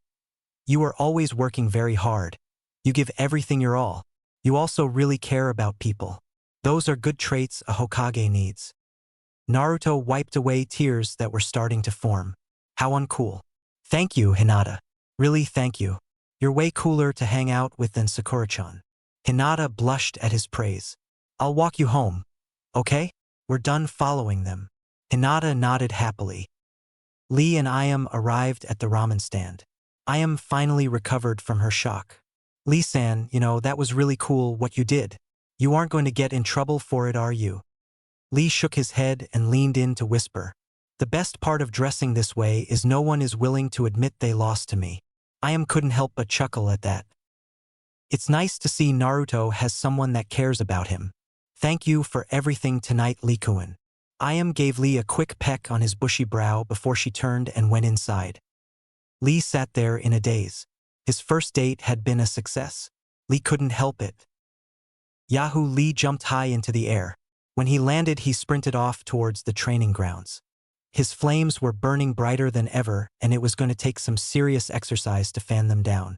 You are always working very hard. You give everything your all. You also really care about people. Those are good traits a Hokage needs. Naruto wiped away tears that were starting to form. How uncool. Thank you, Hinata. Really thank you. You're way cooler to hang out with than Sakura-chan. Hinata blushed at his praise. I'll walk you home. Okay? We're done following them. Hinata nodded happily. Lee and Iam arrived at the ramen stand. Iam finally recovered from her shock. Lee-san, that was really cool what you did. You aren't going to get in trouble for it, are you? Lee shook his head and leaned in to whisper. The best part of dressing this way is no one is willing to admit they lost to me. Couldn't help but chuckle at that. It's nice to see Naruto has someone that cares about him. Thank you for everything tonight, Lee-kun. Gave Lee a quick peck on his bushy brow before she turned and went inside. Lee sat there in a daze. His first date had been a success. Lee couldn't help it. Yahoo! Lee jumped high into the air. When he landed, he sprinted off towards the training grounds. His flames were burning brighter than ever, and it was going to take some serious exercise to fan them down.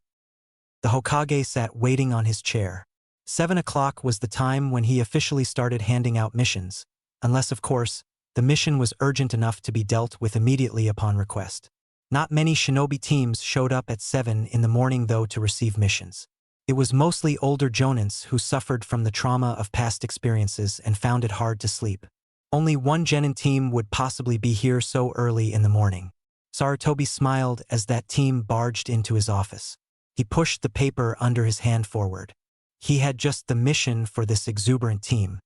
The Hokage sat waiting on his chair. 7 o'clock was the time when he officially started handing out missions, unless, of course, the mission was urgent enough to be dealt with immediately upon request. Not many shinobi teams showed up at 7 in the morning, though, to receive missions. It was mostly older jonins who suffered from the trauma of past experiences and found it hard to sleep. Only one genin team would possibly be here so early in the morning. Sarutobi smiled as that team barged into his office. He pushed the paper under his hand forward. He had just the mission for this exuberant team.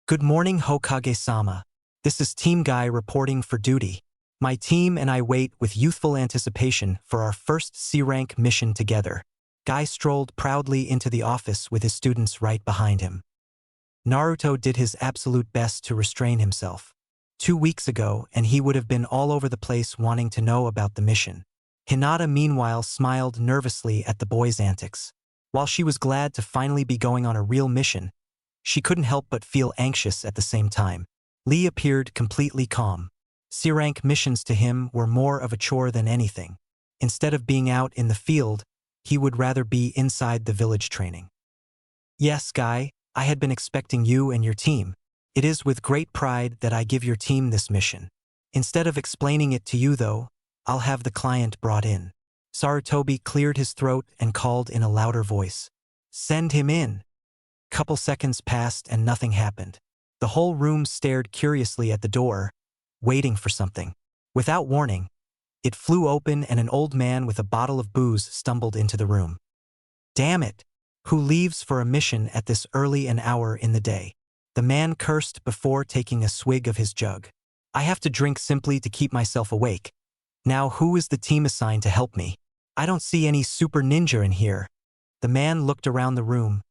Good morning, Hokage-sama. This is Team Guy reporting for duty. My team and I wait with youthful anticipation for our first C-rank mission together. Guy strolled proudly into the office with his students right behind him. Naruto did his absolute best to restrain himself. 2 weeks ago, and he would have been all over the place wanting to know about the mission. Hinata, meanwhile, smiled nervously at the boy's antics. While she was glad to finally be going on a real mission, she couldn't help but feel anxious at the same time. Lee appeared completely calm. C-rank missions to him were more of a chore than anything. Instead of being out in the field, he would rather be inside the village training. Yes, Guy, I had been expecting you and your team. It is with great pride that I give your team this mission. Instead of explaining it to you, though, I'll have the client brought in. Sarutobi cleared his throat and called in a louder voice. Send him in. Couple seconds passed and nothing happened. The whole room stared curiously at the door, waiting for something. Without warning, it flew open and an old man with a bottle of booze stumbled into the room. Damn it! Who leaves for a mission at this early an hour in the day? The man cursed before taking a swig of his jug. I have to drink simply to keep myself awake. Now who is the team assigned to help me? I don't see any super ninja in here. The man looked around the room,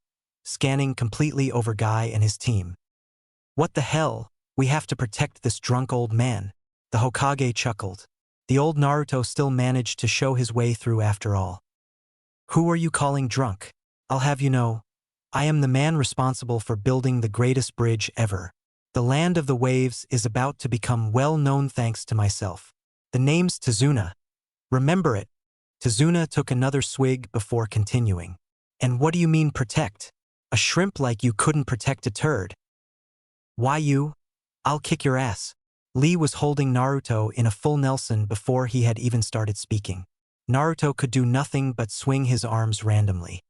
scanning completely over Guy and his team. What the hell? We have to protect this drunk old man. The Hokage chuckled. The old Naruto still managed to show his way through after all. Who are you calling drunk? I'll have you know, I am the man responsible for building the greatest bridge ever. The land of the waves is about to become well known thanks to myself. The name's Tazuna. Remember it. Tazuna took another swig before continuing. And what do you mean protect? A shrimp like you couldn't protect a turd. Why you? I'll kick your ass. Lee was holding Naruto in a full Nelson before he had even started speaking. Naruto could do nothing but swing his arms randomly.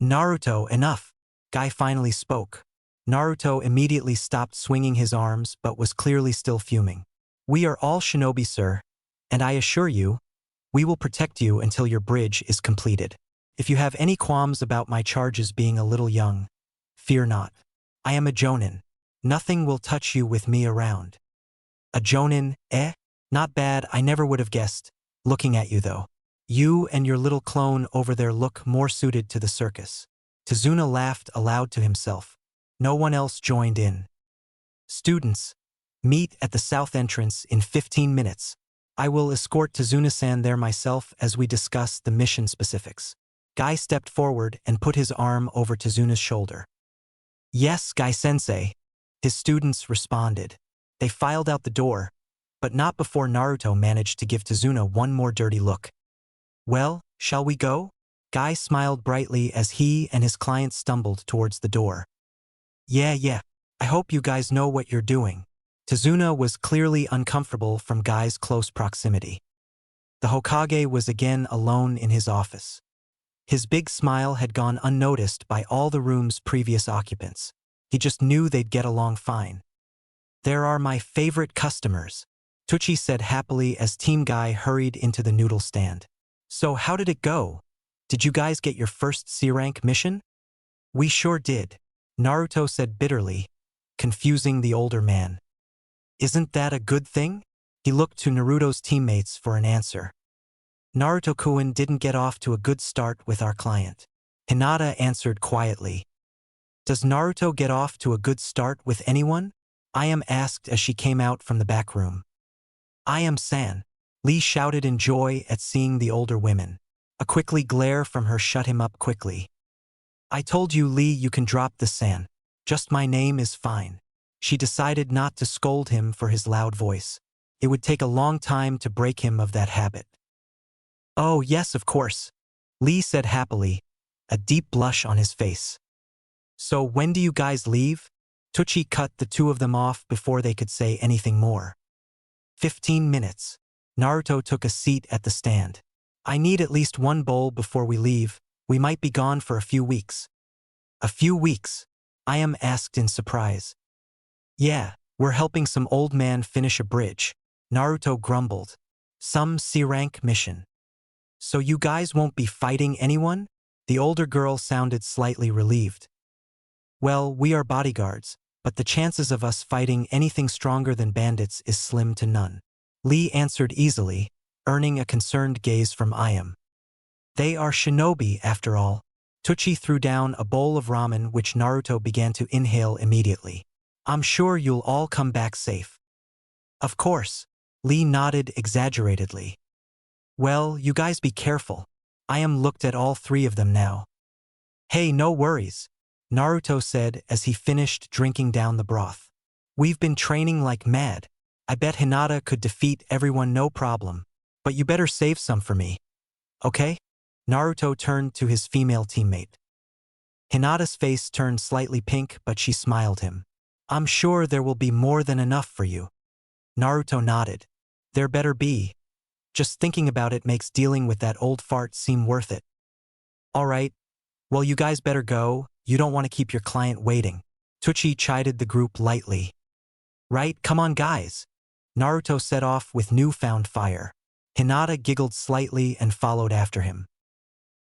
Naruto, enough! Guy finally spoke. Naruto immediately stopped swinging his arms but was clearly still fuming. We are all shinobi, sir, and I assure you, we will protect you until your bridge is completed. If you have any qualms about my charges being a little young, fear not. I am a jonin. Nothing will touch you with me around. A jonin, eh? Not bad, I never would have guessed. Looking at you, though. You and your little clone over there look more suited to the circus. Tazuna laughed aloud to himself. No one else joined in. Students, meet at the south entrance in 15 minutes. I will escort Tazuna-san there myself as we discuss the mission specifics. Guy stepped forward and put his arm over Tazuna's shoulder. Yes, Guy-sensei. His students responded. They filed out the door, but not before Naruto managed to give Tazuna one more dirty look. Well, shall we go? Guy smiled brightly as he and his client stumbled towards the door. Yeah. I hope you guys know what you're doing. Tazuna was clearly uncomfortable from Guy's close proximity. The Hokage was again alone in his office. His big smile had gone unnoticed by all the room's previous occupants. He just knew they'd get along fine. There are my favorite customers, Tucci said happily as Team Guy hurried into the noodle stand. So how did it go? Did you guys get your first C-rank mission? We sure did, Naruto said bitterly, confusing the older man. Isn't that a good thing? He looked to Naruto's teammates for an answer. Naruto-kun didn't get off to a good start with our client. Hinata answered quietly. Does Naruto get off to a good start with anyone? Ayam asked as she came out from the back room. Ayam-san. Lee shouted in joy at seeing the older women. A quickly glare from her shut him up quickly. I told you, Lee, you can drop the san. Just my name is fine. She decided not to scold him for his loud voice. It would take a long time to break him of that habit. Oh, yes, of course, Lee said happily, a deep blush on his face. So when do you guys leave? Tucci cut the two of them off before they could say anything more. 15 minutes. Naruto took a seat at the stand. I need at least one bowl before we leave. We might be gone for a few weeks. A few weeks? Ayam asked in surprise. Yeah, we're helping some old man finish a bridge. Naruto grumbled. Some C-rank mission. So you guys won't be fighting anyone? The older girl sounded slightly relieved. Well, we are bodyguards, but the chances of us fighting anything stronger than bandits is slim to none. Lee answered easily, earning a concerned gaze from Ayam. They are shinobi after all. Tucci threw down a bowl of ramen which Naruto began to inhale immediately. I'm sure you'll all come back safe. Of course. Lee nodded exaggeratedly. Well, you guys be careful. Ayam looked at all three of them now. Hey, no worries, Naruto said as he finished drinking down the broth. We've been training like mad. I bet Hinata could defeat everyone no problem. But you better save some for me. Okay? Naruto turned to his female teammate. Hinata's face turned slightly pink, but she smiled him. I'm sure there will be more than enough for you. Naruto nodded. There better be. Just thinking about it makes dealing with that old fart seem worth it. All right. Well, you guys better go. You don't want to keep your client waiting. Tucci chided the group lightly. Right, come on guys. Naruto set off with newfound fire. Hinata giggled slightly and followed after him.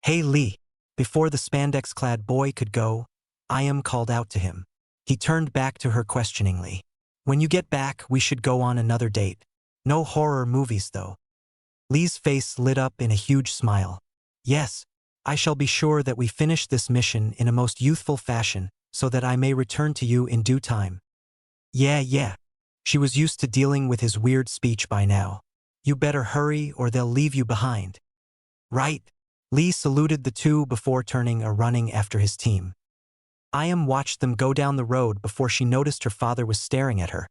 Hey Lee. Before the spandex-clad boy could go, Ayam called out to him. He turned back to her questioningly. When you get back, we should go on another date. No horror movies though. Lee's face lit up in a huge smile. Yes, I shall be sure that we finish this mission in a most youthful fashion so that I may return to you in due time. Yeah. She was used to dealing with his weird speech by now. You better hurry or they'll leave you behind. Right. Lee saluted the two before turning or running after his team. Ayam watched them go down the road before she noticed her father was staring at her.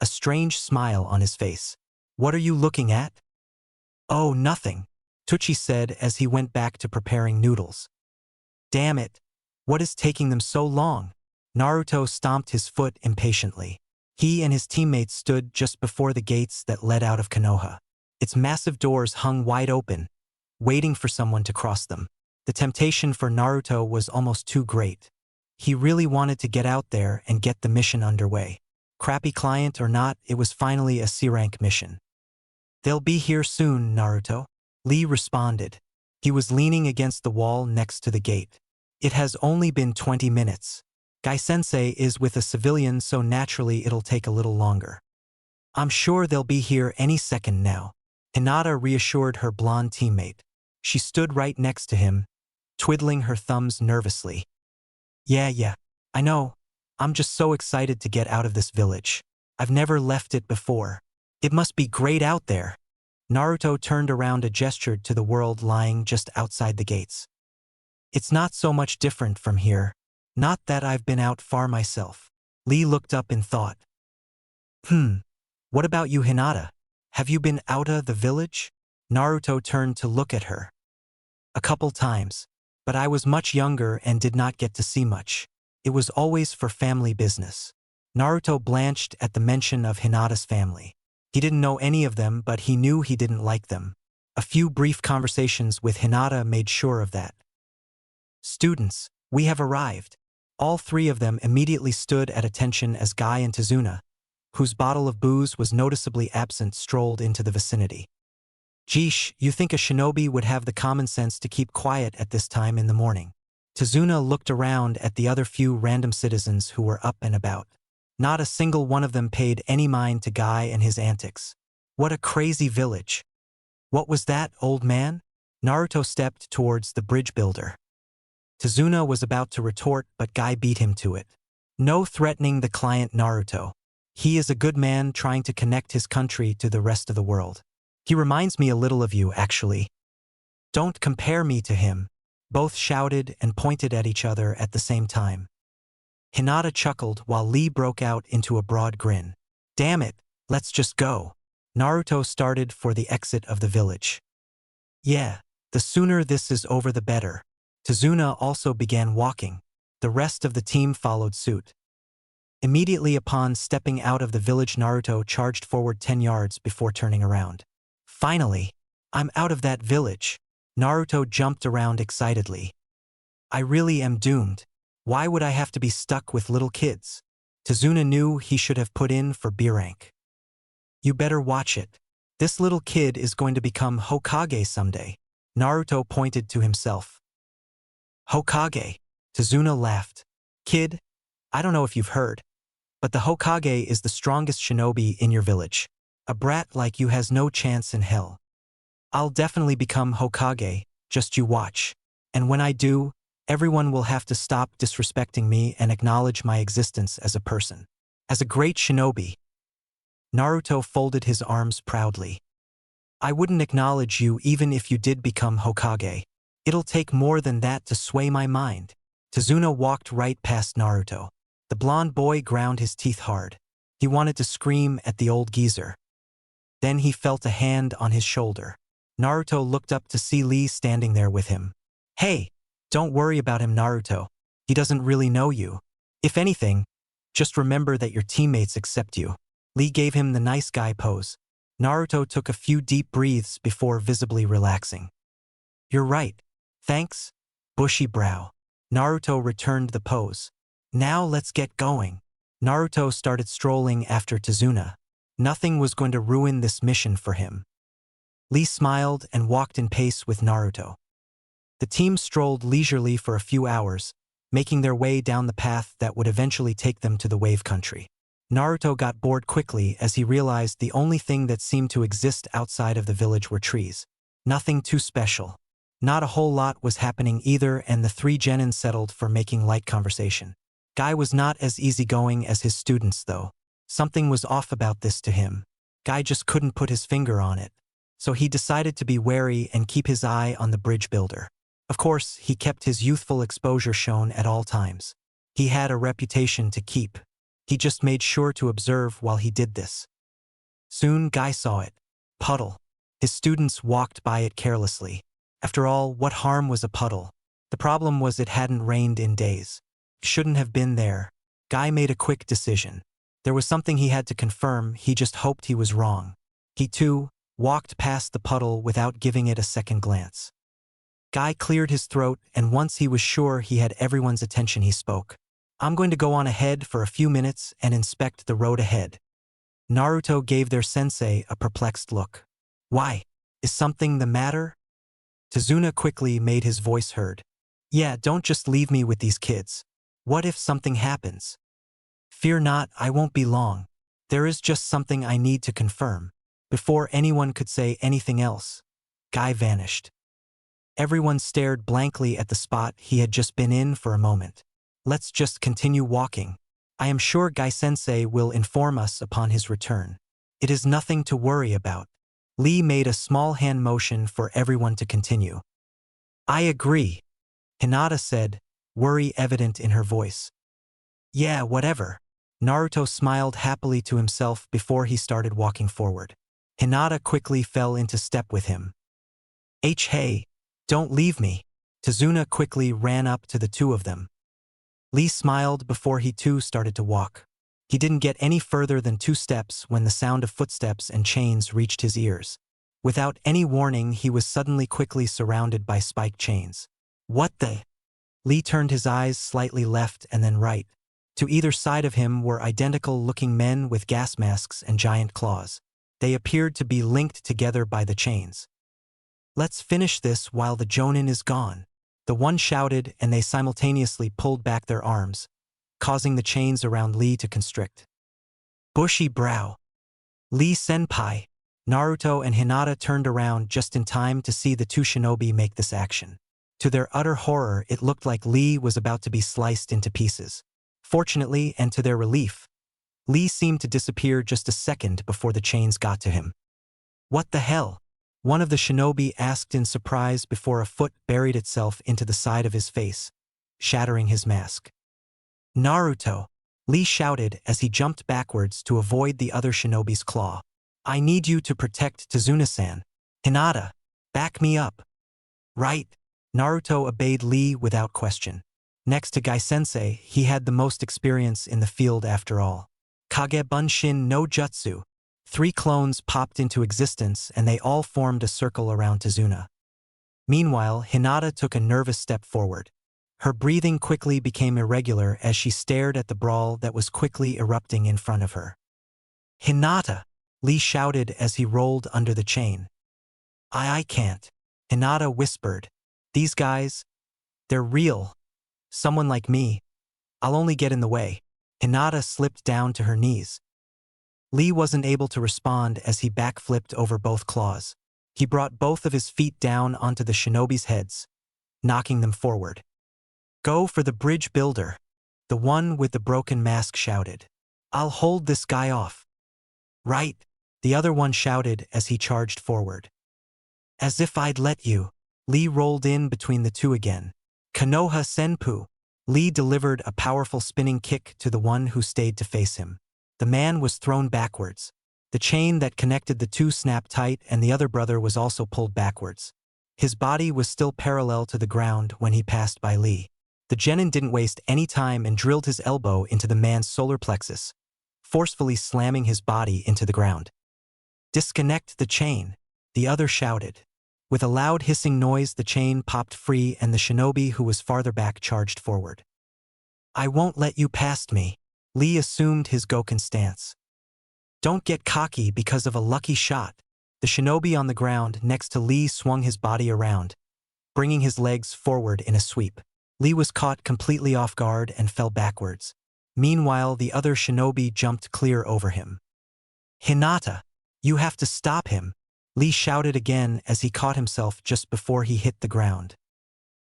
A strange smile on his face. What are you looking at? Oh, nothing, Tucci said as he went back to preparing noodles. Damn it. What is taking them so long? Naruto stomped his foot impatiently. He and his teammates stood just before the gates that led out of Konoha. Its massive doors hung wide open, waiting for someone to cross them. The temptation for Naruto was almost too great. He really wanted to get out there and get the mission underway. Crappy client or not, it was finally a C-rank mission. They'll be here soon, Naruto. Lee responded. He was leaning against the wall next to the gate. It has only been 20 minutes. Guy-sensei is with a civilian, so naturally it'll take a little longer. I'm sure they'll be here any second now. Hinata reassured her blonde teammate. She stood right next to him, twiddling her thumbs nervously. Yeah, I know. I'm just so excited to get out of this village. I've never left it before. It must be great out there. Naruto turned around and gestured to the world lying just outside the gates. It's not so much different from here. Not that I've been out far myself. Lee looked up in thought. What about you, Hinata? Have you been outta the village? Naruto turned to look at her. A couple times. But I was much younger and did not get to see much. It was always for family business. Naruto blanched at the mention of Hinata's family. He didn't know any of them, but he knew he didn't like them. A few brief conversations with Hinata made sure of that. Students, we have arrived. All three of them immediately stood at attention as Guy and Tazuna, whose bottle of booze was noticeably absent, strolled into the vicinity. Geesh, you think a shinobi would have the common sense to keep quiet at this time in the morning? Tazuna looked around at the other few random citizens who were up and about. Not a single one of them paid any mind to Guy and his antics. What a crazy village. What was that, old man? Naruto stepped towards the bridge builder. Tazuna was about to retort, but Guy beat him to it. No threatening the client Naruto. He is a good man trying to connect his country to the rest of the world. He reminds me a little of you, actually. Don't compare me to him. Both shouted and pointed at each other at the same time. Hinata chuckled while Lee broke out into a broad grin. Damn it, let's just go. Naruto started for the exit of the village. Yeah, the sooner this is over the better. Tazuna also began walking. The rest of the team followed suit. Immediately upon stepping out of the village, Naruto charged forward 10 yards before turning around. Finally, I'm out of that village. Naruto jumped around excitedly. I really am doomed. Why would I have to be stuck with little kids? Tazuna knew he should have put in for B rank. You better watch it. This little kid is going to become Hokage someday. Naruto pointed to himself. Hokage. Tazuna laughed. Kid, I don't know if you've heard, but the Hokage is the strongest shinobi in your village. A brat like you has no chance in hell. I'll definitely become Hokage, just you watch. And when I do, everyone will have to stop disrespecting me and acknowledge my existence as a person. As a great shinobi. Naruto folded his arms proudly. I wouldn't acknowledge you even if you did become Hokage. It'll take more than that to sway my mind. Tazuna walked right past Naruto. The blonde boy ground his teeth hard. He wanted to scream at the old geezer. Then he felt a hand on his shoulder. Naruto looked up to see Lee standing there with him. Hey, don't worry about him, Naruto. He doesn't really know you. If anything, just remember that your teammates accept you. Lee gave him the nice guy pose. Naruto took a few deep breaths before visibly relaxing. You're right. Thanks. Bushy brow. Naruto returned the pose. Now let's get going. Naruto started strolling after Tazuna. Nothing was going to ruin this mission for him. Lee smiled and walked in pace with Naruto. The team strolled leisurely for a few hours, making their way down the path that would eventually take them to the Wave Country. Naruto got bored quickly as he realized the only thing that seemed to exist outside of the village were trees. Nothing too special. Not a whole lot was happening either, and the three genin settled for making light conversation. Guy was not as easygoing as his students, though. Something was off about this to him. Guy just couldn't put his finger on it. So he decided to be wary and keep his eye on the bridge builder. Of course, he kept his youthful exposure shown at all times. He had a reputation to keep. He just made sure to observe while he did this. Soon Guy saw it. Puddle. His students walked by it carelessly. After all, what harm was a puddle? The problem was it hadn't rained in days. It shouldn't have been there. Guy made a quick decision. There was something he had to confirm, he just hoped he was wrong. He, too, walked past the puddle without giving it a second glance. Guy cleared his throat, and once he was sure he had everyone's attention, he spoke. I'm going to go on ahead for a few minutes and inspect the road ahead. Naruto gave their sensei a perplexed look. Why? Is something the matter? Tazuna quickly made his voice heard. Yeah, don't just leave me with these kids. What if something happens? Fear not, I won't be long. There is just something I need to confirm. Before anyone could say anything else, Guy vanished. Everyone stared blankly at the spot he had just been in for a moment. Let's just continue walking. I am sure Guy-sensei will inform us upon his return. It is nothing to worry about. Lee made a small hand motion for everyone to continue. I agree, Hinata said, worry evident in her voice. Yeah, whatever. Naruto smiled happily to himself before he started walking forward. Hinata quickly fell into step with him. Hey, don't leave me. Tazuna quickly ran up to the two of them. Lee smiled before he too started to walk. He didn't get any further than 2 steps when the sound of footsteps and chains reached his ears. Without any warning, he was suddenly quickly surrounded by spiked chains. What the? Lee turned his eyes slightly left and then right. To either side of him were identical-looking men with gas masks and giant claws. They appeared to be linked together by the chains. Let's finish this while the Jonin is gone. The one shouted, and they simultaneously pulled back their arms, causing the chains around Lee to constrict. Bushy brow. Lee Senpai. Naruto and Hinata turned around just in time to see the two shinobi make this action. To their utter horror, it looked like Lee was about to be sliced into pieces. Fortunately, and to their relief, Lee seemed to disappear just a second before the chains got to him. What the hell? One of the shinobi asked in surprise before a foot buried itself into the side of his face, shattering his mask. Naruto, Lee shouted as he jumped backwards to avoid the other shinobi's claw. I need you to protect Tazuna-san. Hinata, back me up. Right. Naruto obeyed Lee without question. Next to Guy-sensei, he had the most experience in the field after all. Kage Bunshin no Jutsu. 3 clones popped into existence and they all formed a circle around Tazuna. Meanwhile, Hinata took a nervous step forward. Her breathing quickly became irregular as she stared at the brawl that was quickly erupting in front of her. Hinata! Lee shouted as he rolled under the chain. I can't. Hinata whispered. These guys, they're real. Someone like me. I'll only get in the way. Hinata slipped down to her knees. Lee wasn't able to respond as he backflipped over both claws. He brought both of his feet down onto the shinobi's heads, knocking them forward. Go for the bridge builder. The one with the broken mask shouted. I'll hold this guy off. Right, the other one shouted as he charged forward. As if I'd let you. Lee rolled in between the two again. Konoha Senpu. Lee delivered a powerful spinning kick to the one who stayed to face him. The man was thrown backwards. The chain that connected the two snapped tight and the other brother was also pulled backwards. His body was still parallel to the ground when he passed by Lee. The genin didn't waste any time and drilled his elbow into the man's solar plexus, forcefully slamming his body into the ground. Disconnect the chain, the other shouted. With a loud hissing noise, the chain popped free and the shinobi who was farther back charged forward. I won't let you past me. Lee assumed his Goken stance. Don't get cocky because of a lucky shot. The shinobi on the ground next to Lee swung his body around, bringing his legs forward in a sweep. Lee was caught completely off guard and fell backwards. Meanwhile, the other shinobi jumped clear over him. Hinata, you have to stop him. Lee shouted again as he caught himself just before he hit the ground.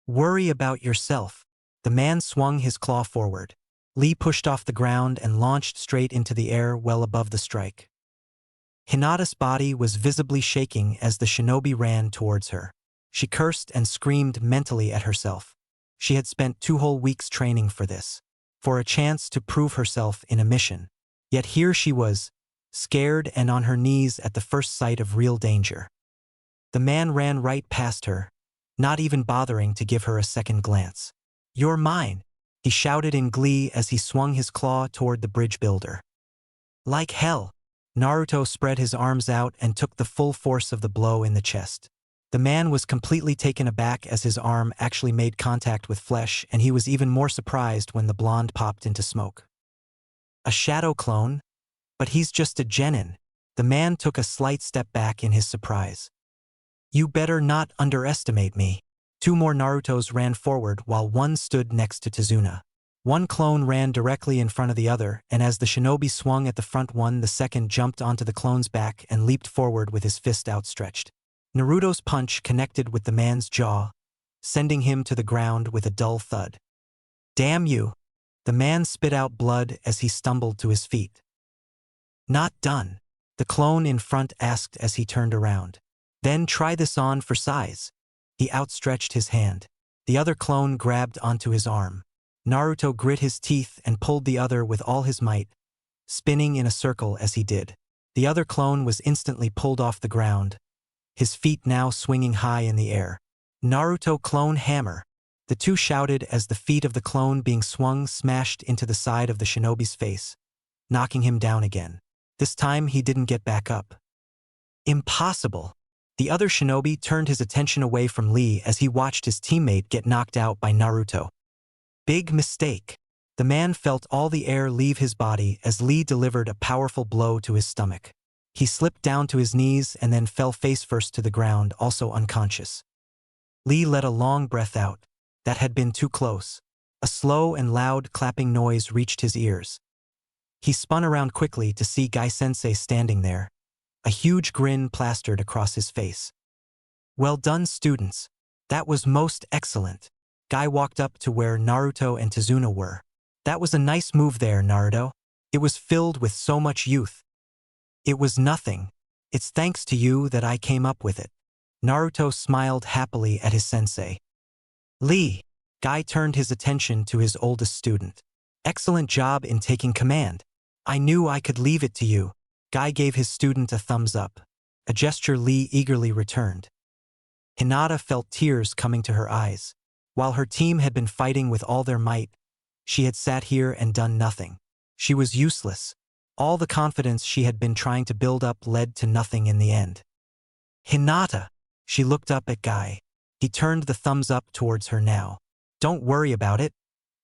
Worry about yourself. The man swung his claw forward. Lee pushed off the ground and launched straight into the air well above the strike. Hinata's body was visibly shaking as the shinobi ran towards her. She cursed and screamed mentally at herself. She had spent 2 whole weeks training for this, for a chance to prove herself in a mission. Yet here she was, scared and on her knees at the first sight of real danger. The man ran right past her, not even bothering to give her a second glance. You're mine, he shouted in glee as he swung his claw toward the bridge builder. Like hell, Naruto spread his arms out and took the full force of the blow in the chest. The man was completely taken aback as his arm actually made contact with flesh, and he was even more surprised when the blonde popped into smoke. A shadow clone? But he's just a genin. The man took a slight step back in his surprise. You better not underestimate me. 2 more Narutos ran forward while one stood next to Tazuna. One clone ran directly in front of the other, and as the shinobi swung at the front one, the second jumped onto the clone's back and leaped forward with his fist outstretched. Naruto's punch connected with the man's jaw, sending him to the ground with a dull thud. Damn you! The man spit out blood as he stumbled to his feet. Not done, the clone in front asked as he turned around. Then try this on for size. He outstretched his hand. The other clone grabbed onto his arm. Naruto grit his teeth and pulled the other with all his might, spinning in a circle as he did. The other clone was instantly pulled off the ground, his feet now swinging high in the air. Naruto clone hammer. The two shouted as the feet of the clone being swung smashed into the side of the shinobi's face, knocking him down again. This time he didn't get back up. Impossible. The other shinobi turned his attention away from Lee as he watched his teammate get knocked out by Naruto. Big mistake. The man felt all the air leave his body as Lee delivered a powerful blow to his stomach. He slipped down to his knees and then fell face first to the ground, also unconscious. Lee let a long breath out. That had been too close. A slow and loud clapping noise reached his ears. He spun around quickly to see Guy-sensei standing there, a huge grin plastered across his face. Well done, students. That was most excellent. Guy walked up to where Naruto and Tazuna were. That was a nice move there, Naruto. It was filled with so much youth. It was nothing. It's thanks to you that I came up with it. Naruto smiled happily at his sensei. Lee. Guy turned his attention to his oldest student. Excellent job in taking command. I knew I could leave it to you. Guy gave his student a thumbs up, a gesture Lee eagerly returned. Hinata felt tears coming to her eyes. While her team had been fighting with all their might, she had sat here and done nothing. She was useless. All the confidence she had been trying to build up led to nothing in the end. Hinata! She looked up at Guy. He turned the thumbs up towards her now. Don't worry about it.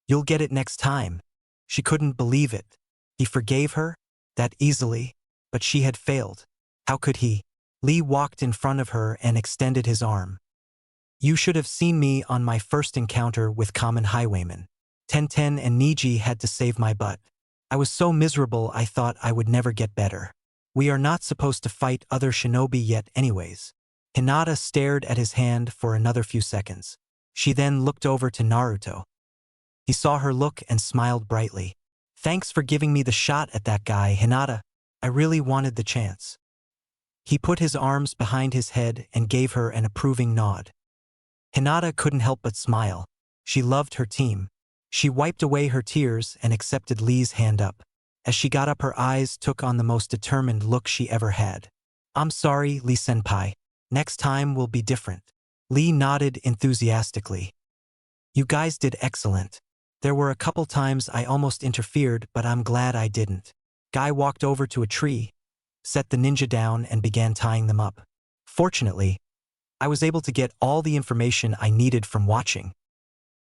You'll get it next time. She couldn't believe it. He forgave her, that easily, but she had failed. How could he? Lee walked in front of her and extended his arm. You should have seen me on my first encounter with common highwaymen. Tenten and Niji had to save my butt. I was so miserable I thought I would never get better. We are not supposed to fight other shinobi yet anyways. Hinata stared at his hand for another few seconds. She then looked over to Naruto. He saw her look and smiled brightly. Thanks for giving me the shot at that guy, Hinata. I really wanted the chance. He put his arms behind his head and gave her an approving nod. Hinata couldn't help but smile. She loved her team. She wiped away her tears and accepted Lee's hand up. As she got up, her eyes took on the most determined look she ever had. I'm sorry, Lee-senpai. Next time will be different. Lee nodded enthusiastically. You guys did excellent. There were a couple times I almost interfered, but I'm glad I didn't. Guy walked over to a tree, set the ninja down and began tying them up. Fortunately, I was able to get all the information I needed from watching.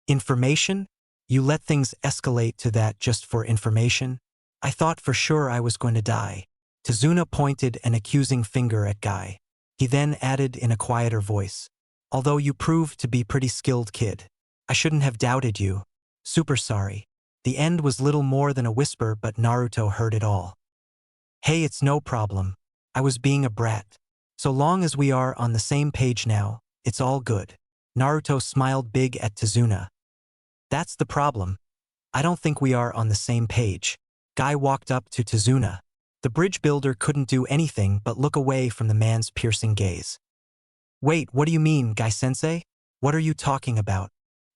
Information? You let things escalate to that just for information? I thought for sure I was going to die. Tazuna pointed an accusing finger at Guy. He then added in a quieter voice, although you proved to be pretty skilled, kid. I shouldn't have doubted you. Super sorry. The end was little more than a whisper, but Naruto heard it all. Hey, it's no problem. I was being a brat. So long as we are on the same page now, it's all good. Naruto smiled big at Tazuna. That's the problem. I don't think we are on the same page. Guy walked up to Tazuna. The bridge builder couldn't do anything but look away from the man's piercing gaze. Wait, what do you mean, Guy-sensei? What are you talking about?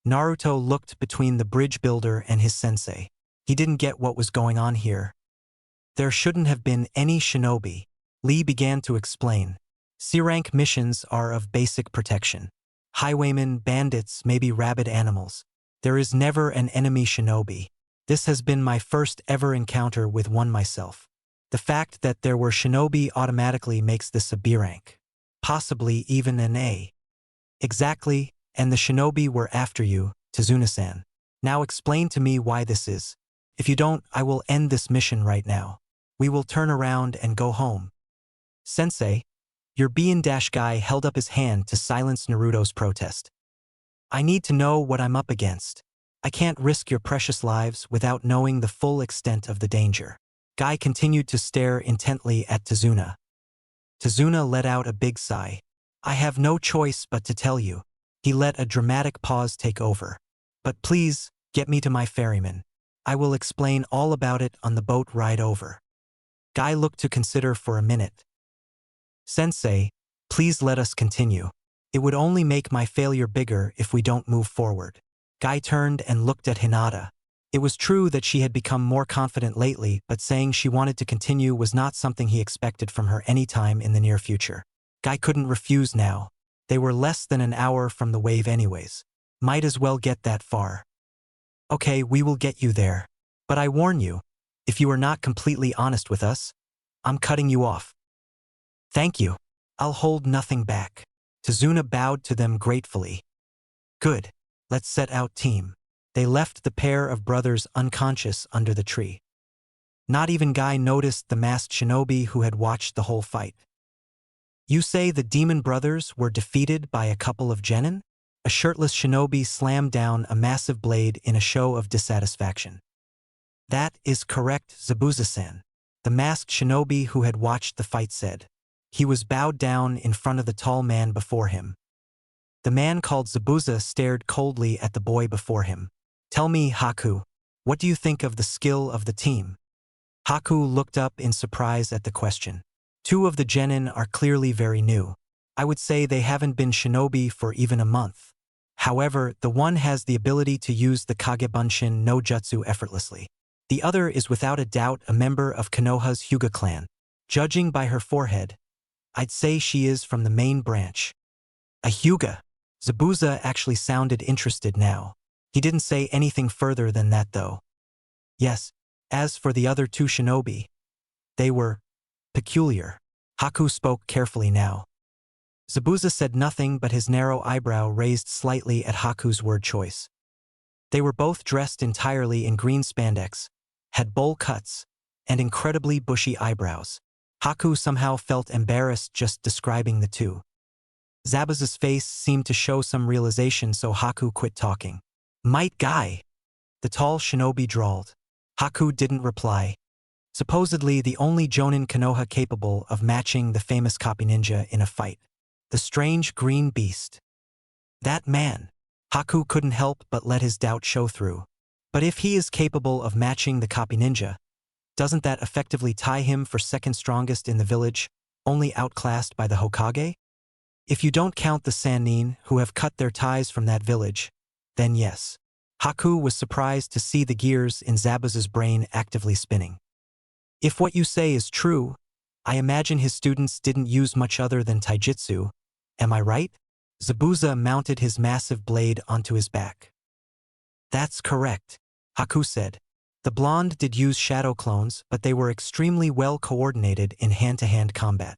Naruto looked between the bridge builder and his sensei. He didn't get what was going on here. There shouldn't have been any shinobi. Lee began to explain. C-rank missions are of basic protection. Highwaymen, bandits, maybe rabid animals. There is never an enemy shinobi. This has been my first ever encounter with one myself. The fact that there were shinobi automatically makes this a B rank. Possibly even an A. Exactly, and the shinobi were after you, Tazuna-san. Now explain to me why this is. If you don't, I will end this mission right now. We will turn around and go home. Sensei, your Guy held up his hand to silence Naruto's protest. I need to know what I'm up against. I can't risk your precious lives without knowing the full extent of the danger. Guy continued to stare intently at Tazuna. Tazuna let out a big sigh. I have no choice but to tell you. He let a dramatic pause take over. But please, get me to my ferryman. I will explain all about it on the boat ride over. Guy looked to consider for a minute. Sensei, please let us continue. It would only make my failure bigger if we don't move forward. Guy turned and looked at Hinata. It was true that she had become more confident lately, but saying she wanted to continue was not something he expected from her anytime in the near future. Guy couldn't refuse now. They were less than an hour from the wave anyways. Might as well get that far. Okay, we will get you there. But I warn you, if you are not completely honest with us, I'm cutting you off. Thank you. I'll hold nothing back. Tazuna bowed to them gratefully. Good. Let's set out, team. They left the pair of brothers unconscious under the tree. Not even Guy noticed the masked shinobi who had watched the whole fight. You say the demon brothers were defeated by a couple of genin? A shirtless shinobi slammed down a massive blade in a show of dissatisfaction. That is correct, Zabuza-san. The masked shinobi who had watched the fight said. He was bowed down in front of the tall man before him. The man called Zabuza stared coldly at the boy before him. Tell me, Haku, what do you think of the skill of the team? Haku looked up in surprise at the question. Two of the genin are clearly very new. I would say they haven't been shinobi for even a month. However, the one has the ability to use the Kagebunshin no jutsu effortlessly. The other is without a doubt a member of Konoha's Hyuga clan. Judging by her forehead, I'd say she is from the main branch. A Hyuga. Zabuza actually sounded interested now. He didn't say anything further than that though. Yes, as for the other two shinobi, they were peculiar. Haku spoke carefully now. Zabuza said nothing but his narrow eyebrow raised slightly at Haku's word choice. They were both dressed entirely in green spandex, had bowl cuts, and incredibly bushy eyebrows. Haku somehow felt embarrassed just describing the two. Zabuza's face seemed to show some realization, so Haku quit talking. Might Guy, the tall shinobi drawled. Haku didn't reply. Supposedly the only jonin Konoha capable of matching the famous copy ninja in a fight. The strange green beast. That man. Haku couldn't help but let his doubt show through. But if he is capable of matching the copy ninja, doesn't that effectively tie him for second strongest in the village, only outclassed by the Hokage? If you don't count the Sannin who have cut their ties from that village, then yes. Haku was surprised to see the gears in Zabuza's brain actively spinning. If what you say is true, I imagine his students didn't use much other than taijutsu. Am I right? Zabuza mounted his massive blade onto his back. That's correct, Haku said. The blonde did use shadow clones, but they were extremely well coordinated in hand-to-hand combat.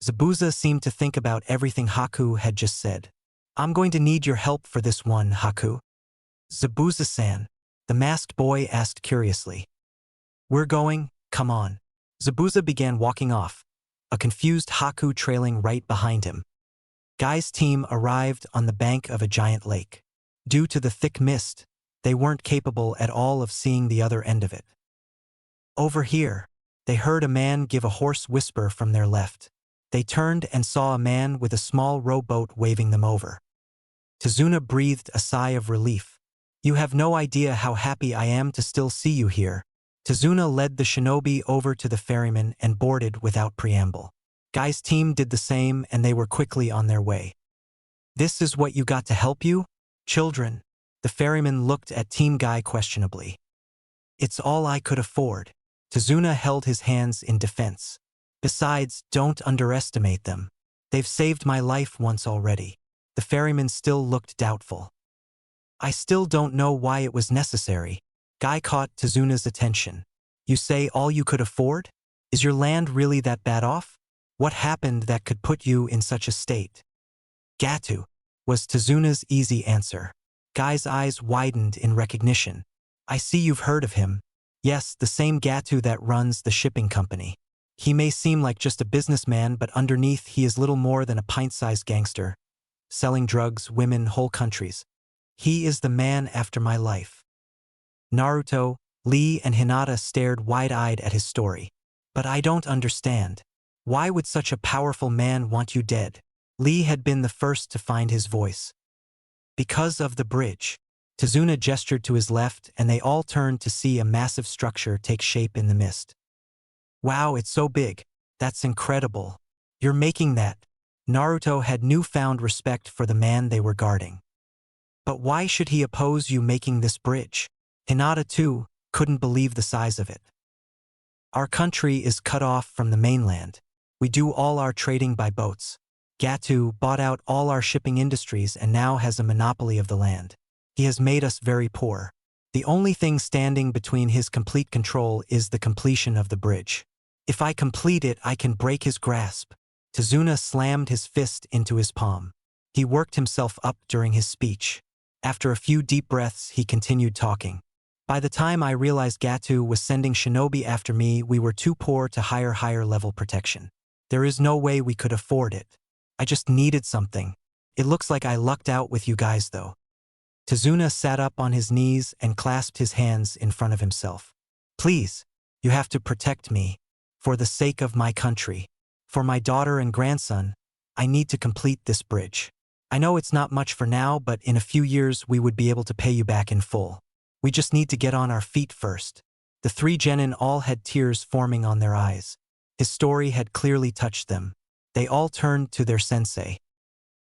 Zabuza seemed to think about everything Haku had just said. I'm going to need your help for this one, Haku. Zabuza-san, the masked boy asked curiously. We're going, come on. Zabuza began walking off, a confused Haku trailing right behind him. Guy's team arrived on the bank of a giant lake. Due to the thick mist, they weren't capable at all of seeing the other end of it. Over here, they heard a man give a hoarse whisper from their left. They turned and saw a man with a small rowboat waving them over. Tazuna breathed a sigh of relief. You have no idea how happy I am to still see you here. Tazuna led the shinobi over to the ferryman and boarded without preamble. Guy's team did the same and they were quickly on their way. This is what you got to help you? Children. The ferryman looked at Team Guy questionably. It's all I could afford. Tazuna held his hands in defense. Besides, don't underestimate them. They've saved my life once already. The ferryman still looked doubtful. I still don't know why it was necessary. Guy caught Tazuna's attention. You say all you could afford? Is your land really that bad off? What happened that could put you in such a state? Gatu, was Tazuna's easy answer. Guy's eyes widened in recognition. I see you've heard of him. Yes, the same Gatu that runs the shipping company. He may seem like just a businessman, but underneath he is little more than a pint-sized gangster, selling drugs, women, whole countries. He is the man after my life. Naruto, Lee, and Hinata stared wide-eyed at his story. But I don't understand. Why would such a powerful man want you dead? Lee had been the first to find his voice. Because of the bridge. Tazuna gestured to his left and they all turned to see a massive structure take shape in the mist. Wow, it's so big. That's incredible. You're making that. Naruto had newfound respect for the man they were guarding. But why should he oppose you making this bridge? Hinata, too, couldn't believe the size of it. Our country is cut off from the mainland. We do all our trading by boats. Gatu bought out all our shipping industries and now has a monopoly of the land. He has made us very poor. The only thing standing between his complete control is the completion of the bridge. If I complete it, I can break his grasp. Tazuna slammed his fist into his palm. He worked himself up during his speech. After a few deep breaths, he continued talking. By the time I realized Gatu was sending shinobi after me, we were too poor to hire higher-level protection. There is no way we could afford it. I just needed something. It looks like I lucked out with you guys, though. Tazuna sat up on his knees and clasped his hands in front of himself. Please, you have to protect me. For the sake of my country. For my daughter and grandson, I need to complete this bridge. I know it's not much for now, but in a few years we would be able to pay you back in full. We just need to get on our feet first. The three genin all had tears forming on their eyes. His story had clearly touched them. They all turned to their sensei.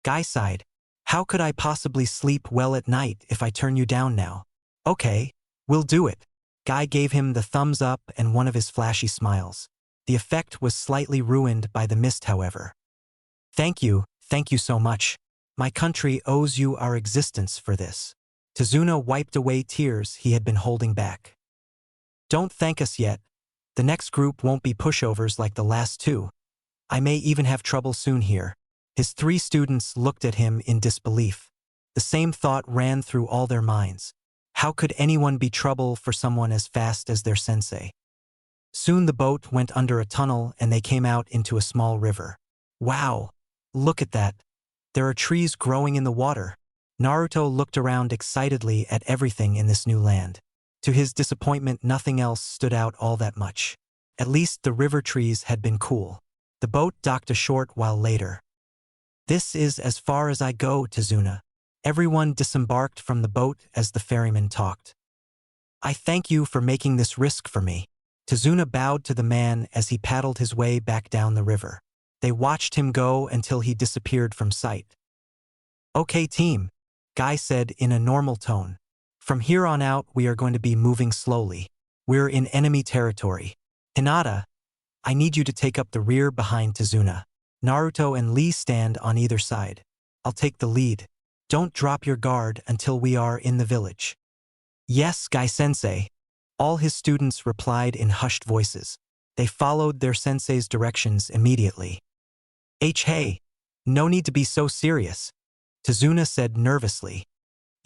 Guy sighed. How could I possibly sleep well at night if I turn you down now? Okay, we'll do it. Guy gave him the thumbs up and one of his flashy smiles. The effect was slightly ruined by the mist, however. Thank you so much. My country owes you our existence for this. Tazuna wiped away tears he had been holding back. Don't thank us yet. The next group won't be pushovers like the last two. I may even have trouble soon here. His three students looked at him in disbelief. The same thought ran through all their minds. How could anyone be trouble for someone as fast as their sensei? Soon the boat went under a tunnel and they came out into a small river. Wow! Look at that! There are trees growing in the water. Naruto looked around excitedly at everything in this new land. To his disappointment, nothing else stood out all that much. At least the river trees had been cool. The boat docked a short while later. This is as far as I go, Tazuna. Everyone disembarked from the boat as the ferryman talked. I thank you for making this risk for me. Tazuna bowed to the man as he paddled his way back down the river. They watched him go until he disappeared from sight. Okay, team, Guy said in a normal tone. From here on out, we are going to be moving slowly. We're in enemy territory. Hinata, I need you to take up the rear behind Tazuna. Naruto and Lee stand on either side. I'll take the lead. Don't drop your guard until we are in the village. Yes, Guy-sensei. All his students replied in hushed voices. They followed their sensei's directions immediately. Hey, no need to be so serious, Tazuna said nervously.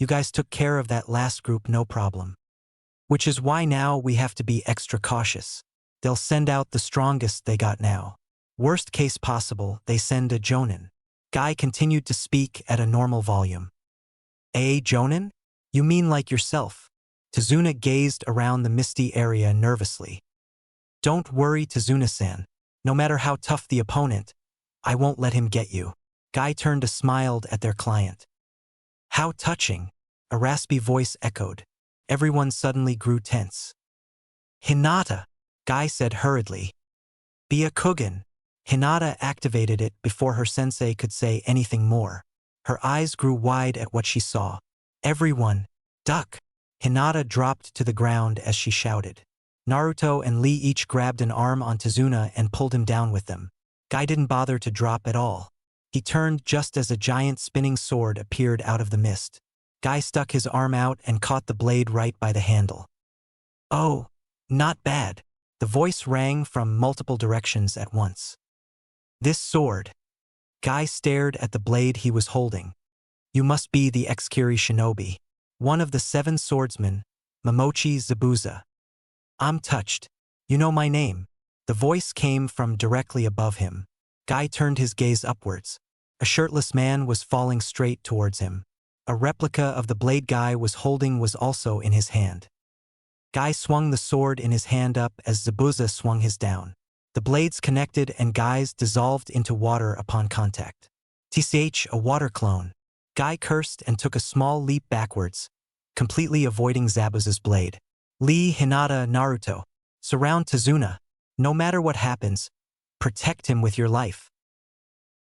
You guys took care of that last group no problem. Which is why now we have to be extra cautious. They'll send out the strongest they got now. Worst case possible, they send a jonin. Guy continued to speak at a normal volume. A jonin? You mean like yourself? Tazuna gazed around the misty area nervously. Don't worry, Tazuna-san. No matter how tough the opponent, I won't let him get you. Guy turned and smiled at their client. How touching, a raspy voice echoed. Everyone suddenly grew tense. Hinata, Guy said hurriedly. Be a Kugan. Hinata activated it before her sensei could say anything more. Her eyes grew wide at what she saw. Everyone, duck! Hinata dropped to the ground as she shouted. Naruto and Lee each grabbed an arm on Tazuna and pulled him down with them. Guy didn't bother to drop at all. He turned just as a giant spinning sword appeared out of the mist. Guy stuck his arm out and caught the blade right by the handle. Oh, not bad. The voice rang from multiple directions at once. This sword. Guy stared at the blade he was holding. You must be the ex-Kiri shinobi. One of the 7 swordsmen, Momochi Zabuza. I'm touched. You know my name. The voice came from directly above him. Guy turned his gaze upwards. A shirtless man was falling straight towards him. A replica of the blade Guy was holding was also in his hand. Guy swung the sword in his hand up as Zabuza swung his down. The blades connected and Guy's dissolved into water upon contact. TCH, a water clone. Guy cursed and took a small leap backwards, completely avoiding Zabuza's blade. Lee, Hinata, Naruto. Surround Tazuna. No matter what happens, protect him with your life.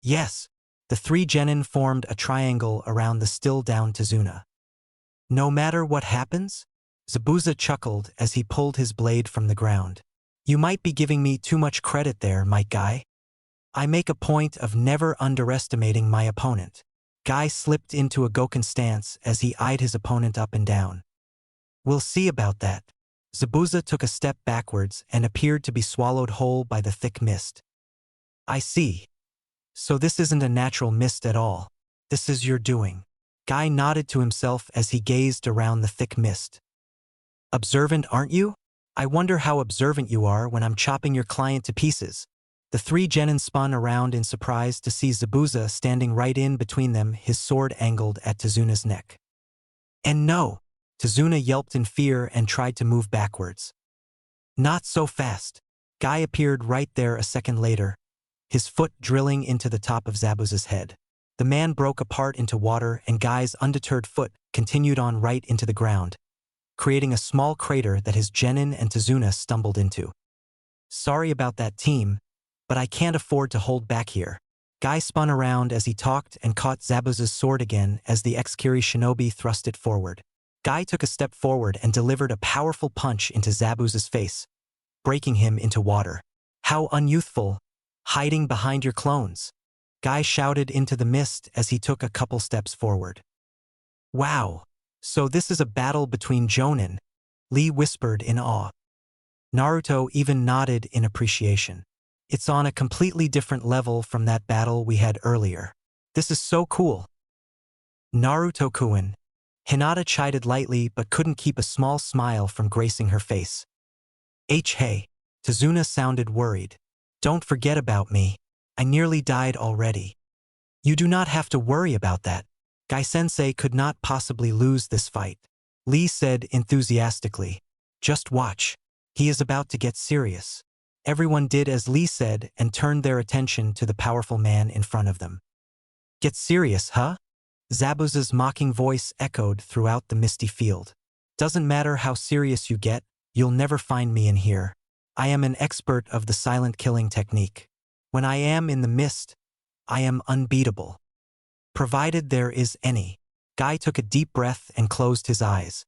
Yes. The 3 genin formed a triangle around the still-down Tazuna. No matter what happens? Zabuza chuckled as he pulled his blade from the ground. You might be giving me too much credit there, might Guy? I make a point of never underestimating my opponent. Guy slipped into a Goken stance as he eyed his opponent up and down. We'll see about that. Zabuza took a step backwards and appeared to be swallowed whole by the thick mist. I see. So this isn't a natural mist at all. This is your doing. Guy nodded to himself as he gazed around the thick mist. Observant, aren't you? I wonder how observant you are when I'm chopping your client to pieces. The 3 genin spun around in surprise to see Zabuza standing right in between them, his sword angled at Tazuna's neck. And no! Tazuna yelped in fear and tried to move backwards. Not so fast. Guy appeared right there a second later, his foot drilling into the top of Zabuza's head. The man broke apart into water and Guy's undeterred foot continued on right into the ground, creating a small crater that his genin and Tazuna stumbled into. Sorry about that, team, but I can't afford to hold back here. Guy spun around as he talked and caught Zabuza's sword again as the ex-Kiri shinobi thrust it forward. Guy took a step forward and delivered a powerful punch into Zabuza's face, breaking him into water. How unyouthful, hiding behind your clones. Guy shouted into the mist as he took a couple steps forward. Wow, so this is a battle between Jonin, Lee whispered in awe. Naruto even nodded in appreciation. It's on a completely different level from that battle we had earlier. This is so cool. Naruto-kun. Hinata chided lightly but couldn't keep a small smile from gracing her face. Hey. Tazuna sounded worried. Don't forget about me. I nearly died already. You do not have to worry about that. Guy-sensei could not possibly lose this fight. Lee said enthusiastically. Just watch. He is about to get serious. Everyone did as Lee said and turned their attention to the powerful man in front of them. Get serious, huh? Zabuza's mocking voice echoed throughout the misty field. Doesn't matter how serious you get, you'll never find me in here. I am an expert of the silent killing technique. When I am in the mist, I am unbeatable. Provided there is any. Guy took a deep breath and closed his eyes.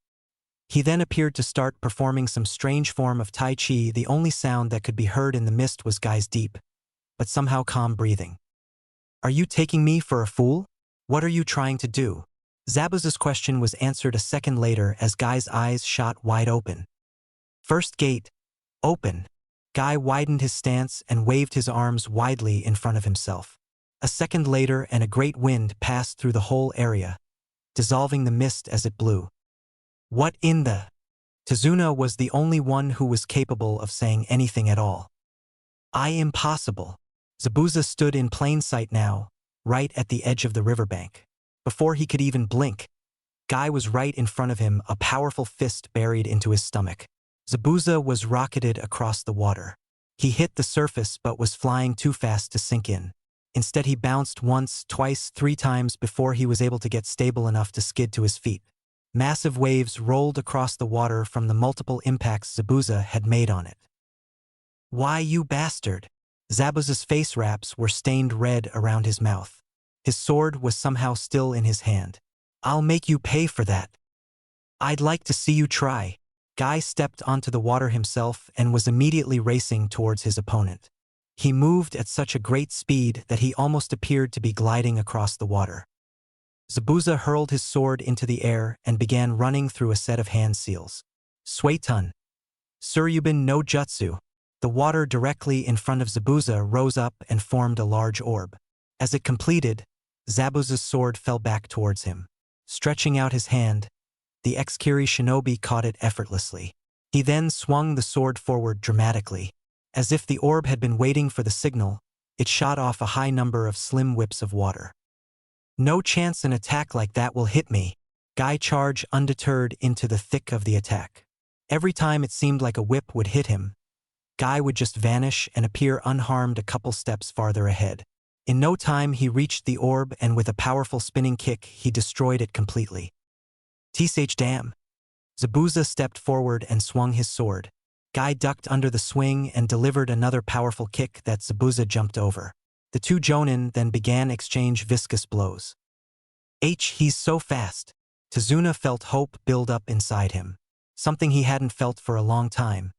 He then appeared to start performing some strange form of Tai Chi. The only sound that could be heard in the mist was Guy's deep, but somehow calm breathing. Are you taking me for a fool? What are you trying to do? Zabuza's question was answered a second later as Guy's eyes shot wide open. First gate. Open. Guy widened his stance and waved his arms widely in front of himself. A second later and a great wind passed through the whole area, dissolving the mist as it blew. What in the? Tazuna was the only one who was capable of saying anything at all. Impossible. Zabuza stood in plain sight now, right at the edge of the riverbank. Before he could even blink, Guy was right in front of him, a powerful fist buried into his stomach. Zabuza was rocketed across the water. He hit the surface but was flying too fast to sink in. Instead he bounced once, twice, 3 times before he was able to get stable enough to skid to his feet. Massive waves rolled across the water from the multiple impacts Zabuza had made on it. Why, you bastard! Zabuza's face wraps were stained red around his mouth. His sword was somehow still in his hand. I'll make you pay for that. I'd like to see you try. Guy stepped onto the water himself and was immediately racing towards his opponent. He moved at such a great speed that he almost appeared to be gliding across the water. Zabuza hurled his sword into the air and began running through a set of hand seals. Suetun. Suryuban no Jutsu. The water directly in front of Zabuza rose up and formed a large orb. As it completed, Zabuza's sword fell back towards him. Stretching out his hand, the ex-Kiri shinobi caught it effortlessly. He then swung the sword forward dramatically. As if the orb had been waiting for the signal, it shot off a high number of slim whips of water. No chance an attack like that will hit me. Guy charged undeterred into the thick of the attack. Every time it seemed like a whip would hit him, Guy would just vanish and appear unharmed a couple steps farther ahead. In no time he reached the orb and with a powerful spinning kick he destroyed it completely. Tsh damn. Zabuza stepped forward and swung his sword. Guy ducked under the swing and delivered another powerful kick that Zabuza jumped over. The two jonin then began exchange viscous blows. He's so fast. Tazuna felt hope build up inside him. Something he hadn't felt for a long time.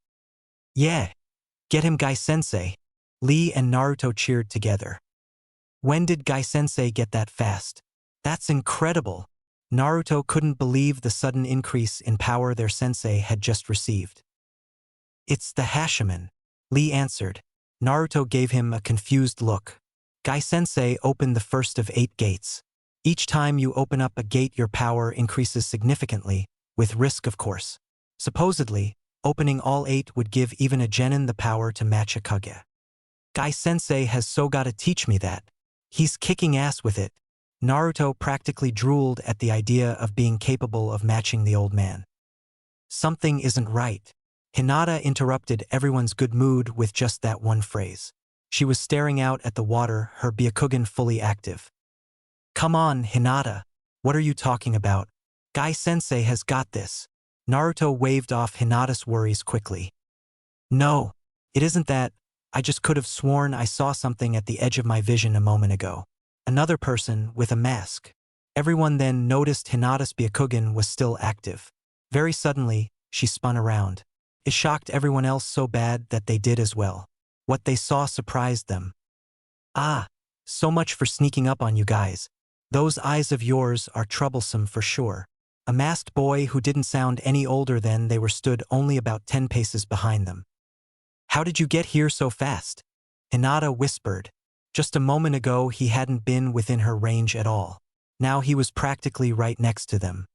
Yeah. Get him, Guy-sensei. Lee and Naruto cheered together. When did Guy-sensei get that fast? That's incredible. Naruto couldn't believe the sudden increase in power their sensei had just received. It's the Hashiman, Lee answered. Naruto gave him a confused look. Guy-sensei opened the first of 8 gates. Each time you open up a gate your power increases significantly, with risk of course. Supposedly, opening all 8 would give even a genin the power to match a Hokage. Guy-sensei has so gotta teach me that. He's kicking ass with it. Naruto practically drooled at the idea of being capable of matching the old man. Something isn't right. Hinata interrupted everyone's good mood with just that one phrase. She was staring out at the water, her Byakugan fully active. Come on, Hinata. What are you talking about? Guy-sensei has got this. Naruto waved off Hinata's worries quickly. No, it isn't that. I just could have sworn I saw something at the edge of my vision a moment ago. Another person with a mask. Everyone then noticed Hinata's Byakugan was still active. Very suddenly, she spun around. It shocked everyone else so bad that they did as well. What they saw surprised them. Ah, so much for sneaking up on you guys. Those eyes of yours are troublesome for sure. A masked boy who didn't sound any older than they were stood only about 10 paces behind them. How did you get here so fast? Hinata whispered. Just a moment ago he hadn't been within her range at all. Now he was practically right next to them.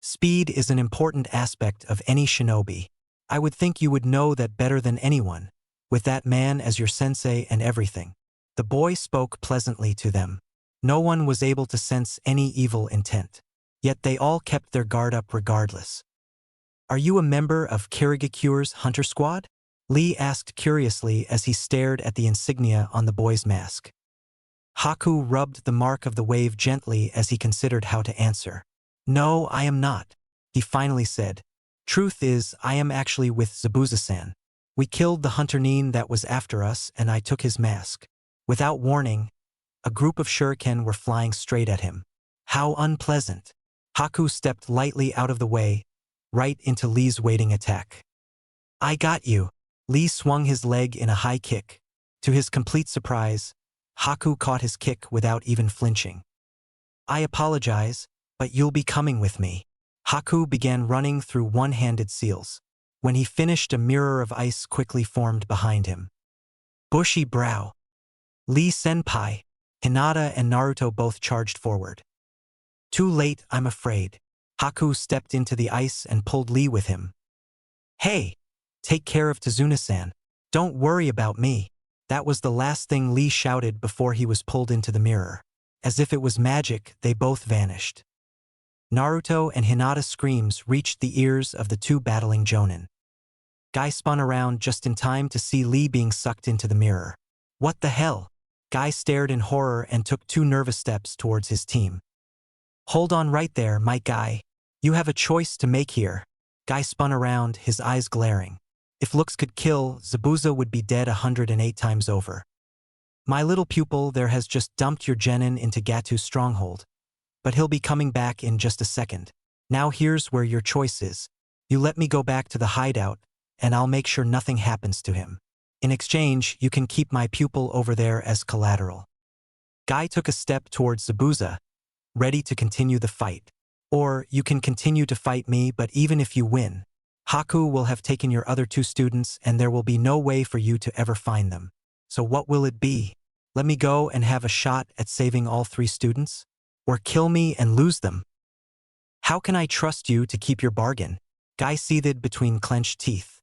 Speed is an important aspect of any shinobi. I would think you would know that better than anyone, with that man as your sensei and everything. The boy spoke pleasantly to them. No one was able to sense any evil intent. Yet they all kept their guard up regardless. Are you a member of Kirigakure's hunter squad? Lee asked curiously as he stared at the insignia on the boy's mask. Haku rubbed the mark of the wave gently as he considered how to answer. No, I am not, he finally said. Truth is, I am actually with Zabuza-san. We killed the hunter nin that was after us and I took his mask. Without warning, a group of shuriken were flying straight at him. How unpleasant. Haku stepped lightly out of the way, right into Lee's waiting attack. I got you. Lee swung his leg in a high kick. To his complete surprise, Haku caught his kick without even flinching. I apologize, but you'll be coming with me. Haku began running through one-handed seals. When he finished, a mirror of ice quickly formed behind him. Bushy brow. Lee senpai. Hinata and Naruto both charged forward. Too late, I'm afraid. Haku stepped into the ice and pulled Lee with him. Hey! Take care of Tazuna-san. Don't worry about me. That was the last thing Lee shouted before he was pulled into the mirror. As if it was magic, they both vanished. Naruto and Hinata's screams reached the ears of the two battling jonin. Guy spun around just in time to see Lee being sucked into the mirror. What the hell? Guy stared in horror and took 2 nervous steps towards his team. Hold on right there, my guy. You have a choice to make here. Guy spun around, his eyes glaring. If looks could kill, Zabuza would be dead 108 times over. My little pupil there has just dumped your genin into Gatu's stronghold. But he'll be coming back in just a second. Now here's where your choice is. You let me go back to the hideout, and I'll make sure nothing happens to him. In exchange, you can keep my pupil over there as collateral. Guy took a step towards Zabuza, ready to continue the fight. Or, you can continue to fight me, but even if you win, Haku will have taken your other 2 students and there will be no way for you to ever find them. So what will it be? Let me go and have a shot at saving all 3 students? Or kill me and lose them? How can I trust you to keep your bargain? Guy seethed between clenched teeth.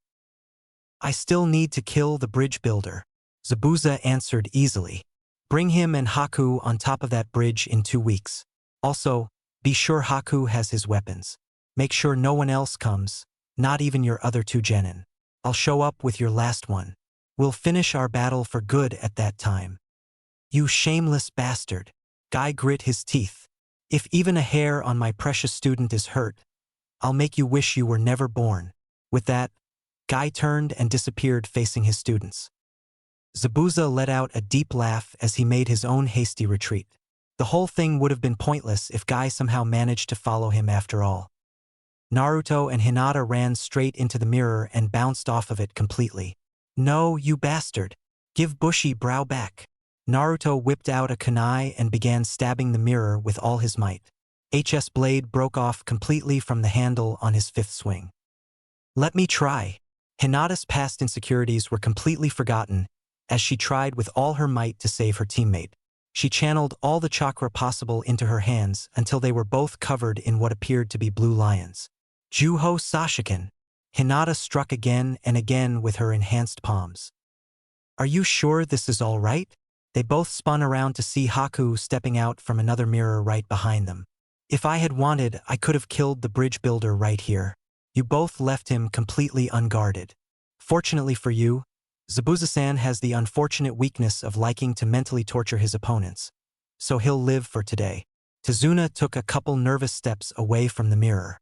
I still need to kill the bridge builder. Zabuza answered easily. Bring him and Haku on top of that bridge in 2 weeks. Also, be sure Haku has his weapons. Make sure no one else comes, not even your other 2 genin. I'll show up with your last one. We'll finish our battle for good at that time. You shameless bastard. Guy grit his teeth. If even a hair on my precious student is hurt, I'll make you wish you were never born. With that, Guy turned and disappeared facing his students. Zabuza let out a deep laugh as he made his own hasty retreat. The whole thing would have been pointless if Guy somehow managed to follow him after all. Naruto and Hinata ran straight into the mirror and bounced off of it completely. No, you bastard. Give bushy brow back. Naruto whipped out a kunai and began stabbing the mirror with all his might. HS blade broke off completely from the handle on his 5th swing. Let me try. Hinata's past insecurities were completely forgotten as she tried with all her might to save her teammate. She channeled all the chakra possible into her hands until they were both covered in what appeared to be blue lions. Juho Sashiken. Hinata struck again and again with her enhanced palms. Are you sure this is all right? They both spun around to see Haku stepping out from another mirror right behind them. If I had wanted, I could have killed the bridge builder right here. You both left him completely unguarded. Fortunately for you, Zabuza-san has the unfortunate weakness of liking to mentally torture his opponents. So he'll live for today. Tazuna took a couple nervous steps away from the mirror.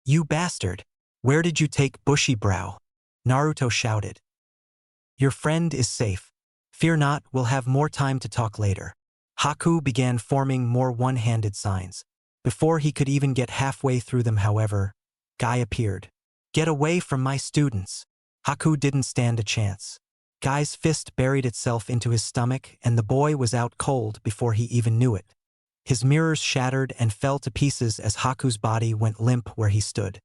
You bastard! Where did you take Bushy Brow? Naruto shouted. Your friend is safe. Fear not, we'll have more time to talk later. Haku began forming more one-handed signs. Before he could even get halfway through them, however, Guy appeared. Get away from my students. Haku didn't stand a chance. Guy's fist buried itself into his stomach and the boy was out cold before he even knew it. His mirrors shattered and fell to pieces as Haku's body went limp where he stood.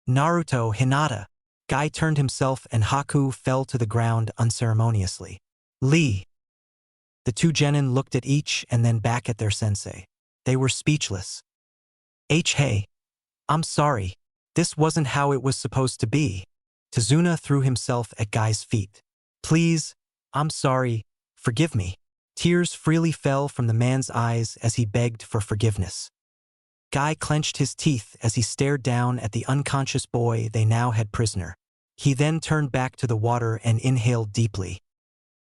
Naruto, Hinata. Guy turned himself and Haku fell to the ground unceremoniously. Lee. The two genin looked at each and then back at their sensei. They were speechless. Hey. I'm sorry. This wasn't how it was supposed to be. Tazuna threw himself at Guy's feet. Please, I'm sorry, forgive me. Tears freely fell from the man's eyes as he begged for forgiveness. Guy clenched his teeth as he stared down at the unconscious boy they now had prisoner. He then turned back to the water and inhaled deeply.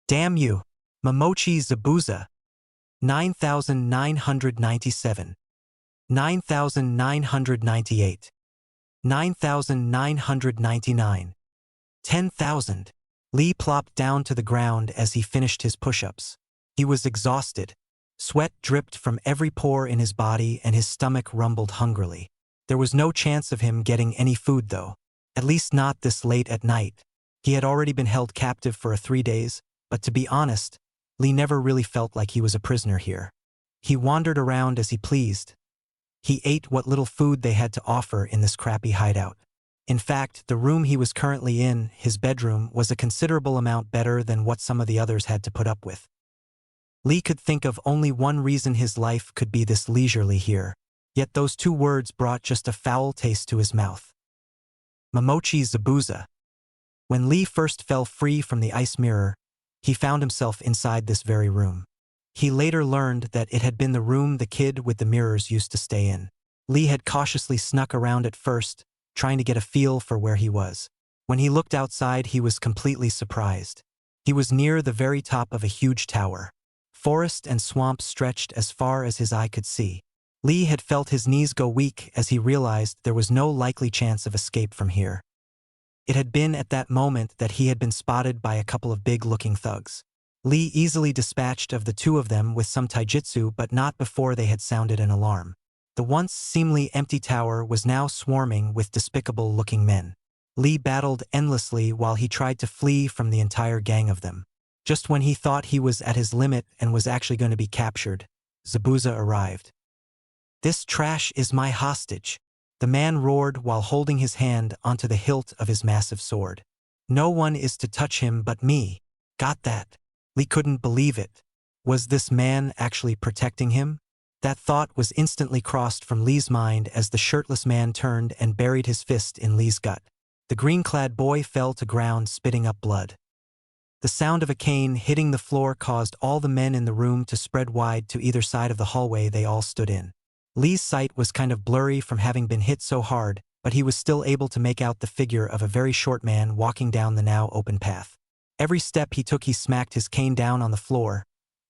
Damn you, Momochi Zabuza. 9,997. 9,998. 9,999. 10,000. Lee plopped down to the ground as he finished his push-ups. He was exhausted. Sweat dripped from every pore in his body and his stomach rumbled hungrily. There was no chance of him getting any food though. At least not this late at night. He had already been held captive for 3 days, but to be honest, Lee never really felt like he was a prisoner here. He wandered around as he pleased. He ate what little food they had to offer in this crappy hideout. In fact, the room he was currently in, his bedroom, was a considerable amount better than what some of the others had to put up with. Lee could think of only one reason his life could be this leisurely here, yet those 2 words brought just a foul taste to his mouth. Momochi Zabuza. When Lee first fell free from the ice mirror, he found himself inside this very room. He later learned that it had been the room the kid with the mirrors used to stay in. Lee had cautiously snuck around at first, trying to get a feel for where he was. When he looked outside, he was completely surprised. He was near the very top of a huge tower. Forest and swamp stretched as far as his eye could see. Lee had felt his knees go weak as he realized there was no likely chance of escape from here. It had been at that moment that he had been spotted by a couple of big-looking thugs. Lee easily dispatched of the 2 of them with some taijutsu, but not before they had sounded an alarm. The once seemingly empty tower was now swarming with despicable-looking men. Lee battled endlessly while he tried to flee from the entire gang of them. Just when he thought he was at his limit and was actually going to be captured, Zabuza arrived. This trash is my hostage, the man roared while holding his hand onto the hilt of his massive sword. No one is to touch him but me. Got that? Lee couldn't believe it. Was this man actually protecting him? That thought was instantly crossed from Lee's mind as the shirtless man turned and buried his fist in Lee's gut. The green-clad boy fell to ground, spitting up blood. The sound of a cane hitting the floor caused all the men in the room to spread wide to either side of the hallway they all stood in. Lee's sight was kind of blurry from having been hit so hard, but he was still able to make out the figure of a very short man walking down the now open path. Every step he took, he smacked his cane down on the floor.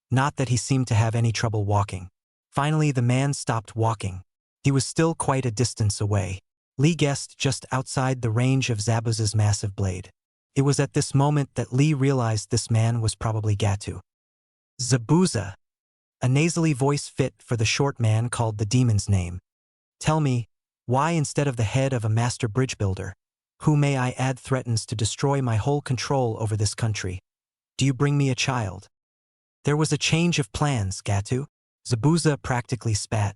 Not that he seemed to have any trouble walking. Finally, the man stopped walking. He was still quite a distance away. Lee guessed just outside the range of Zabuza's massive blade. It was at this moment that Lee realized this man was probably Gatu. Zabuza. A nasally voice fit for the short man called the demon's name. Tell me, why instead of the head of a master bridge builder, who may I add threatens to destroy my whole control over this country, do you bring me a child? There was a change of plans, Gatu. Zabuza practically spat.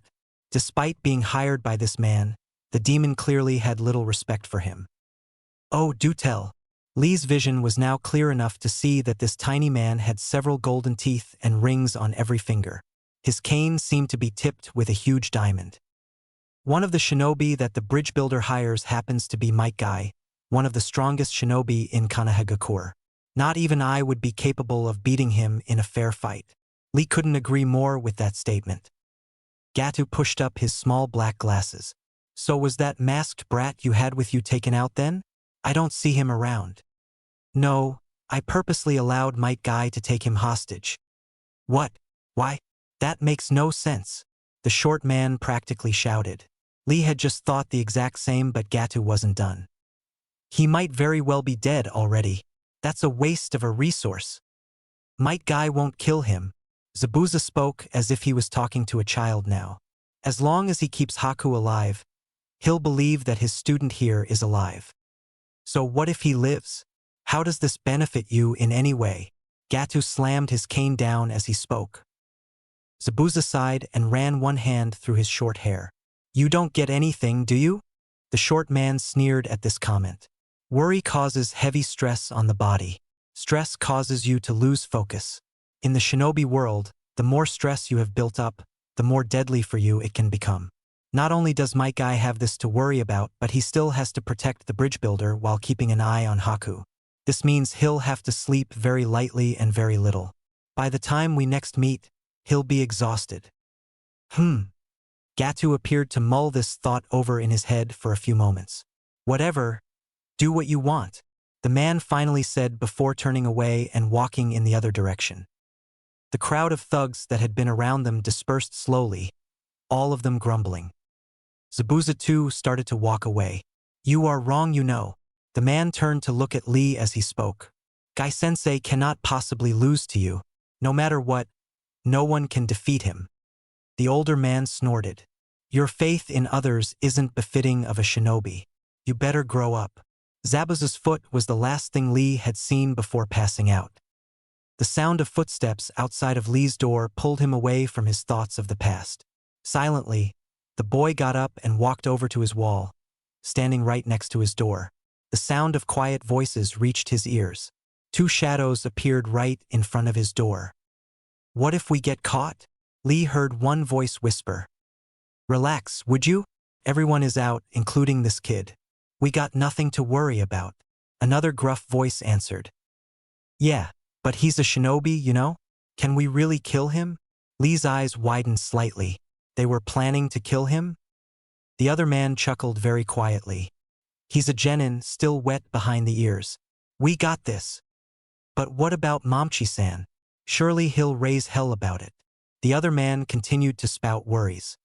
Despite being hired by this man, the demon clearly had little respect for him. Oh, do tell. Lee's vision was now clear enough to see that this tiny man had several golden teeth and rings on every finger. His cane seemed to be tipped with a huge diamond. One of the shinobi that the bridge builder hires happens to be Might Guy, one of the strongest shinobi in Konohagakure. Not even I would be capable of beating him in a fair fight. Lee couldn't agree more with that statement. Gatu pushed up his small black glasses. So was that masked brat you had with you taken out then? I don't see him around. No, I purposely allowed Might Guy to take him hostage. What? Why? That makes no sense. The short man practically shouted. Lee had just thought the exact same, but Gatu wasn't done. He might very well be dead already. That's a waste of a resource. Might Guy won't kill him. Zabuza spoke as if he was talking to a child now. As long as he keeps Haku alive, he'll believe that his student here is alive. So what if he lives? How does this benefit you in any way? Gatu slammed his cane down as he spoke. Zabuza sighed and ran one hand through his short hair. You don't get anything, do you? The short man sneered at this comment. Worry causes heavy stress on the body. Stress causes you to lose focus. In the shinobi world, the more stress you have built up, the more deadly for you it can become. Not only does Might Guy have this to worry about, but he still has to protect the bridge builder while keeping an eye on Haku. This means he'll have to sleep very lightly and very little. By the time we next meet, he'll be exhausted. Gatu appeared to mull this thought over in his head for a few moments. Whatever, do what you want, the man finally said before turning away and walking in the other direction. The crowd of thugs that had been around them dispersed slowly, all of them grumbling. Zabuza too started to walk away. You are wrong, you know. The man turned to look at Lee as he spoke. Guy-sensei cannot possibly lose to you. No matter what, no one can defeat him. The older man snorted. Your faith in others isn't befitting of a shinobi. You better grow up. Zabuza's foot was the last thing Lee had seen before passing out. The sound of footsteps outside of Lee's door pulled him away from his thoughts of the past. Silently, the boy got up and walked over to his wall, standing right next to his door. The sound of quiet voices reached his ears. Two shadows appeared right in front of his door. What if we get caught? Lee heard one voice whisper. Relax, would you? Everyone is out, including this kid. We got nothing to worry about. Another gruff voice answered. Yeah, but he's a shinobi, you know? Can we really kill him? Lee's eyes widened slightly. They were planning to kill him? The other man chuckled very quietly. He's a genin, still wet behind the ears. We got this. But what about Momchi-san? Surely he'll raise hell about it. The other man continued to spout worries.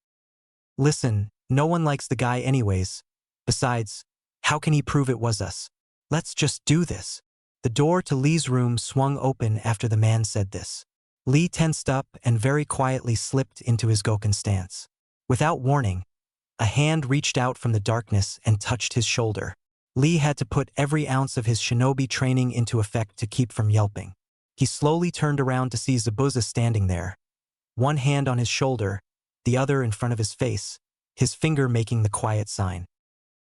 Listen, no one likes the guy anyways. Besides, how can he prove it was us? Let's just do this. The door to Lee's room swung open after the man said this. Lee tensed up and very quietly slipped into his Goken stance. Without warning, a hand reached out from the darkness and touched his shoulder. Lee had to put every ounce of his shinobi training into effect to keep from yelping. He slowly turned around to see Zabuza standing there, one hand on his shoulder, the other in front of his face, his finger making the quiet sign.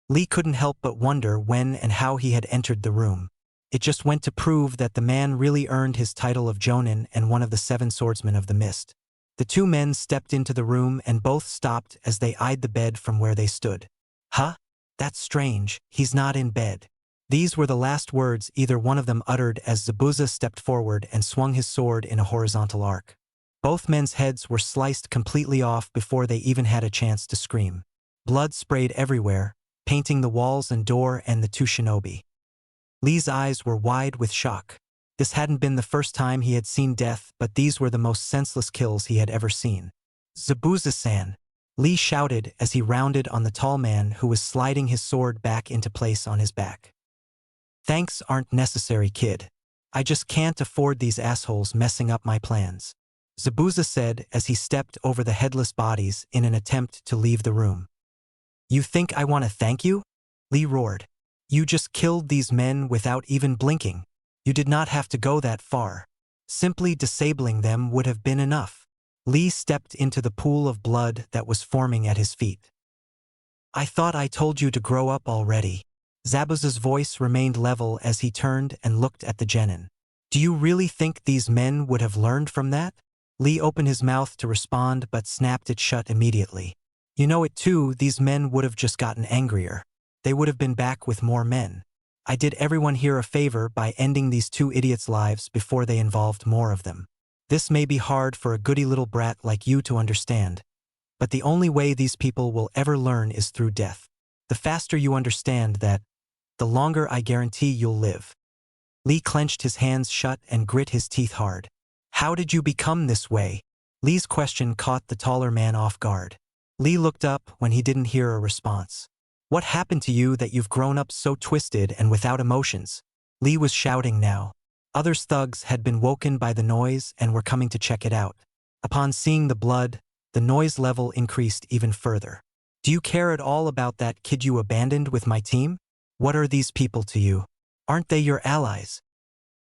Lee couldn't help but wonder when and how he had entered the room. It just went to prove that the man really earned his title of Jonin and one of the 7 swordsmen of the mist. The two men stepped into the room and both stopped as they eyed the bed from where they stood. Huh? That's strange, he's not in bed. These were the last words either one of them uttered as Zabuza stepped forward and swung his sword in a horizontal arc. Both men's heads were sliced completely off before they even had a chance to scream. Blood sprayed everywhere, painting the walls and door and the two shinobi. Lee's eyes were wide with shock. This hadn't been the first time he had seen death, but these were the most senseless kills he had ever seen. Zabuza-san! Lee shouted as he rounded on the tall man who was sliding his sword back into place on his back. Thanks aren't necessary, kid. I just can't afford these assholes messing up my plans. Zabuza said as he stepped over the headless bodies in an attempt to leave the room. You think I want to thank you? Lee roared. You just killed these men without even blinking. You did not have to go that far. Simply disabling them would have been enough. Lee stepped into the pool of blood that was forming at his feet. I thought I told you to grow up already. Zabuza's voice remained level as he turned and looked at the genin. Do you really think these men would have learned from that? Lee opened his mouth to respond but snapped it shut immediately. You know it too, these men would have just gotten angrier. They would have been back with more men. I did everyone here a favor by ending these two idiots' lives before they involved more of them. This may be hard for a goody little brat like you to understand, But the only way these people will ever learn is through death. The faster you understand that, the longer I guarantee you'll live. Lee clenched his hands shut and grit his teeth hard. How did you become this way? Lee's question caught the taller man off guard. Lee looked up when he didn't hear a response. What happened to you that you've grown up so twisted and without emotions? Lee was shouting now. Other thugs had been woken by the noise and were coming to check it out. Upon seeing the blood, the noise level increased even further. Do you care at all about that kid you abandoned with my team? What are these people to you? Aren't they your allies?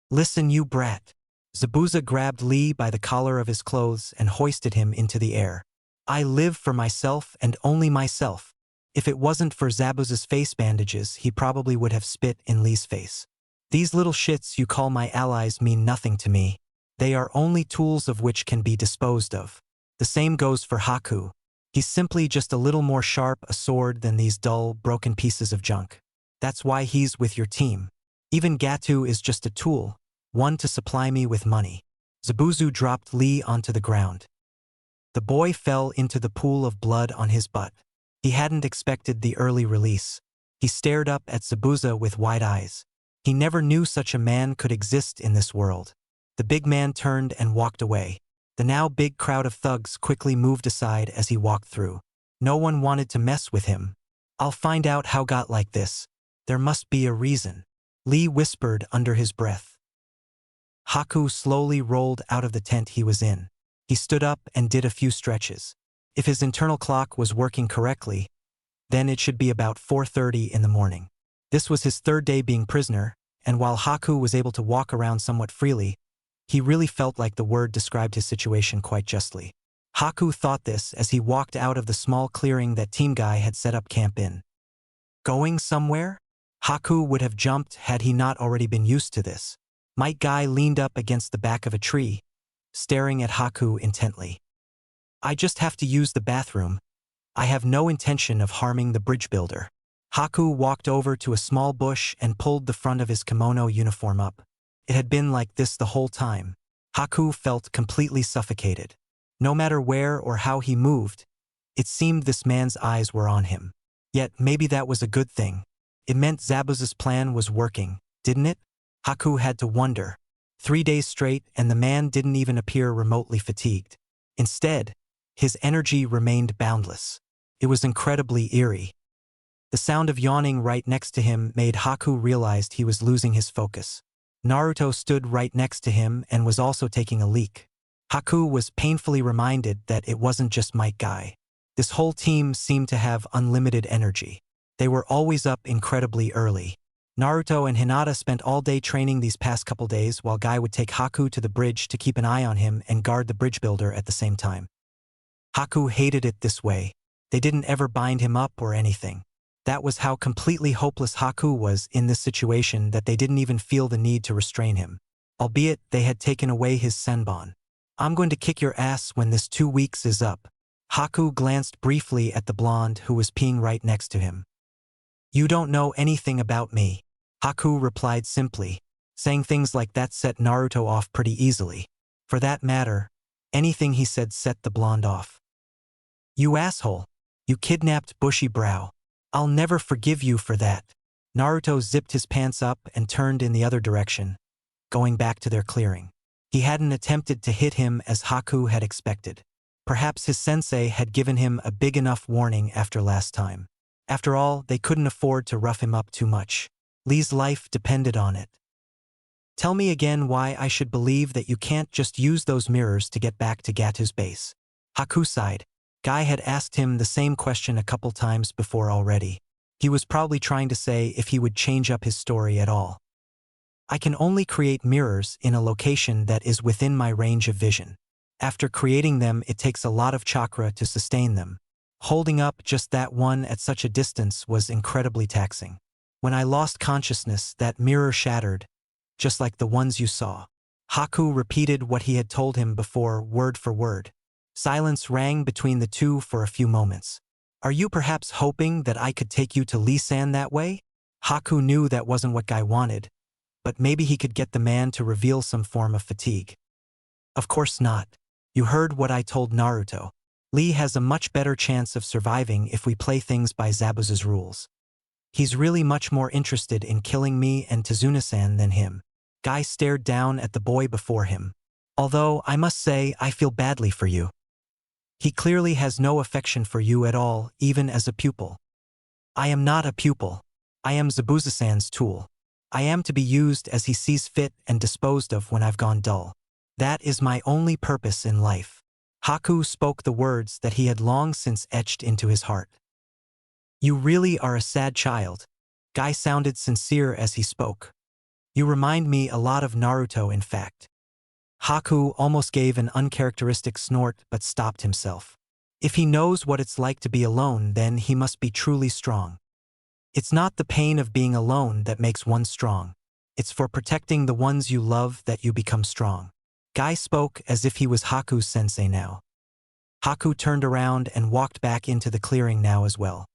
Listen, you brat. Zabuza grabbed Lee by the collar of his clothes and hoisted him into the air. I live for myself and only myself. If it wasn't for Zabuza's face bandages, he probably would have spit in Lee's face. These little shits you call my allies mean nothing to me. They are only tools of which can be disposed of. The same goes for Haku. He's simply just a little more sharp a sword than these dull, broken pieces of junk. That's why he's with your team. Even Gatu is just a tool, one to supply me with money. Zabuza dropped Lee onto the ground. The boy fell into the pool of blood on his butt. He hadn't expected the early release. He stared up at Zabuza with wide eyes. He never knew such a man could exist in this world. The big man turned and walked away. The now big crowd of thugs quickly moved aside as he walked through. No one wanted to mess with him. I'll find out how got like this. There must be a reason. Lee whispered under his breath. Haku slowly rolled out of the tent he was in. He stood up and did a few stretches. If his internal clock was working correctly, then it should be about 4:30 in the morning. This was his third day being prisoner, and while Haku was able to walk around somewhat freely, he really felt like the word described his situation quite justly. Haku thought this as he walked out of the small clearing that Team Guy had set up camp in. Going somewhere? Haku would have jumped had he not already been used to this. Might Guy leaned up against the back of a tree, staring at Haku intently. I just have to use the bathroom. I have no intention of harming the bridge builder. Haku walked over to a small bush and pulled the front of his kimono uniform up. It had been like this the whole time. Haku felt completely suffocated. No matter where or how he moved, it seemed this man's eyes were on him. Yet maybe that was a good thing. It meant Zabuza's plan was working, didn't it? Haku had to wonder. 3 days straight and the man didn't even appear remotely fatigued. Instead, his energy remained boundless. It was incredibly eerie. The sound of yawning right next to him made Haku realize he was losing his focus. Naruto stood right next to him and was also taking a leak. Haku was painfully reminded that it wasn't just Might Guy. This whole team seemed to have unlimited energy. They were always up incredibly early. Naruto and Hinata spent all day training these past couple days while Guy would take Haku to the bridge to keep an eye on him and guard the bridge builder at the same time. Haku hated it this way. They didn't ever bind him up or anything. That was how completely hopeless Haku was in this situation that they didn't even feel the need to restrain him. Albeit they had taken away his senbon. I'm going to kick your ass when this 2 weeks is up. Haku glanced briefly at the blonde who was peeing right next to him. You don't know anything about me. Haku replied simply. Saying things like that set Naruto off pretty easily. For that matter, anything he said set the blonde off. You asshole. You kidnapped Bushy Brow. I'll never forgive you for that. Naruto zipped his pants up and turned in the other direction, going back to their clearing. He hadn't attempted to hit him as Haku had expected. Perhaps his sensei had given him a big enough warning after last time. After all, they couldn't afford to rough him up too much. Lee's life depended on it. Tell me again why I should believe that you can't just use those mirrors to get back to Gatu's base. Haku sighed. Guy had asked him the same question a couple times before already. He was probably trying to say if he would change up his story at all. I can only create mirrors in a location that is within my range of vision. After creating them, it takes a lot of chakra to sustain them. Holding up just that one at such a distance was incredibly taxing. When I lost consciousness, that mirror shattered, just like the ones you saw. Haku repeated what he had told him before, word for word. Silence rang between the two for a few moments. Are you perhaps hoping that I could take you to Lee-san that way? Haku knew that wasn't what Guy wanted, but maybe he could get the man to reveal some form of fatigue. Of course not. You heard what I told Naruto. Lee has a much better chance of surviving if we play things by Zabuza's rules. He's really much more interested in killing me and Tazuna-san than him. Guy stared down at the boy before him. Although, I must say, I feel badly for you. He clearly has no affection for you at all, even as a pupil. I am not a pupil. I am Zabuza-san's tool. I am to be used as he sees fit and disposed of when I've gone dull. That is my only purpose in life. Haku spoke the words that he had long since etched into his heart. You really are a sad child. Guy sounded sincere as he spoke. You remind me a lot of Naruto, in fact. Haku almost gave an uncharacteristic snort but stopped himself. If he knows what it's like to be alone, then he must be truly strong. It's not the pain of being alone that makes one strong. It's for protecting the ones you love that you become strong. Guy spoke as if he was Haku's sensei now. Haku turned around and walked back into the clearing now as well.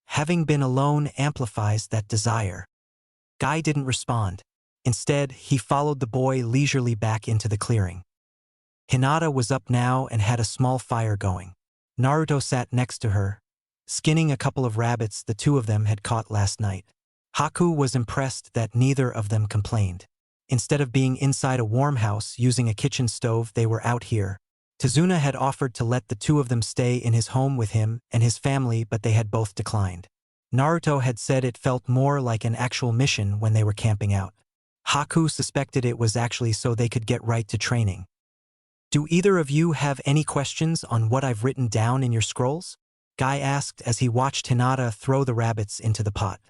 Having been alone amplifies that desire. Guy didn't respond. Instead, he followed the boy leisurely back into the clearing. Hinata was up now and had a small fire going. Naruto sat next to her, skinning a couple of rabbits the two of them had caught last night. Haku was impressed that neither of them complained. Instead of being inside a warm house using a kitchen stove, they were out here. Tazuna had offered to let the two of them stay in his home with him and his family, but they had both declined. Naruto had said it felt more like an actual mission when they were camping out. Haku suspected it was actually so they could get right to training. Do either of you have any questions on what I've written down in your scrolls? Guy asked as he watched Hinata throw the rabbits into the pot.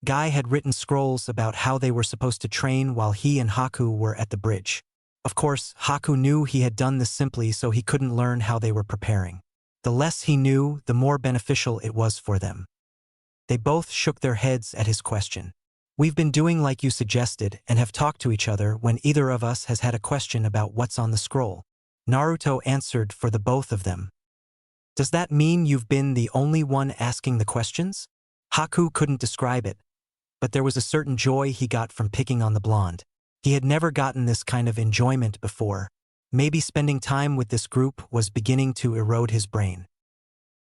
Guy had written scrolls about how they were supposed to train while he and Haku were at the bridge. Of course, Haku knew he had done this simply so he couldn't learn how they were preparing. The less he knew, the more beneficial it was for them. They both shook their heads at his question. We've been doing like you suggested and have talked to each other when either of us has had a question about what's on the scroll. Naruto answered for the both of them. Does that mean you've been the only one asking the questions? Haku couldn't describe it, but there was a certain joy he got from picking on the blonde. He had never gotten this kind of enjoyment before. Maybe spending time with this group was beginning to erode his brain.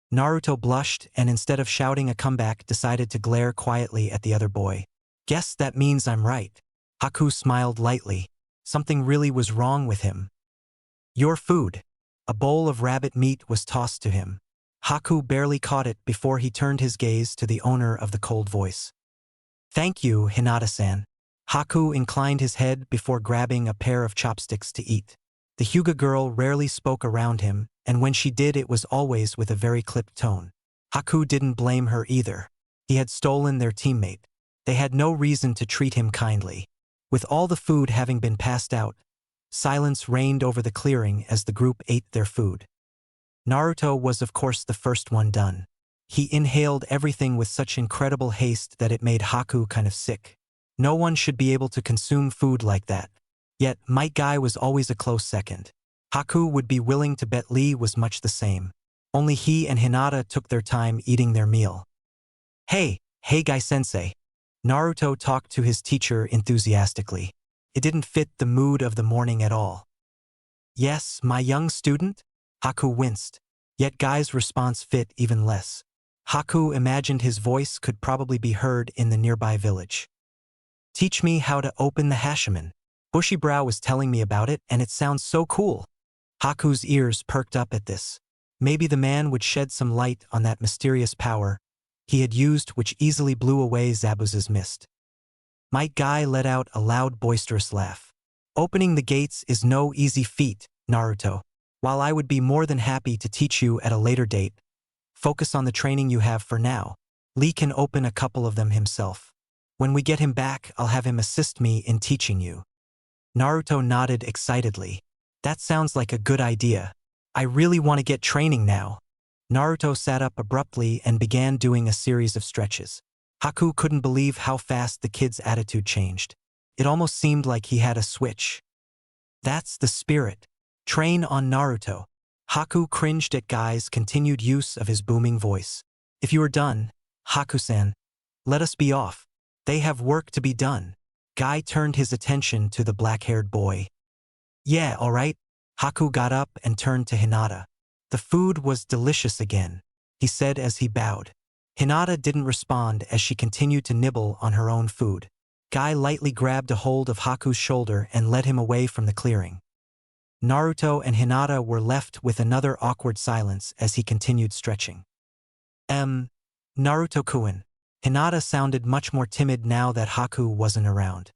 Naruto blushed and instead of shouting a comeback decided to glare quietly at the other boy. Guess that means I'm right. Haku smiled lightly. Something really was wrong with him. Your food. A bowl of rabbit meat was tossed to him. Haku barely caught it before he turned his gaze to the owner of the cold voice. Thank you, Hinata-san. Haku inclined his head before grabbing a pair of chopsticks to eat. The Hyuga girl rarely spoke around him, and when she did it was always with a very clipped tone. Haku didn't blame her either. He had stolen their teammate. They had no reason to treat him kindly. With all the food having been passed out, silence reigned over the clearing as the group ate their food. Naruto was of course the first one done. He inhaled everything with such incredible haste that it made Haku kind of sick. No one should be able to consume food like that. Yet, Might Guy was always a close second. Haku would be willing to bet Lee was much the same. Only he and Hinata took their time eating their meal. Hey Guy-sensei. Naruto talked to his teacher enthusiastically. It didn't fit the mood of the morning at all. Yes, my young student? Haku winced. Yet Guy's response fit even less. Haku imagined his voice could probably be heard in the nearby village. Teach me how to open the Hashiman. Bushybrow was telling me about it and it sounds so cool. Haku's ears perked up at this. Maybe the man would shed some light on that mysterious power he had used which easily blew away Zabuza's mist. Might Guy let out a loud boisterous laugh. Opening the gates is no easy feat, Naruto. While I would be more than happy to teach you at a later date, focus on the training you have for now. Lee can open a couple of them himself. When we get him back, I'll have him assist me in teaching you. Naruto nodded excitedly. That sounds like a good idea. I really want to get training now. Naruto sat up abruptly and began doing a series of stretches. Haku couldn't believe how fast the kid's attitude changed. It almost seemed like he had a switch. That's the spirit. Train on Naruto. Haku cringed at Guy's continued use of his booming voice. If you are done, Haku-san, let us be off. They have work to be done. Guy turned his attention to the black-haired boy. Yeah, all right. Haku got up and turned to Hinata. The food was delicious again, he said as he bowed. Hinata didn't respond as she continued to nibble on her own food. Guy lightly grabbed a hold of Haku's shoulder and led him away from the clearing. Naruto and Hinata were left with another awkward silence as he continued stretching. Naruto-kun. Hinata sounded much more timid now that Haku wasn't around.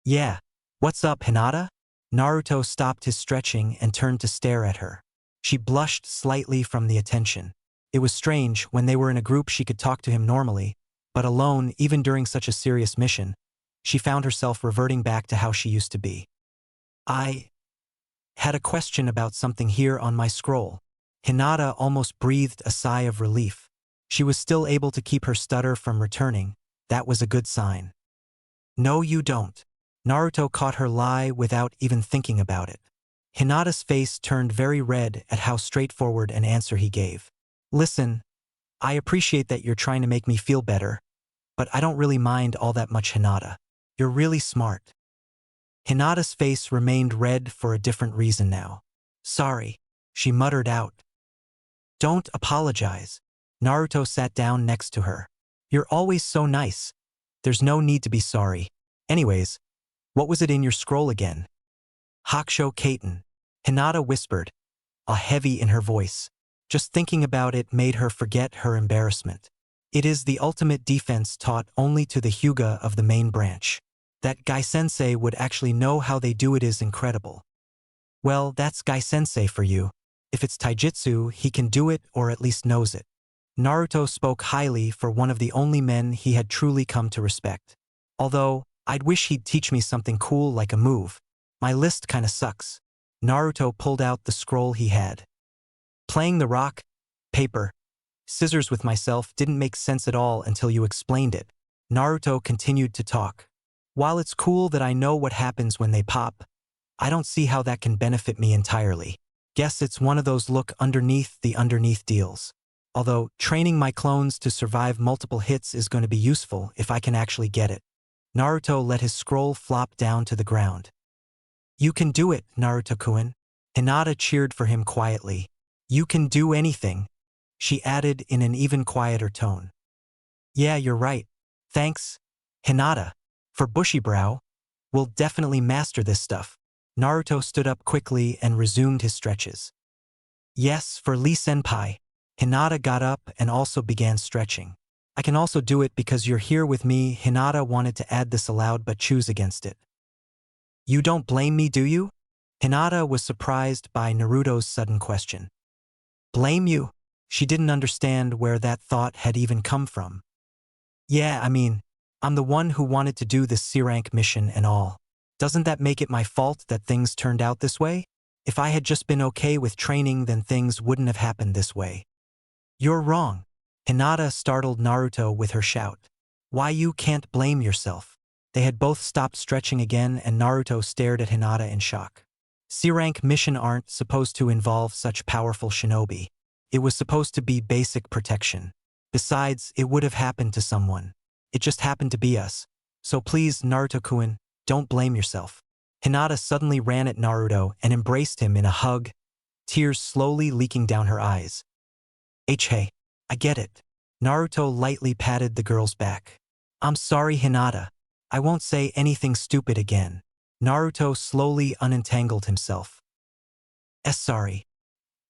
Yeah. What's up, Hinata? Naruto stopped his stretching and turned to stare at her. She blushed slightly from the attention. It was strange, when they were in a group she could talk to him normally, but alone, even during such a serious mission, she found herself reverting back to how she used to be. I had a question about something here on my scroll. Hinata almost breathed a sigh of relief. She was still able to keep her stutter from returning. That was a good sign. No, you don't. Naruto caught her lie without even thinking about it. Hinata's face turned very red at how straightforward an answer he gave. Listen, I appreciate that you're trying to make me feel better, but I don't really mind all that much, Hinata. You're really smart. Hinata's face remained red for a different reason now. Sorry, she muttered out. Don't apologize. Naruto sat down next to her. You're always so nice. There's no need to be sorry. Anyways, what was it in your scroll again? Hakusho Kaiten. Hinata whispered, a heavy in her voice. Just thinking about it made her forget her embarrassment. It is the ultimate defense taught only to the Hyuga of the main branch. That Guy-sensei would actually know how they do it is incredible. Well, that's Guy-sensei for you. If it's taijutsu, he can do it or at least knows it. Naruto spoke highly for one of the only men he had truly come to respect. Although, I'd wish he'd teach me something cool like a move. My list kinda sucks. Naruto pulled out the scroll he had. Playing the rock, paper, scissors with myself didn't make sense at all until you explained it. Naruto continued to talk. While it's cool that I know what happens when they pop, I don't see how that can benefit me entirely. Guess it's one of those look underneath the underneath deals. Although, training my clones to survive multiple hits is going to be useful if I can actually get it. Naruto let his scroll flop down to the ground. You can do it, Naruto-kun. Hinata cheered for him quietly. You can do anything, she added in an even quieter tone. Yeah, you're right. Thanks, Hinata. For Bushybrow, we'll definitely master this stuff. Naruto stood up quickly and resumed his stretches. Yes, for Lee-senpai. Hinata got up and also began stretching. I can also do it because you're here with me. Hinata wanted to add this aloud but choose against it. You don't blame me, do you? Hinata was surprised by Naruto's sudden question. Blame you? She didn't understand where that thought had even come from. Yeah, I mean, I'm the one who wanted to do this C-rank mission and all. Doesn't that make it my fault that things turned out this way? If I had just been okay with training, then things wouldn't have happened this way. You're wrong. Hinata startled Naruto with her shout. Why, you can't blame yourself. They had both stopped stretching again and Naruto stared at Hinata in shock. C-rank mission aren't supposed to involve such powerful shinobi. It was supposed to be basic protection. Besides, it would have happened to someone. It just happened to be us. So please, Naruto-kun, don't blame yourself. Hinata suddenly ran at Naruto and embraced him in a hug, tears slowly leaking down her eyes. Hey, I get it. Naruto lightly patted the girl's back. I'm sorry, Hinata. I won't say anything stupid again. Naruto slowly unentangled himself. Sorry.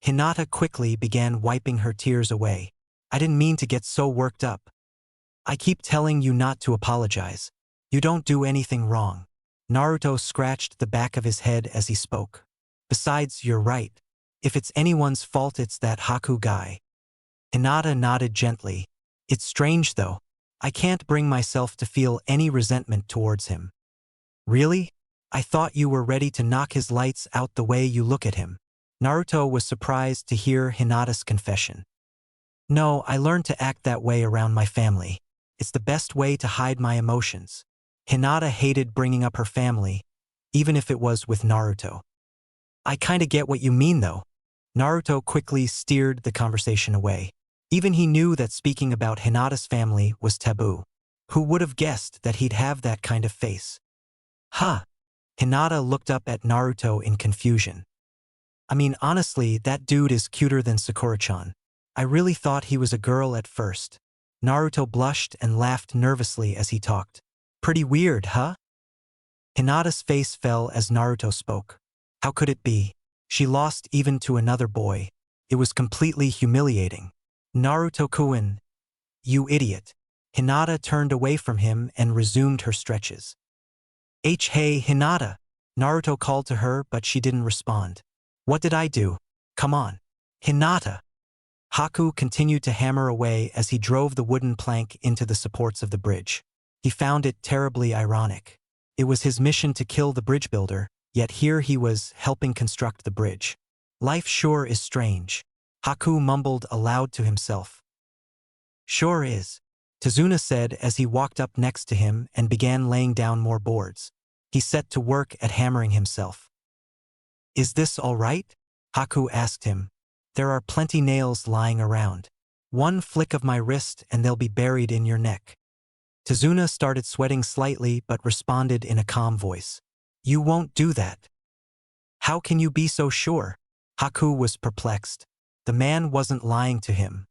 Hinata quickly began wiping her tears away. I didn't mean to get so worked up. I keep telling you not to apologize. You don't do anything wrong. Naruto scratched the back of his head as he spoke. Besides, you're right. If it's anyone's fault, it's that Haku guy. Hinata nodded gently. It's strange though. I can't bring myself to feel any resentment towards him. Really? I thought you were ready to knock his lights out the way you look at him. Naruto was surprised to hear Hinata's confession. No, I learned to act that way around my family. It's the best way to hide my emotions. Hinata hated bringing up her family, even if it was with Naruto. I kinda get what you mean though. Naruto quickly steered the conversation away. Even he knew that speaking about Hinata's family was taboo. Who would have guessed that he'd have that kind of face? Huh? Hinata looked up at Naruto in confusion. I mean, honestly, that dude is cuter than Sakura-chan. I really thought he was a girl at first. Naruto blushed and laughed nervously as he talked. Pretty weird, huh? Hinata's face fell as Naruto spoke. How could it be? She lost even to another boy. It was completely humiliating. Naruto-kun, you idiot. Hinata turned away from him and resumed her stretches. Hey Hinata! Naruto called to her but she didn't respond. What did I do? Come on. Hinata! Haku continued to hammer away as he drove the wooden plank into the supports of the bridge. He found it terribly ironic. It was his mission to kill the bridge builder, yet here he was helping construct the bridge. Life sure is strange. Haku mumbled aloud to himself. Sure is, Tazuna said as he walked up next to him and began laying down more boards. He set to work at hammering himself. Is this all right? Haku asked him. There are plenty nails lying around. One flick of my wrist and they'll be buried in your neck. Tazuna started sweating slightly but responded in a calm voice. You won't do that. How can you be so sure? Haku was perplexed. The man wasn't lying to him.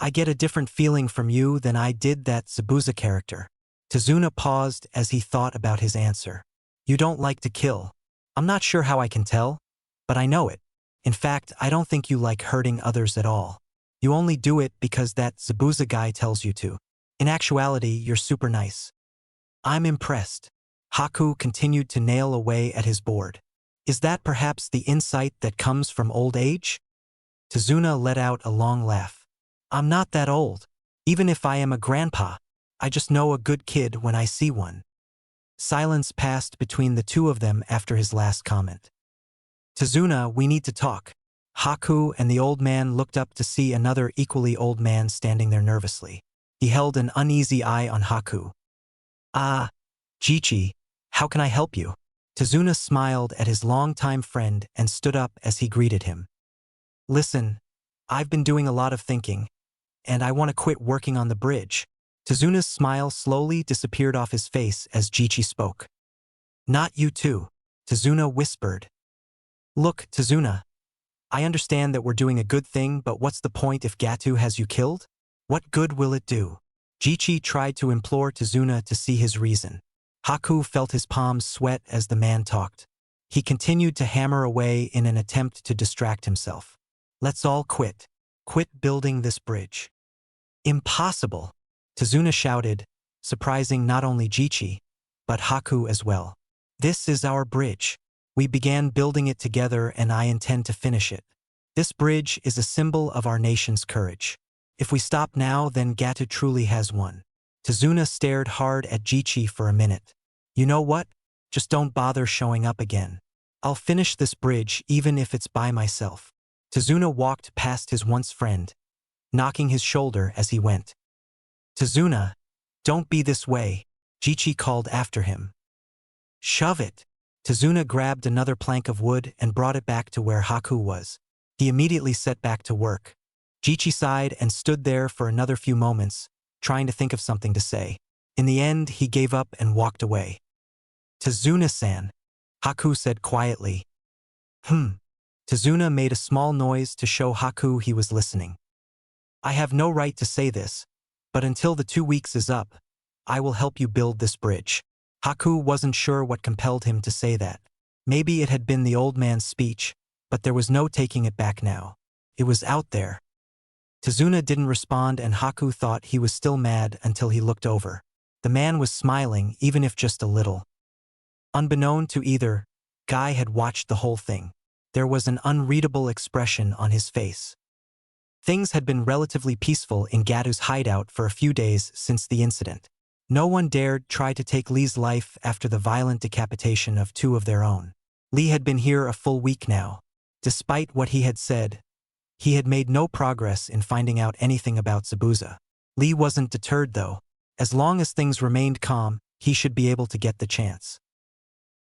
I get a different feeling from you than I did that Zabuza character. Tazuna paused as he thought about his answer. You don't like to kill. I'm not sure how I can tell, but I know it. In fact, I don't think you like hurting others at all. You only do it because that Zabuza guy tells you to. In actuality, you're super nice. I'm impressed. Haku continued to nail away at his board. Is that perhaps the insight that comes from old age? Tazuna let out a long laugh. I'm not that old. Even if I am a grandpa, I just know a good kid when I see one. Silence passed between the two of them after his last comment. Tazuna, we need to talk. Haku and the old man looked up to see another equally old man standing there nervously. He held an uneasy eye on Haku. Ah, Jichi, how can I help you? Tazuna smiled at his longtime friend and stood up as he greeted him. Listen, I've been doing a lot of thinking, and I want to quit working on the bridge. Tazuna's smile slowly disappeared off his face as Jichi spoke. Not you too, Tazuna whispered. Look, Tazuna, I understand that we're doing a good thing, but what's the point if Gato has you killed? What good will it do? Jichi tried to implore Tazuna to see his reason. Haku felt his palms sweat as the man talked. He continued to hammer away in an attempt to distract himself. Let's all quit. Quit building this bridge. Impossible, Tazuna shouted, surprising not only Jichi, but Haku as well. This is our bridge. We began building it together and I intend to finish it. This bridge is a symbol of our nation's courage. If we stop now, then Gato truly has won. Tazuna stared hard at Jichi for a minute. You know what? Just don't bother showing up again. I'll finish this bridge even if it's by myself. Tazuna walked past his once friend, knocking his shoulder as he went. Tazuna, don't be this way, Jichi called after him. Shove it. Tazuna grabbed another plank of wood and brought it back to where Haku was. He immediately set back to work. Jichi sighed and stood there for another few moments, trying to think of something to say. In the end, he gave up and walked away. Tazuna-san, Haku said quietly. Tazuna made a small noise to show Haku he was listening. I have no right to say this, but until the 2 weeks is up, I will help you build this bridge. Haku wasn't sure what compelled him to say that. Maybe it had been the old man's speech, but there was no taking it back now. It was out there. Tazuna didn't respond and Haku thought he was still mad until he looked over. The man was smiling, even if just a little. Unbeknown to either, Guy had watched the whole thing. There was an unreadable expression on his face. Things had been relatively peaceful in Gato's hideout for a few days since the incident. No one dared try to take Lee's life after the violent decapitation of 2 of their own. Lee had been here a full week now. Despite what he had said, he had made no progress in finding out anything about Zabuza. Lee wasn't deterred though. As long as things remained calm, he should be able to get the chance.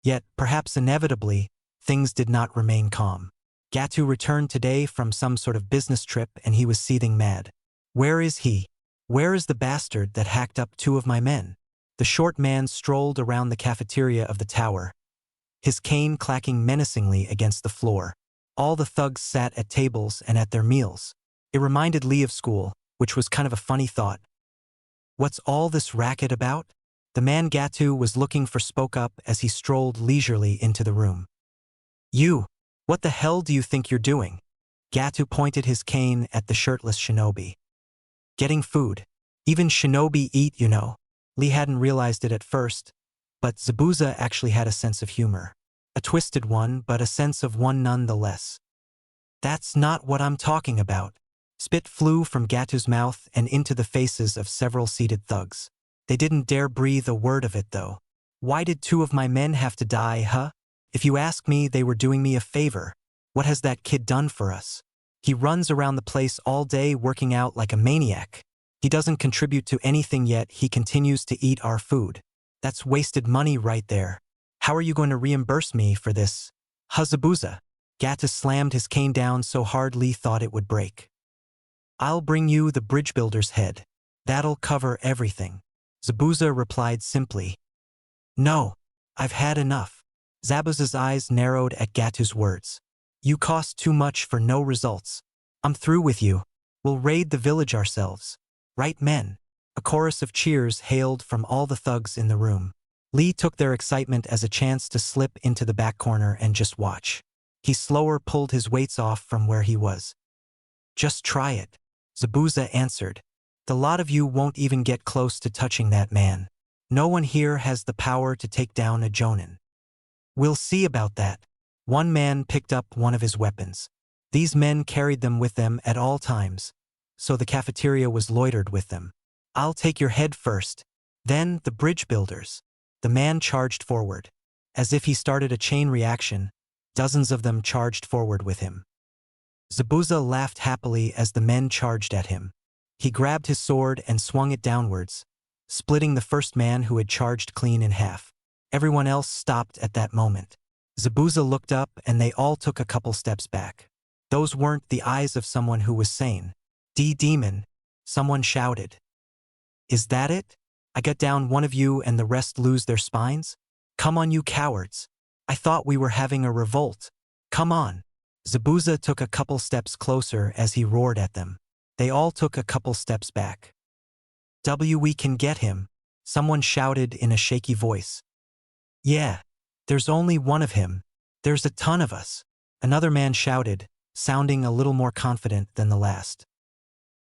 Yet, perhaps inevitably, things did not remain calm. Gato returned today from some sort of business trip and he was seething mad. Where is he? Where is the bastard that hacked up 2 of my men? The short man strolled around the cafeteria of the tower, his cane clacking menacingly against the floor. All the thugs sat at tables and at their meals. It reminded Lee of school, which was kind of a funny thought. What's all this racket about? The man Gatu was looking for spoke up as he strolled leisurely into the room. You! What the hell do you think you're doing? Gatu pointed his cane at the shirtless shinobi. Getting food. Even shinobi eat, you know. Lee hadn't realized it at first, but Zabuza actually had a sense of humor. A twisted one, but a sense of one nonetheless. That's not what I'm talking about. Spit flew from Gatu's mouth and into the faces of several seated thugs. They didn't dare breathe a word of it, though. Why did 2 of my men have to die, huh? If you ask me, they were doing me a favor. What has that kid done for us? He runs around the place all day working out like a maniac. He doesn't contribute to anything, yet he continues to eat our food. That's wasted money right there. How are you going to reimburse me for this? Zabuza. Gatu slammed his cane down so hard Lee thought it would break. I'll bring you the bridge builder's head. That'll cover everything. Zabuza replied simply. No, I've had enough. Zabuza's eyes narrowed at Gatu's words. You cost too much for no results. I'm through with you. We'll raid the village ourselves. Right, men? A chorus of cheers hailed from all the thugs in the room. Lee took their excitement as a chance to slip into the back corner and just watch. He slower pulled his weights off from where he was. Just try it. Zabuza answered. The lot of you won't even get close to touching that man. No one here has the power to take down a jonin. We'll see about that. One man picked up one of his weapons. These men carried them with them at all times, so the cafeteria was loitered with them. I'll take your head first, then the bridge builders. The man charged forward. As if he started a chain reaction, dozens of them charged forward with him. Zabuza laughed happily as the men charged at him. He grabbed his sword and swung it downwards, splitting the first man who had charged clean in half. Everyone else stopped at that moment. Zabuza looked up and they all took a couple steps back. Those weren't the eyes of someone who was sane. Demon, someone shouted. Is that it? I got down one of you and the rest lose their spines? Come on, you cowards. I thought we were having a revolt. Come on. Zabuza took a couple steps closer as he roared at them. They all took a couple steps back. We can get him, someone shouted in a shaky voice. Yeah, there's only one of him. There's a ton of us. Another man shouted, sounding a little more confident than the last.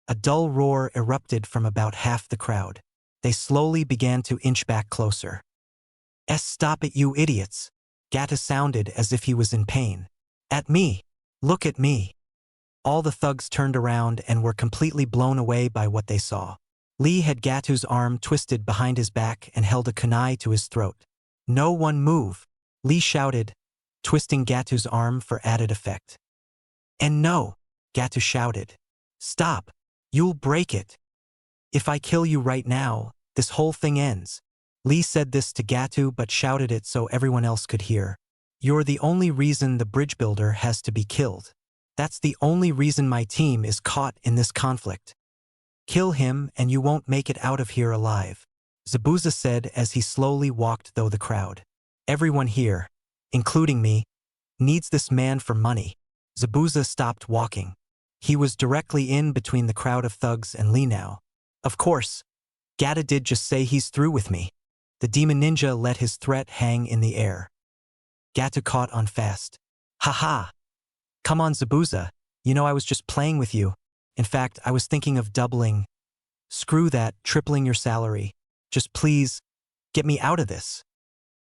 A dull roar erupted from about half the crowd. They slowly began to inch back closer. Stop it, you idiots. Gatu sounded as if he was in pain. At me. Look at me. All the thugs turned around and were completely blown away by what they saw. Lee had Gatu's arm twisted behind his back and held a kunai to his throat. No one move, Lee shouted, twisting Gatu's arm for added effect. And no, Gatu shouted. Stop. You'll break it. If I kill you right now, this whole thing ends. Lee said this to Gatu but shouted it so everyone else could hear. You're the only reason the bridge builder has to be killed. That's the only reason my team is caught in this conflict. Kill him and you won't make it out of here alive, Zabuza said as he slowly walked through the crowd. Everyone here, including me, needs this man for money. Zabuza stopped walking. He was directly in between the crowd of thugs and Lee now. Of course, Gata did just say he's through with me. The demon ninja let his threat hang in the air. Gata caught on fast. Haha. Come on, Zabuza. You know I was just playing with you. In fact, I was thinking of doubling. Screw that, tripling your salary. Just please, get me out of this.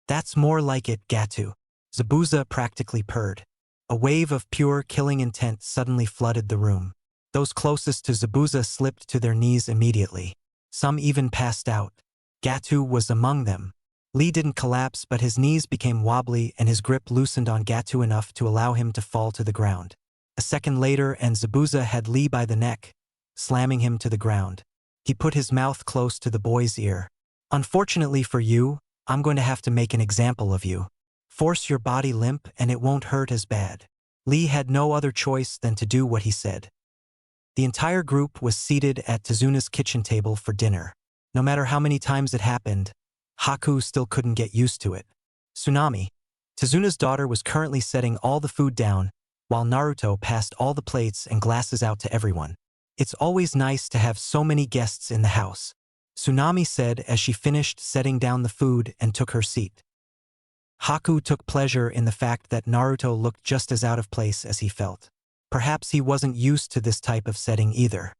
That's more like it, Gatu. Zabuza practically purred. A wave of pure killing intent suddenly flooded the room. Those closest to Zabuza slipped to their knees immediately. Some even passed out. Gatu was among them. Lee didn't collapse, but his knees became wobbly and his grip loosened on Gatu enough to allow him to fall to the ground. A second later and Zabuza had Lee by the neck, slamming him to the ground. He put his mouth close to the boy's ear. Unfortunately for you, I'm going to have to make an example of you. Force your body limp and it won't hurt as bad. Lee had no other choice than to do what he said. The entire group was seated at Tezuna's kitchen table for dinner. No matter how many times it happened, Haku still couldn't get used to it. Tsunami. Tezuna's daughter was currently setting all the food down, while Naruto passed all the plates and glasses out to everyone. It's always nice to have so many guests in the house, Tsunami said as she finished setting down the food and took her seat. Haku took pleasure in the fact that Naruto looked just as out of place as he felt. Perhaps he wasn't used to this type of setting either.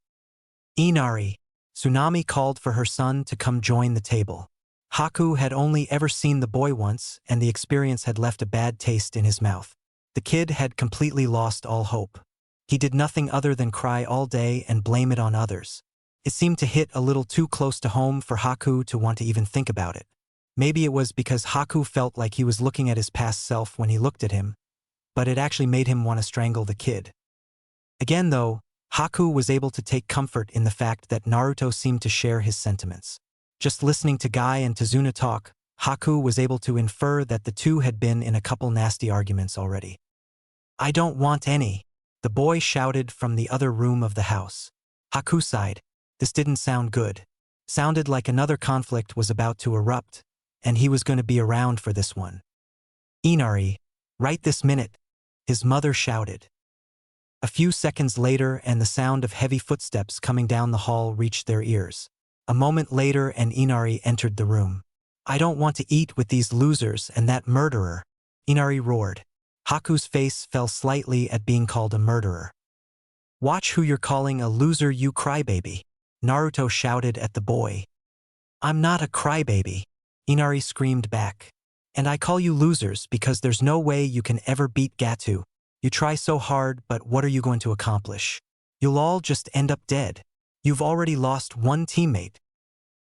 Inari, Tsunami called for her son to come join the table. Haku had only ever seen the boy once, and the experience had left a bad taste in his mouth. The kid had completely lost all hope. He did nothing other than cry all day and blame it on others. It seemed to hit a little too close to home for Haku to want to even think about it. Maybe it was because Haku felt like he was looking at his past self when he looked at him, but it actually made him want to strangle the kid. Again though, Haku was able to take comfort in the fact that Naruto seemed to share his sentiments. Just listening to Guy and Tazuna talk, Haku was able to infer that the two had been in a couple nasty arguments already. "I don't want any," the boy shouted from the other room of the house. Haku sighed. This didn't sound good. Sounded like another conflict was about to erupt, and he was going to be around for this one. "Inari, right this minute," his mother shouted. A few seconds later and the sound of heavy footsteps coming down the hall reached their ears. A moment later and Inari entered the room. "I don't want to eat with these losers and that murderer," Inari roared. Haku's face fell slightly at being called a murderer. "Watch who you're calling a loser, you crybaby," Naruto shouted at the boy. "I'm not a crybaby," Inari screamed back. "And I call you losers because there's no way you can ever beat Gato. You try so hard, but what are you going to accomplish? You'll all just end up dead. You've already lost one teammate."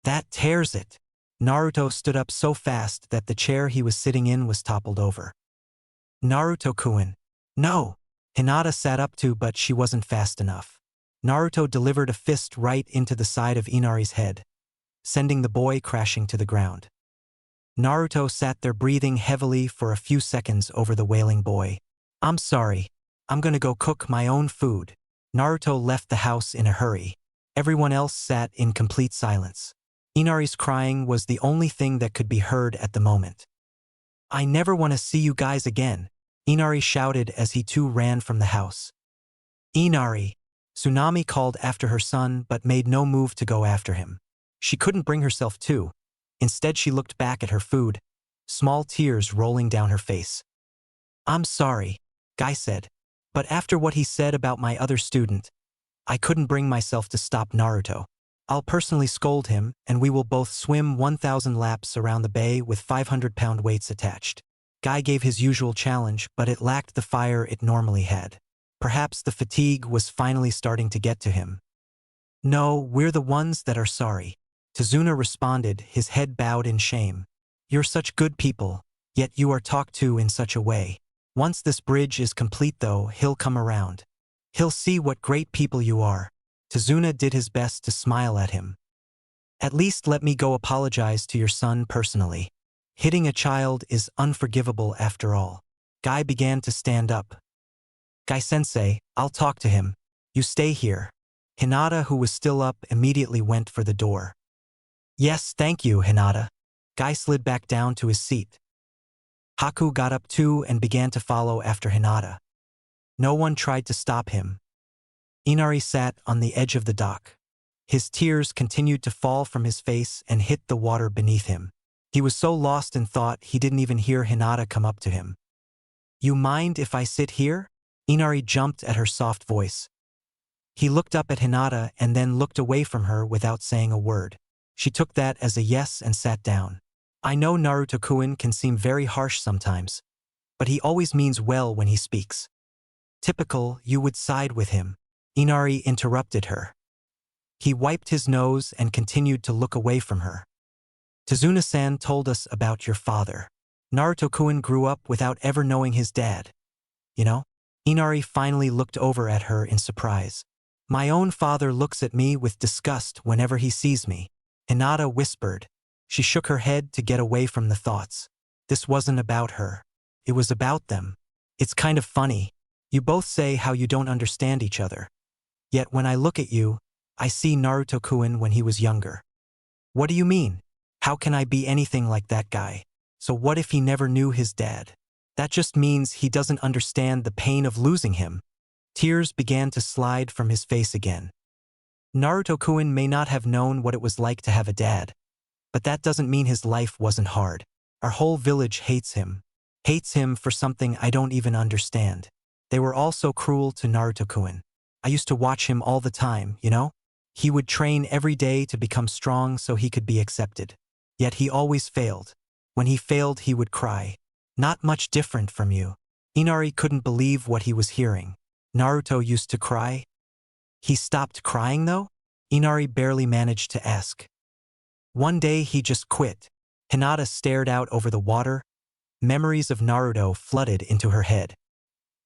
"That tears it." Naruto stood up so fast that the chair he was sitting in was toppled over. "Naruto-kun. No!" Hinata sat up too, but she wasn't fast enough. Naruto delivered a fist right into the side of Inari's head, sending the boy crashing to the ground. Naruto sat there breathing heavily for a few seconds over the wailing boy. "I'm sorry. I'm gonna go cook my own food." Naruto left the house in a hurry. Everyone else sat in complete silence. Inari's crying was the only thing that could be heard at the moment. "I never want to see you guys again," Inari shouted as he too ran from the house. "Inari," Tsunami called after her son but made no move to go after him. She couldn't bring herself to. Instead she looked back at her food, small tears rolling down her face. "I'm sorry," Guy said, "but after what he said about my other student, I couldn't bring myself to stop Naruto. I'll personally scold him, and we will both swim 1,000 laps around the bay with 500-pound weights attached." Guy gave his usual challenge, but it lacked the fire it normally had. Perhaps the fatigue was finally starting to get to him. "No, we're the ones that are sorry," Tazuna responded, his head bowed in shame. "You're such good people, yet you are talked to in such a way. Once this bridge is complete though, he'll come around. He'll see what great people you are." Tazuna did his best to smile at him. "At least let me go apologize to your son personally. Hitting a child is unforgivable after all." Guy began to stand up. "Guy-sensei, I'll talk to him. You stay here." Hinata, who was still up, immediately went for the door. "Yes, thank you, Hinata." Guy slid back down to his seat. Haku got up too and began to follow after Hinata. No one tried to stop him. Inari sat on the edge of the dock. His tears continued to fall from his face and hit the water beneath him. He was so lost in thought he didn't even hear Hinata come up to him. "You mind if I sit here?" Inari jumped at her soft voice. He looked up at Hinata and then looked away from her without saying a word. She took that as a yes and sat down. "I know Naruto-kun can seem very harsh sometimes, but he always means well when he speaks." "Typical, you would side with him," Inari interrupted her. He wiped his nose and continued to look away from her. "Tazuna-san told us about your father. Naruto-kun grew up without ever knowing his dad. You know?" Inari finally looked over at her in surprise. "My own father looks at me with disgust whenever he sees me," Hinata whispered. She shook her head to get away from the thoughts. This wasn't about her. It was about them. "It's kind of funny. You both say how you don't understand each other. Yet when I look at you, I see Naruto-kun when he was younger." "What do you mean? How can I be anything like that guy? So what if he never knew his dad?" That just means he doesn't understand the pain of losing him. Tears began to slide from his face again. Naruto-kun may not have known what it was like to have a dad, but that doesn't mean his life wasn't hard. Our whole village hates him. Hates him for something I don't even understand. They were all so cruel to Naruto-kun. I used to watch him all the time, you know? He would train every day to become strong so he could be accepted. Yet he always failed. When he failed, he would cry. Not much different from you. Inari couldn't believe what he was hearing. Naruto used to cry? He stopped crying though? Inari barely managed to ask. One day he just quit. Hinata stared out over the water. Memories of Naruto flooded into her head.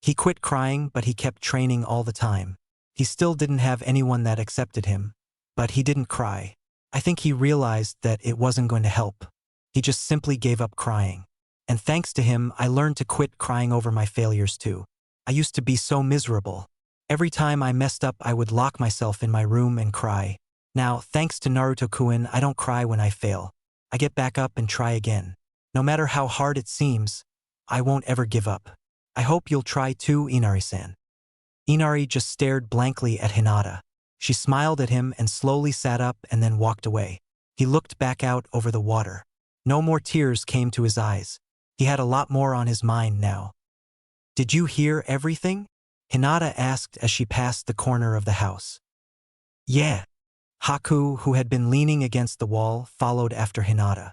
He quit crying, but he kept training all the time. He still didn't have anyone that accepted him. But he didn't cry. I think he realized that it wasn't going to help. He just simply gave up crying. And thanks to him, I learned to quit crying over my failures too. I used to be so miserable. Every time I messed up, I would lock myself in my room and cry. Now, thanks to Naruto-kun, I don't cry when I fail. I get back up and try again. No matter how hard it seems, I won't ever give up. I hope you'll try too, Inari-san. Inari just stared blankly at Hinata. She smiled at him and slowly sat up and then walked away. He looked back out over the water. No more tears came to his eyes. He had a lot more on his mind now. Did you hear everything? Hinata asked as she passed the corner of the house. Yeah. Haku, who had been leaning against the wall, followed after Hinata.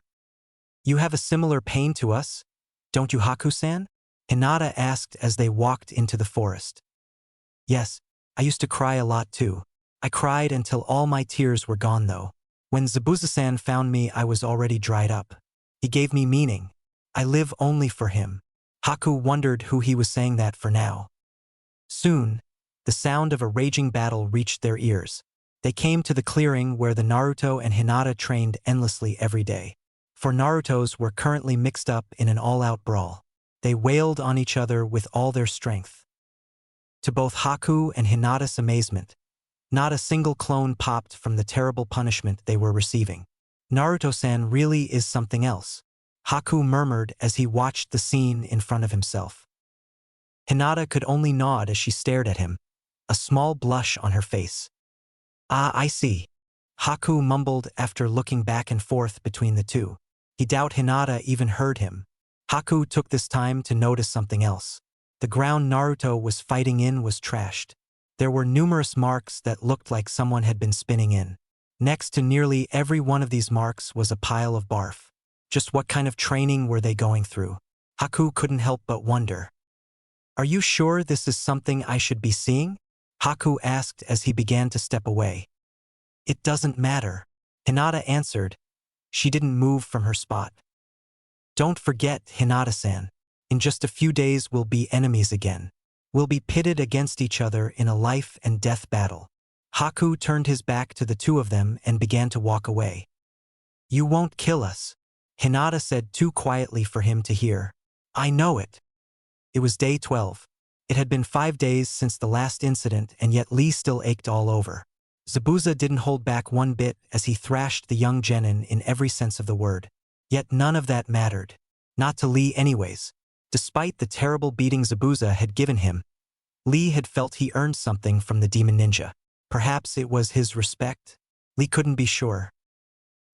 You have a similar pain to us, don't you, Haku-san? Hinata asked as they walked into the forest. Yes, I used to cry a lot too. I cried until all my tears were gone though. When Zabuza-san found me, I was already dried up. He gave me meaning. I live only for him. Haku wondered who he was saying that for now. Soon, the sound of a raging battle reached their ears. They came to the clearing where the Naruto and Hinata trained endlessly every day. For Narutos were currently mixed up in an all-out brawl. They wailed on each other with all their strength. To both Haku and Hinata's amazement, not a single clone popped from the terrible punishment they were receiving. Naruto-san really is something else, Haku murmured as he watched the scene in front of himself. Hinata could only nod as she stared at him, a small blush on her face. Ah, I see. Haku mumbled after looking back and forth between the two. He doubted Hinata even heard him. Haku took this time to notice something else. The ground Naruto was fighting in was trashed. There were numerous marks that looked like someone had been spinning in. Next to nearly every one of these marks was a pile of barf. Just what kind of training were they going through? Haku couldn't help but wonder. Are you sure this is something I should be seeing? Haku asked as he began to step away. It doesn't matter, Hinata answered. She didn't move from her spot. Don't forget, Hinata-san. In just a few days we'll be enemies again. We'll be pitted against each other in a life and death battle. Haku turned his back to the two of them and began to walk away. You won't kill us, Hinata said too quietly for him to hear. I know it. It was day 12. It had been 5 days since the last incident, and yet Lee still ached all over. Zabuza didn't hold back one bit as he thrashed the young genin in every sense of the word. Yet none of that mattered. Not to Lee anyways. Despite the terrible beating Zabuza had given him, Lee had felt he earned something from the demon ninja. Perhaps it was his respect? Lee couldn't be sure.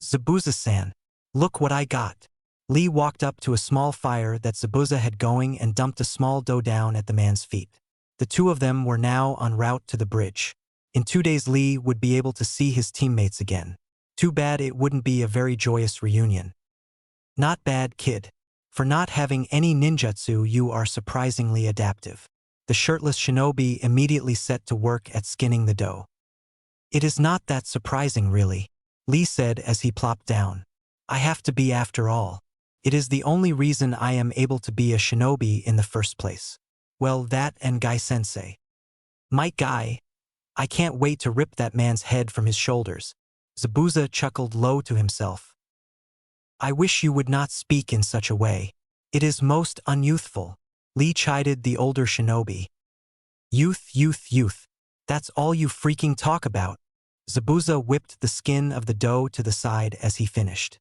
Zabuza-san, look what I got. Lee walked up to a small fire that Zabuza had going and dumped a small dough down at the man's feet. The two of them were now en route to the bridge. In 2 days Lee would be able to see his teammates again. Too bad it wouldn't be a very joyous reunion. Not bad, kid. For not having any ninjutsu, you are surprisingly adaptive. The shirtless shinobi immediately set to work at skinning the dough. It is not that surprising really, Lee said as he plopped down. I have to be after all. It is the only reason I am able to be a shinobi in the first place. Well, that and Guy-sensei. My Guy. I can't wait to rip that man's head from his shoulders. Zabuza chuckled low to himself. I wish you would not speak in such a way. It is most unyouthful. Lee chided the older shinobi. Youth, youth, youth. That's all you freaking talk about. Zabuza whipped the skin of the dough to the side as he finished.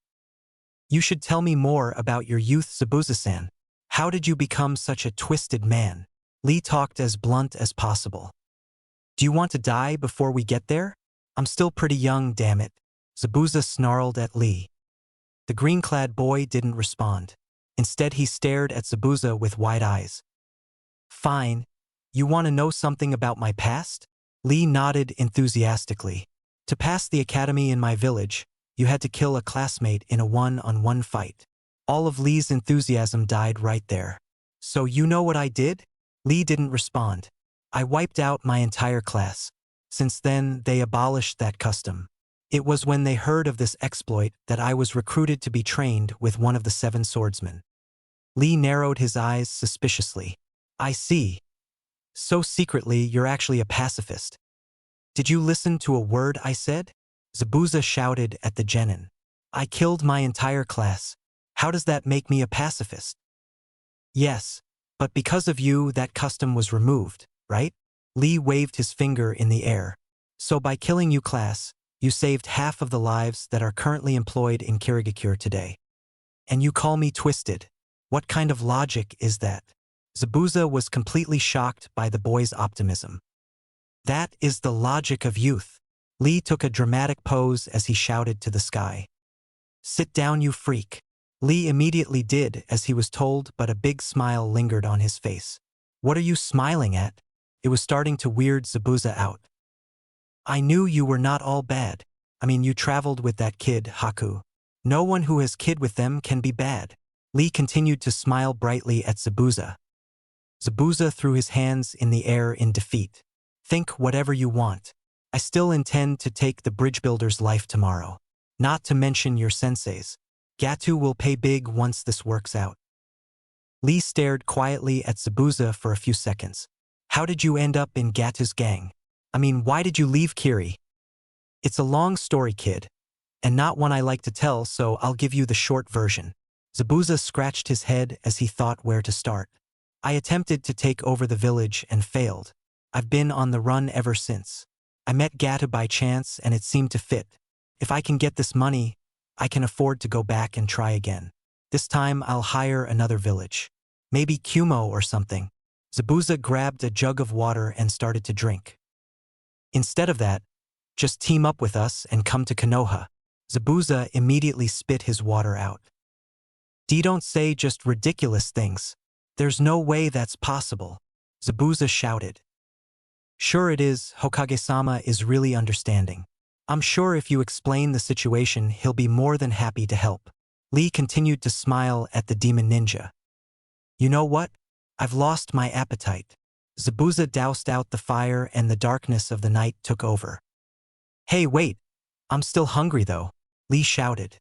You should tell me more about your youth, Zabuza-san. How did you become such a twisted man? Lee talked as blunt as possible. Do you want to die before we get there? I'm still pretty young, damn it. Zabuza snarled at Lee. The green-clad boy didn't respond. Instead, he stared at Zabuza with wide eyes. Fine. You want to know something about my past? Lee nodded enthusiastically. To pass the academy in my village, you had to kill a classmate in a one-on-one fight. All of Lee's enthusiasm died right there. So you know what I did? Lee didn't respond. I wiped out my entire class. Since then, they abolished that custom. It was when they heard of this exploit that I was recruited to be trained with one of the 7 swordsmen. Lee narrowed his eyes suspiciously. I see. So secretly, you're actually a pacifist. Did you listen to a word I said? Zabuza shouted at the genin. I killed my entire class. How does that make me a pacifist? Yes, but because of you, that custom was removed, right? Lee waved his finger in the air. So by killing you, class, you saved half of the lives that are currently employed in Kirigakure today. And you call me twisted. What kind of logic is that? Zabuza was completely shocked by the boy's optimism. That is the logic of youth. Lee took a dramatic pose as he shouted to the sky. Sit down, you freak. Lee immediately did as he was told, but a big smile lingered on his face. What are you smiling at? It was starting to weird Zabuza out. I knew you were not all bad. I mean, you traveled with that kid, Haku. No one who has kid with them can be bad. Lee continued to smile brightly at Zabuza. Zabuza threw his hands in the air in defeat. Think whatever you want. I still intend to take the bridge builder's life tomorrow. Not to mention your sensei's. Gatu will pay big once this works out. Lee stared quietly at Zabuza for a few seconds. How did you end up in Gatu's gang? I mean, why did you leave Kiri? It's a long story, kid, and not one I like to tell, so I'll give you the short version. Zabuza scratched his head as he thought where to start. I attempted to take over the village and failed. I've been on the run ever since. I met Gatu by chance and it seemed to fit. If I can get this money, I can afford to go back and try again. This time I'll hire another village. Maybe Kumo or something. Zabuza grabbed a jug of water and started to drink. Instead of that, just team up with us and come to Konoha. Zabuza immediately spit his water out. Don't say just ridiculous things. There's no way that's possible. Zabuza shouted. Sure it is, Hokage-sama is really understanding. I'm sure if you explain the situation, he'll be more than happy to help. Lee continued to smile at the demon ninja. You know what? I've lost my appetite. Zabuza doused out the fire and the darkness of the night took over. Hey, wait. I'm still hungry though. Lee shouted.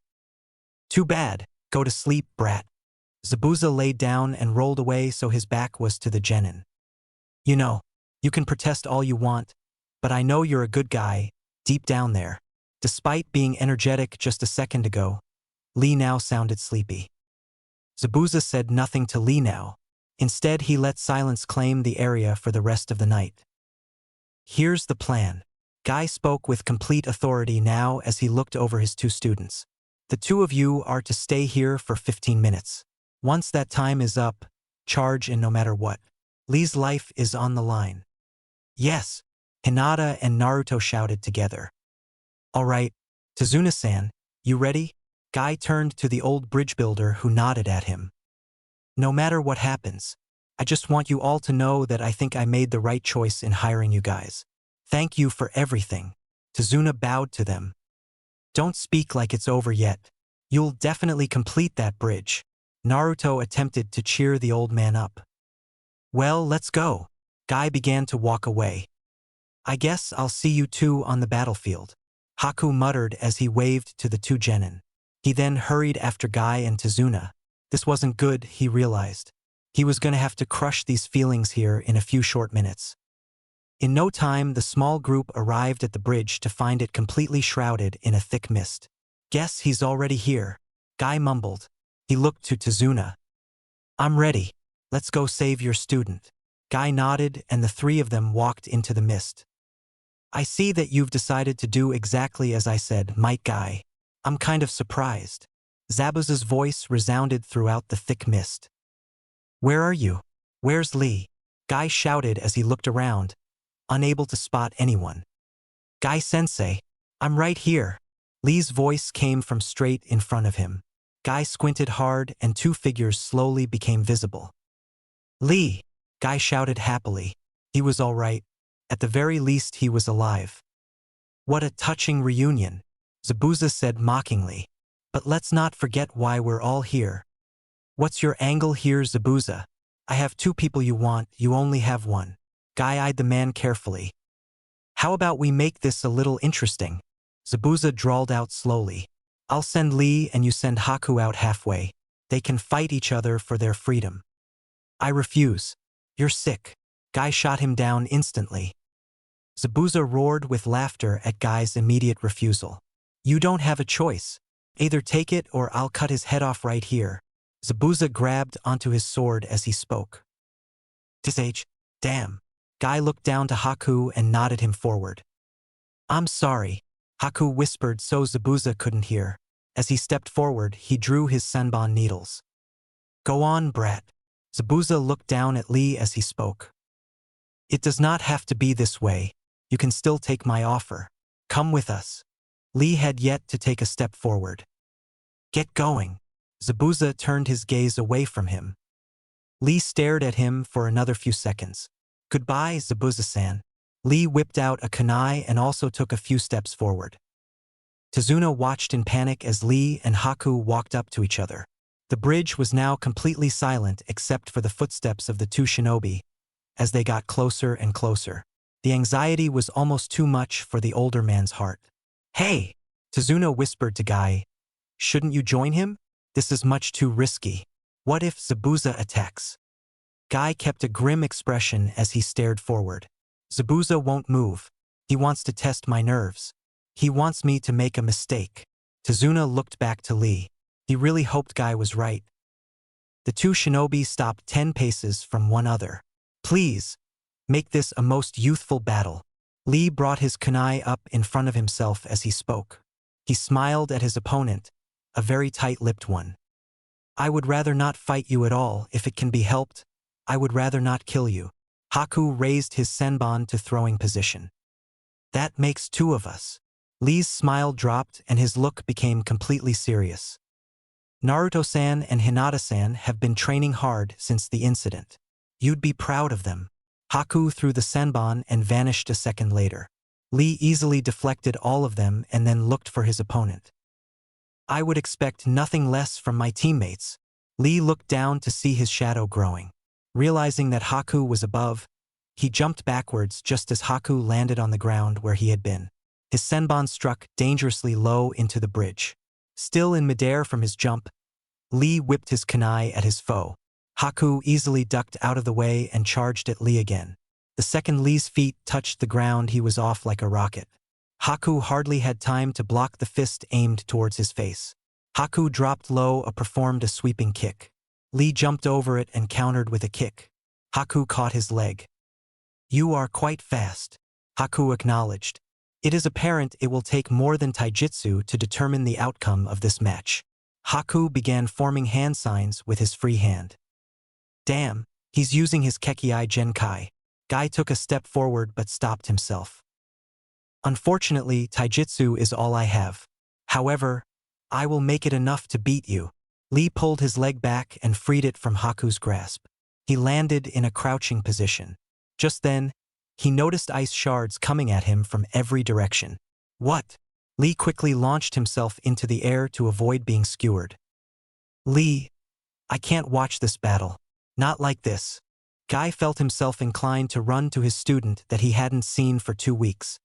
Too bad. Go to sleep, brat. Zabuza laid down and rolled away so his back was to the genin. You know, you can protest all you want, but I know you're a good guy, deep down there. Despite being energetic just a second ago, Lee now sounded sleepy. Zabuza said nothing to Lee now. Instead, he let silence claim the area for the rest of the night. Here's the plan. Guy spoke with complete authority now as he looked over his 2 students. The 2 of you are to stay here for 15 minutes. Once that time is up, charge in no matter what. Lee's life is on the line. Yes, Hinata and Naruto shouted together. All right, Tazuna-san, you ready? Guy turned to the old bridge builder who nodded at him. No matter what happens, I just want you all to know that I think I made the right choice in hiring you guys. Thank you for everything. Tazuna bowed to them. Don't speak like it's over yet. You'll definitely complete that bridge. Naruto attempted to cheer the old man up. Well, let's go. Guy began to walk away. I guess I'll see you 2 on the battlefield. Haku muttered as he waved to the 2 genin. He then hurried after Guy and Tazuna. This wasn't good, he realized. He was going to have to crush these feelings here in a few short minutes. In no time, the small group arrived at the bridge to find it completely shrouded in a thick mist. Guess he's already here. Guy mumbled. He looked to Tazuna. I'm ready. Let's go save your student. Guy nodded and the 3 of them walked into the mist. I see that you've decided to do exactly as I said, Mike Guy. I'm kind of surprised. Zabuza's voice resounded throughout the thick mist. Where are you? Where's Lee? Guy shouted as he looked around, unable to spot anyone. Guy-sensei, I'm right here. Lee's voice came from straight in front of him. Guy squinted hard and two figures slowly became visible. Lee! Guy shouted happily. He was all right. At the very least he was alive. What a touching reunion, Zabuza said mockingly. But let's not forget why we're all here. What's your angle here, Zabuza? I have two people you want, you only have one. Guy eyed the man carefully. How about we make this a little interesting? Zabuza drawled out slowly. I'll send Lee and you send Haku out halfway. They can fight each other for their freedom. I refuse. You're sick. Guy shot him down instantly. Zabuza roared with laughter at Guy's immediate refusal. You don't have a choice. Either take it or I'll cut his head off right here. Zabuza grabbed onto his sword as he spoke. Tisage, damn. Guy looked down to Haku and nodded him forward. I'm sorry, Haku whispered so Zabuza couldn't hear. As he stepped forward, he drew his senbon needles. Go on, brat. Zabuza looked down at Lee as he spoke. It does not have to be this way. You can still take my offer. Come with us. Lee had yet to take a step forward. Get going. Zabuza turned his gaze away from him. Lee stared at him for another few seconds. Goodbye, Zabuza-san. Lee whipped out a kunai and also took a few steps forward. Tazuna watched in panic as Lee and Haku walked up to each other. The bridge was now completely silent except for the footsteps of the two shinobi as they got closer and closer. The anxiety was almost too much for the older man's heart. Hey! Tazuna whispered to Guy. Shouldn't you join him? This is much too risky. What if Zabuza attacks? Guy kept a grim expression as he stared forward. Zabuza won't move. He wants to test my nerves. He wants me to make a mistake. Tazuna looked back to Lee. He really hoped Guy was right. The two shinobi stopped 10 paces from one another. Please, make this a most youthful battle. Lee brought his kunai up in front of himself as he spoke. He smiled at his opponent, a very tight-lipped one. I would rather not fight you at all if it can be helped. I would rather not kill you. Haku raised his senbon to throwing position. That makes two of us. Lee's smile dropped and his look became completely serious. Naruto-san and Hinata-san have been training hard since the incident. You'd be proud of them. Haku threw the senbon and vanished a second later. Lee easily deflected all of them and then looked for his opponent. I would expect nothing less from my teammates. Lee looked down to see his shadow growing. Realizing that Haku was above, he jumped backwards just as Haku landed on the ground where he had been. His senbon struck dangerously low into the bridge. Still in midair from his jump, Lee whipped his kunai at his foe. Haku easily ducked out of the way and charged at Lee again. The second Lee's feet touched the ground, he was off like a rocket. Haku hardly had time to block the fist aimed towards his face. Haku dropped low and performed a sweeping kick. Lee jumped over it and countered with a kick. Haku caught his leg. You are quite fast, Haku acknowledged. It is apparent it will take more than taijutsu to determine the outcome of this match. Haku began forming hand signs with his free hand. Damn, he's using his Kekii Genkai. Guy took a step forward but stopped himself. Unfortunately, taijutsu is all I have. However, I will make it enough to beat you. Lee pulled his leg back and freed it from Haku's grasp. He landed in a crouching position. Just then, he noticed ice shards coming at him from every direction. What? Lee quickly launched himself into the air to avoid being skewered. Lee, I can't watch this battle. Not like this. Guy felt himself inclined to run to his student that he hadn't seen for 2 weeks.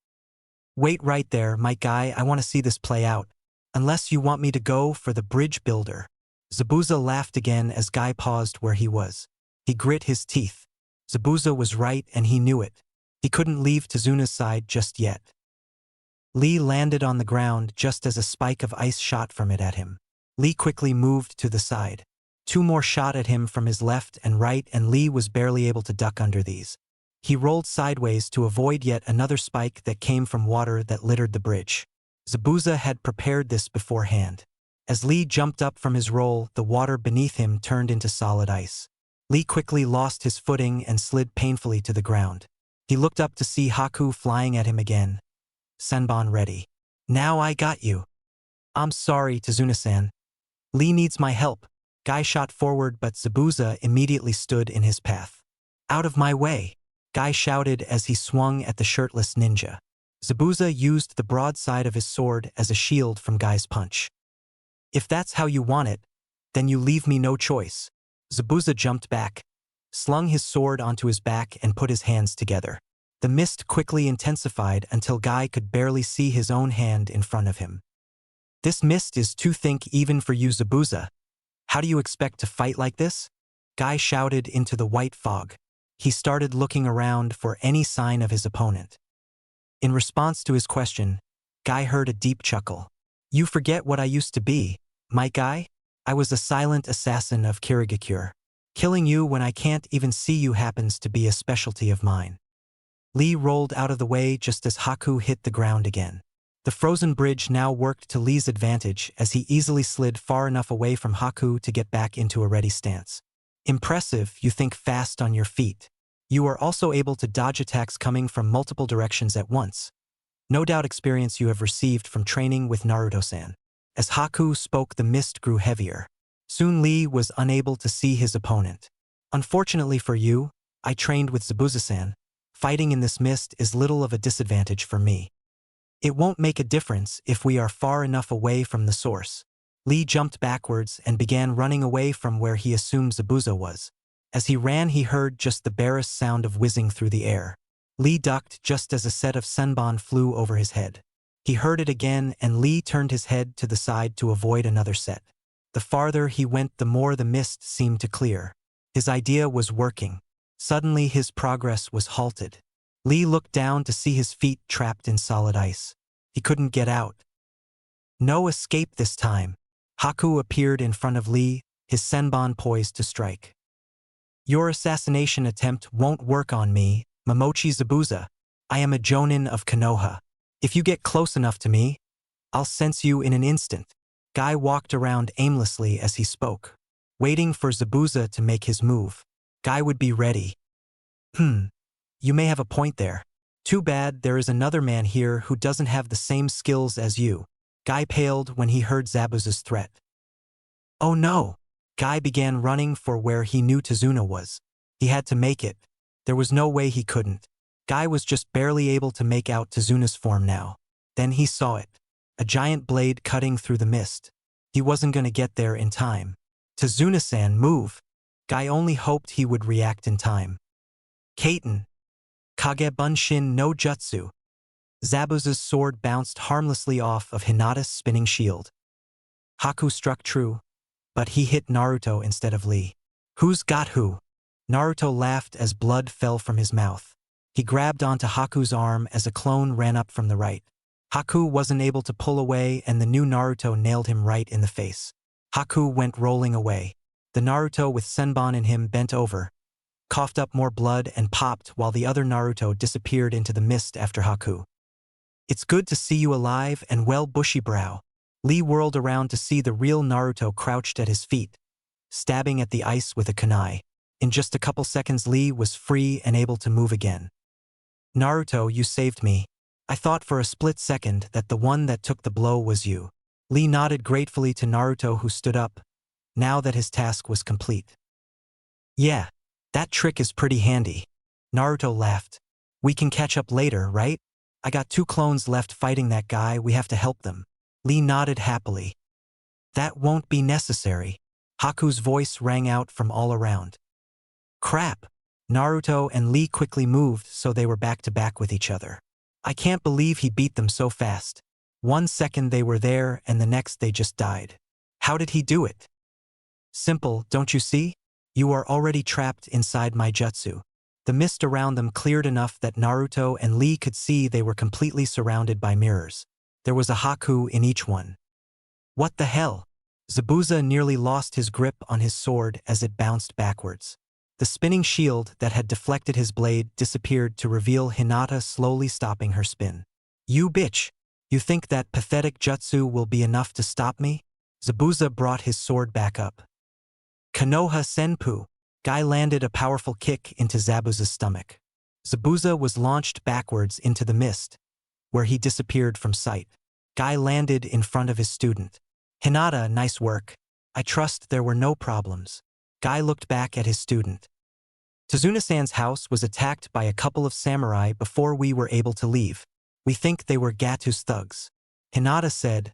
Wait right there, my guy, I want to see this play out. Unless you want me to go for the bridge builder. Zabuza laughed again as Guy paused where he was. He grit his teeth. Zabuza was right and he knew it. He couldn't leave Tazuna's side just yet. Lee landed on the ground just as a spike of ice shot from it at him. Lee quickly moved to the side. 2 more shot at him from his left and right and Lee was barely able to duck under these. He rolled sideways to avoid yet another spike that came from water that littered the bridge. Zabuza had prepared this beforehand. As Lee jumped up from his roll, the water beneath him turned into solid ice. Lee quickly lost his footing and slid painfully to the ground. He looked up to see Haku flying at him again. Senbon ready. Now I got you. I'm sorry, Tazuna-san. Lee needs my help. Guy shot forward, but Zabuza immediately stood in his path. Out of my way, Guy shouted as he swung at the shirtless ninja. Zabuza used the broadside of his sword as a shield from Guy's punch. If that's how you want it, then you leave me no choice. Zabuza jumped back, slung his sword onto his back and put his hands together. The mist quickly intensified until Guy could barely see his own hand in front of him. This mist is too thick even for you, Zabuza. How do you expect to fight like this? Guy shouted into the white fog. He started looking around for any sign of his opponent. In response to his question, Guy heard a deep chuckle. You forget what I used to be, my Guy? I was a silent assassin of Kirigakure. Killing you when I can't even see you happens to be a specialty of mine. Lee rolled out of the way just as Haku hit the ground again. The frozen bridge now worked to Lee's advantage as he easily slid far enough away from Haku to get back into a ready stance. Impressive, you think fast on your feet. You are also able to dodge attacks coming from multiple directions at once. No doubt experience you have received from training with Naruto-san. As Haku spoke, the mist grew heavier. Soon Lee was unable to see his opponent. Unfortunately for you, I trained with Zabuza-san. Fighting in this mist is little of a disadvantage for me. It won't make a difference if we are far enough away from the source. Lee jumped backwards and began running away from where he assumed Zabuza was. As he ran, he heard just the barest sound of whizzing through the air. Lee ducked just as a set of senbon flew over his head. He heard it again, and Lee turned his head to the side to avoid another set. The farther he went, the more the mist seemed to clear. His idea was working. Suddenly his progress was halted. Lee looked down to see his feet trapped in solid ice. He couldn't get out. No escape this time. Haku appeared in front of Lee, his senbon poised to strike. Your assassination attempt won't work on me, Momochi Zabuza. I am a jonin of Konoha. If you get close enough to me, I'll sense you in an instant. Guy walked around aimlessly as he spoke, waiting for Zabuza to make his move. Guy would be ready. You may have a point there. Too bad there is another man here who doesn't have the same skills as you. Guy paled when he heard Zabuza's threat. Oh no! Guy began running for where he knew Tazuna was. He had to make it. There was no way he couldn't. Guy was just barely able to make out Tazuna's form now. Then he saw it. A giant blade cutting through the mist. He wasn't gonna get there in time. Tazuna-san, move! Guy only hoped he would react in time. Kaiten. Kage Bunshin no Jutsu. Zabuza's sword bounced harmlessly off of Hinata's spinning shield. Haku struck true, but he hit Naruto instead of Lee. Who's got who? Naruto laughed as blood fell from his mouth. He grabbed onto Haku's arm as a clone ran up from the right. Haku wasn't able to pull away, and the new Naruto nailed him right in the face. Haku went rolling away. The Naruto with senbon in him bent over, coughed up more blood and popped while the other Naruto disappeared into the mist after Haku. It's good to see you alive and well, Bushibrow. Lee whirled around to see the real Naruto crouched at his feet, stabbing at the ice with a kunai. In just a couple seconds, Lee was free and able to move again. Naruto, you saved me. I thought for a split second that the one that took the blow was you. Lee nodded gratefully to Naruto, who stood up, now that his task was complete. Yeah, that trick is pretty handy. Naruto laughed. We can catch up later, right? I got 2 clones left fighting that guy, we have to help them. Lee nodded happily. That won't be necessary. Haku's voice rang out from all around. Crap! Naruto and Lee quickly moved so they were back to back with each other. I can't believe he beat them so fast. 1 second they were there and the next they just died. How did he do it? Simple, don't you see? You are already trapped inside my jutsu. The mist around them cleared enough that Naruto and Lee could see they were completely surrounded by mirrors. There was a Haku in each one. What the hell? Zabuza nearly lost his grip on his sword as it bounced backwards. The spinning shield that had deflected his blade disappeared to reveal Hinata slowly stopping her spin. You bitch! You think that pathetic jutsu will be enough to stop me? Zabuza brought his sword back up. Konoha Senpu! Guy landed a powerful kick into Zabuza's stomach. Zabuza was launched backwards into the mist, where he disappeared from sight. Guy landed in front of his student. Hinata, nice work. I trust there were no problems. Guy looked back at his student. Tazuna-san's house was attacked by a couple of samurai before we were able to leave. We think they were Gatu's thugs. Hinata said,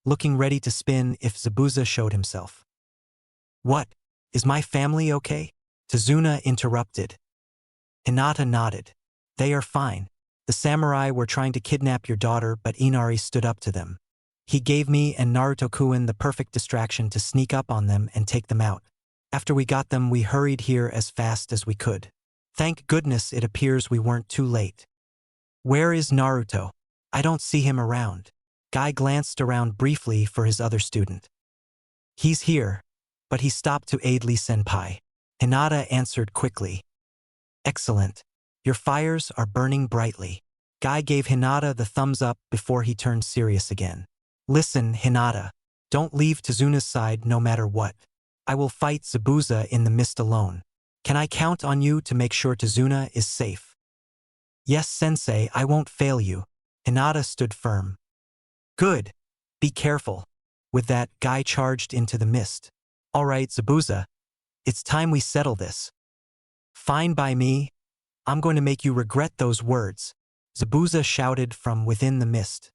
looking ready to spin if Zabuza showed himself. What? Is my family okay? Tazuna interrupted. Hinata nodded. They are fine. The samurai were trying to kidnap your daughter, but Inari stood up to them. He gave me and Naruto-kun the perfect distraction to sneak up on them and take them out. After we got them, we hurried here as fast as we could. Thank goodness it appears we weren't too late. Where is Naruto? I don't see him around. Guy glanced around briefly for his other student. He's here, but he stopped to aid Lee-senpai. Hinata answered quickly. Excellent. Your fires are burning brightly. Guy gave Hinata the thumbs up before he turned serious again. Listen, Hinata. Don't leave Tazuna's side no matter what. I will fight Zabuza in the mist alone. Can I count on you to make sure Tazuna is safe? Yes, sensei, I won't fail you. Hinata stood firm. Good. Be careful. With that, Guy charged into the mist. All right, Zabuza. It's time we settle this. Fine by me. I'm going to make you regret those words. Zabuza shouted from within the mist.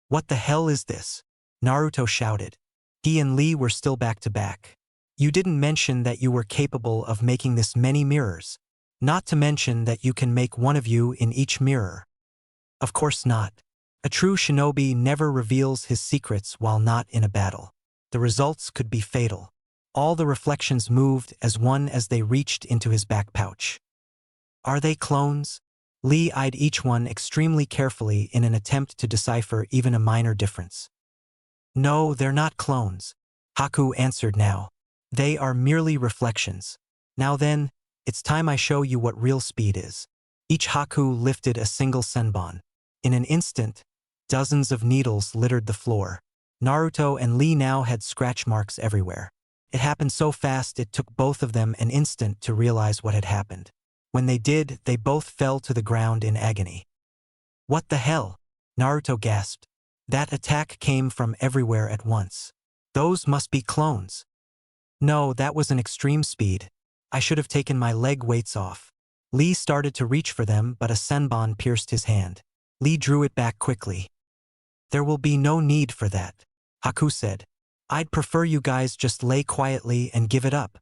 What the hell is this? Naruto shouted. He and Lee were still back to back. You didn't mention that you were capable of making this many mirrors. Not to mention that you can make one of you in each mirror. Of course not. A true shinobi never reveals his secrets while not in a battle. The results could be fatal. All the reflections moved as one as they reached into his back pouch. Are they clones? Lee eyed each one extremely carefully in an attempt to decipher even a minor difference. No, they're not clones. Haku answered now. They are merely reflections. Now then, it's time I show you what real speed is. Each Haku lifted a single senbon. In an instant, dozens of needles littered the floor. Naruto and Lee now had scratch marks everywhere. It happened so fast it took both of them an instant to realize what had happened. When they did, they both fell to the ground in agony. What the hell? Naruto gasped. That attack came from everywhere at once. Those must be clones. No, that was an extreme speed. I should have taken my leg weights off. Lee started to reach for them, but a senbon pierced his hand. Lee drew it back quickly. There will be no need for that, Haku said. I'd prefer you guys just lay quietly and give it up.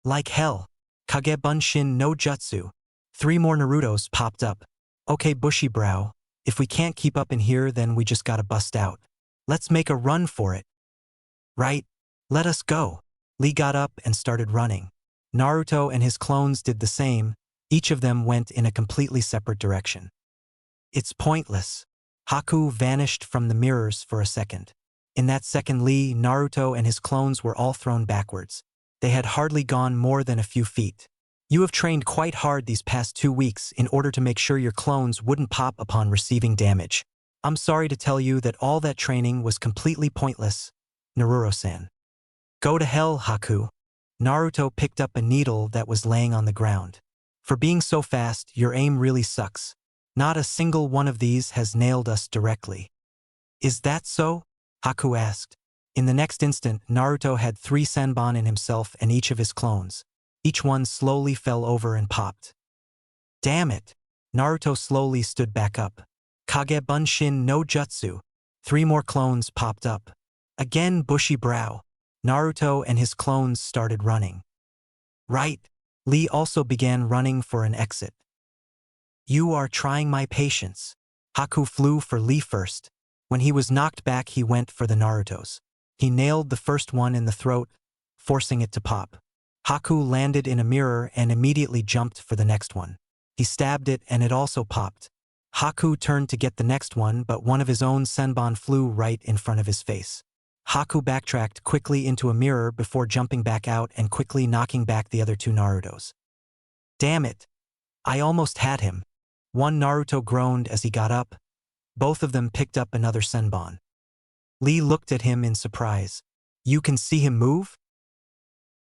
Like hell. Kage Bunshin no Jutsu. 3 more Narutos popped up. Okay, bushy brow. If we can't keep up in here, then we just gotta bust out. Let's make a run for it. Right? Let us go. Lee got up and started running. Naruto and his clones did the same. Each of them went in a completely separate direction. It's pointless. Haku vanished from the mirrors for a second. In that second, Lee, Naruto, and his clones were all thrown backwards. They had hardly gone more than a few feet. You have trained quite hard these past 2 weeks in order to make sure your clones wouldn't pop upon receiving damage. I'm sorry to tell you that all that training was completely pointless, Naruro-san. Go to hell, Haku. Naruto picked up a needle that was laying on the ground. For being so fast, your aim really sucks. Not a single one of these has nailed us directly. Is that so? Haku asked. In the next instant, Naruto had 3 senbon in himself and each of his clones. Each one slowly fell over and popped. Damn it! Naruto slowly stood back up. Kage Bunshin no Jutsu. 3 more clones popped up. Again, bushy brow. Naruto and his clones started running. Right. Lee also began running for an exit. You are trying my patience. Haku flew for Lee first. When he was knocked back, he went for the Narutos. He nailed the first one in the throat, forcing it to pop. Haku landed in a mirror and immediately jumped for the next one. He stabbed it and it also popped. Haku turned to get the next one, but one of his own senbon flew right in front of his face. Haku backtracked quickly into a mirror before jumping back out and quickly knocking back the other 2 Narutos. Damn it! I almost had him. One Naruto groaned as he got up. Both of them picked up another senbon. Lee looked at him in surprise. You can see him move?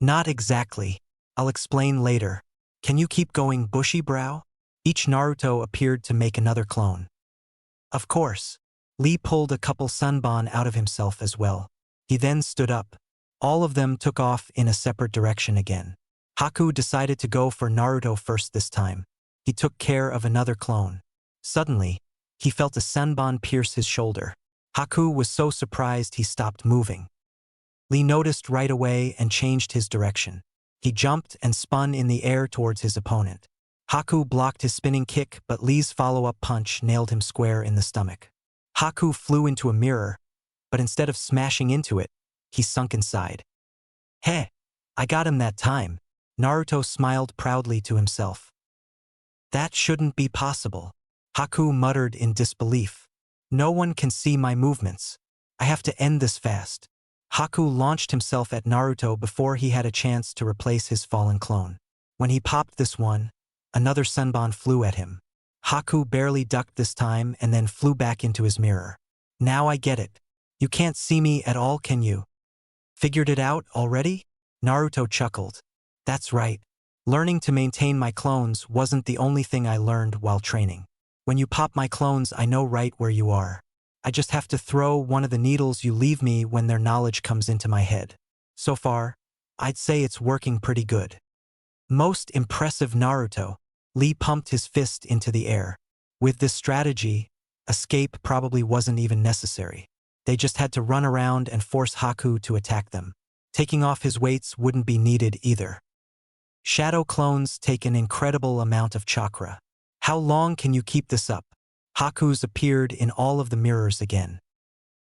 Not exactly. I'll explain later. Can you keep going, bushy brow? Each Naruto appeared to make another clone. Of course. Lee pulled a couple sunban out of himself as well. He then stood up. All of them took off in a separate direction again. Haku decided to go for Naruto first this time. He took care of another clone. Suddenly, he felt a sunban pierce his shoulder. Haku was so surprised he stopped moving. Lee noticed right away and changed his direction. He jumped and spun in the air towards his opponent. Haku blocked his spinning kick, but Lee's follow-up punch nailed him square in the stomach. Haku flew into a mirror, but instead of smashing into it, he sunk inside. Heh, I got him that time. Naruto smiled proudly to himself. That shouldn't be possible. Haku muttered in disbelief. No one can see my movements. I have to end this fast. Haku launched himself at Naruto before he had a chance to replace his fallen clone. When he popped this one, another sunban flew at him. Haku barely ducked this time and then flew back into his mirror. Now I get it. You can't see me at all, can you? Figured it out already? Naruto chuckled. That's right. Learning to maintain my clones wasn't the only thing I learned while training. When you pop my clones, I know right where you are. I just have to throw one of the needles you leave me when their knowledge comes into my head. So far, I'd say it's working pretty good. Most impressive, Naruto. Lee pumped his fist into the air. With this strategy, escape probably wasn't even necessary. They just had to run around and force Haku to attack them. Taking off his weights wouldn't be needed either. Shadow clones take an incredible amount of chakra. How long can you keep this up? Haku's appeared in all of the mirrors again.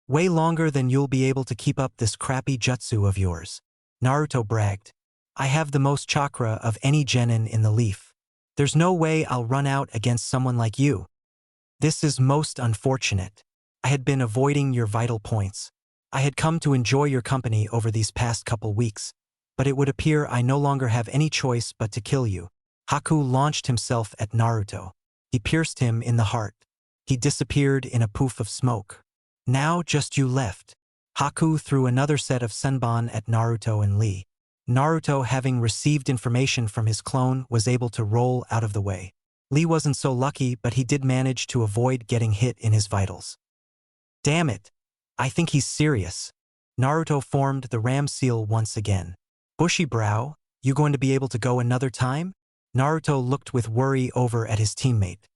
Way longer than you'll be able to keep up this crappy jutsu of yours. Naruto bragged. I have the most chakra of any genin in the leaf. There's no way I'll run out against someone like you. This is most unfortunate. I had been avoiding your vital points. I had come to enjoy your company over these past couple weeks, but it would appear I no longer have any choice but to kill you. Haku launched himself at Naruto. He pierced him in the heart. He disappeared in a poof of smoke. Now just you left. Haku threw another set of sunban at Naruto and Lee. Naruto, having received information from his clone, was able to roll out of the way. Lee wasn't so lucky, but he did manage to avoid getting hit in his vitals. Damn it. I think he's serious. Naruto formed the ram seal once again. Bushy brow, you going to be able to go another time? Naruto looked with worry over at his teammate.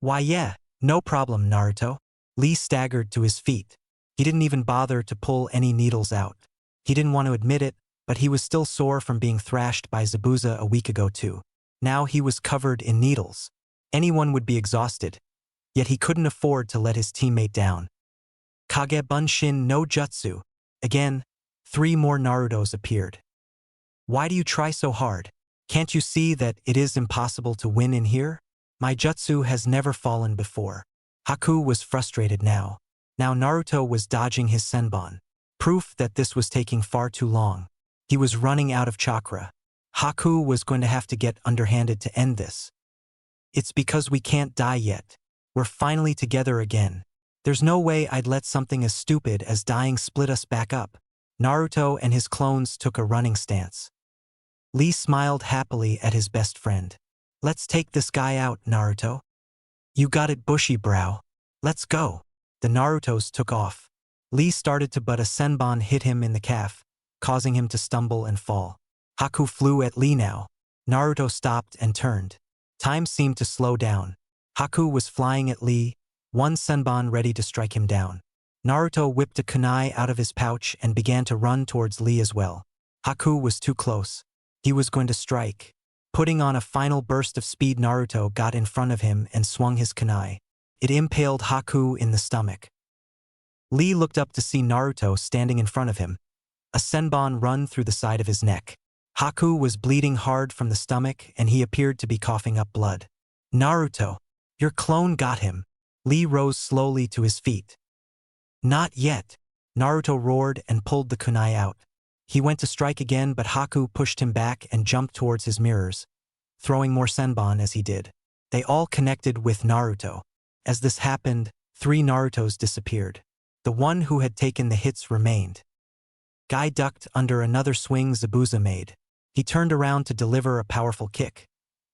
Why yeah, no problem, Naruto. Lee staggered to his feet. He didn't even bother to pull any needles out. He didn't want to admit it, but he was still sore from being thrashed by Zabuza a week ago too. Now he was covered in needles. Anyone would be exhausted. Yet he couldn't afford to let his teammate down. Kage Bunshin no Jutsu. Again, 3 more Narutos appeared. Why do you try so hard? Can't you see that it is impossible to win in here? My jutsu has never fallen before. Haku was frustrated now. Now Naruto was dodging his senbon. Proof that this was taking far too long. He was running out of chakra. Haku was going to have to get underhanded to end this. It's because we can't die yet. We're finally together again. There's no way I'd let something as stupid as dying split us back up. Naruto and his clones took a running stance. Lee smiled happily at his best friend. Let's take this guy out, Naruto. You got it, bushy brow. Let's go. The Narutos took off. Lee started to, but a senbon hit him in the calf, causing him to stumble and fall. Haku flew at Lee now. Naruto stopped and turned. Time seemed to slow down. Haku was flying at Lee, one senbon ready to strike him down. Naruto whipped a kunai out of his pouch and began to run towards Lee as well. Haku was too close. He was going to strike. Putting on a final burst of speed, Naruto got in front of him and swung his kunai. It impaled Haku in the stomach. Lee looked up to see Naruto standing in front of him. A senbon run through the side of his neck. Haku was bleeding hard from the stomach and he appeared to be coughing up blood. Naruto, your clone got him. Lee rose slowly to his feet. Not yet. Naruto roared and pulled the kunai out. He went to strike again, but Haku pushed him back and jumped towards his mirrors, throwing more senbon as he did. They all connected with Naruto. As this happened, 3 Narutos disappeared. The one who had taken the hits remained. Guy ducked under another swing Zabuza made. He turned around to deliver a powerful kick.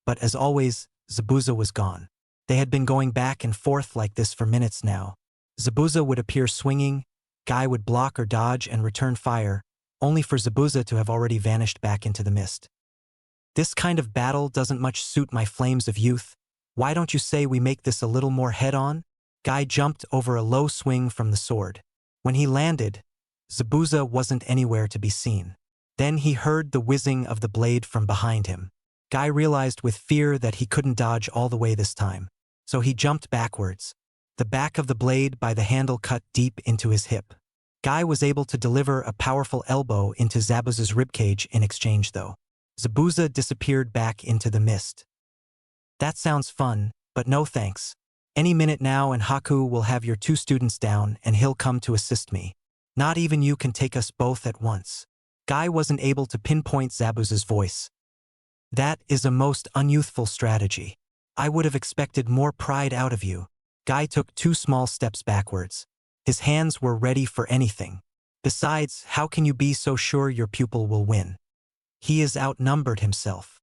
But as always, Zabuza was gone. They had been going back and forth like this for minutes now. Zabuza would appear swinging, Guy would block or dodge and return fire, only for Zabuza to have already vanished back into the mist. This kind of battle doesn't much suit my flames of youth. Why don't you say we make this a little more head-on? Guy jumped over a low swing from the sword. When he landed, Zabuza wasn't anywhere to be seen. Then he heard the whizzing of the blade from behind him. Guy realized with fear that he couldn't dodge all the way this time. So he jumped backwards. The back of the blade by the handle cut deep into his hip. Guy was able to deliver a powerful elbow into Zabuza's ribcage in exchange though. Zabuza disappeared back into the mist. That sounds fun, but no thanks. Any minute now and Haku will have your 2 students down and he'll come to assist me. Not even you can take us both at once. Guy wasn't able to pinpoint Zabuza's voice. That is a most unyouthful strategy. I would have expected more pride out of you. Guy took 2 small steps backwards. His hands were ready for anything. Besides, how can you be so sure your pupil will win? He is outnumbered himself.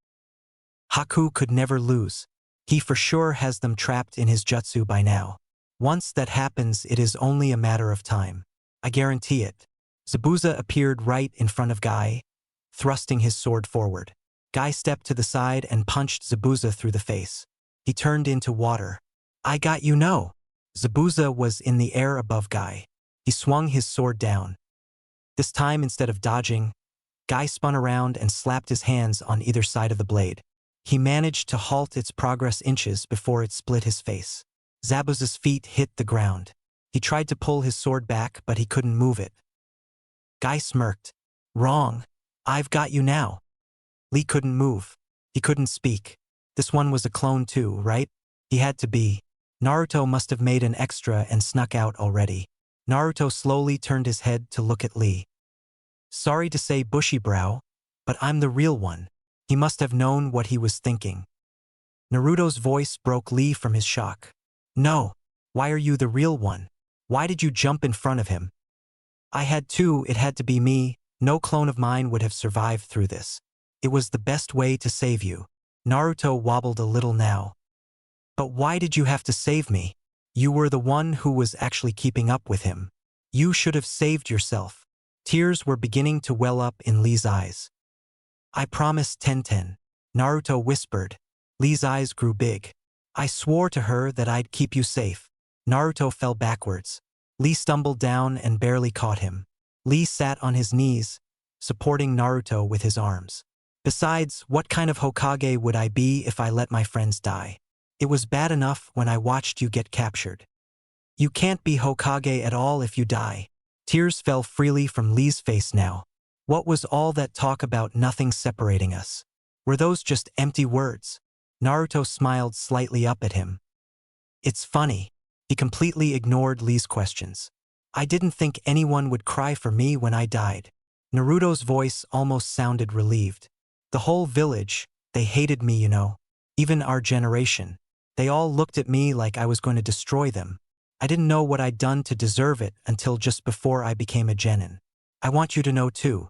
Haku could never lose. He for sure has them trapped in his jutsu by now. Once that happens, it is only a matter of time. I guarantee it. Zabuza appeared right in front of Guy, thrusting his sword forward. Guy stepped to the side and punched Zabuza through the face. He turned into water. I got you no. Zabuza was in the air above Guy. He swung his sword down. This time, instead of dodging, Guy spun around and slapped his hands on either side of the blade. He managed to halt its progress inches before it split his face. Zabuza's feet hit the ground. He tried to pull his sword back, but he couldn't move it. Guy smirked. Wrong. I've got you now. Lee couldn't move. He couldn't speak. This one was a clone too, right? He had to be. Naruto must have made an extra and snuck out already. Naruto slowly turned his head to look at Lee. Sorry to say, bushy brow, but I'm the real one. He must have known what he was thinking. Naruto's voice broke Lee from his shock. No. Why are you the real one? Why did you jump in front of him? I had to, it had to be me. No clone of mine would have survived through this. It was the best way to save you. Naruto wobbled a little now. But why did you have to save me? You were the one who was actually keeping up with him. You should have saved yourself. Tears were beginning to well up in Lee's eyes. I promised Tenten. Naruto whispered. Lee's eyes grew big. I swore to her that I'd keep you safe. Naruto fell backwards. Lee stumbled down and barely caught him. Lee sat on his knees, supporting Naruto with his arms. Besides, what kind of Hokage would I be if I let my friends die? It was bad enough when I watched you get captured. You can't be Hokage at all if you die. Tears fell freely from Lee's face now. What was all that talk about nothing separating us? Were those just empty words? Naruto smiled slightly up at him. It's funny. He completely ignored Lee's questions. I didn't think anyone would cry for me when I died. Naruto's voice almost sounded relieved. The whole village, they hated me, you know. Even our generation. They all looked at me like I was going to destroy them. I didn't know what I'd done to deserve it until just before I became a genin. I want you to know too.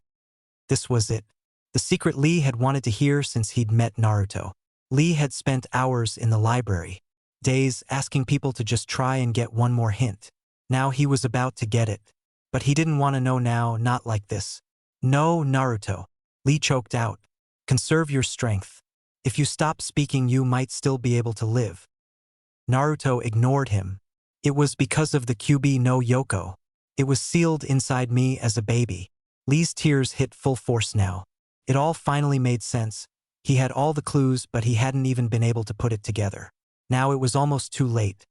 This was it. The secret Lee had wanted to hear since he'd met Naruto. Lee had spent hours in the library. Days asking people to just try and get one more hint. Now he was about to get it. But he didn't want to know now, not like this. No, Naruto. Lee choked out. Conserve your strength. If you stop speaking, you might still be able to live. Naruto ignored him. It was because of the QB no Yoko. It was sealed inside me as a baby. Lee's tears hit full force now. It all finally made sense. He had all the clues, but he hadn't even been able to put it together. Now it was almost too late.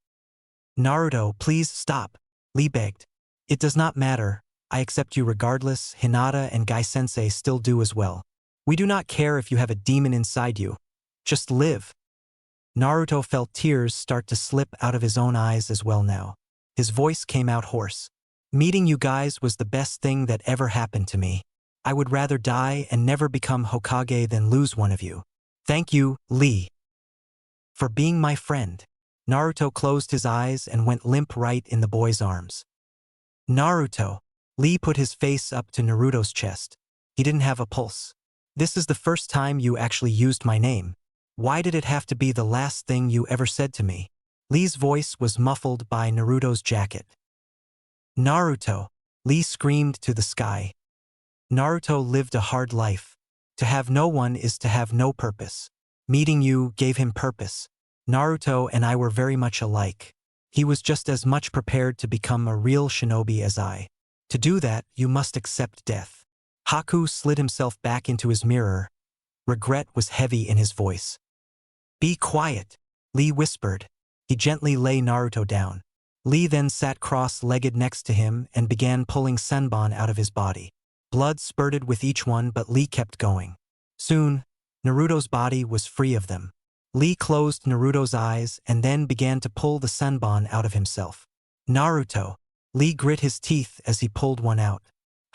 Naruto, please stop. Lee begged. It does not matter. I accept you regardless. Hinata and Guy-sensei still do as well. We do not care if you have a demon inside you. Just live. Naruto felt tears start to slip out of his own eyes as well now. His voice came out hoarse. Meeting you guys was the best thing that ever happened to me. I would rather die and never become Hokage than lose one of you. Thank you, Lee, for being my friend. Naruto closed his eyes and went limp right in the boy's arms. Naruto. Lee put his face up to Naruto's chest. He didn't have a pulse. This is the first time you actually used my name. Why did it have to be the last thing you ever said to me? Lee's voice was muffled by Naruto's jacket. Naruto, Lee screamed to the sky. Naruto lived a hard life. To have no one is to have no purpose. Meeting you gave him purpose. Naruto and I were very much alike. He was just as much prepared to become a real shinobi as I. To do that, you must accept death. Haku slid himself back into his mirror. Regret was heavy in his voice. Be quiet, Lee whispered. He gently lay Naruto down. Lee then sat cross-legged next to him and began pulling senbon out of his body. Blood spurted with each one, but Lee kept going. Soon, Naruto's body was free of them. Lee closed Naruto's eyes and then began to pull the senbon out of himself. Naruto. Lee grit his teeth as he pulled one out.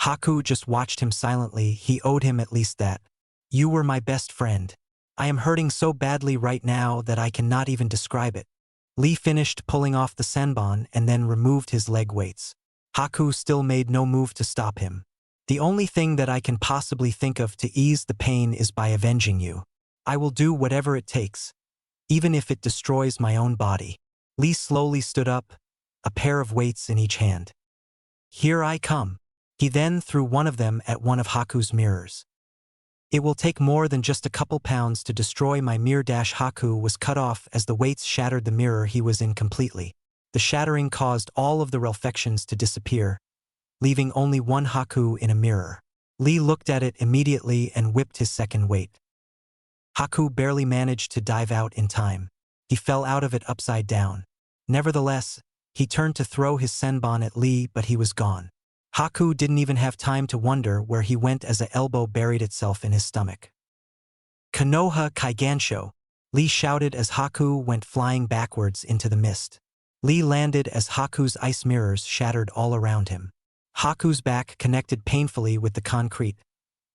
Haku just watched him silently. He owed him at least that. You were my best friend. I am hurting so badly right now that I cannot even describe it. Lee finished pulling off the senbon and then removed his leg weights. Haku still made no move to stop him. The only thing that I can possibly think of to ease the pain is by avenging you. I will do whatever it takes, even if it destroys my own body. Lee slowly stood up, a pair of weights in each hand. Here I come. He then threw one of them at one of Haku's mirrors. It will take more than just a couple pounds to destroy my mirror. Haku was cut off as the weights shattered the mirror he was in completely. The shattering caused all of the reflections to disappear, leaving only one Haku in a mirror. Lee looked at it immediately and whipped his second weight. Haku barely managed to dive out in time. He fell out of it upside down. Nevertheless, he turned to throw his senbon at Lee, but he was gone. Haku didn't even have time to wonder where he went as an elbow buried itself in his stomach. Konoha Kaigansho, Lee shouted as Haku went flying backwards into the mist. Lee landed as Haku's ice mirrors shattered all around him. Haku's back connected painfully with the concrete,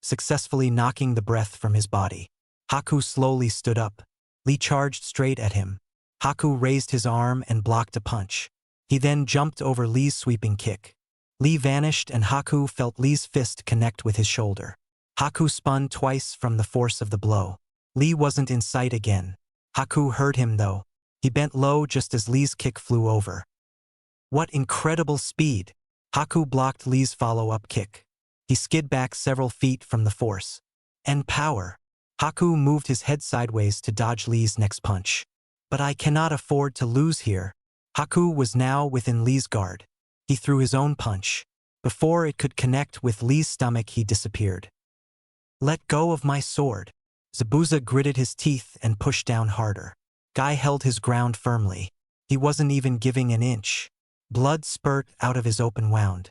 successfully knocking the breath from his body. Haku slowly stood up. Lee charged straight at him. Haku raised his arm and blocked a punch. He then jumped over Lee's sweeping kick. Lee vanished and Haku felt Lee's fist connect with his shoulder. Haku spun twice from the force of the blow. Lee wasn't in sight again. Haku heard him though. He bent low just as Lee's kick flew over. What incredible speed! Haku blocked Lee's follow-up kick. He skid back several feet from the force. And power! Haku moved his head sideways to dodge Lee's next punch. But I cannot afford to lose here. Haku was now within Lee's guard. He threw his own punch. Before it could connect with Lee's stomach, he disappeared. Let go of my sword. Zabuza gritted his teeth and pushed down harder. Guy held his ground firmly. He wasn't even giving an inch. Blood spurt out of his open wound.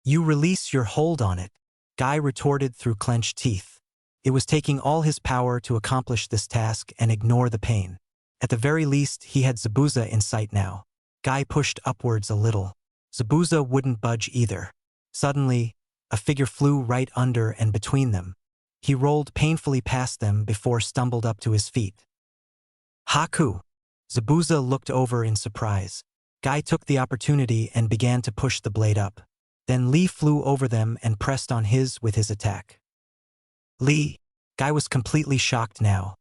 You release your hold on it, Guy retorted through clenched teeth. It was taking all his power to accomplish this task and ignore the pain. At the very least, he had Zabuza in sight now. Guy pushed upwards a little. Zabuza wouldn't budge either. Suddenly, a figure flew right under and between them. He rolled painfully past them before stumbled up to his feet. Haku! Zabuza looked over in surprise. Guy took the opportunity and began to push the blade up. Then Lee flew over them and pressed on his with his attack. Lee! Guy was completely shocked now.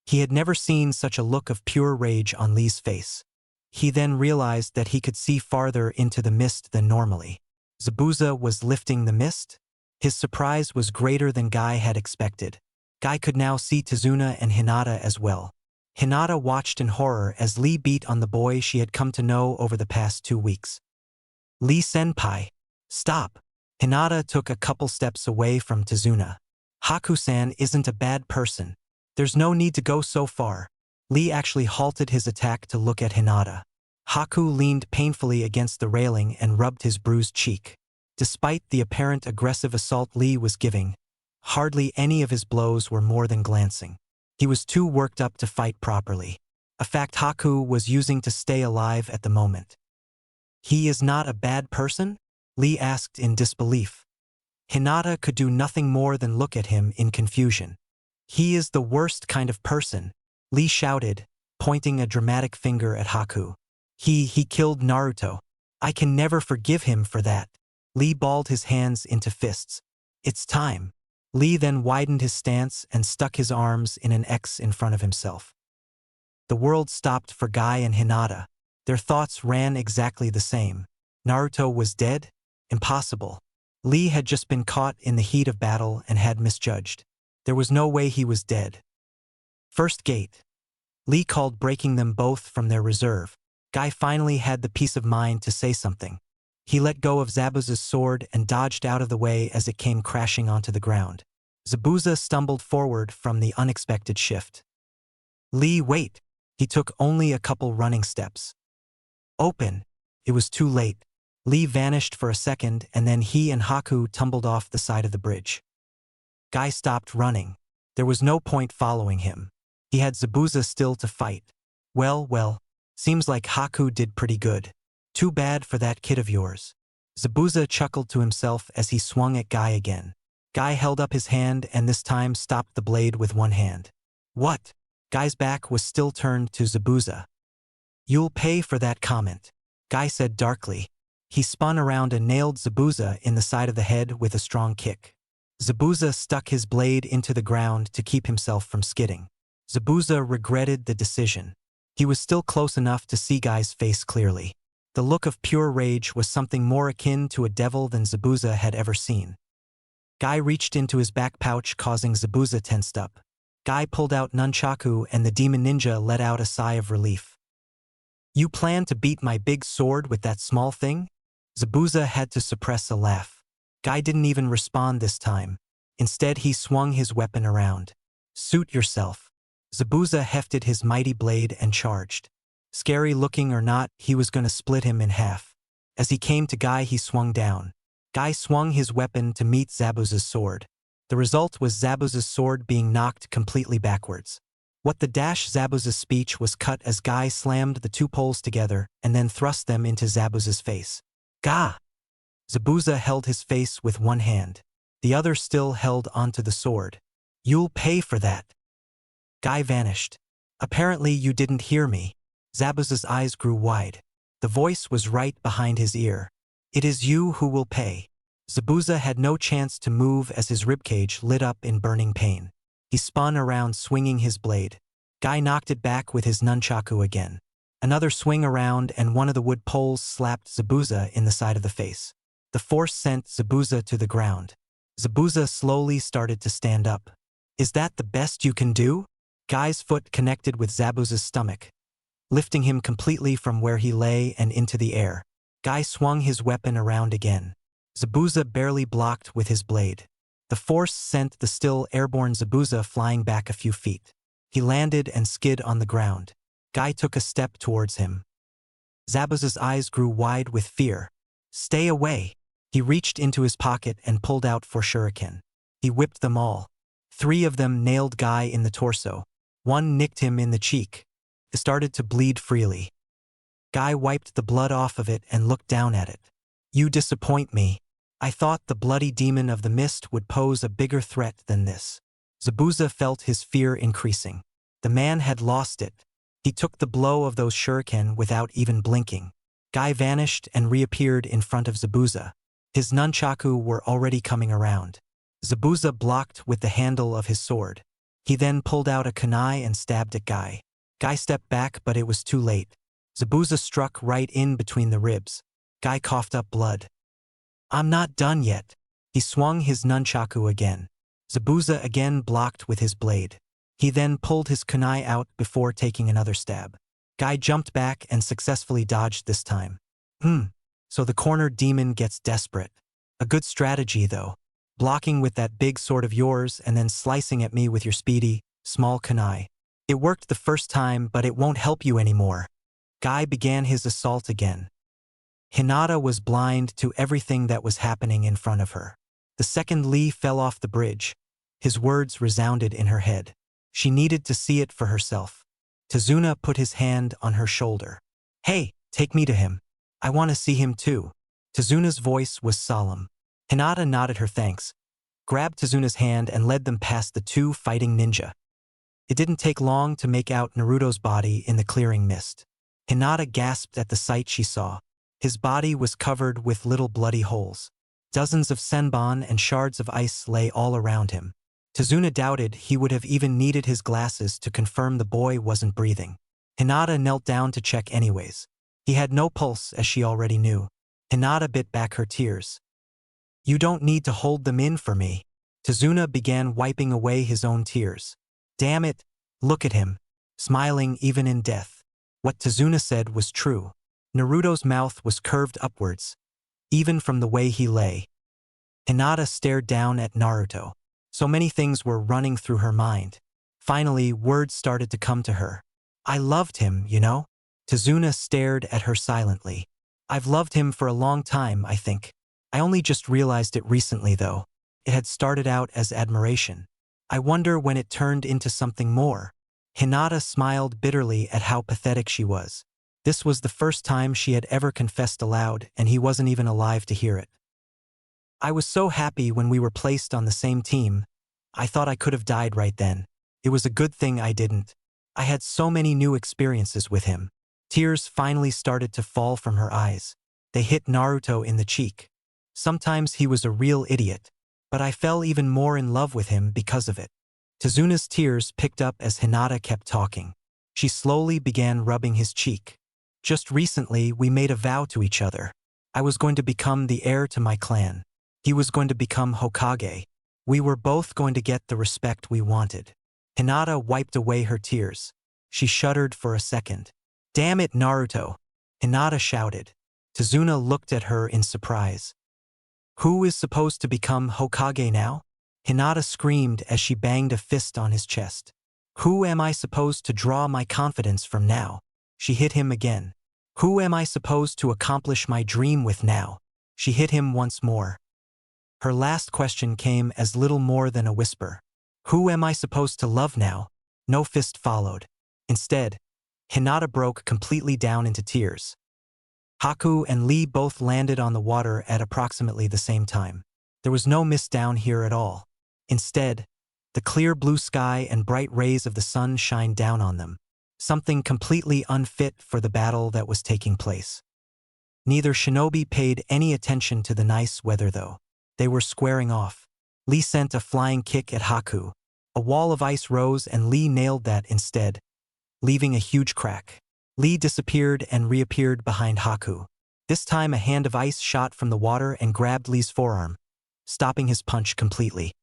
He had never seen such a look of pure rage on Lee's face. He then realized that he could see farther into the mist than normally. Zabuza was lifting the mist? His surprise was greater than Guy had expected. Guy could now see Tazuna and Hinata as well. Hinata watched in horror as Lee beat on the boy she had come to know over the past 2 weeks. Lee-senpai, stop! Hinata took a couple steps away from Tazuna. Haku-san isn't a bad person. There's no need to go so far. Lee actually halted his attack to look at Hinata. Haku leaned painfully against the railing and rubbed his bruised cheek. Despite the apparent aggressive assault Lee was giving, hardly any of his blows were more than glancing. He was too worked up to fight properly, a fact Haku was using to stay alive at the moment. He is not a bad person? Lee asked in disbelief. Hinata could do nothing more than look at him in confusion. He is the worst kind of person, Lee shouted, pointing a dramatic finger at Haku. He killed Naruto. I can never forgive him for that. Lee balled his hands into fists. It's time. Lee then widened his stance and stuck his arms in an X in front of himself. The world stopped for Guy and Hinata. Their thoughts ran exactly the same. Naruto was dead? Impossible. Lee had just been caught in the heat of battle and had misjudged. There was no way he was dead. First gate. Lee called, breaking them both from their reserve. Guy finally had the peace of mind to say something. He let go of Zabuza's sword and dodged out of the way as it came crashing onto the ground. Zabuza stumbled forward from the unexpected shift. Lee, wait! He took only a couple running steps. Open! It was too late. Lee vanished for a second, and then he and Haku tumbled off the side of the bridge. Guy stopped running. There was no point following him. He had Zabuza still to fight. Well, seems like Haku did pretty good. Too bad for that kid of yours. Zabuza chuckled to himself as he swung at Guy again. Guy held up his hand and this time stopped the blade with one hand. What? Guy's back was still turned to Zabuza. You'll pay for that comment, Guy said darkly. He spun around and nailed Zabuza in the side of the head with a strong kick. Zabuza stuck his blade into the ground to keep himself from skidding. Zabuza regretted the decision. He was still close enough to see Guy's face clearly. The look of pure rage was something more akin to a devil than Zabuza had ever seen. Guy reached into his back pouch, causing Zabuza tensed up. Guy pulled out nunchaku and the demon ninja let out a sigh of relief. You plan to beat my big sword with that small thing? Zabuza had to suppress a laugh. Guy didn't even respond this time. Instead, he swung his weapon around. Suit yourself. Zabuza hefted his mighty blade and charged. Scary looking or not, he was going to split him in half. As he came to Guy, he swung down. Guy swung his weapon to meet Zabuza's sword. The result was Zabuza's sword being knocked completely backwards. What the dash Zabuza's speech was cut as Guy slammed the two poles together and then thrust them into Zabuza's face. Gah! Zabuza held his face with one hand. The other still held onto the sword. You'll pay for that. Guy vanished. Apparently you didn't hear me. Zabuza's eyes grew wide. The voice was right behind his ear. It is you who will pay. Zabuza had no chance to move as his ribcage lit up in burning pain. He spun around swinging his blade. Guy knocked it back with his nunchaku again. Another swing around and one of the wood poles slapped Zabuza in the side of the face. The force sent Zabuza to the ground. Zabuza slowly started to stand up. Is that the best you can do? Guy's foot connected with Zabuza's stomach, lifting him completely from where he lay and into the air. Guy swung his weapon around again. Zabuza barely blocked with his blade. The force sent the still airborne Zabuza flying back a few feet. He landed and skid on the ground. Guy took a step towards him. Zabuza's eyes grew wide with fear. Stay away. He reached into his pocket and pulled out 4 shuriken. He whipped them all. 3 of them nailed Guy in the torso. 1 nicked him in the cheek. It started to bleed freely. Guy wiped the blood off of it and looked down at it. You disappoint me. I thought the bloody demon of the mist would pose a bigger threat than this. Zabuza felt his fear increasing. The man had lost it. He took the blow of those shuriken without even blinking. Guy vanished and reappeared in front of Zabuza. His nunchaku were already coming around. Zabuza blocked with the handle of his sword. He then pulled out a kunai and stabbed at Guy. Guy stepped back, but it was too late. Zabuza struck right in between the ribs. Guy coughed up blood. I'm not done yet. He swung his nunchaku again. Zabuza again blocked with his blade. He then pulled his kunai out before taking another stab. Guy jumped back and successfully dodged this time. So the cornered demon gets desperate. A good strategy, though. Blocking with that big sword of yours and then slicing at me with your speedy, small kunai. It worked the first time, but it won't help you anymore. Guy began his assault again. Hinata was blind to everything that was happening in front of her. The second Lee fell off the bridge. His words resounded in her head. She needed to see it for herself. Tazuna put his hand on her shoulder. Hey, take me to him. I want to see him too. Tazuna's voice was solemn. Hinata nodded her thanks, grabbed Tazuna's hand and led them past the 2 fighting ninja. It didn't take long to make out Naruto's body in the clearing mist. Hinata gasped at the sight she saw. His body was covered with little bloody holes. Dozens of senbon and shards of ice lay all around him. Tazuna doubted he would have even needed his glasses to confirm the boy wasn't breathing. Hinata knelt down to check anyways. He had no pulse, as she already knew. Hinata bit back her tears. "You don't need to hold them in for me." Tazuna began wiping away his own tears. "Damn it, look at him, smiling even in death." What Tazuna said was true. Naruto's mouth was curved upwards, even from the way he lay. Hinata stared down at Naruto. So many things were running through her mind. Finally, words started to come to her. "I loved him, you know?" Tazuna stared at her silently. "I've loved him for a long time, I think. I only just realized it recently, though. It had started out as admiration. I wonder when it turned into something more." Hinata smiled bitterly at how pathetic she was. This was the first time she had ever confessed aloud, and he wasn't even alive to hear it. "I was so happy when we were placed on the same team. I thought I could have died right then. It was a good thing I didn't. I had so many new experiences with him." Tears finally started to fall from her eyes. They hit Naruto in the cheek. "Sometimes he was a real idiot, but I fell even more in love with him because of it." Tazuna's tears picked up as Hinata kept talking. She slowly began rubbing his cheek. "Just recently, we made a vow to each other. I was going to become the heir to my clan. He was going to become Hokage. We were both going to get the respect we wanted." Hinata wiped away her tears. She shuddered for a second. "Damn it, Naruto!" Hinata shouted. Tazuna looked at her in surprise. "Who is supposed to become Hokage now?" Hinata screamed as she banged a fist on his chest. "Who am I supposed to draw my confidence from now?" She hit him again. "Who am I supposed to accomplish my dream with now?" She hit him once more. Her last question came as little more than a whisper. "Who am I supposed to love now?" No fist followed. Instead, Hinata broke completely down into tears. Haku and Lee both landed on the water at approximately the same time. There was no mist down here at all. Instead, the clear blue sky and bright rays of the sun shined down on them, something completely unfit for the battle that was taking place. Neither shinobi paid any attention to the nice weather, though. They were squaring off. Lee sent a flying kick at Haku. A wall of ice rose and Lee nailed that instead, leaving a huge crack. Lee disappeared and reappeared behind Haku. This time a hand of ice shot from the water and grabbed Lee's forearm, stopping his punch completely.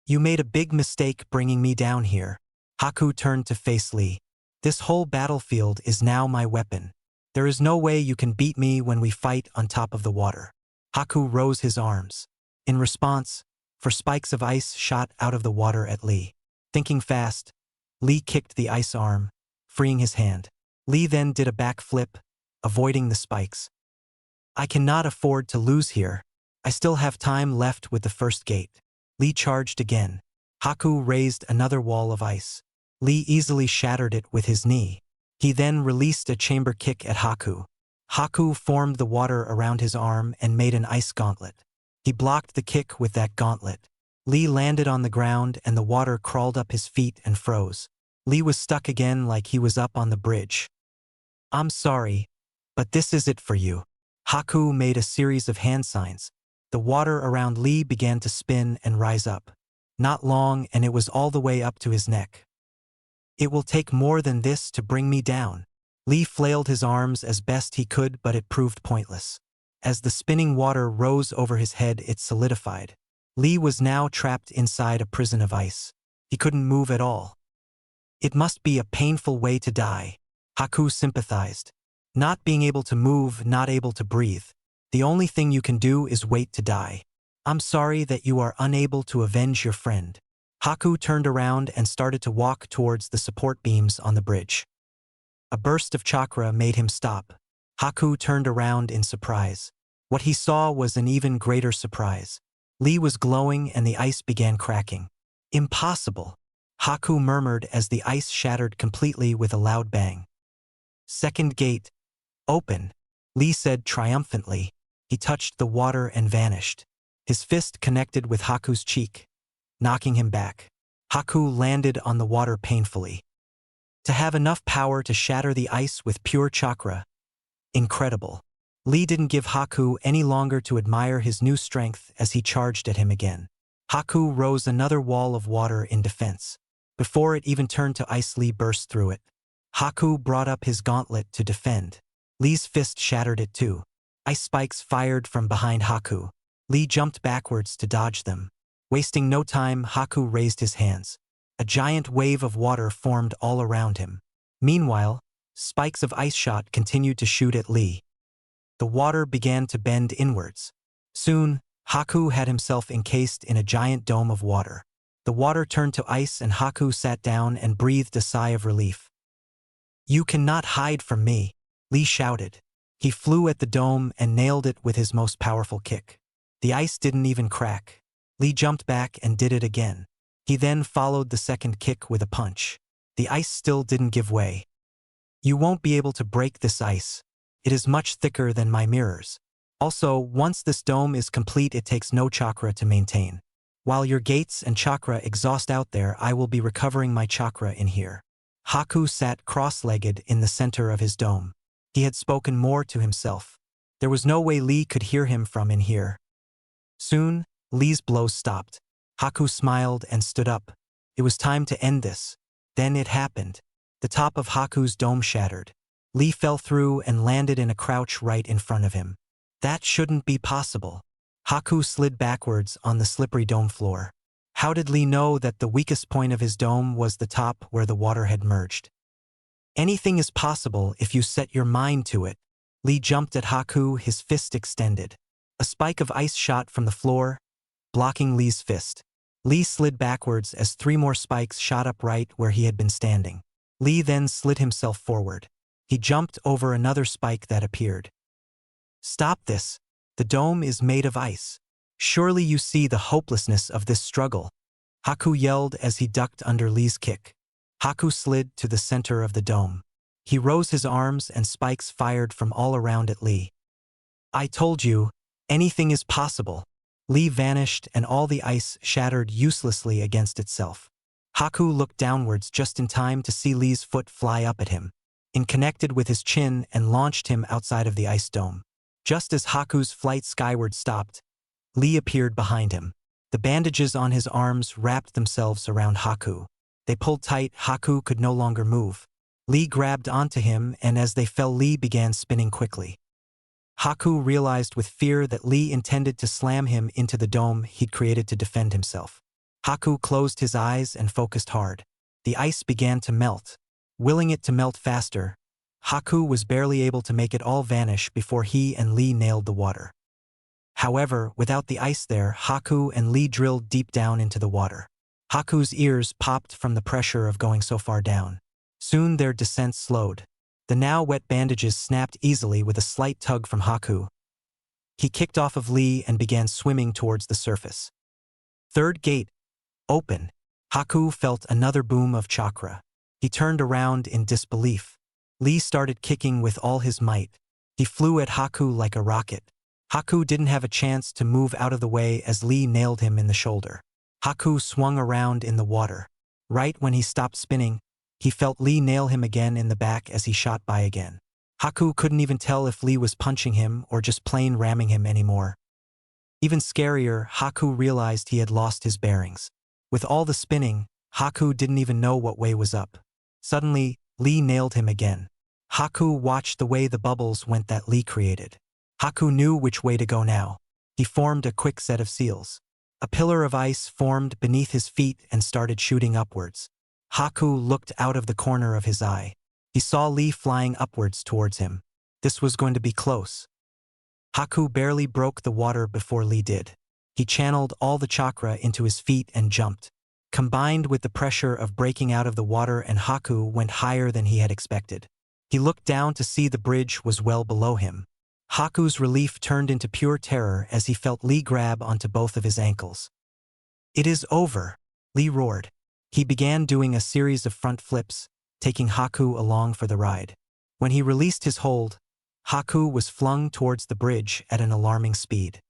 "You made a big mistake bringing me down here." Haku turned to face Lee. "This whole battlefield is now my weapon. There is no way you can beat me when we fight on top of the water." Haku rose his arms. In response, spikes of ice shot out of the water at Lee. Thinking fast, Lee kicked the ice arm, freeing his hand. Lee then did a backflip, avoiding the spikes. "I cannot afford to lose here. I still have time left with the first gate." Lee charged again. Haku raised another wall of ice. Lee easily shattered it with his knee. He then released a chamber kick at Haku. Haku formed the water around his arm and made an ice gauntlet. He blocked the kick with that gauntlet. Lee landed on the ground and the water crawled up his feet and froze. Lee was stuck again like he was up on the bridge. "I'm sorry, but this is it for you." Haku made a series of hand signs. The water around Lee began to spin and rise up. Not long, and it was all the way up to his neck. "It will take more than this to bring me down." Lee flailed his arms as best he could, but it proved pointless. As the spinning water rose over his head, it solidified. Lee was now trapped inside a prison of ice. He couldn't move at all. "It must be a painful way to die." Haku sympathized. "Not being able to move, not able to breathe. The only thing you can do is wait to die. I'm sorry that you are unable to avenge your friend." Haku turned around and started to walk towards the support beams on the bridge. A burst of chakra made him stop. Haku turned around in surprise. What he saw was an even greater surprise. Lee was glowing and the ice began cracking. "Impossible," Haku murmured as the ice shattered completely with a loud bang. "Second gate, open," Lee said triumphantly. He touched the water and vanished. His fist connected with Haku's cheek, knocking him back. Haku landed on the water painfully. To have enough power to shatter the ice with pure chakra. Incredible. Lee didn't give Haku any longer to admire his new strength as he charged at him again. Haku rose another wall of water in defense. Before it even turned to ice, Lee burst through it. Haku brought up his gauntlet to defend. Lee's fist shattered it too. Ice spikes fired from behind Haku. Lee jumped backwards to dodge them. Wasting no time, Haku raised his hands. A giant wave of water formed all around him. Meanwhile, spikes of ice shot continued to shoot at Lee. The water began to bend inwards. Soon, Haku had himself encased in a giant dome of water. The water turned to ice and Haku sat down and breathed a sigh of relief. "You cannot hide from me," Lee shouted. He flew at the dome and nailed it with his most powerful kick. The ice didn't even crack. Lee jumped back and did it again. He then followed the second kick with a punch. The ice still didn't give way. "You won't be able to break this ice. It is much thicker than my mirrors. Also, once this dome is complete, it takes no chakra to maintain. While your gates and chakra exhaust out there, I will be recovering my chakra in here." Haku sat cross-legged in the center of his dome. He had spoken more to himself. There was no way Lee could hear him from in here. Soon, Lee's blows stopped. Haku smiled and stood up. It was time to end this. Then it happened. The top of Haku's dome shattered. Lee fell through and landed in a crouch right in front of him. That shouldn't be possible. Haku slid backwards on the slippery dome floor. How did Lee know that the weakest point of his dome was the top where the water had merged? "Anything is possible if you set your mind to it." Lee jumped at Haku, his fist extended. A spike of ice shot from the floor, blocking Lee's fist. Lee slid backwards as 3 more spikes shot up right where he had been standing. Lee then slid himself forward. He jumped over another spike that appeared. "Stop this. The dome is made of ice. Surely you see the hopelessness of this struggle," Haku yelled as he ducked under Lee's kick. Haku slid to the center of the dome. He rose his arms and spikes fired from all around at Lee. "I told you, anything is possible." Lee vanished and all the ice shattered uselessly against itself. Haku looked downwards just in time to see Lee's foot fly up at him. It connected with his chin and launched him outside of the ice dome. Just as Haku's flight skyward stopped, Lee appeared behind him. The bandages on his arms wrapped themselves around Haku. They pulled tight. Haku could no longer move. Lee grabbed onto him, and as they fell, Lee began spinning quickly. Haku realized with fear that Lee intended to slam him into the dome he'd created to defend himself. Haku closed his eyes and focused hard. The ice began to melt. Willing it to melt faster, Haku was barely able to make it all vanish before he and Lee nailed the water. However, without the ice there, Haku and Lee drilled deep down into the water. Haku's ears popped from the pressure of going so far down. Soon their descent slowed. The now wet bandages snapped easily with a slight tug from Haku. He kicked off of Lee and began swimming towards the surface. Third gate. Open. Haku felt another boom of chakra. He turned around in disbelief. Lee started kicking with all his might. He flew at Haku like a rocket. Haku didn't have a chance to move out of the way as Lee nailed him in the shoulder. Haku swung around in the water. Right when he stopped spinning, he felt Lee nail him again in the back as he shot by again. Haku couldn't even tell if Lee was punching him or just plain ramming him anymore. Even scarier, Haku realized he had lost his bearings. With all the spinning, Haku didn't even know what way was up. Suddenly, Lee nailed him again. Haku watched the way the bubbles went that Lee created. Haku knew which way to go now. He formed a quick set of seals. A pillar of ice formed beneath his feet and started shooting upwards. Haku looked out of the corner of his eye. He saw Lee flying upwards towards him. This was going to be close. Haku barely broke the water before Lee did. He channeled all the chakra into his feet and jumped. Combined with the pressure of breaking out of the water, and Haku went higher than he had expected. He looked down to see the bridge was well below him. Haku's relief turned into pure terror as he felt Lee grab onto both of his ankles. "It is over," Lee roared. He began doing a series of front flips, taking Haku along for the ride. When he released his hold, Haku was flung towards the bridge at an alarming speed.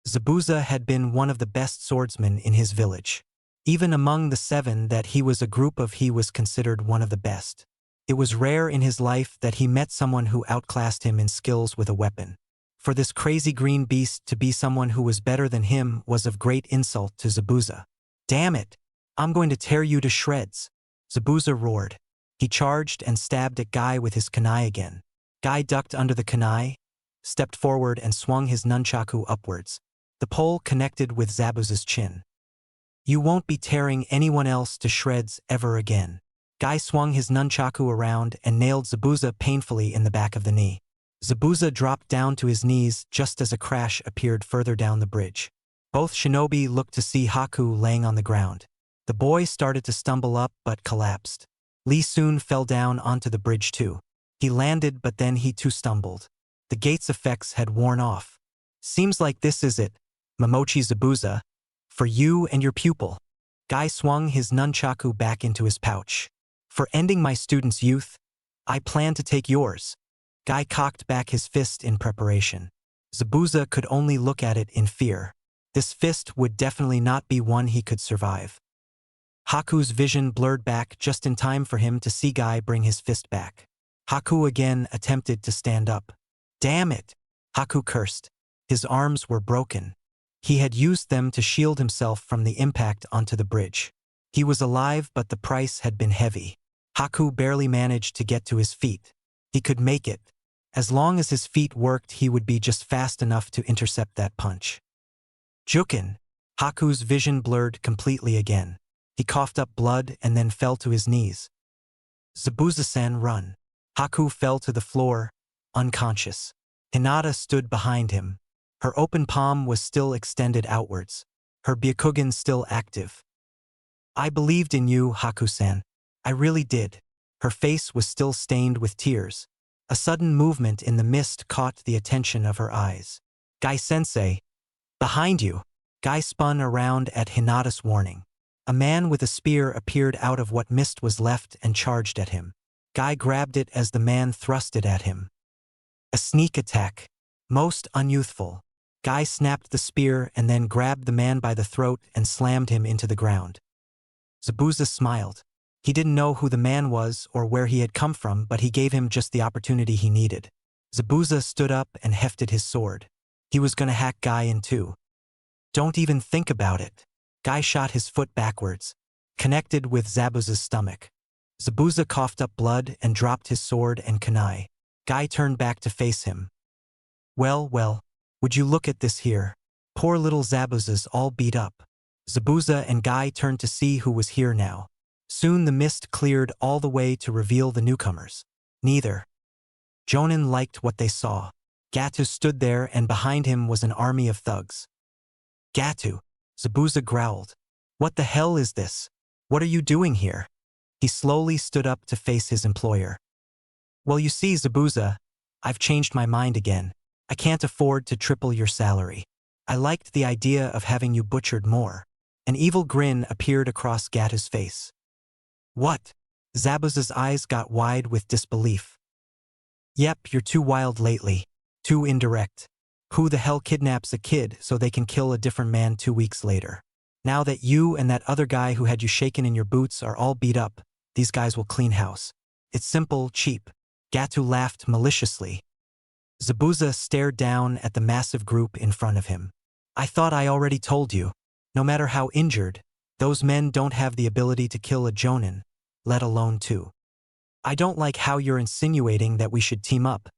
Zabuza had been one of the best swordsmen in his village. Even among the 7 that he was a group of, he was considered one of the best. It was rare in his life that he met someone who outclassed him in skills with a weapon. For this crazy green beast to be someone who was better than him was of great insult to Zabuza. "Damn it! I'm going to tear you to shreds!" Zabuza roared. He charged and stabbed at Guy with his kunai again. Guy ducked under the kunai, stepped forward and swung his nunchaku upwards. The pole connected with Zabuza's chin. "You won't be tearing anyone else to shreds ever again." Guy swung his nunchaku around and nailed Zabuza painfully in the back of the knee. Zabuza dropped down to his knees just as a crash appeared further down the bridge. Both shinobi looked to see Haku laying on the ground. The boy started to stumble up but collapsed. Lee soon fell down onto the bridge too. He landed but then he too stumbled. The gate's effects had worn off. "Seems like this is it, Momochi Zabuza. For you and your pupil." Guy swung his nunchaku back into his pouch. "For ending my student's youth, I plan to take yours." Guy cocked back his fist in preparation. Zabuza could only look at it in fear. This fist would definitely not be one he could survive. Haku's vision blurred back just in time for him to see Guy bring his fist back. Haku again attempted to stand up. "Damn it!" Haku cursed. His arms were broken. He had used them to shield himself from the impact onto the bridge. He was alive, but the price had been heavy. Haku barely managed to get to his feet. He could make it. As long as his feet worked, he would be just fast enough to intercept that punch. "Jukin!" Haku's vision blurred completely again. He coughed up blood and then fell to his knees. "Zabuza-san, run!" Haku fell to the floor, unconscious. Hinata stood behind him. Her open palm was still extended outwards, her Byakugan still active. "I believed in you, Haku-san. I really did." Her face was still stained with tears. A sudden movement in the mist caught the attention of her eyes. "Guy-sensei! Behind you!" Guy spun around at Hinata's warning. A man with a spear appeared out of what mist was left and charged at him. Guy grabbed it as the man thrust it at him. A sneak attack. Most unyouthful. Guy snapped the spear and then grabbed the man by the throat and slammed him into the ground. Zabuza smiled. He didn't know who the man was or where he had come from, but he gave him just the opportunity he needed. Zabuza stood up and hefted his sword. He was gonna hack Guy in two. "Don't even think about it." Guy shot his foot backwards, connected with Zabuza's stomach. Zabuza coughed up blood and dropped his sword and kunai. Guy turned back to face him. Well, would you look at this here? Poor little Zabuza's all beat up." Zabuza and Guy turned to see who was here now. Soon the mist cleared all the way to reveal the newcomers. Neither Jonin liked what they saw. Gatu stood there and behind him was an army of thugs. "Gatu!" Zabuza growled. "What the hell is this? What are you doing here?" He slowly stood up to face his employer. "Well, you see, Zabuza, I've changed my mind again. I can't afford to triple your salary. I liked the idea of having you butchered more." An evil grin appeared across Gatu's face. "What?" Zabuza's eyes got wide with disbelief. "Yep, you're too wild lately. Too indirect. Who the hell kidnaps a kid so they can kill a different man 2 weeks later? Now that you and that other guy who had you shaken in your boots are all beat up, these guys will clean house. It's simple, cheap." Gatu laughed maliciously. Zabuza stared down at the massive group in front of him. "I thought I already told you. No matter how injured, those men don't have the ability to kill a jonin, let alone two. I don't like how you're insinuating that we should team up,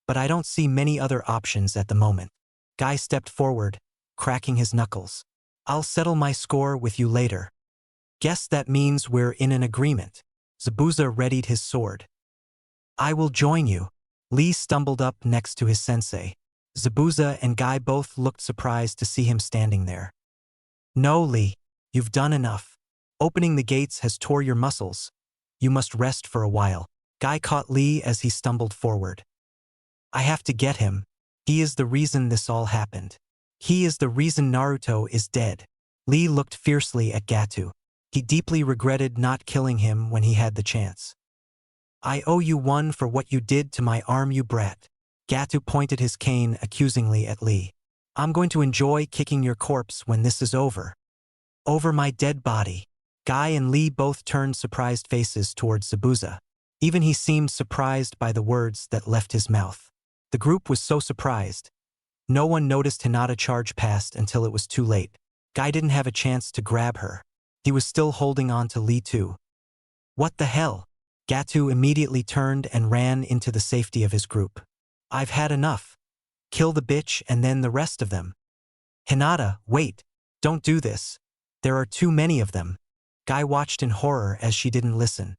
but I don't see many other options at the moment." Guy stepped forward, cracking his knuckles. "I'll settle my score with you later." "Guess that means we're in an agreement." Zabuza readied his sword. "I will join you." Lee stumbled up next to his sensei. Zabuza and Guy both looked surprised to see him standing there. "No, Lee, you've done enough. Opening the gates has tore your muscles. You must rest for a while." Guy caught Lee as he stumbled forward. "I have to get him. He is the reason this all happened. He is the reason Naruto is dead." Lee looked fiercely at Gatu. He deeply regretted not killing him when he had the chance. "I owe you one for what you did to my arm, you brat." Gatu pointed his cane accusingly at Lee. "I'm going to enjoy kicking your corpse when this is over. Over my dead body." Guy and Lee both turned surprised faces towards Zabuza. Even he seemed surprised by the words that left his mouth. The group was so surprised. No one noticed Hinata charge past until it was too late. Guy didn't have a chance to grab her. He was still holding on to Lee too. What the hell? Gatu immediately turned and ran into the safety of his group. I've had enough. Kill the bitch and then the rest of them. Hinata, wait. Don't do this. There are too many of them. Guy watched in horror as she didn't listen.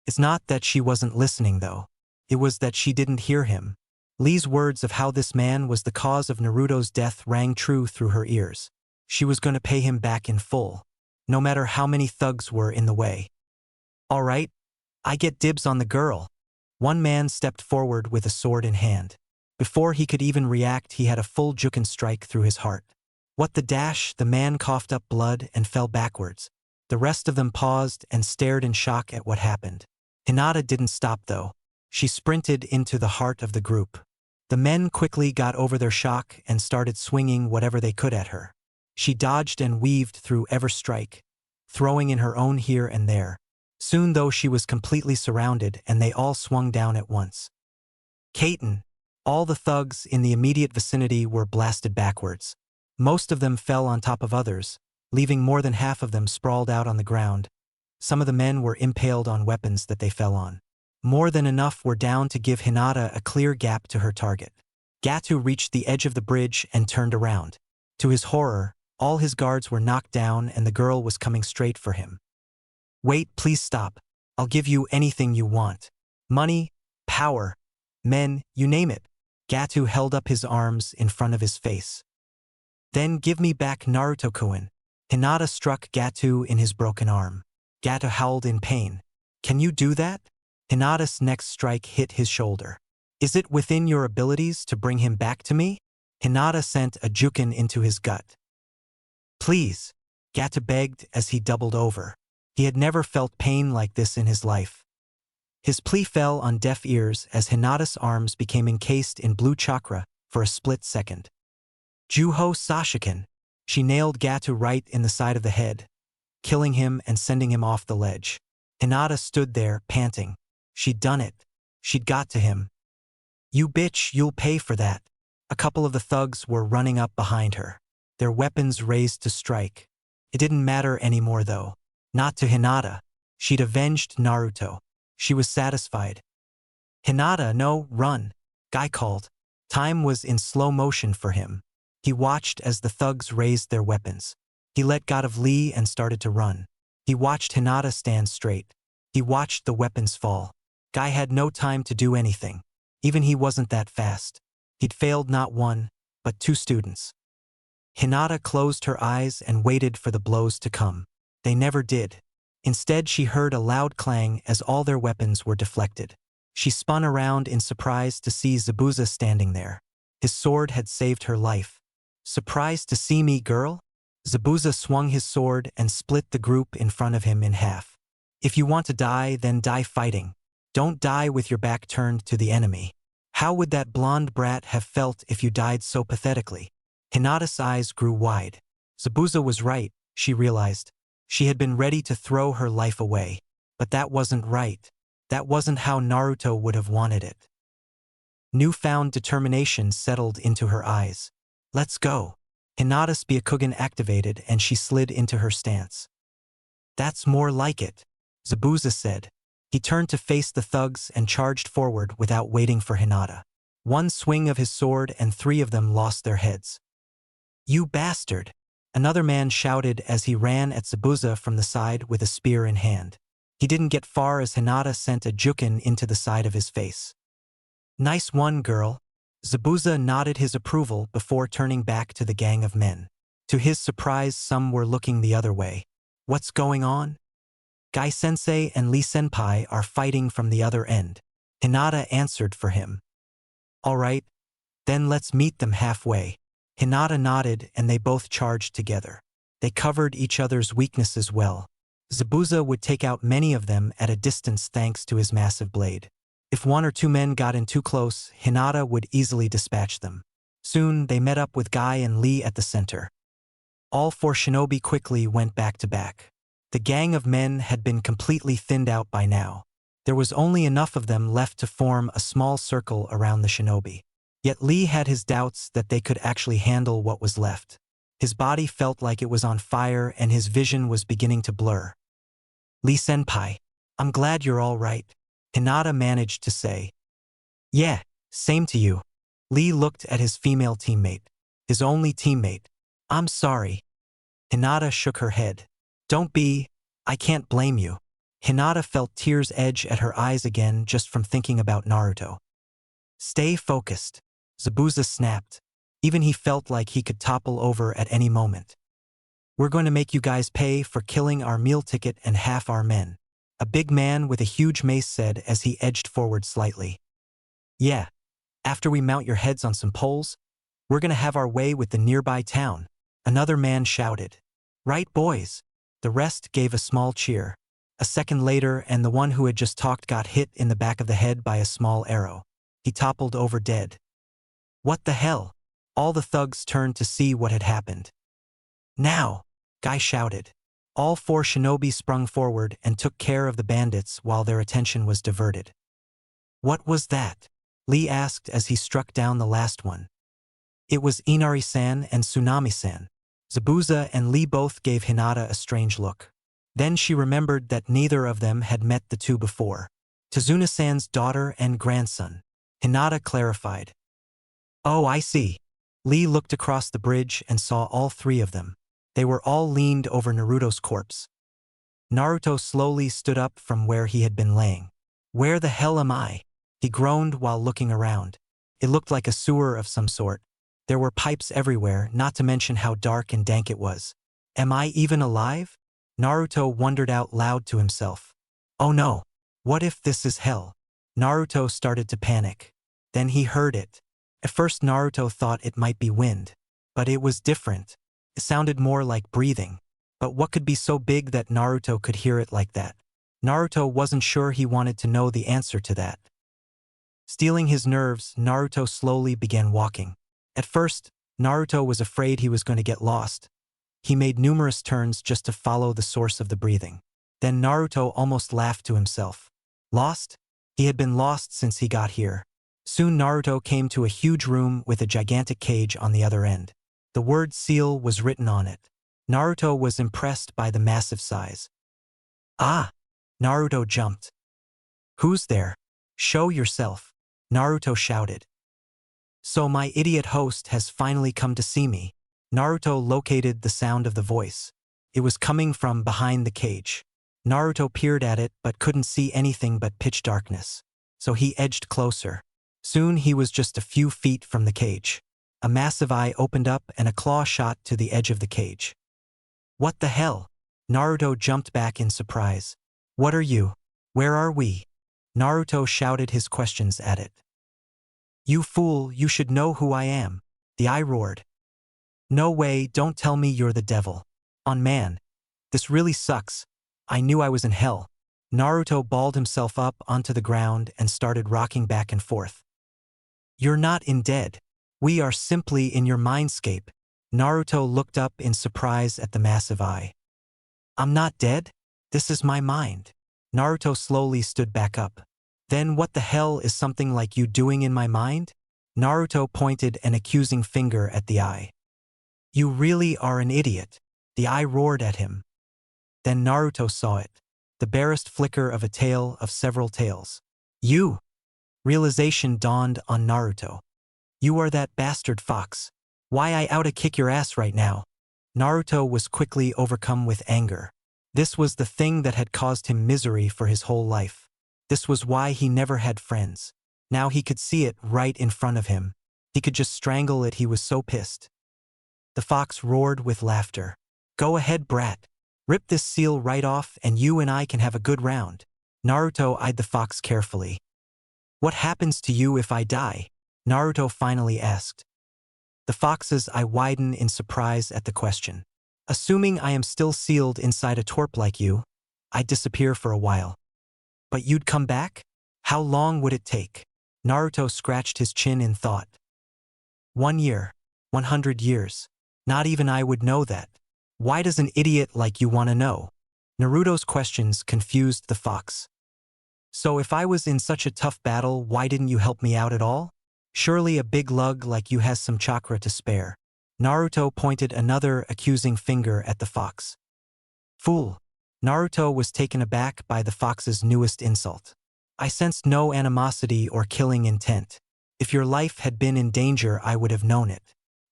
It's not that she wasn't listening though. It was that she didn't hear him. Lee's words of how this man was the cause of Naruto's death rang true through her ears. She was going to pay him back in full, no matter how many thugs were in the way. All right, I get dibs on the girl. One man stepped forward with a sword in hand. Before he could even react, he had a full juken strike through his heart. What the dash? The man coughed up blood and fell backwards. The rest of them paused and stared in shock at what happened. Hinata didn't stop though. She sprinted into the heart of the group. The men quickly got over their shock and started swinging whatever they could at her. She dodged and weaved through every strike, throwing in her own here and there. Soon though she was completely surrounded and they all swung down at once. Kaiten. All the thugs in the immediate vicinity were blasted backwards. Most of them fell on top of others, leaving more than half of them sprawled out on the ground. Some of the men were impaled on weapons that they fell on. More than enough were down to give Hinata a clear gap to her target. Gatu reached the edge of the bridge and turned around. To his horror, all his guards were knocked down and the girl was coming straight for him. Wait, please stop. I'll give you anything you want. Money, power, men, you name it. Gatu held up his arms in front of his face. Then give me back Naruto-kun. Hinata struck Gatu in his broken arm. Gatu howled in pain. Can you do that? Hinata's next strike hit his shoulder. Is it within your abilities to bring him back to me? Hinata sent a juken into his gut. Please, Gatu begged as he doubled over. He had never felt pain like this in his life. His plea fell on deaf ears as Hinata's arms became encased in blue chakra for a split second. Juho Sashiken. She nailed Gatu right in the side of the head, killing him and sending him off the ledge. Hinata stood there, panting. She'd done it. She'd got to him. You bitch, you'll pay for that. A couple of the thugs were running up behind her, their weapons raised to strike. It didn't matter anymore though. Not to Hinata. She'd avenged Naruto. She was satisfied. Hinata, no, run. Guy called. Time was in slow motion for him. He watched as the thugs raised their weapons. He let go of Lee and started to run. He watched Hinata stand straight. He watched the weapons fall. Guy had no time to do anything. Even he wasn't that fast. He'd failed not one, but two students. Hinata closed her eyes and waited for the blows to come. They never did. Instead, she heard a loud clang as all their weapons were deflected. She spun around in surprise to see Zabuza standing there. His sword had saved her life. Surprised to see me, girl? Zabuza swung his sword and split the group in front of him in half. If you want to die, then die fighting. Don't die with your back turned to the enemy. How would that blonde brat have felt if you died so pathetically? Hinata's eyes grew wide. Zabuza was right, she realized. She had been ready to throw her life away. But that wasn't right. That wasn't how Naruto would have wanted it. Newfound determination settled into her eyes. Let's go. Hinata's Byakugan activated and she slid into her stance. That's more like it, Zabuza said. He turned to face the thugs and charged forward without waiting for Hinata. One swing of his sword and three of them lost their heads. You bastard! Another man shouted as he ran at Zabuza from the side with a spear in hand. He didn't get far as Hinata sent a juken into the side of his face. Nice one, girl. Zabuza nodded his approval before turning back to the gang of men. To his surprise, some were looking the other way. What's going on? Guy-sensei and Lee-senpai are fighting from the other end. Hinata answered for him. All right, then let's meet them halfway. Hinata nodded and they both charged together. They covered each other's weaknesses well. Zabuza would take out many of them at a distance thanks to his massive blade. If one or two men got in too close, Hinata would easily dispatch them. Soon, they met up with Guy and Lee at the center. All four shinobi quickly went back to back. The gang of men had been completely thinned out by now. There was only enough of them left to form a small circle around the shinobi. Yet Lee had his doubts that they could actually handle what was left. His body felt like it was on fire and his vision was beginning to blur. "Lee-senpai, I'm glad you're all right," Hinata managed to say. "Yeah, same to you." Lee looked at his female teammate. His only teammate. "I'm sorry." Hinata shook her head. "Don't be, I can't blame you." Hinata felt tears edge at her eyes again just from thinking about Naruto. "Stay focused," Zabuza snapped. Even he felt like he could topple over at any moment. "We're going to make you guys pay for killing our meal ticket and half our men," a big man with a huge mace said as he edged forward slightly. "Yeah, after we mount your heads on some poles, we're going to have our way with the nearby town," another man shouted. "Right, boys?" The rest gave a small cheer. A second later, and the one who had just talked got hit in the back of the head by a small arrow. He toppled over dead. "What the hell?" All the thugs turned to see what had happened. "Now!" Guy shouted. All four shinobi sprung forward and took care of the bandits while their attention was diverted. "What was that?" Lee asked as he struck down the last one. It was Inari-san and Tsunami-san. Zabuza and Lee both gave Hinata a strange look. Then she remembered that neither of them had met the two before. Tazuna-san's daughter and grandson. Hinata clarified. "Oh, I see." Lee looked across the bridge and saw all three of them. They were all leaned over Naruto's corpse. Naruto slowly stood up from where he had been laying. "Where the hell am I?" he groaned while looking around. It looked like a sewer of some sort. There were pipes everywhere, not to mention how dark and dank it was. "Am I even alive?" Naruto wondered out loud to himself. "Oh no, what if this is hell?" Naruto started to panic. Then he heard it. At first Naruto thought it might be wind. But it was different. It sounded more like breathing. But what could be so big that Naruto could hear it like that? Naruto wasn't sure he wanted to know the answer to that. Stealing his nerves, Naruto slowly began walking. At first, Naruto was afraid he was going to get lost. He made numerous turns just to follow the source of the breathing. Then Naruto almost laughed to himself. Lost? He had been lost since he got here. Soon Naruto came to a huge room with a gigantic cage on the other end. The word seal was written on it. Naruto was impressed by the massive size. "Ah!" Naruto jumped. "Who's there? Show yourself," Naruto shouted. "So my idiot host has finally come to see me." Naruto located the sound of the voice. It was coming from behind the cage. Naruto peered at it but couldn't see anything but pitch darkness. So he edged closer. Soon he was just a few feet from the cage. A massive eye opened up and a claw shot to the edge of the cage. "What the hell?" Naruto jumped back in surprise. "What are you? Where are we?" Naruto shouted his questions at it. "You fool, you should know who I am," the eye roared. "No way, don't tell me you're the devil. On man. This really sucks. I knew I was in hell." Naruto balled himself up onto the ground and started rocking back and forth. "You're not in dead. We are simply in your mindscape." Naruto looked up in surprise at the massive eye. "I'm not dead? This is my mind." Naruto slowly stood back up. "Then what the hell is something like you doing in my mind?" Naruto pointed an accusing finger at the eye. "You really are an idiot," the eye roared at him. Then Naruto saw it. The barest flicker of a tail of several tails. "You!" Realization dawned on Naruto. "You are that bastard fox. Why I oughta kick your ass right now." Naruto was quickly overcome with anger. This was the thing that had caused him misery for his whole life. This was why he never had friends. Now he could see it right in front of him. He could just strangle it, he was so pissed. The fox roared with laughter. "Go ahead, brat. Rip this seal right off and you and I can have a good round." Naruto eyed the fox carefully. "What happens to you if I die?" Naruto finally asked. The fox's eye widened in surprise at the question. "Assuming I am still sealed inside a torp like you, I'd disappear for a while. But you'd come back? How long would it take?" Naruto scratched his chin in thought. 1 year. 100 years. Not even I would know that. Why does an idiot like you want to know? Naruto's questions confused the fox. So if I was in such a tough battle, why didn't you help me out at all? Surely a big lug like you has some chakra to spare. Naruto pointed another accusing finger at the fox. Fool. Naruto was taken aback by the fox's newest insult. I sensed no animosity or killing intent. If your life had been in danger, I would have known it.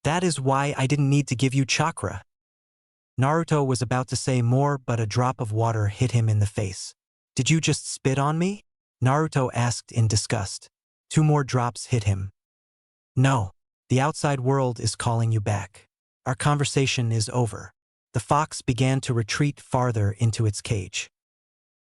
That is why I didn't need to give you chakra. Naruto was about to say more, but a drop of water hit him in the face. Did you just spit on me? Naruto asked in disgust. 2 more drops hit him. No. The outside world is calling you back. Our conversation is over. The fox began to retreat farther into its cage.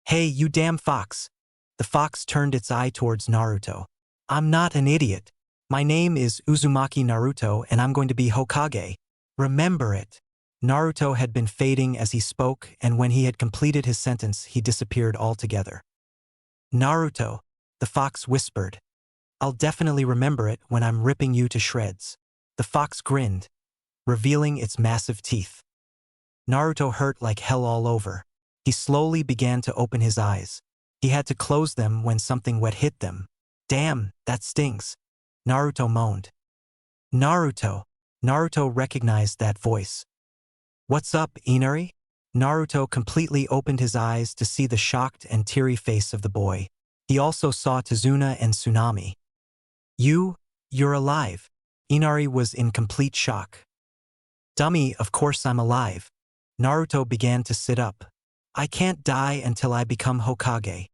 Hey, you damn fox! The fox turned its eye towards Naruto. I'm not an idiot. My name is Uzumaki Naruto and I'm going to be Hokage. Remember it. Naruto had been fading as he spoke, and when he had completed his sentence, he disappeared altogether. Naruto, the fox whispered. I'll definitely remember it when I'm ripping you to shreds. The fox grinned, revealing its massive teeth. Naruto hurt like hell all over. He slowly began to open his eyes. He had to close them when something wet hit them. Damn, that stings. Naruto moaned. Naruto. Naruto recognized that voice. What's up, Inari? Naruto completely opened his eyes to see the shocked and teary face of the boy. He also saw Tazuna and Tsunami. You're alive. Inari was in complete shock. Dummy, of course I'm alive. Naruto began to sit up. I can't die until I become Hokage.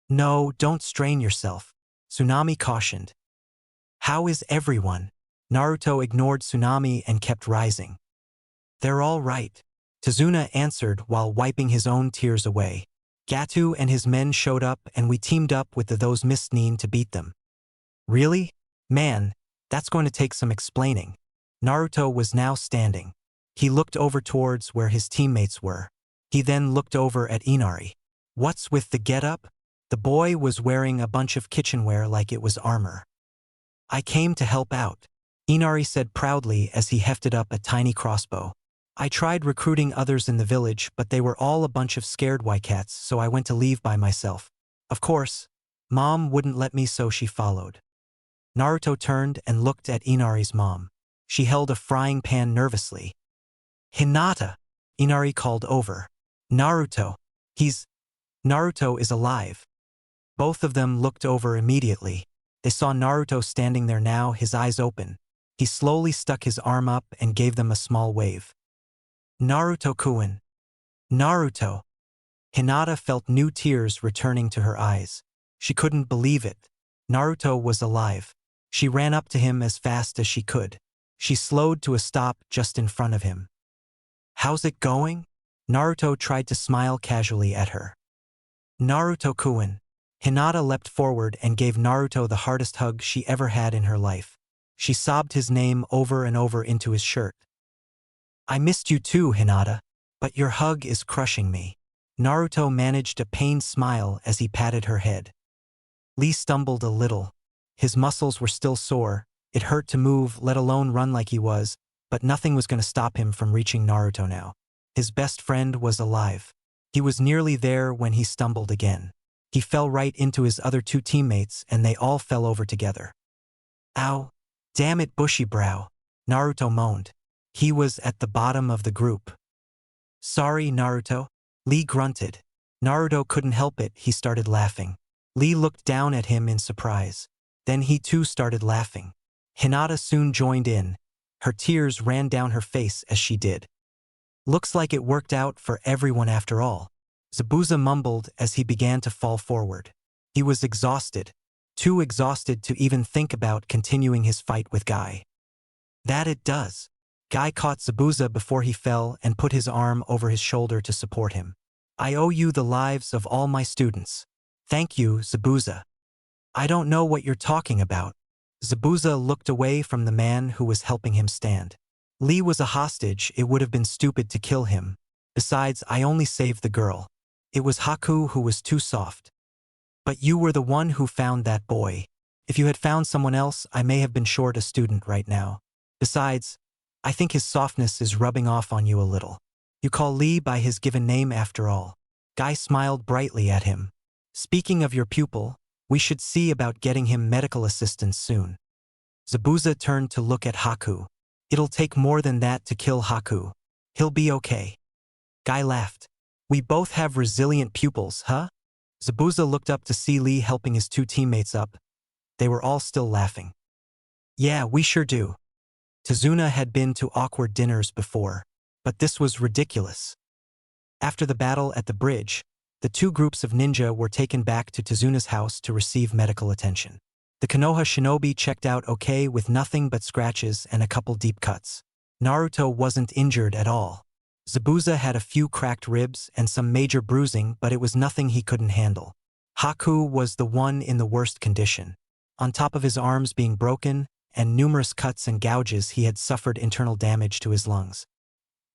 No, don't strain yourself. Tsunami cautioned. How is everyone? Naruto ignored Tsunami and kept rising. They're all right. Tazuna answered while wiping his own tears away. Gatu and his men showed up and we teamed up with those Mistneen to beat them. Really? Man, that's going to take some explaining. Naruto was now standing. He looked over towards where his teammates were. He then looked over at Inari. What's with the get-up? The boy was wearing a bunch of kitchenware like it was armor. I came to help out, Inari said proudly as he hefted up a tiny crossbow. I tried recruiting others in the village, but they were all a bunch of scared whitecats, so I went to leave by myself. Of course, Mom wouldn't let me, so she followed. Naruto turned and looked at Inari's mom. She held a frying pan nervously. Hinata, Inari called over. Naruto. Naruto is alive. Both of them looked over immediately. They saw Naruto standing there now, his eyes open. He slowly stuck his arm up and gave them a small wave. Naruto-kun. Naruto. Hinata felt new tears returning to her eyes. She couldn't believe it. Naruto was alive. She ran up to him as fast as she could. She slowed to a stop just in front of him. How's it going? Naruto tried to smile casually at her. Naruto-kun. Hinata leapt forward and gave Naruto the hardest hug she ever had in her life. She sobbed his name over and over into his shirt. I missed you too, Hinata, but your hug is crushing me. Naruto managed a pained smile as he patted her head. Lee stumbled a little. His muscles were still sore. It hurt to move, let alone run like he was, but nothing was going to stop him from reaching Naruto now. His best friend was alive. He was nearly there when he stumbled again. He fell right into his other 2 teammates and they all fell over together. Ow! Damn it, bushy brow! Naruto moaned. He was at the bottom of the group. Sorry, Naruto. Lee grunted. Naruto couldn't help it, he started laughing. Lee looked down at him in surprise. Then he too started laughing. Hinata soon joined in. Her tears ran down her face as she did. Looks like it worked out for everyone after all. Zabuza mumbled as he began to fall forward. He was exhausted. Too exhausted to even think about continuing his fight with Guy. That it does. Guy caught Zabuza before he fell and put his arm over his shoulder to support him. I owe you the lives of all my students. Thank you, Zabuza. I don't know what you're talking about. Zabuza looked away from the man who was helping him stand. Lee was a hostage, it would have been stupid to kill him. Besides, I only saved the girl. It was Haku who was too soft. But you were the one who found that boy. If you had found someone else, I may have been short a student right now. Besides, I think his softness is rubbing off on you a little. You call Lee by his given name after all. Guy smiled brightly at him. Speaking of your pupil, we should see about getting him medical assistance soon. Zabuza turned to look at Haku. It'll take more than that to kill Haku. He'll be okay. Guy laughed. We both have resilient pupils, huh? Zabuza looked up to see Lee helping his two teammates up. They were all still laughing. Yeah, we sure do. Tazuna had been to awkward dinners before, but this was ridiculous. After the battle at the bridge, the two groups of ninja were taken back to Tazuna's house to receive medical attention. The Konoha shinobi checked out okay with nothing but scratches and a couple deep cuts. Naruto wasn't injured at all. Zabuza had a few cracked ribs and some major bruising, but it was nothing he couldn't handle. Haku was the one in the worst condition. On top of his arms being broken and numerous cuts and gouges, he had suffered internal damage to his lungs.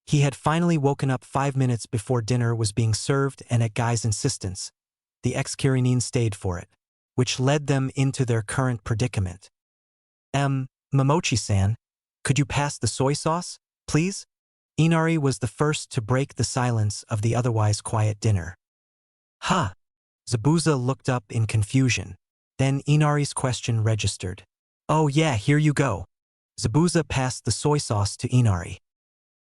He had finally woken up 5 minutes before dinner was being served, and at Guy's insistence, the ex-Kirinin stayed for it, which led them into their current predicament. Momochi-san, could you pass the soy sauce, please? Inari was the first to break the silence of the otherwise quiet dinner. Huh? Zabuza looked up in confusion. Then Inari's question registered. Oh yeah, here you go. Zabuza passed the soy sauce to Inari.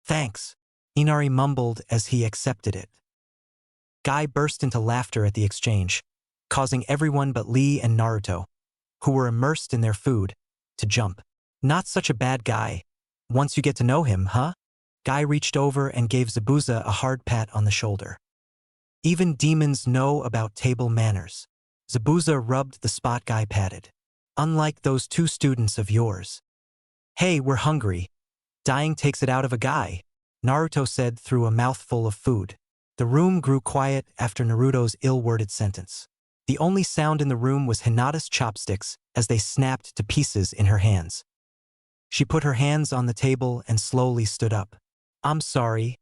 Thanks, Inari mumbled as he accepted it. Guy burst into laughter at the exchange, causing everyone but Lee and Naruto, who were immersed in their food, to jump. Not such a bad guy. Once you get to know him, huh? Guy reached over and gave Zabuza a hard pat on the shoulder. Even demons know about table manners. Zabuza rubbed the spot Guy patted. Unlike those two students of yours. Hey, we're hungry. Dying takes it out of a guy, Naruto said through a mouthful of food. The room grew quiet after Naruto's ill-worded sentence. The only sound in the room was Hinata's chopsticks as they snapped to pieces in her hands. She put her hands on the table and slowly stood up. I'm sorry.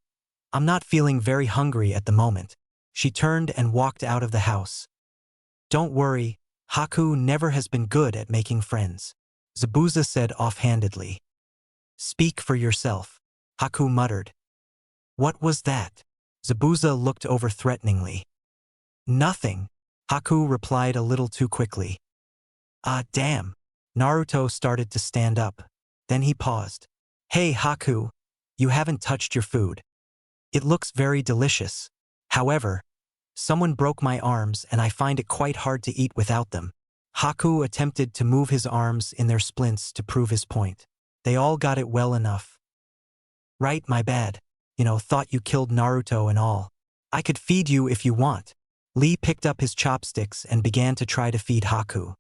I'm not feeling very hungry at the moment. She turned and walked out of the house. Don't worry, Haku never has been good at making friends, Zabuza said offhandedly. Speak for yourself, Haku muttered. What was that? Zabuza looked over threateningly. Nothing, Haku replied a little too quickly. Ah, damn. Naruto started to stand up. Then he paused. Hey, Haku, you haven't touched your food. It looks very delicious. However, someone broke my arms and I find it quite hard to eat without them. Haku attempted to move his arms in their splints to prove his point. They all got it well enough. Right, my bad. Thought you killed Naruto and all. I could feed you if you want. Lee picked up his chopsticks and began to try to feed Haku.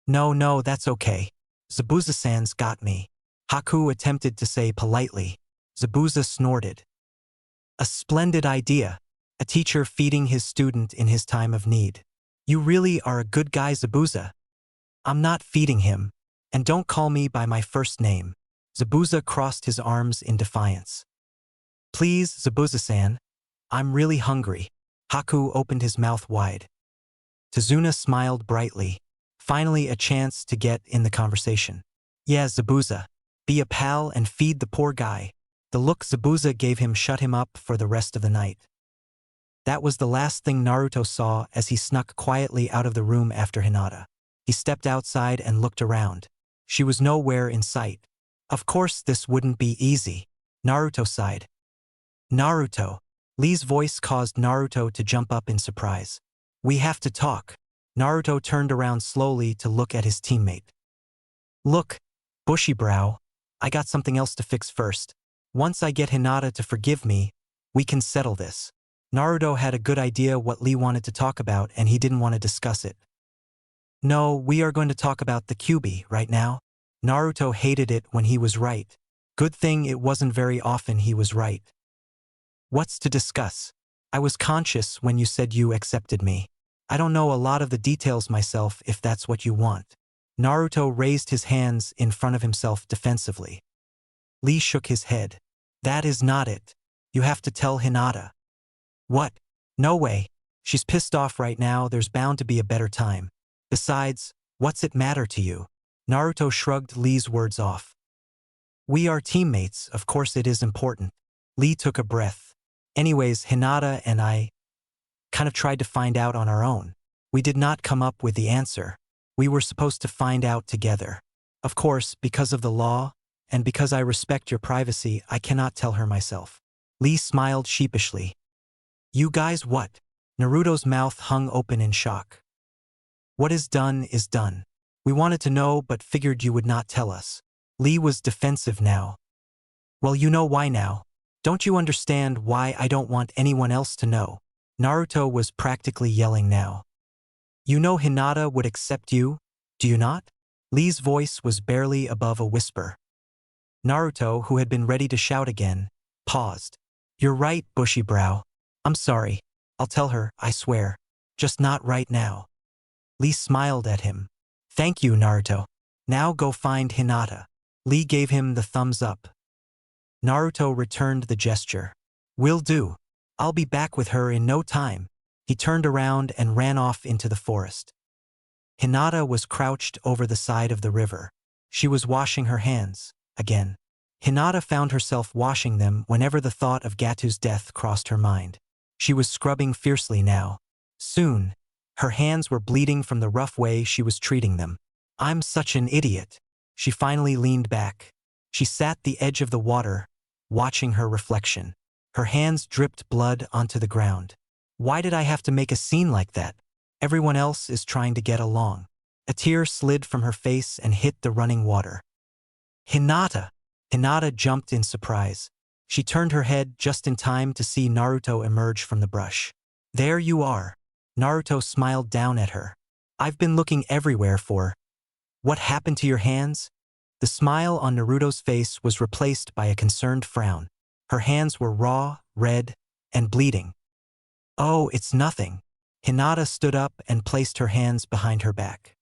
No, that's okay. Zabuza-san's got me. Haku attempted to say politely. Zabuza snorted. A splendid idea. A teacher feeding his student in his time of need. You really are a good guy, Zabuza. I'm not feeding him. And don't call me by my first name. Zabuza crossed his arms in defiance. Please, Zabuza-san. I'm really hungry. Haku opened his mouth wide. Tazuna smiled brightly. Finally a chance to get in the conversation. Yeah, Zabuza. Be a pal and feed the poor guy. The look Zabuza gave him shut him up for the rest of the night. That was the last thing Naruto saw as he snuck quietly out of the room after Hinata. He stepped outside and looked around. She was nowhere in sight. Of course this wouldn't be easy. Naruto sighed. Naruto. Lee's voice caused Naruto to jump up in surprise. We have to talk. Naruto turned around slowly to look at his teammate. Look, Bushybrow, I got something else to fix first. Once I get Hinata to forgive me, we can settle this. Naruto had a good idea what Lee wanted to talk about and he didn't want to discuss it. No, we are going to talk about the Kyuubi right now. Naruto hated it when he was right. Good thing it wasn't very often he was right. What's to discuss? I was conscious when you said you accepted me. I don't know a lot of the details myself if that's what you want. Naruto raised his hands in front of himself defensively. Lee shook his head. That is not it. You have to tell Hinata. What? No way. She's pissed off right now, there's bound to be a better time. Besides, what's it matter to you? Naruto shrugged Lee's words off. We are teammates, of course it is important. Lee took a breath. Anyways, Hinata and I kind of tried to find out on our own. We did not come up with the answer. We were supposed to find out together. Of course, because of the law, and because I respect your privacy, I cannot tell her myself. Lee smiled sheepishly. You guys what? Naruto's mouth hung open in shock. What is done is done. We wanted to know but figured you would not tell us. Lee was defensive now. Well, you know why now. Don't you understand why I don't want anyone else to know? Naruto was practically yelling now. You know Hinata would accept you, do you not? Lee's voice was barely above a whisper. Naruto, who had been ready to shout again, paused. You're right, bushy brow. I'm sorry. I'll tell her, I swear. Just not right now. Lee smiled at him. Thank you, Naruto. Now go find Hinata. Lee gave him the thumbs up. Naruto returned the gesture. Will do. I'll be back with her in no time. He turned around and ran off into the forest. Hinata was crouched over the side of the river. She was washing her hands, again. Hinata found herself washing them whenever the thought of Gatu's death crossed her mind. She was scrubbing fiercely now. Soon, her hands were bleeding from the rough way she was treating them. I'm such an idiot. She finally leaned back. She sat the edge of the water, watching her reflection. Her hands dripped blood onto the ground. Why did I have to make a scene like that? Everyone else is trying to get along. A tear slid from her face and hit the running water. Hinata! Hinata jumped in surprise. She turned her head just in time to see Naruto emerge from the brush. There you are. Naruto smiled down at her. I've been looking everywhere for. What happened to your hands? The smile on Naruto's face was replaced by a concerned frown. Her hands were raw, red, and bleeding. Oh, it's nothing. Hinata stood up and placed her hands behind her back.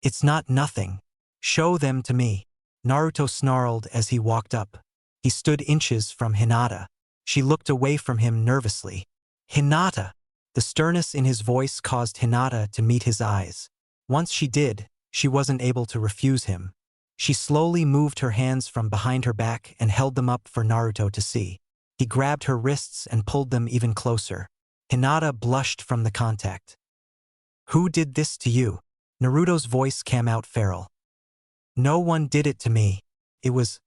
It's not nothing. Show them to me. Naruto snarled as he walked up. He stood inches from Hinata. She looked away from him nervously. Hinata! The sternness in his voice caused Hinata to meet his eyes. Once she did, she wasn't able to refuse him. She slowly moved her hands from behind her back and held them up for Naruto to see. He grabbed her wrists and pulled them even closer. Hinata blushed from the contact. Who did this to you? Naruto's voice came out feral. No one did it to me. It was...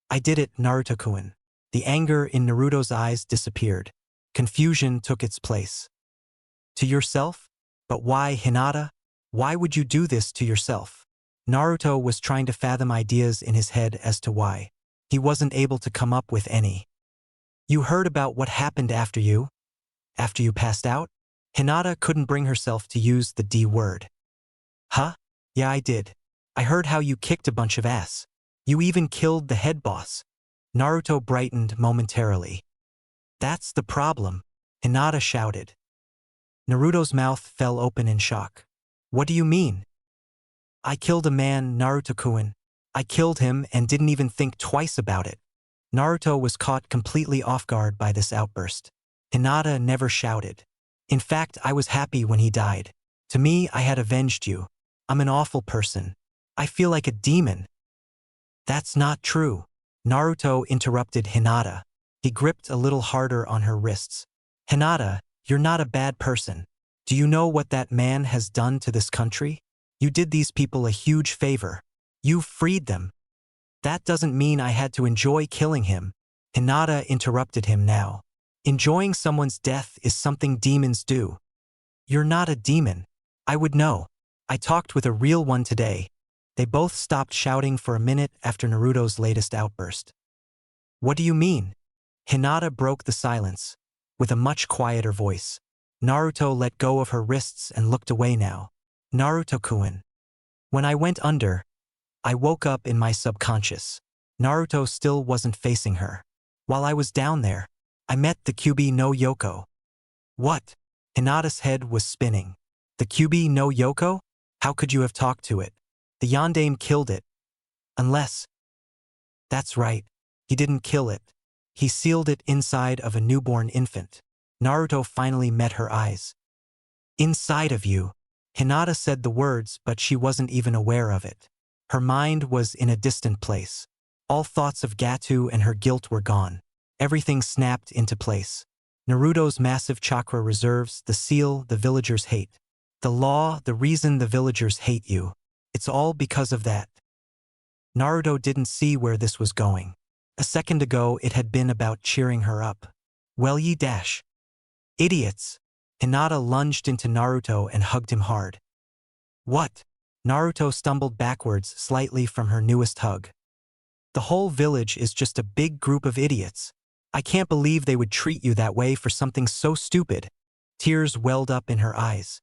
I did it, Naruto-kun. The anger in Naruto's eyes disappeared. Confusion took its place. To yourself? But why, Hinata? Why would you do this to yourself? Naruto was trying to fathom ideas in his head as to why. He wasn't able to come up with any. You heard about what happened after you? After you passed out? Hinata couldn't bring herself to use the D word. Huh? Yeah, I did. I heard how you kicked a bunch of ass. You even killed the head boss. Naruto brightened momentarily. That's the problem, Hinata shouted. Naruto's mouth fell open in shock. What do you mean? I killed a man, Naruto-kun. I killed him and didn't even think twice about it. Naruto was caught completely off guard by this outburst. Hinata never shouted. In fact, I was happy when he died. To me, I had avenged you. I'm an awful person. I feel like a demon. That's not true. Naruto interrupted Hinata. He gripped a little harder on her wrists. Hinata, you're not a bad person. Do you know what that man has done to this country? You did these people a huge favor. You freed them. That doesn't mean I had to enjoy killing him. Hinata interrupted him now. Enjoying someone's death is something demons do. You're not a demon. I would know. I talked with a real one today. They both stopped shouting for a minute after Naruto's latest outburst. What do you mean? Hinata broke the silence, with a much quieter voice. Naruto let go of her wrists and looked away now. Naruto-kun. When I went under, I woke up in my subconscious. Naruto still wasn't facing her. While I was down there, I met the Kyuubi no Yoko. What? Hinata's head was spinning. The Kyuubi no Yoko? How could you have talked to it? The yondaime killed it. Unless... That's right. He didn't kill it. He sealed it inside of a newborn infant. Naruto finally met her eyes. Inside of you. Hinata said the words, but she wasn't even aware of it. Her mind was in a distant place. All thoughts of Gatu and her guilt were gone. Everything snapped into place. Naruto's massive chakra reserves, the seal the villagers hate. The law, the reason the villagers hate you. It's all because of that. Naruto didn't see where this was going. A second ago it had been about cheering her up. Well ye dash. Idiots. Hinata lunged into Naruto and hugged him hard. What? Naruto stumbled backwards slightly from her newest hug. The whole village is just a big group of idiots. I can't believe they would treat you that way for something so stupid. Tears welled up in her eyes.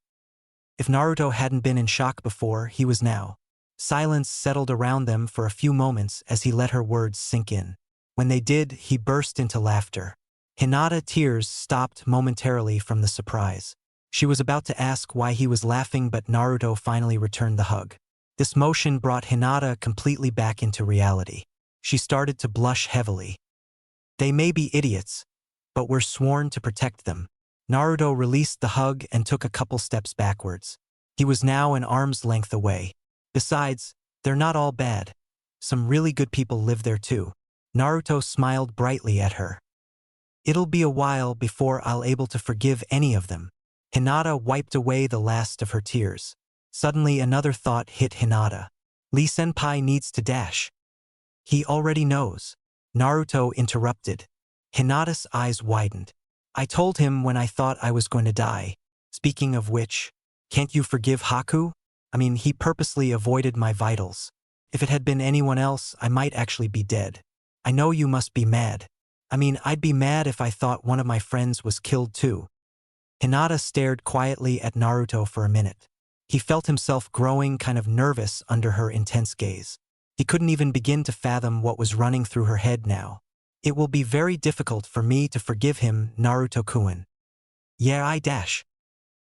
If Naruto hadn't been in shock before, he was now. Silence settled around them for a few moments as he let her words sink in. When they did, he burst into laughter. Hinata's tears stopped momentarily from the surprise. She was about to ask why he was laughing, but Naruto finally returned the hug. This motion brought Hinata completely back into reality. She started to blush heavily. They may be idiots, but we're sworn to protect them. Naruto released the hug and took a couple steps backwards. He was now an arm's length away. Besides, they're not all bad. Some really good people live there too. Naruto smiled brightly at her. It'll be a while before I'll able to forgive any of them. Hinata wiped away the last of her tears. Suddenly another thought hit Hinata. Lee-senpai needs to dash. He already knows. Naruto interrupted. Hinata's eyes widened. I told him when I thought I was going to die. Speaking of which, can't you forgive Haku? I mean, he purposely avoided my vitals. If it had been anyone else, I might actually be dead. I know you must be mad. I mean, I'd be mad if I thought one of my friends was killed too. Hinata stared quietly at Naruto for a minute. He felt himself growing kind of nervous under her intense gaze. He couldn't even begin to fathom what was running through her head now. It will be very difficult for me to forgive him, Naruto-kun. Yeah, I dash.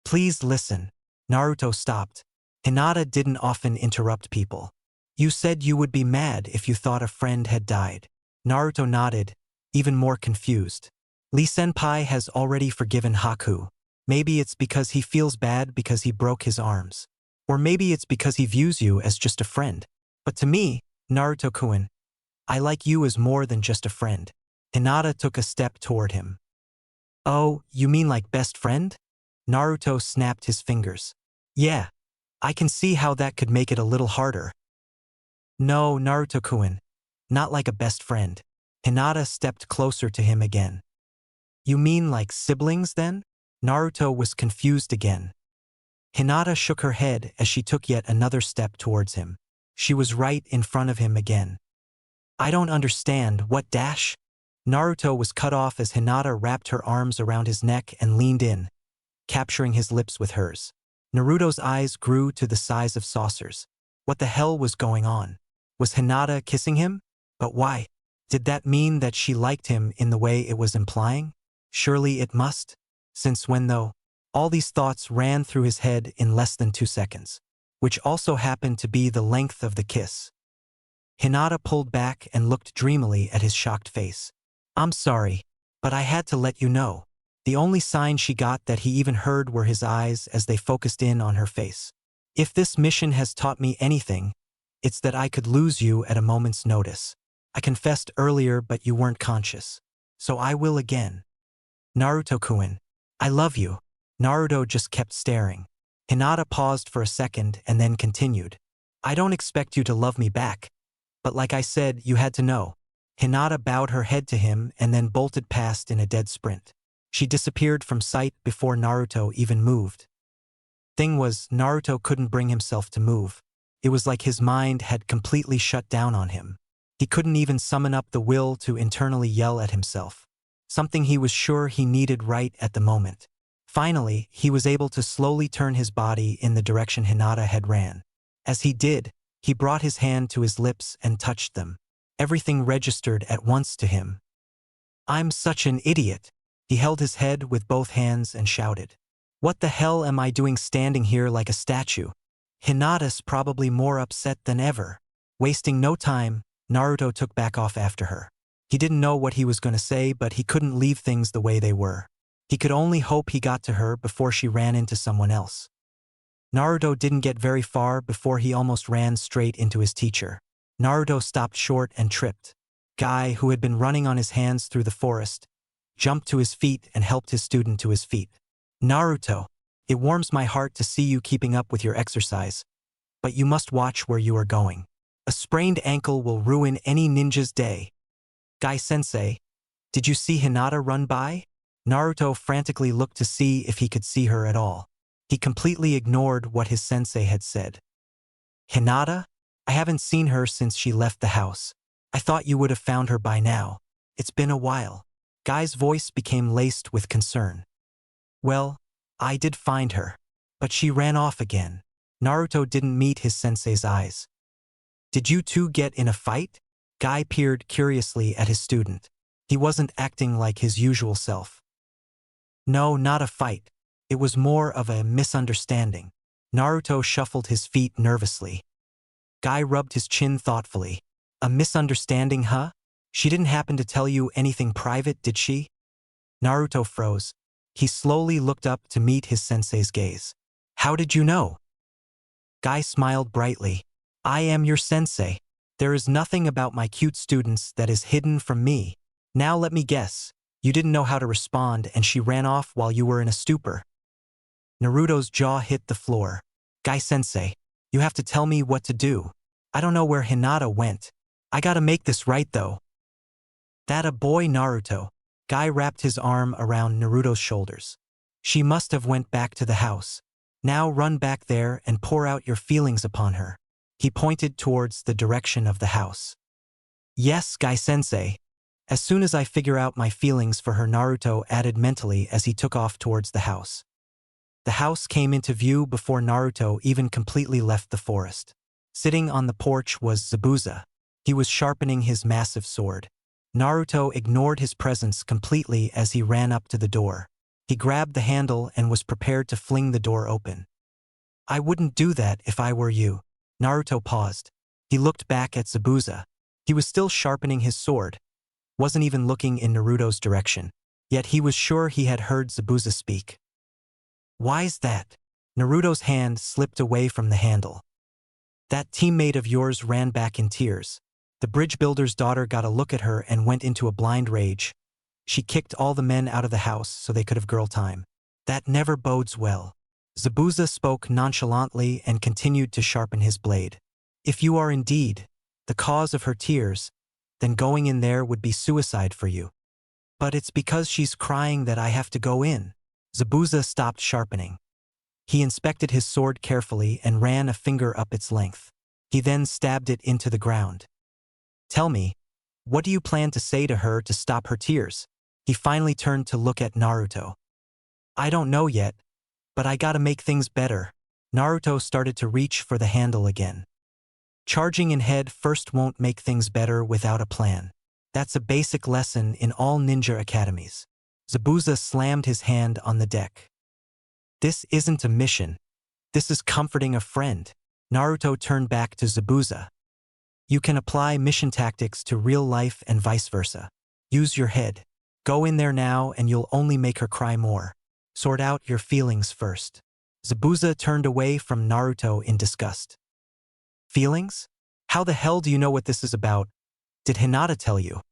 Please listen. Naruto stopped. Hinata didn't often interrupt people. You said you would be mad if you thought a friend had died. Naruto nodded, even more confused. Lee-senpai has already forgiven Haku. Maybe it's because he feels bad because he broke his arms. Or maybe it's because he views you as just a friend. But to me, Naruto-kun, I like you as more than just a friend. Hinata took a step toward him. Oh, you mean like best friend? Naruto snapped his fingers. Yeah, I can see how that could make it a little harder. No, Naruto-kun, not like a best friend. Hinata stepped closer to him again. You mean like siblings then? Naruto was confused again. Hinata shook her head as she took yet another step towards him. She was right in front of him again. I don't understand, what dash? Naruto was cut off as Hinata wrapped her arms around his neck and leaned in, capturing his lips with hers. Naruto's eyes grew to the size of saucers. What the hell was going on? Was Hinata kissing him? But why? Did that mean that she liked him in the way it was implying? Surely it must. Since when though? All these thoughts ran through his head in less than 2 seconds, which also happened to be the length of the kiss. Hinata pulled back and looked dreamily at his shocked face. I'm sorry, but I had to let you know. The only sign she got that he even heard were his eyes as they focused in on her face. If this mission has taught me anything, it's that I could lose you at a moment's notice. I confessed earlier, but you weren't conscious. So I will again. Naruto-kun, I love you. Naruto just kept staring. Hinata paused for a second and then continued. I don't expect you to love me back. But like I said, you had to know. Hinata bowed her head to him and then bolted past in a dead sprint. She disappeared from sight before Naruto even moved. Thing was, Naruto couldn't bring himself to move. It was like his mind had completely shut down on him. He couldn't even summon up the will to internally yell at himself. Something he was sure he needed right at the moment. Finally, he was able to slowly turn his body in the direction Hinata had ran. As he did, he brought his hand to his lips and touched them. Everything registered at once to him. I'm such an idiot. He held his head with both hands and shouted. What the hell am I doing standing here like a statue? Hinata's probably more upset than ever. Wasting no time, Naruto took back off after her. He didn't know what he was going to say, but he couldn't leave things the way they were. He could only hope he got to her before she ran into someone else. Naruto didn't get very far before he almost ran straight into his teacher. Naruto stopped short and tripped. Guy, who had been running on his hands through the forest, jumped to his feet and helped his student to his feet. Naruto. It warms my heart to see you keeping up with your exercise, but you must watch where you are going. A sprained ankle will ruin any ninja's day. Guy-sensei, did you see Hinata run by? Naruto frantically looked to see if he could see her at all. He completely ignored what his sensei had said. Hinata? I haven't seen her since she left the house. I thought you would have found her by now. It's been a while. Guy's voice became laced with concern. Well, I did find her, but she ran off again. Naruto didn't meet his sensei's eyes. Did you two get in a fight? Guy peered curiously at his student. He wasn't acting like his usual self. No, not a fight. It was more of a misunderstanding. Naruto shuffled his feet nervously. Guy rubbed his chin thoughtfully. A misunderstanding, huh? She didn't happen to tell you anything private, did she? Naruto froze. He slowly looked up to meet his sensei's gaze. How did you know? Guy smiled brightly. I am your sensei. There is nothing about my cute students that is hidden from me. Now let me guess. You didn't know how to respond and she ran off while you were in a stupor. Naruto's jaw hit the floor. Guy-sensei, you have to tell me what to do. I don't know where Hinata went. I gotta make this right though. That a boy, Naruto. Guy wrapped his arm around Naruto's shoulders. She must have went back to the house. Now run back there and pour out your feelings upon her. He pointed towards the direction of the house. Yes, Guy-sensei. As soon as I figure out my feelings for her, Naruto added mentally as he took off towards the house. The house came into view before Naruto even completely left the forest. Sitting on the porch was Zabuza. He was sharpening his massive sword. Naruto ignored his presence completely as he ran up to the door. He grabbed the handle and was prepared to fling the door open. I wouldn't do that if I were you. Naruto paused. He looked back at Zabuza. He was still sharpening his sword. Wasn't even looking in Naruto's direction. Yet he was sure he had heard Zabuza speak. Why's that? Naruto's hand slipped away from the handle. That teammate of yours ran back in tears. The bridge builder's daughter got a look at her and went into a blind rage. She kicked all the men out of the house so they could have girl time. That never bodes well. Zabuza spoke nonchalantly and continued to sharpen his blade. If you are indeed the cause of her tears, then going in there would be suicide for you. But it's because she's crying that I have to go in. Zabuza stopped sharpening. He inspected his sword carefully and ran a finger up its length. He then stabbed it into the ground. Tell me, what do you plan to say to her to stop her tears? He finally turned to look at Naruto. I don't know yet, but I gotta make things better. Naruto started to reach for the handle again. Charging in head first won't make things better without a plan. That's a basic lesson in all ninja academies. Zabuza slammed his hand on the deck. This isn't a mission. This is comforting a friend. Naruto turned back to Zabuza. You can apply mission tactics to real life and vice versa. Use your head. Go in there now and you'll only make her cry more. Sort out your feelings first. Zabuza turned away from Naruto in disgust. Feelings? How the hell do you know what this is about? Did Hinata tell you?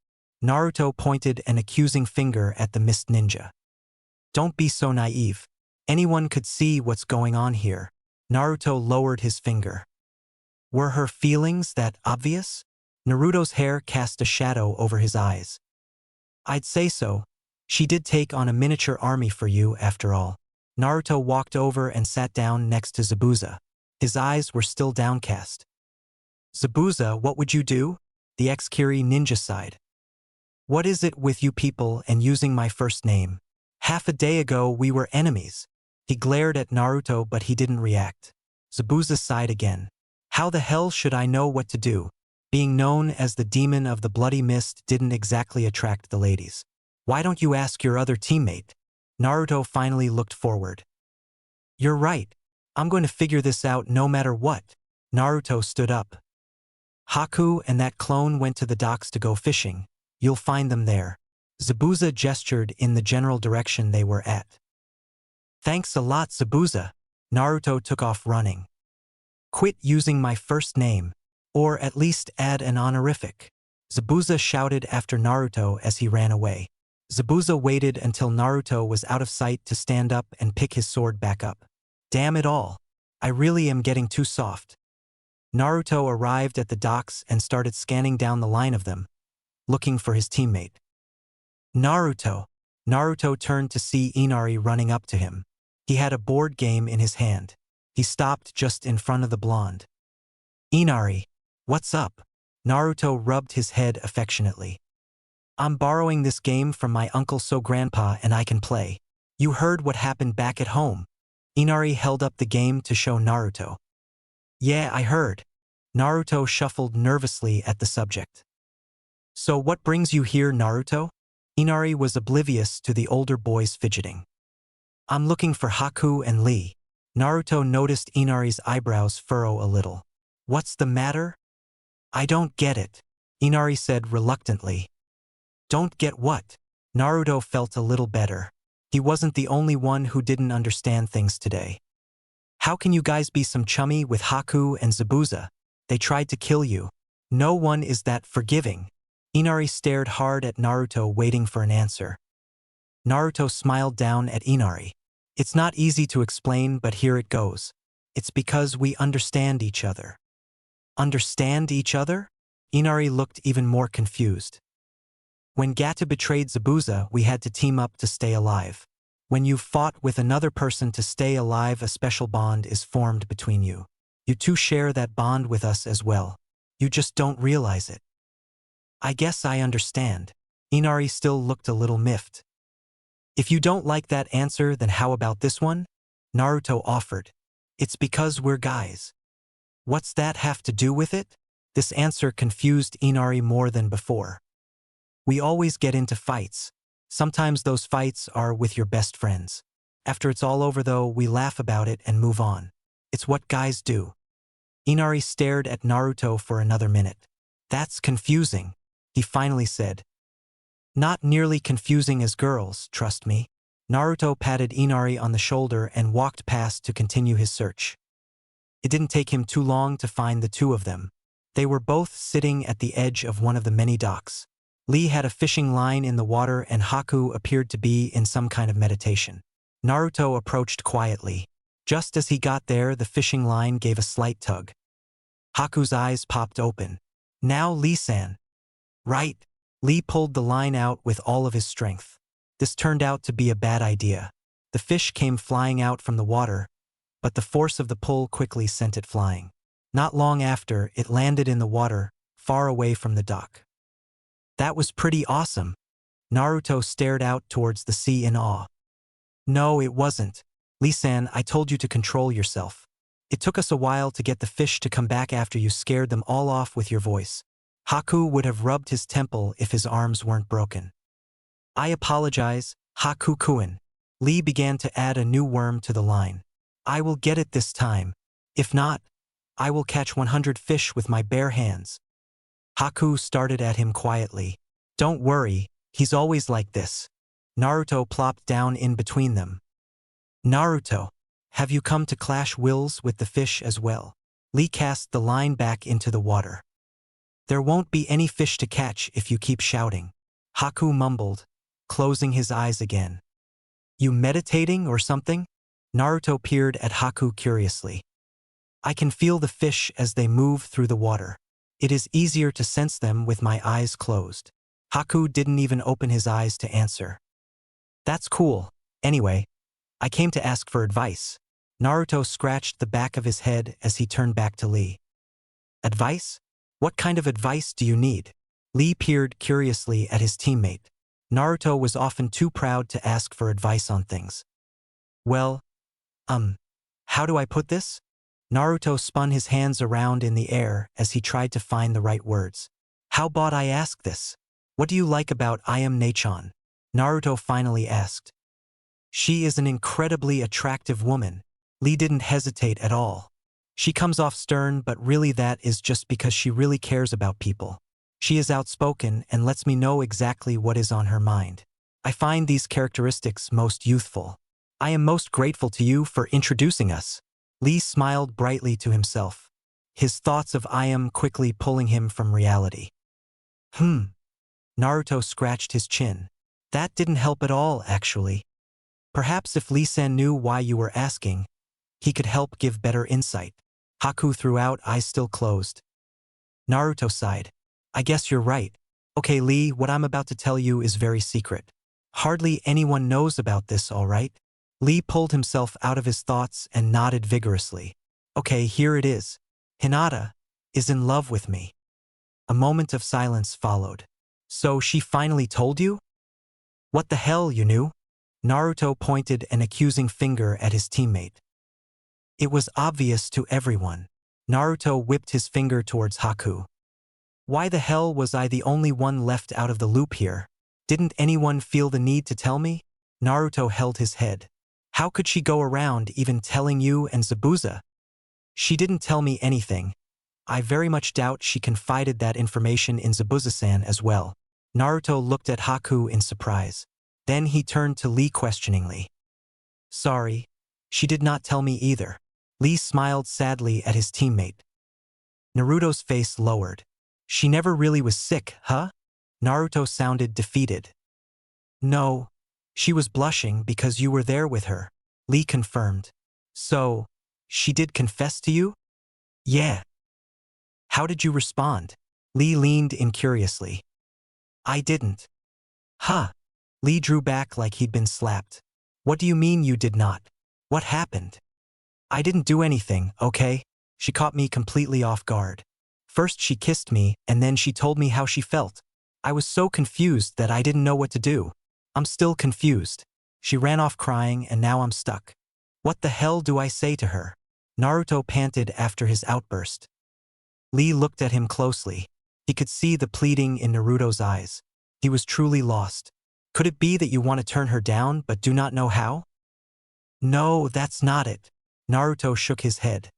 Naruto pointed an accusing finger at the mist ninja. Don't be so naive. Anyone could see what's going on here. Naruto lowered his finger. Were her feelings that obvious? Naruto's hair cast a shadow over his eyes. I'd say so. She did take on a miniature army for you, after all. Naruto walked over and sat down next to Zabuza. His eyes were still downcast. Zabuza, what would you do? The ex-Kiri ninja sighed. What is it with you people and using my first name? Half a day ago we were enemies. He glared at Naruto but he didn't react. Zabuza sighed again. How the hell should I know what to do? Being known as the demon of the bloody mist didn't exactly attract the ladies. Why don't you ask your other teammate? Naruto finally looked forward. You're right. I'm going to figure this out no matter what. Naruto stood up. Haku and that clone went to the docks to go fishing. You'll find them there. Zabuza gestured in the general direction they were at. Thanks a lot, Zabuza. Naruto took off running. Quit using my first name. Or at least add an honorific. Zabuza shouted after Naruto as he ran away. Zabuza waited until Naruto was out of sight to stand up and pick his sword back up. Damn it all. I really am getting too soft. Naruto arrived at the docks and started scanning down the line of them, looking for his teammate. Naruto. Naruto turned to see Inari running up to him. He had a board game in his hand. He stopped just in front of the blonde. Inari, what's up? Naruto rubbed his head affectionately. I'm borrowing this game from my uncle so grandpa and I can play. You heard what happened back at home. Inari held up the game to show Naruto. Yeah, I heard. Naruto shuffled nervously at the subject. So what brings you here, Naruto? Inari was oblivious to the older boy's fidgeting. I'm looking for Haku and Lee. Naruto noticed Inari's eyebrows furrow a little. What's the matter? I don't get it, Inari said reluctantly. Don't get what? Naruto felt a little better. He wasn't the only one who didn't understand things today. How can you guys be some chummy with Haku and Zabuza? They tried to kill you. No one is that forgiving. Inari stared hard at Naruto, waiting for an answer. Naruto smiled down at Inari. It's not easy to explain, but here it goes. It's because we understand each other. Understand each other? Inari looked even more confused. When Gata betrayed Zabuza, we had to team up to stay alive. When you've fought with another person to stay alive, a special bond is formed between you. You two share that bond with us as well. You just don't realize it. I guess I understand. Inari still looked a little miffed. If you don't like that answer, then how about this one? Naruto offered. It's because we're guys. What's that have to do with it? This answer confused Inari more than before. We always get into fights. Sometimes those fights are with your best friends. After it's all over though, we laugh about it and move on. It's what guys do. Inari stared at Naruto for another minute. That's confusing, he finally said. Not nearly confusing as girls, trust me. Naruto patted Inari on the shoulder and walked past to continue his search. It didn't take him too long to find the two of them. They were both sitting at the edge of one of the many docks. Lee had a fishing line in the water and Haku appeared to be in some kind of meditation. Naruto approached quietly. Just as he got there, the fishing line gave a slight tug. Haku's eyes popped open. Now Lee-san. Right. Lee pulled the line out with all of his strength. This turned out to be a bad idea. The fish came flying out from the water, but the force of the pull quickly sent it flying. Not long after, it landed in the water, far away from the dock. That was pretty awesome. Naruto stared out towards the sea in awe. No, it wasn't. Lee-san, I told you to control yourself. It took us a while to get the fish to come back after you scared them all off with your voice. Haku would have rubbed his temple if his arms weren't broken. I apologize, Haku-kun. Lee began to add a new worm to the line. I will get it this time. If not, I will catch 100 fish with my bare hands. Haku started at him quietly. Don't worry, he's always like this. Naruto plopped down in between them. Naruto, have you come to clash wills with the fish as well? Lee cast the line back into the water. There won't be any fish to catch if you keep shouting. Haku mumbled, closing his eyes again. You meditating or something? Naruto peered at Haku curiously. I can feel the fish as they move through the water. It is easier to sense them with my eyes closed. Haku didn't even open his eyes to answer. That's cool. Anyway, I came to ask for advice. Naruto scratched the back of his head as he turned back to Lee. Advice? What kind of advice do you need? Lee peered curiously at his teammate. Naruto was often too proud to ask for advice on things. Well, how do I put this? Naruto spun his hands around in the air as he tried to find the right words. How about I ask this? What do you like about I am Nachon? Naruto finally asked. She is an incredibly attractive woman. Lee didn't hesitate at all. She comes off stern, but really that is just because she really cares about people. She is outspoken and lets me know exactly what is on her mind. I find these characteristics most youthful. I am most grateful to you for introducing us. Lee smiled brightly to himself, his thoughts of I am quickly pulling him from reality. Naruto scratched his chin. That didn't help at all, actually. Perhaps if Lee-san knew why you were asking, he could help give better insight. Haku threw out, eyes still closed. Naruto sighed. I guess you're right. Okay, Lee, what I'm about to tell you is very secret. Hardly anyone knows about this, all right? Lee pulled himself out of his thoughts and nodded vigorously. Okay, here it is. Hinata is in love with me. A moment of silence followed. So she finally told you? What the hell, you knew? Naruto pointed an accusing finger at his teammate. It was obvious to everyone. Naruto whipped his finger towards Haku. Why the hell was I the only one left out of the loop here? Didn't anyone feel the need to tell me? Naruto held his head. How could she go around even telling you and Zabuza? She didn't tell me anything. I very much doubt she confided that information in Zabuza-san as well. Naruto looked at Haku in surprise. Then he turned to Lee questioningly. Sorry, she did not tell me either. Lee smiled sadly at his teammate. Naruto's face lowered. She never really was sick, huh? Naruto sounded defeated. No, she was blushing because you were there with her, Lee confirmed. So, she did confess to you? Yeah. How did you respond? Lee leaned in curiously. I didn't. Huh. Lee drew back like he'd been slapped. What do you mean you did not? What happened? I didn't do anything, okay? She caught me completely off guard. First she kissed me, and then she told me how she felt. I was so confused that I didn't know what to do. I'm still confused. She ran off crying, and now I'm stuck. What the hell do I say to her? Naruto panted after his outburst. Lee looked at him closely. He could see the pleading in Naruto's eyes. He was truly lost. Could it be that you want to turn her down but do not know how? No, that's not it. Naruto shook his head.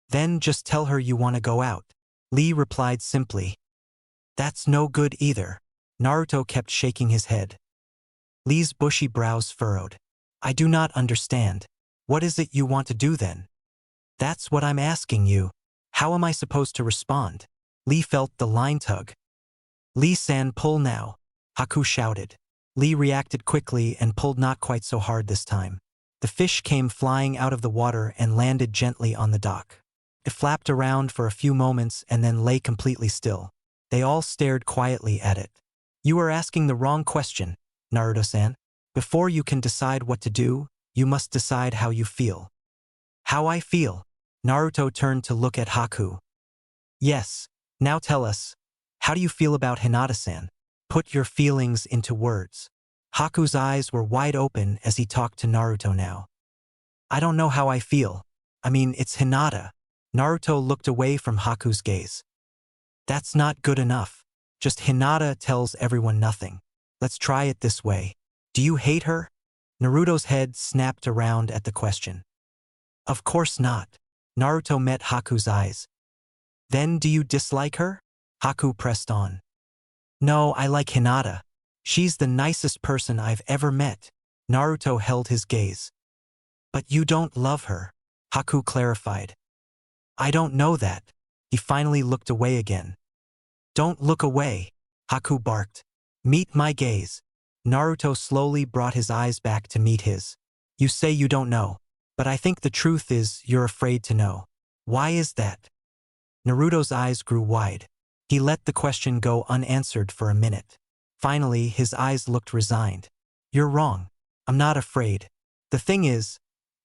Then just tell her you want to go out. Lee replied simply. That's no good either. Naruto kept shaking his head. Lee's bushy brows furrowed. I do not understand. What is it you want to do then? That's what I'm asking you. How am I supposed to respond? Lee felt the line tug. Lee-san, pull now, Haku shouted. Lee reacted quickly and pulled not quite so hard this time. The fish came flying out of the water and landed gently on the dock. It flapped around for a few moments and then lay completely still. They all stared quietly at it. You are asking the wrong question, Naruto-san. Before you can decide what to do, you must decide how you feel. How I feel? Naruto turned to look at Haku. Yes, now tell us. How do you feel about Hinata-san? Put your feelings into words. Haku's eyes were wide open as he talked to Naruto now. I don't know how I feel. I mean, it's Hinata. Naruto looked away from Haku's gaze. That's not good enough. Just Hinata tells everyone nothing. Let's try it this way. Do you hate her? Naruto's head snapped around at the question. Of course not. Naruto met Haku's eyes. Then do you dislike her? Haku pressed on. No, I like Hinata. She's the nicest person I've ever met. Naruto held his gaze. But you don't love her, Haku clarified. I don't know that. He finally looked away again. Don't look away, Haku barked. Meet my gaze. Naruto slowly brought his eyes back to meet his. You say you don't know, but I think the truth is you're afraid to know. Why is that? Naruto's eyes grew wide. He let the question go unanswered for a minute. Finally, his eyes looked resigned. You're wrong. I'm not afraid. The thing is,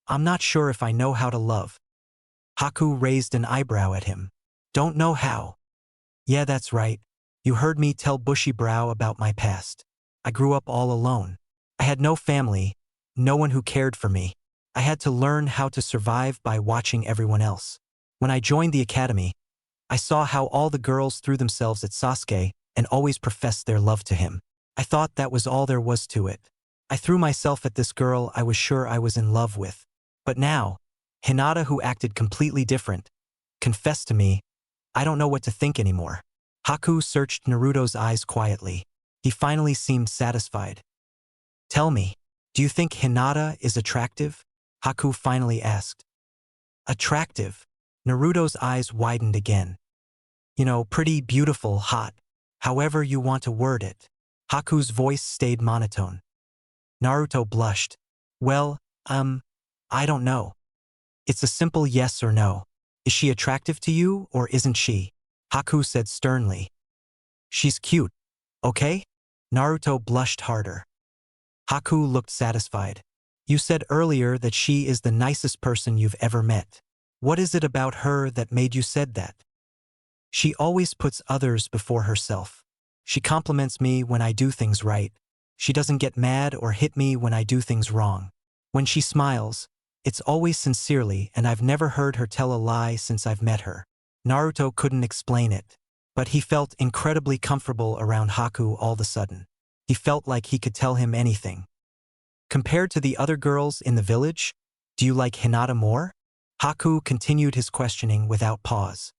I'm not sure if I know how to love. Haku raised an eyebrow at him. Don't know how. Yeah, that's right. You heard me tell Bushy Brow about my past. I grew up all alone. I had no family, no one who cared for me. I had to learn how to survive by watching everyone else. When I joined the academy, I saw how all the girls threw themselves at Sasuke and always professed their love to him. I thought that was all there was to it. I threw myself at this girl I was sure I was in love with. But now, Hinata, who acted completely different, confessed to me. I don't know what to think anymore. Haku searched Naruto's eyes quietly. He finally seemed satisfied. Tell me, do you think Hinata is attractive? Haku finally asked. Attractive? Naruto's eyes widened again. You know, pretty, beautiful, hot. However you want to word it. Haku's voice stayed monotone. Naruto blushed. Well, I don't know. It's a simple yes or no. Is she attractive to you or isn't she? Haku said sternly. She's cute, okay? Naruto blushed harder. Haku looked satisfied. You said earlier that she is the nicest person you've ever met. What is it about her that made you said that? She always puts others before herself. She compliments me when I do things right. She doesn't get mad or hit me when I do things wrong. When she smiles, it's always sincerely, and I've never heard her tell a lie since I've met her. Naruto couldn't explain it, but he felt incredibly comfortable around Haku all of a sudden. He felt like he could tell him anything. Compared to the other girls in the village, do you like Hinata more? Haku continued his questioning without pause.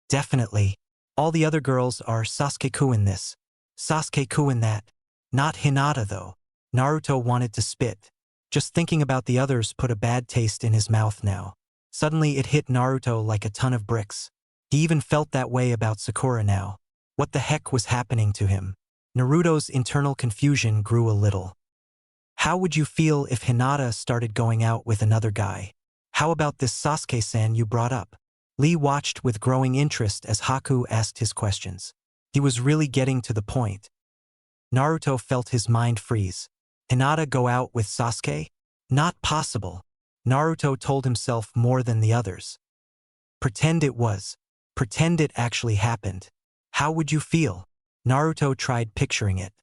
Definitely. All the other girls are Sasuke-ku in this, Sasuke-ku in that. Not Hinata though. Naruto wanted to spit. Just thinking about the others put a bad taste in his mouth now. Suddenly it hit Naruto like a ton of bricks. He even felt that way about Sakura now. What the heck was happening to him? Naruto's internal confusion grew a little. How would you feel if Hinata started going out with another guy? How about this Sasuke-san you brought up? Lee watched with growing interest as Haku asked his questions. He was really getting to the point. Naruto felt his mind freeze. Hinata go out with Sasuke? Not possible. Naruto told himself more than the others. Pretend it was. Pretend it actually happened. How would you feel? Naruto tried picturing it.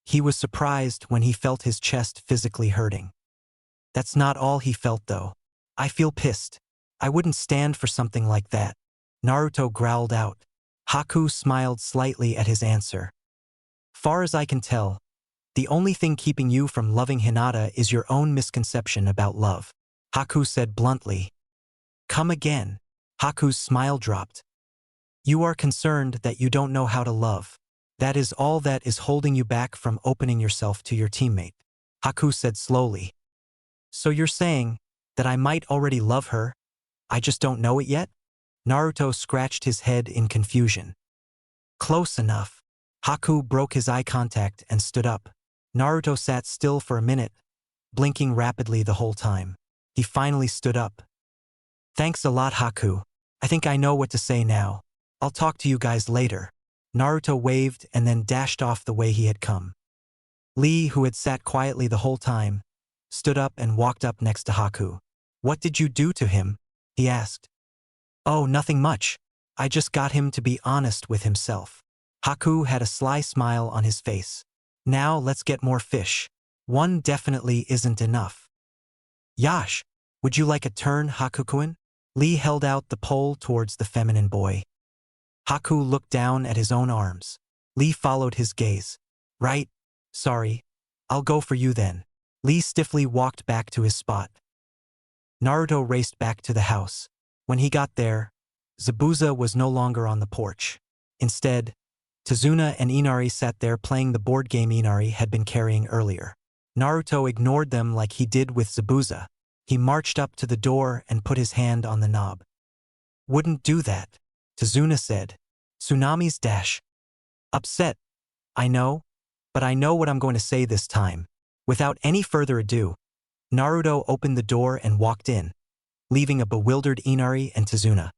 He was surprised when he felt his chest physically hurting. That's not all he felt though. I feel pissed. I wouldn't stand for something like that. Naruto growled out. Haku smiled slightly at his answer. Far as I can tell, the only thing keeping you from loving Hinata is your own misconception about love. Haku said bluntly. Come again. Haku's smile dropped. You are concerned that you don't know how to love. That is all that is holding you back from opening yourself to your teammate. Haku said slowly. So you're saying that I might already love her? I just don't know it yet? Naruto scratched his head in confusion. Close enough. Haku broke his eye contact and stood up. Naruto sat still for a minute, blinking rapidly the whole time. He finally stood up. Thanks a lot, Haku. I think I know what to say now. I'll talk to you guys later. Naruto waved and then dashed off the way he had come. Lee, who had sat quietly the whole time, stood up and walked up next to Haku. What did you do to him? He asked. Oh, nothing much. I just got him to be honest with himself. Haku had a sly smile on his face. Now let's get more fish. One definitely isn't enough. Yash, would you like a turn, Haku-kun? Lee held out the pole towards the feminine boy. Haku looked down at his own arms. Lee followed his gaze. Right? Sorry. I'll go for you then. Lee stiffly walked back to his spot. Naruto raced back to the house. When he got there, Zabuza was no longer on the porch. Instead, Tazuna and Inari sat there playing the board game Inari had been carrying earlier. Naruto ignored them like he did with Zabuza. He marched up to the door and put his hand on the knob. Wouldn't do that, Tazuna said. Tsunami's dash. Upset. I know, but I know what I'm going to say this time. Without any further ado, Naruto opened the door and walked in, leaving a bewildered Inari and Tazuna.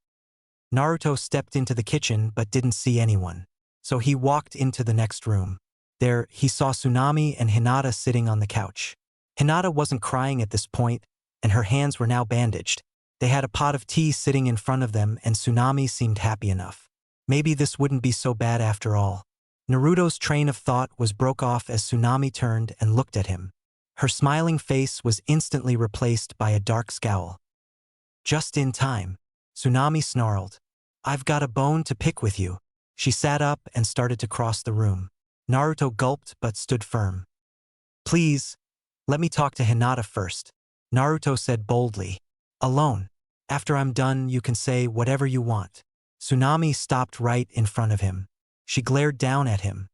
Naruto stepped into the kitchen but didn't see anyone, so he walked into the next room. There, he saw Tsunami and Hinata sitting on the couch. Hinata wasn't crying at this point, and her hands were now bandaged. They had a pot of tea sitting in front of them, and Tsunami seemed happy enough. Maybe this wouldn't be so bad after all. Naruto's train of thought was broke off as Tsunami turned and looked at him. Her smiling face was instantly replaced by a dark scowl. Just in time. Tsunami snarled. I've got a bone to pick with you. She sat up and started to cross the room. Naruto gulped but stood firm. Please, let me talk to Hinata first. Naruto said boldly. Alone. After I'm done, you can say whatever you want. Tsunami stopped right in front of him. She glared down at him.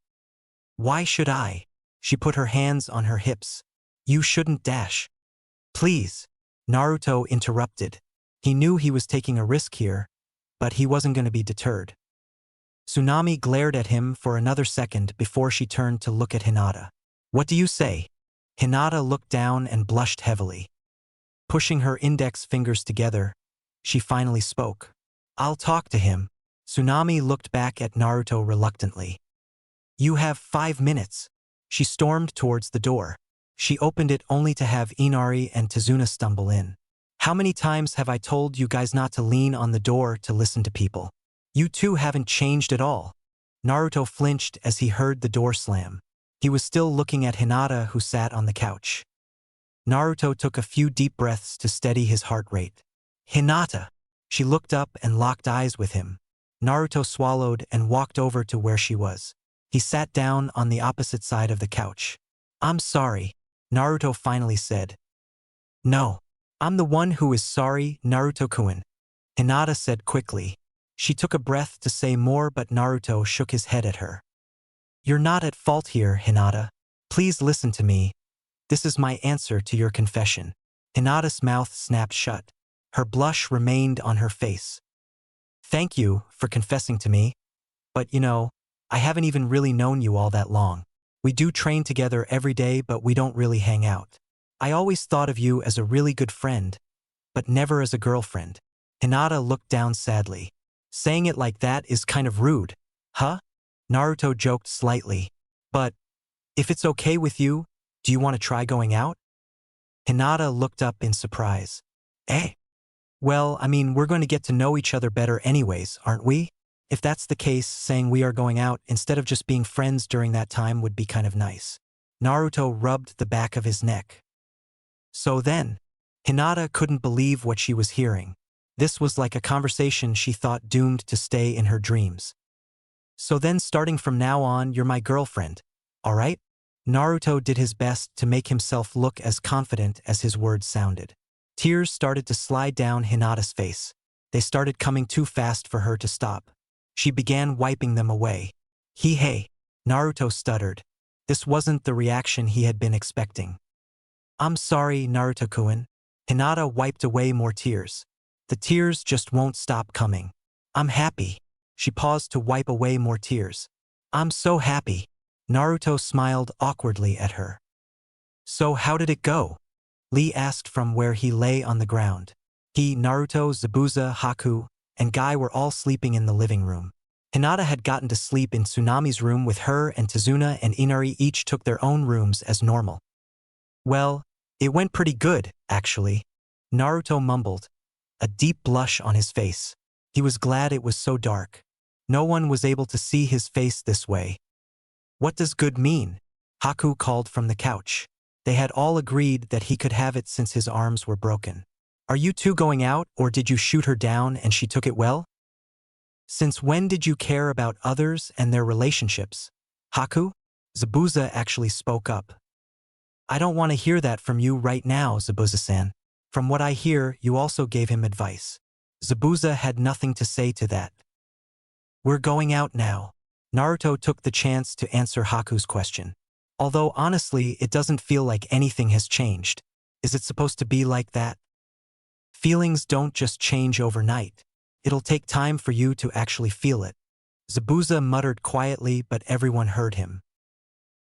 Why should I? She put her hands on her hips. You shouldn't dash. Please. Naruto interrupted. He knew he was taking a risk here, but he wasn't going to be deterred. Tsunami glared at him for another second before she turned to look at Hinata. What do you say? Hinata looked down and blushed heavily. Pushing her index fingers together, she finally spoke. I'll talk to him. Tsunami looked back at Naruto reluctantly. You have 5 minutes. She stormed towards the door. She opened it only to have Inari and Tazuna stumble in. How many times have I told you guys not to lean on the door to listen to people? You two haven't changed at all. Naruto flinched as he heard the door slam. He was still looking at Hinata, who sat on the couch. Naruto took a few deep breaths to steady his heart rate. Hinata! She looked up and locked eyes with him. Naruto swallowed and walked over to where she was. He sat down on the opposite side of the couch. I'm sorry, Naruto finally said. No. I'm the one who is sorry, Naruto-kun, Hinata said quickly. She took a breath to say more, but Naruto shook his head at her. You're not at fault here, Hinata. Please listen to me. This is my answer to your confession. Hinata's mouth snapped shut. Her blush remained on her face. Thank you for confessing to me. But I haven't even really known you all that long. We do train together every day, but we don't really hang out. I always thought of you as a really good friend, but never as a girlfriend. Hinata looked down sadly. Saying it like that is kind of rude. Huh? Naruto joked slightly. But, if it's okay with you, do you want to try going out? Hinata looked up in surprise. Eh? Well, we're going to get to know each other better anyways, aren't we? If that's the case, saying we are going out instead of just being friends during that time would be kind of nice. Naruto rubbed the back of his neck. So then, Hinata couldn't believe what she was hearing. This was like a conversation she thought doomed to stay in her dreams. So then, starting from now on, you're my girlfriend, alright? Naruto did his best to make himself look as confident as his words sounded. Tears started to slide down Hinata's face. They started coming too fast for her to stop. She began wiping them away. Hey, Naruto stuttered. This wasn't the reaction he had been expecting. I'm sorry, Naruto-kun. Hinata wiped away more tears. The tears just won't stop coming. I'm happy. She paused to wipe away more tears. I'm so happy. Naruto smiled awkwardly at her. So how did it go? Lee asked from where he lay on the ground. He, Naruto, Zabuza, Haku, and Guy were all sleeping in the living room. Hinata had gotten to sleep in Tsunami's room with her, and Tazuna and Inari each took their own rooms as normal. Well, it went pretty good, actually. Naruto mumbled, a deep blush on his face. He was glad it was so dark. No one was able to see his face this way. What does good mean? Haku called from the couch. They had all agreed that he could have it since his arms were broken. Are you two going out, or did you shoot her down and she took it well? Since when did you care about others and their relationships? Haku? Zabuza actually spoke up. I don't want to hear that from you right now, Zabuza-san. From what I hear, you also gave him advice. Zabuza had nothing to say to that. We're going out now. Naruto took the chance to answer Haku's question. Although honestly, it doesn't feel like anything has changed. Is it supposed to be like that? Feelings don't just change overnight. It'll take time for you to actually feel it. Zabuza muttered quietly, but everyone heard him.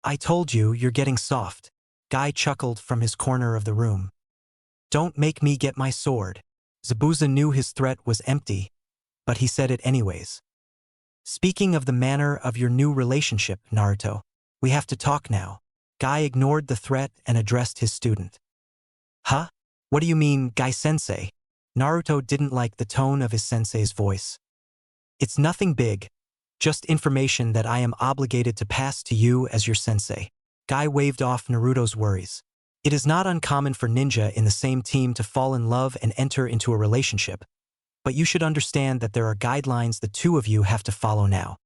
I told you, you're getting soft. Guy chuckled from his corner of the room. Don't make me get my sword. Zabuza knew his threat was empty, but he said it anyways. Speaking of the manner of your new relationship, Naruto, we have to talk now. Guy ignored the threat and addressed his student. Huh? What do you mean, Guy-sensei? Naruto didn't like the tone of his sensei's voice. It's nothing big, just information that I am obligated to pass to you as your sensei. Guy waved off Naruto's worries. It is not uncommon for ninja in the same team to fall in love and enter into a relationship, but you should understand that there are guidelines the two of you have to follow now.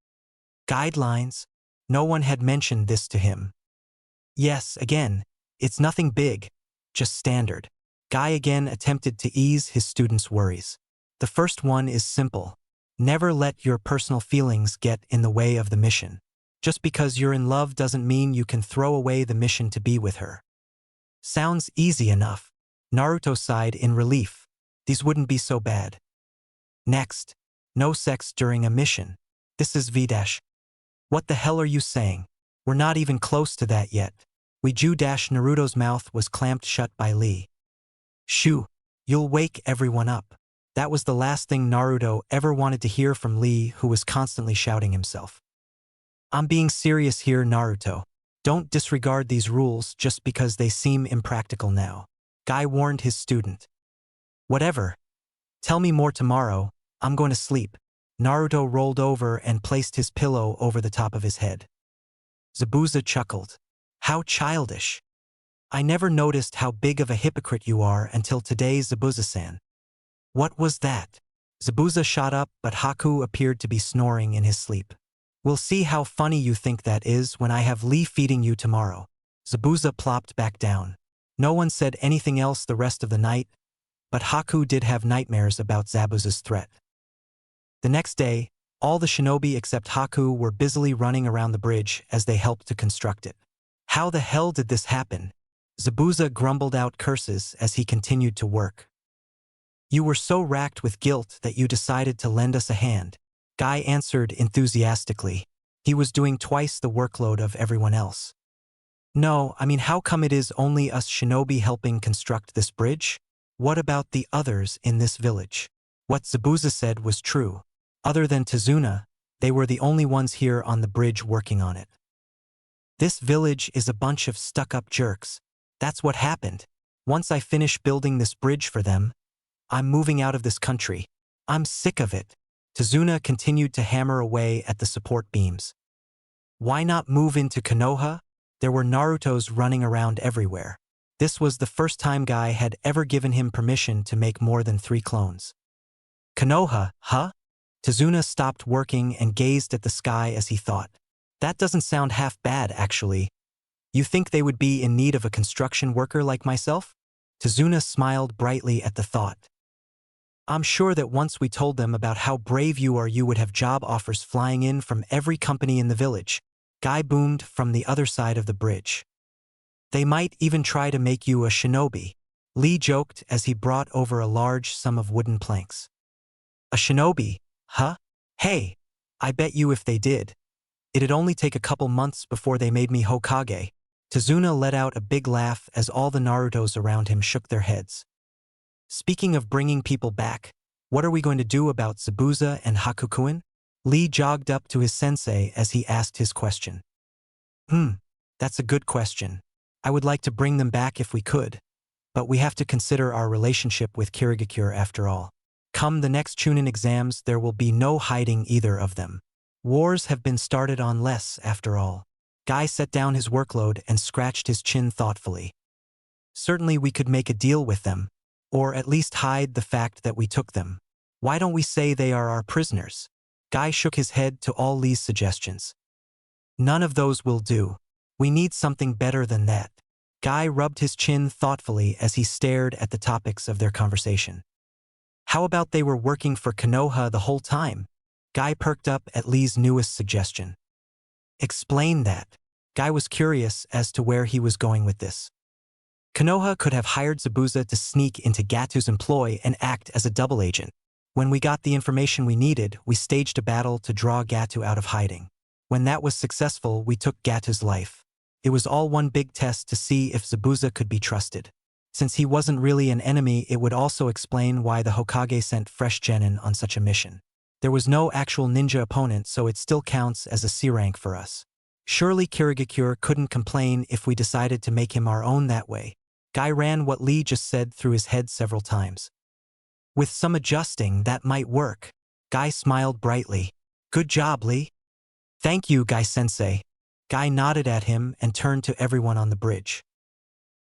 Guidelines? No one had mentioned this to him. Yes, again, it's nothing big, just standard. Guy again attempted to ease his students' worries. The first one is simple. Never let your personal feelings get in the way of the mission. Just because you're in love doesn't mean you can throw away the mission to be with her. Sounds easy enough. Naruto sighed in relief. These wouldn't be so bad. Next, no sex during a mission. This is V-. What the hell are you saying? We're not even close to that yet. Naruto's mouth was clamped shut by Lee. Shoo! You'll wake everyone up. That was the last thing Naruto ever wanted to hear from Lee, who was constantly shouting himself. I'm being serious here, Naruto. Don't disregard these rules just because they seem impractical now. Guy warned his student. Whatever. Tell me more tomorrow. I'm going to sleep. Naruto rolled over and placed his pillow over the top of his head. Zabuza chuckled. How childish. I never noticed how big of a hypocrite you are until today, Zabuza-san. What was that? Zabuza shot up, but Haku appeared to be snoring in his sleep. We'll see how funny you think that is when I have Lee feeding you tomorrow. Zabuza plopped back down. No one said anything else the rest of the night, but Haku did have nightmares about Zabuza's threat. The next day, all the shinobi except Haku were busily running around the bridge as they helped to construct it. How the hell did this happen? Zabuza grumbled out curses as he continued to work. You were so racked with guilt that you decided to lend us a hand. Guy answered enthusiastically. He was doing twice the workload of everyone else. No, I mean, how come it is only us shinobi helping construct this bridge? What about the others in this village? What Zabuza said was true. Other than Tazuna, they were the only ones here on the bridge working on it. This village is a bunch of stuck-up jerks. That's what happened. Once I finish building this bridge for them, I'm moving out of this country. I'm sick of it. Tazuna continued to hammer away at the support beams. Why not move into Konoha? There were Narutos running around everywhere. This was the first time Guy had ever given him permission to make more than 3 clones. Konoha, huh? Tazuna stopped working and gazed at the sky as he thought. That doesn't sound half bad, actually. You think they would be in need of a construction worker like myself? Tazuna smiled brightly at the thought. I'm sure that once we told them about how brave you are, you would have job offers flying in from every company in the village. Guy boomed from the other side of the bridge. They might even try to make you a shinobi. Lee joked as he brought over a large sum of wooden planks. A shinobi, huh? Hey, I bet you if they did. It'd only take a couple months before they made me Hokage. Tazuna let out a big laugh as all the Narutos around him shook their heads. Speaking of bringing people back, what are we going to do about Zabuza and Haku-kun? Lee jogged up to his sensei as he asked his question. That's a good question. I would like to bring them back if we could, but we have to consider our relationship with Kirigakure after all. Come the next chunin exams, there will be no hiding either of them. Wars have been started on less, after all. Guy set down his workload and scratched his chin thoughtfully. Certainly we could make a deal with them, or at least hide the fact that we took them. Why don't we say they are our prisoners? Guy shook his head to all Lee's suggestions. None of those will do. We need something better than that. Guy rubbed his chin thoughtfully as he stared at the topics of their conversation. How about they were working for Konoha the whole time? Guy perked up at Lee's newest suggestion. Explain that. Guy was curious as to where he was going with this. Konoha could have hired Zabuza to sneak into Gatu's employ and act as a double agent. When we got the information we needed, we staged a battle to draw Gatu out of hiding. When that was successful, we took Gatu's life. It was all one big test to see if Zabuza could be trusted. Since he wasn't really an enemy, it would also explain why the Hokage sent fresh genin on such a mission. There was no actual ninja opponent, so it still counts as a C rank for us. Surely Kirigakure couldn't complain if we decided to make him our own that way. Guy ran what Lee just said through his head several times. With some adjusting, that might work. Guy smiled brightly. Good job, Lee. Thank you, Guy-sensei. Guy nodded at him and turned to everyone on the bridge.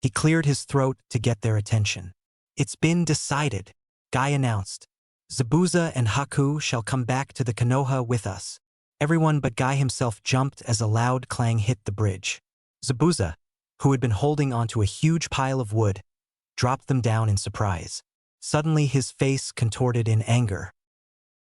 He cleared his throat to get their attention. It's been decided, Guy announced. Zabuza and Haku shall come back to the Konoha with us. Everyone but Guy himself jumped as a loud clang hit the bridge. Zabuza, who had been holding onto a huge pile of wood, dropped them down in surprise. Suddenly his face contorted in anger.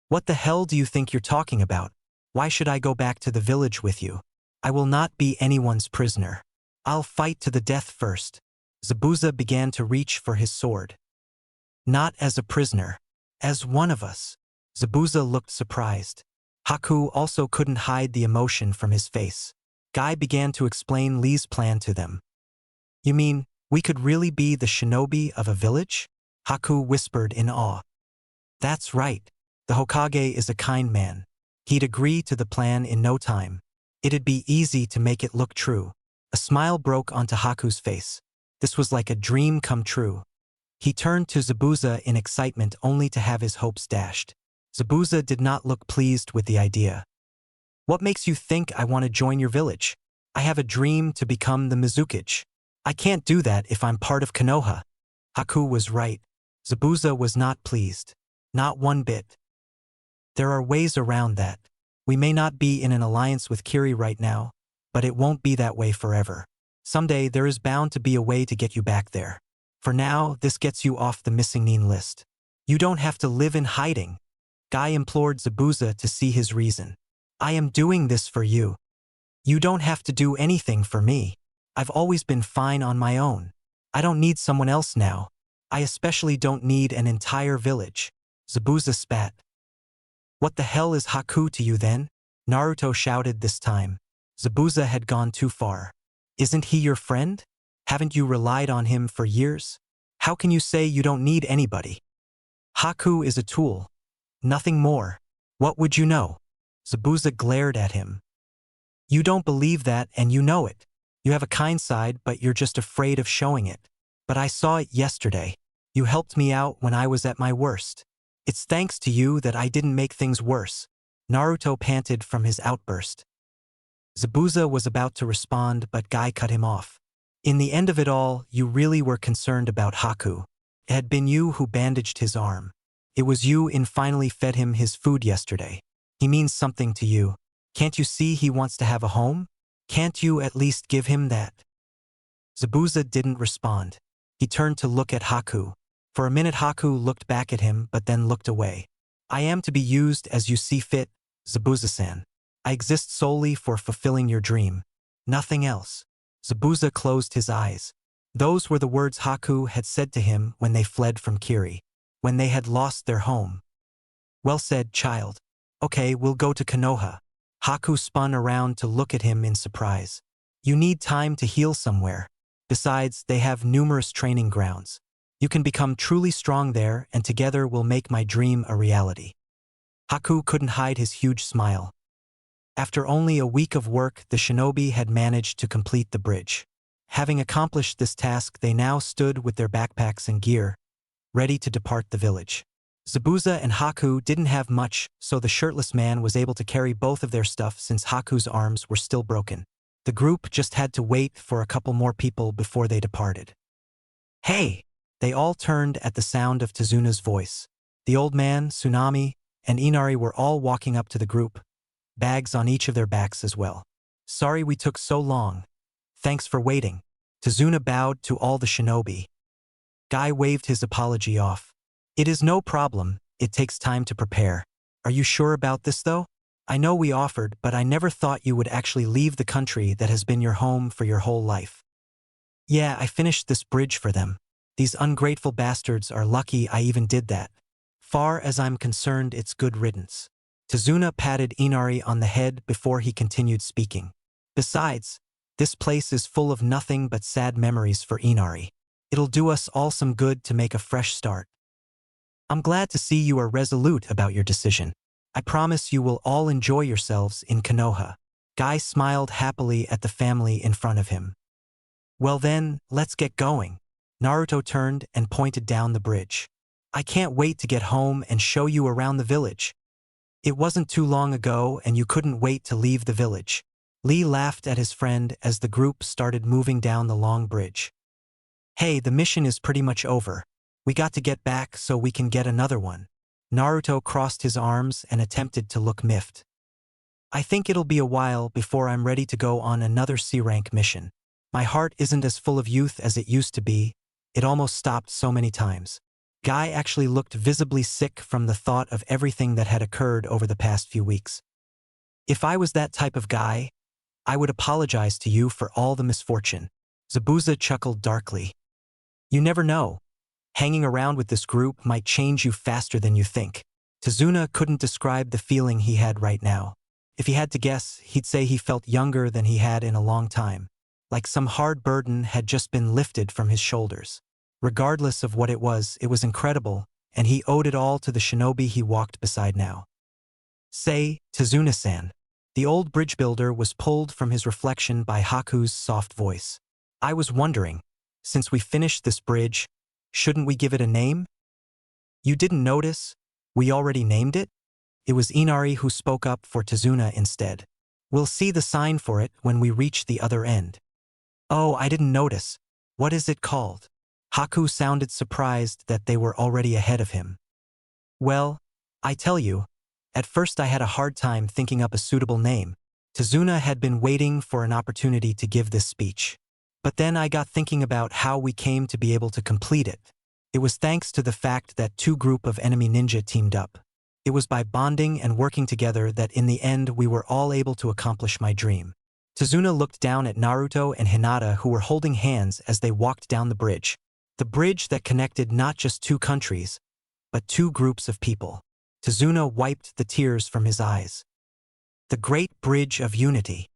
What the hell do you think you're talking about? Why should I go back to the village with you? I will not be anyone's prisoner. I'll fight to the death first. Zabuza began to reach for his sword. Not as a prisoner. As one of us. Zabuza looked surprised. Haku also couldn't hide the emotion from his face. Guy began to explain Lee's plan to them. You mean, we could really be the shinobi of a village? Haku whispered in awe. That's right. The Hokage is a kind man. He'd agree to the plan in no time. It'd be easy to make it look true. A smile broke onto Haku's face. This was like a dream come true. He turned to Zabuza in excitement only to have his hopes dashed. Zabuza did not look pleased with the idea. What makes you think I want to join your village? I have a dream to become the Mizukage. I can't do that if I'm part of Konoha. Haku was right. Zabuza was not pleased. Not one bit. There are ways around that. We may not be in an alliance with Kiri right now, but it won't be that way forever. Someday there is bound to be a way to get you back there. For now, this gets you off the missing nin list. You don't have to live in hiding. Guy implored Zabuza to see his reason. I am doing this for you. You don't have to do anything for me. I've always been fine on my own. I don't need someone else now. I especially don't need an entire village. Zabuza spat. What the hell is Haku to you then? Naruto shouted this time. Zabuza had gone too far. Isn't he your friend? Haven't you relied on him for years? How can you say you don't need anybody? Haku is a tool. Nothing more. What would you know? Zabuza glared at him. You don't believe that and you know it. You have a kind side, but you're just afraid of showing it. But I saw it yesterday. You helped me out when I was at my worst. It's thanks to you that I didn't make things worse. Naruto panted from his outburst. Zabuza was about to respond, but Guy cut him off. In the end of it all, you really were concerned about Haku. It had been you who bandaged his arm. It was you who finally fed him his food yesterday. He means something to you. Can't you see he wants to have a home? Can't you at least give him that? Zabuza didn't respond. He turned to look at Haku. For a minute Haku looked back at him but then looked away. I am to be used as you see fit, Zabuza-san. I exist solely for fulfilling your dream. Nothing else. Zabuza closed his eyes. Those were the words Haku had said to him when they fled from Kiri. When they had lost their home. Well said, child. Okay, we'll go to Konoha. Haku spun around to look at him in surprise. You need time to heal somewhere. Besides, they have numerous training grounds. You can become truly strong there and together we'll make my dream a reality. Haku couldn't hide his huge smile. After only a week of work, the shinobi had managed to complete the bridge. Having accomplished this task, they now stood with their backpacks and gear, ready to depart the village. Zabuza and Haku didn't have much, so the shirtless man was able to carry both of their stuff since Haku's arms were still broken. The group just had to wait for a couple more people before they departed. Hey! They all turned at the sound of Tezuna's voice. The old man, Tsunami, and Inari were all walking up to the group, bags on each of their backs as well. Sorry we took so long. Thanks for waiting. Tezuna bowed to all the shinobi. Guy waved his apology off. It is no problem, it takes time to prepare. Are you sure about this though? I know we offered, but I never thought you would actually leave the country that has been your home for your whole life. Yeah, I finished this bridge for them. These ungrateful bastards are lucky I even did that. Far as I'm concerned, it's good riddance. Tezuna patted Inari on the head before he continued speaking. Besides, this place is full of nothing but sad memories for Inari. It'll do us all some good to make a fresh start. I'm glad to see you are resolute about your decision. I promise you will all enjoy yourselves in Konoha. Guy smiled happily at the family in front of him. Well then, let's get going. Naruto turned and pointed down the bridge. I can't wait to get home and show you around the village. It wasn't too long ago and you couldn't wait to leave the village. Lee laughed at his friend as the group started moving down the long bridge. Hey, the mission is pretty much over. We got to get back so we can get another one. Naruto crossed his arms and attempted to look miffed. I think it'll be a while before I'm ready to go on another C-rank mission. My heart isn't as full of youth as it used to be. It almost stopped so many times. Guy actually looked visibly sick from the thought of everything that had occurred over the past few weeks. If I was that type of guy, I would apologize to you for all the misfortune. Zabuza chuckled darkly. You never know. Hanging around with this group might change you faster than you think. Tazuna couldn't describe the feeling he had right now. If he had to guess, he'd say he felt younger than he had in a long time, like some hard burden had just been lifted from his shoulders. Regardless of what it was incredible, and he owed it all to the shinobi he walked beside now. Say, Tazuna-san. The old bridge builder was pulled from his reflection by Haku's soft voice. I was wondering, since we finished this bridge, shouldn't we give it a name? You didn't notice? We already named it? It was Inari who spoke up for Tazuna instead. We'll see the sign for it when we reach the other end. Oh, I didn't notice. What is it called? Haku sounded surprised that they were already ahead of him. Well, I tell you, at first I had a hard time thinking up a suitable name. Tazuna had been waiting for an opportunity to give this speech. But then I got thinking about how we came to be able to complete it. It was thanks to the fact that two groups of enemy ninja teamed up. It was by bonding and working together that in the end we were all able to accomplish my dream. Tazuna looked down at Naruto and Hinata, who were holding hands as they walked down the bridge that connected not just two countries, but two groups of people. Tazuna wiped the tears from his eyes. The Great Bridge of Unity.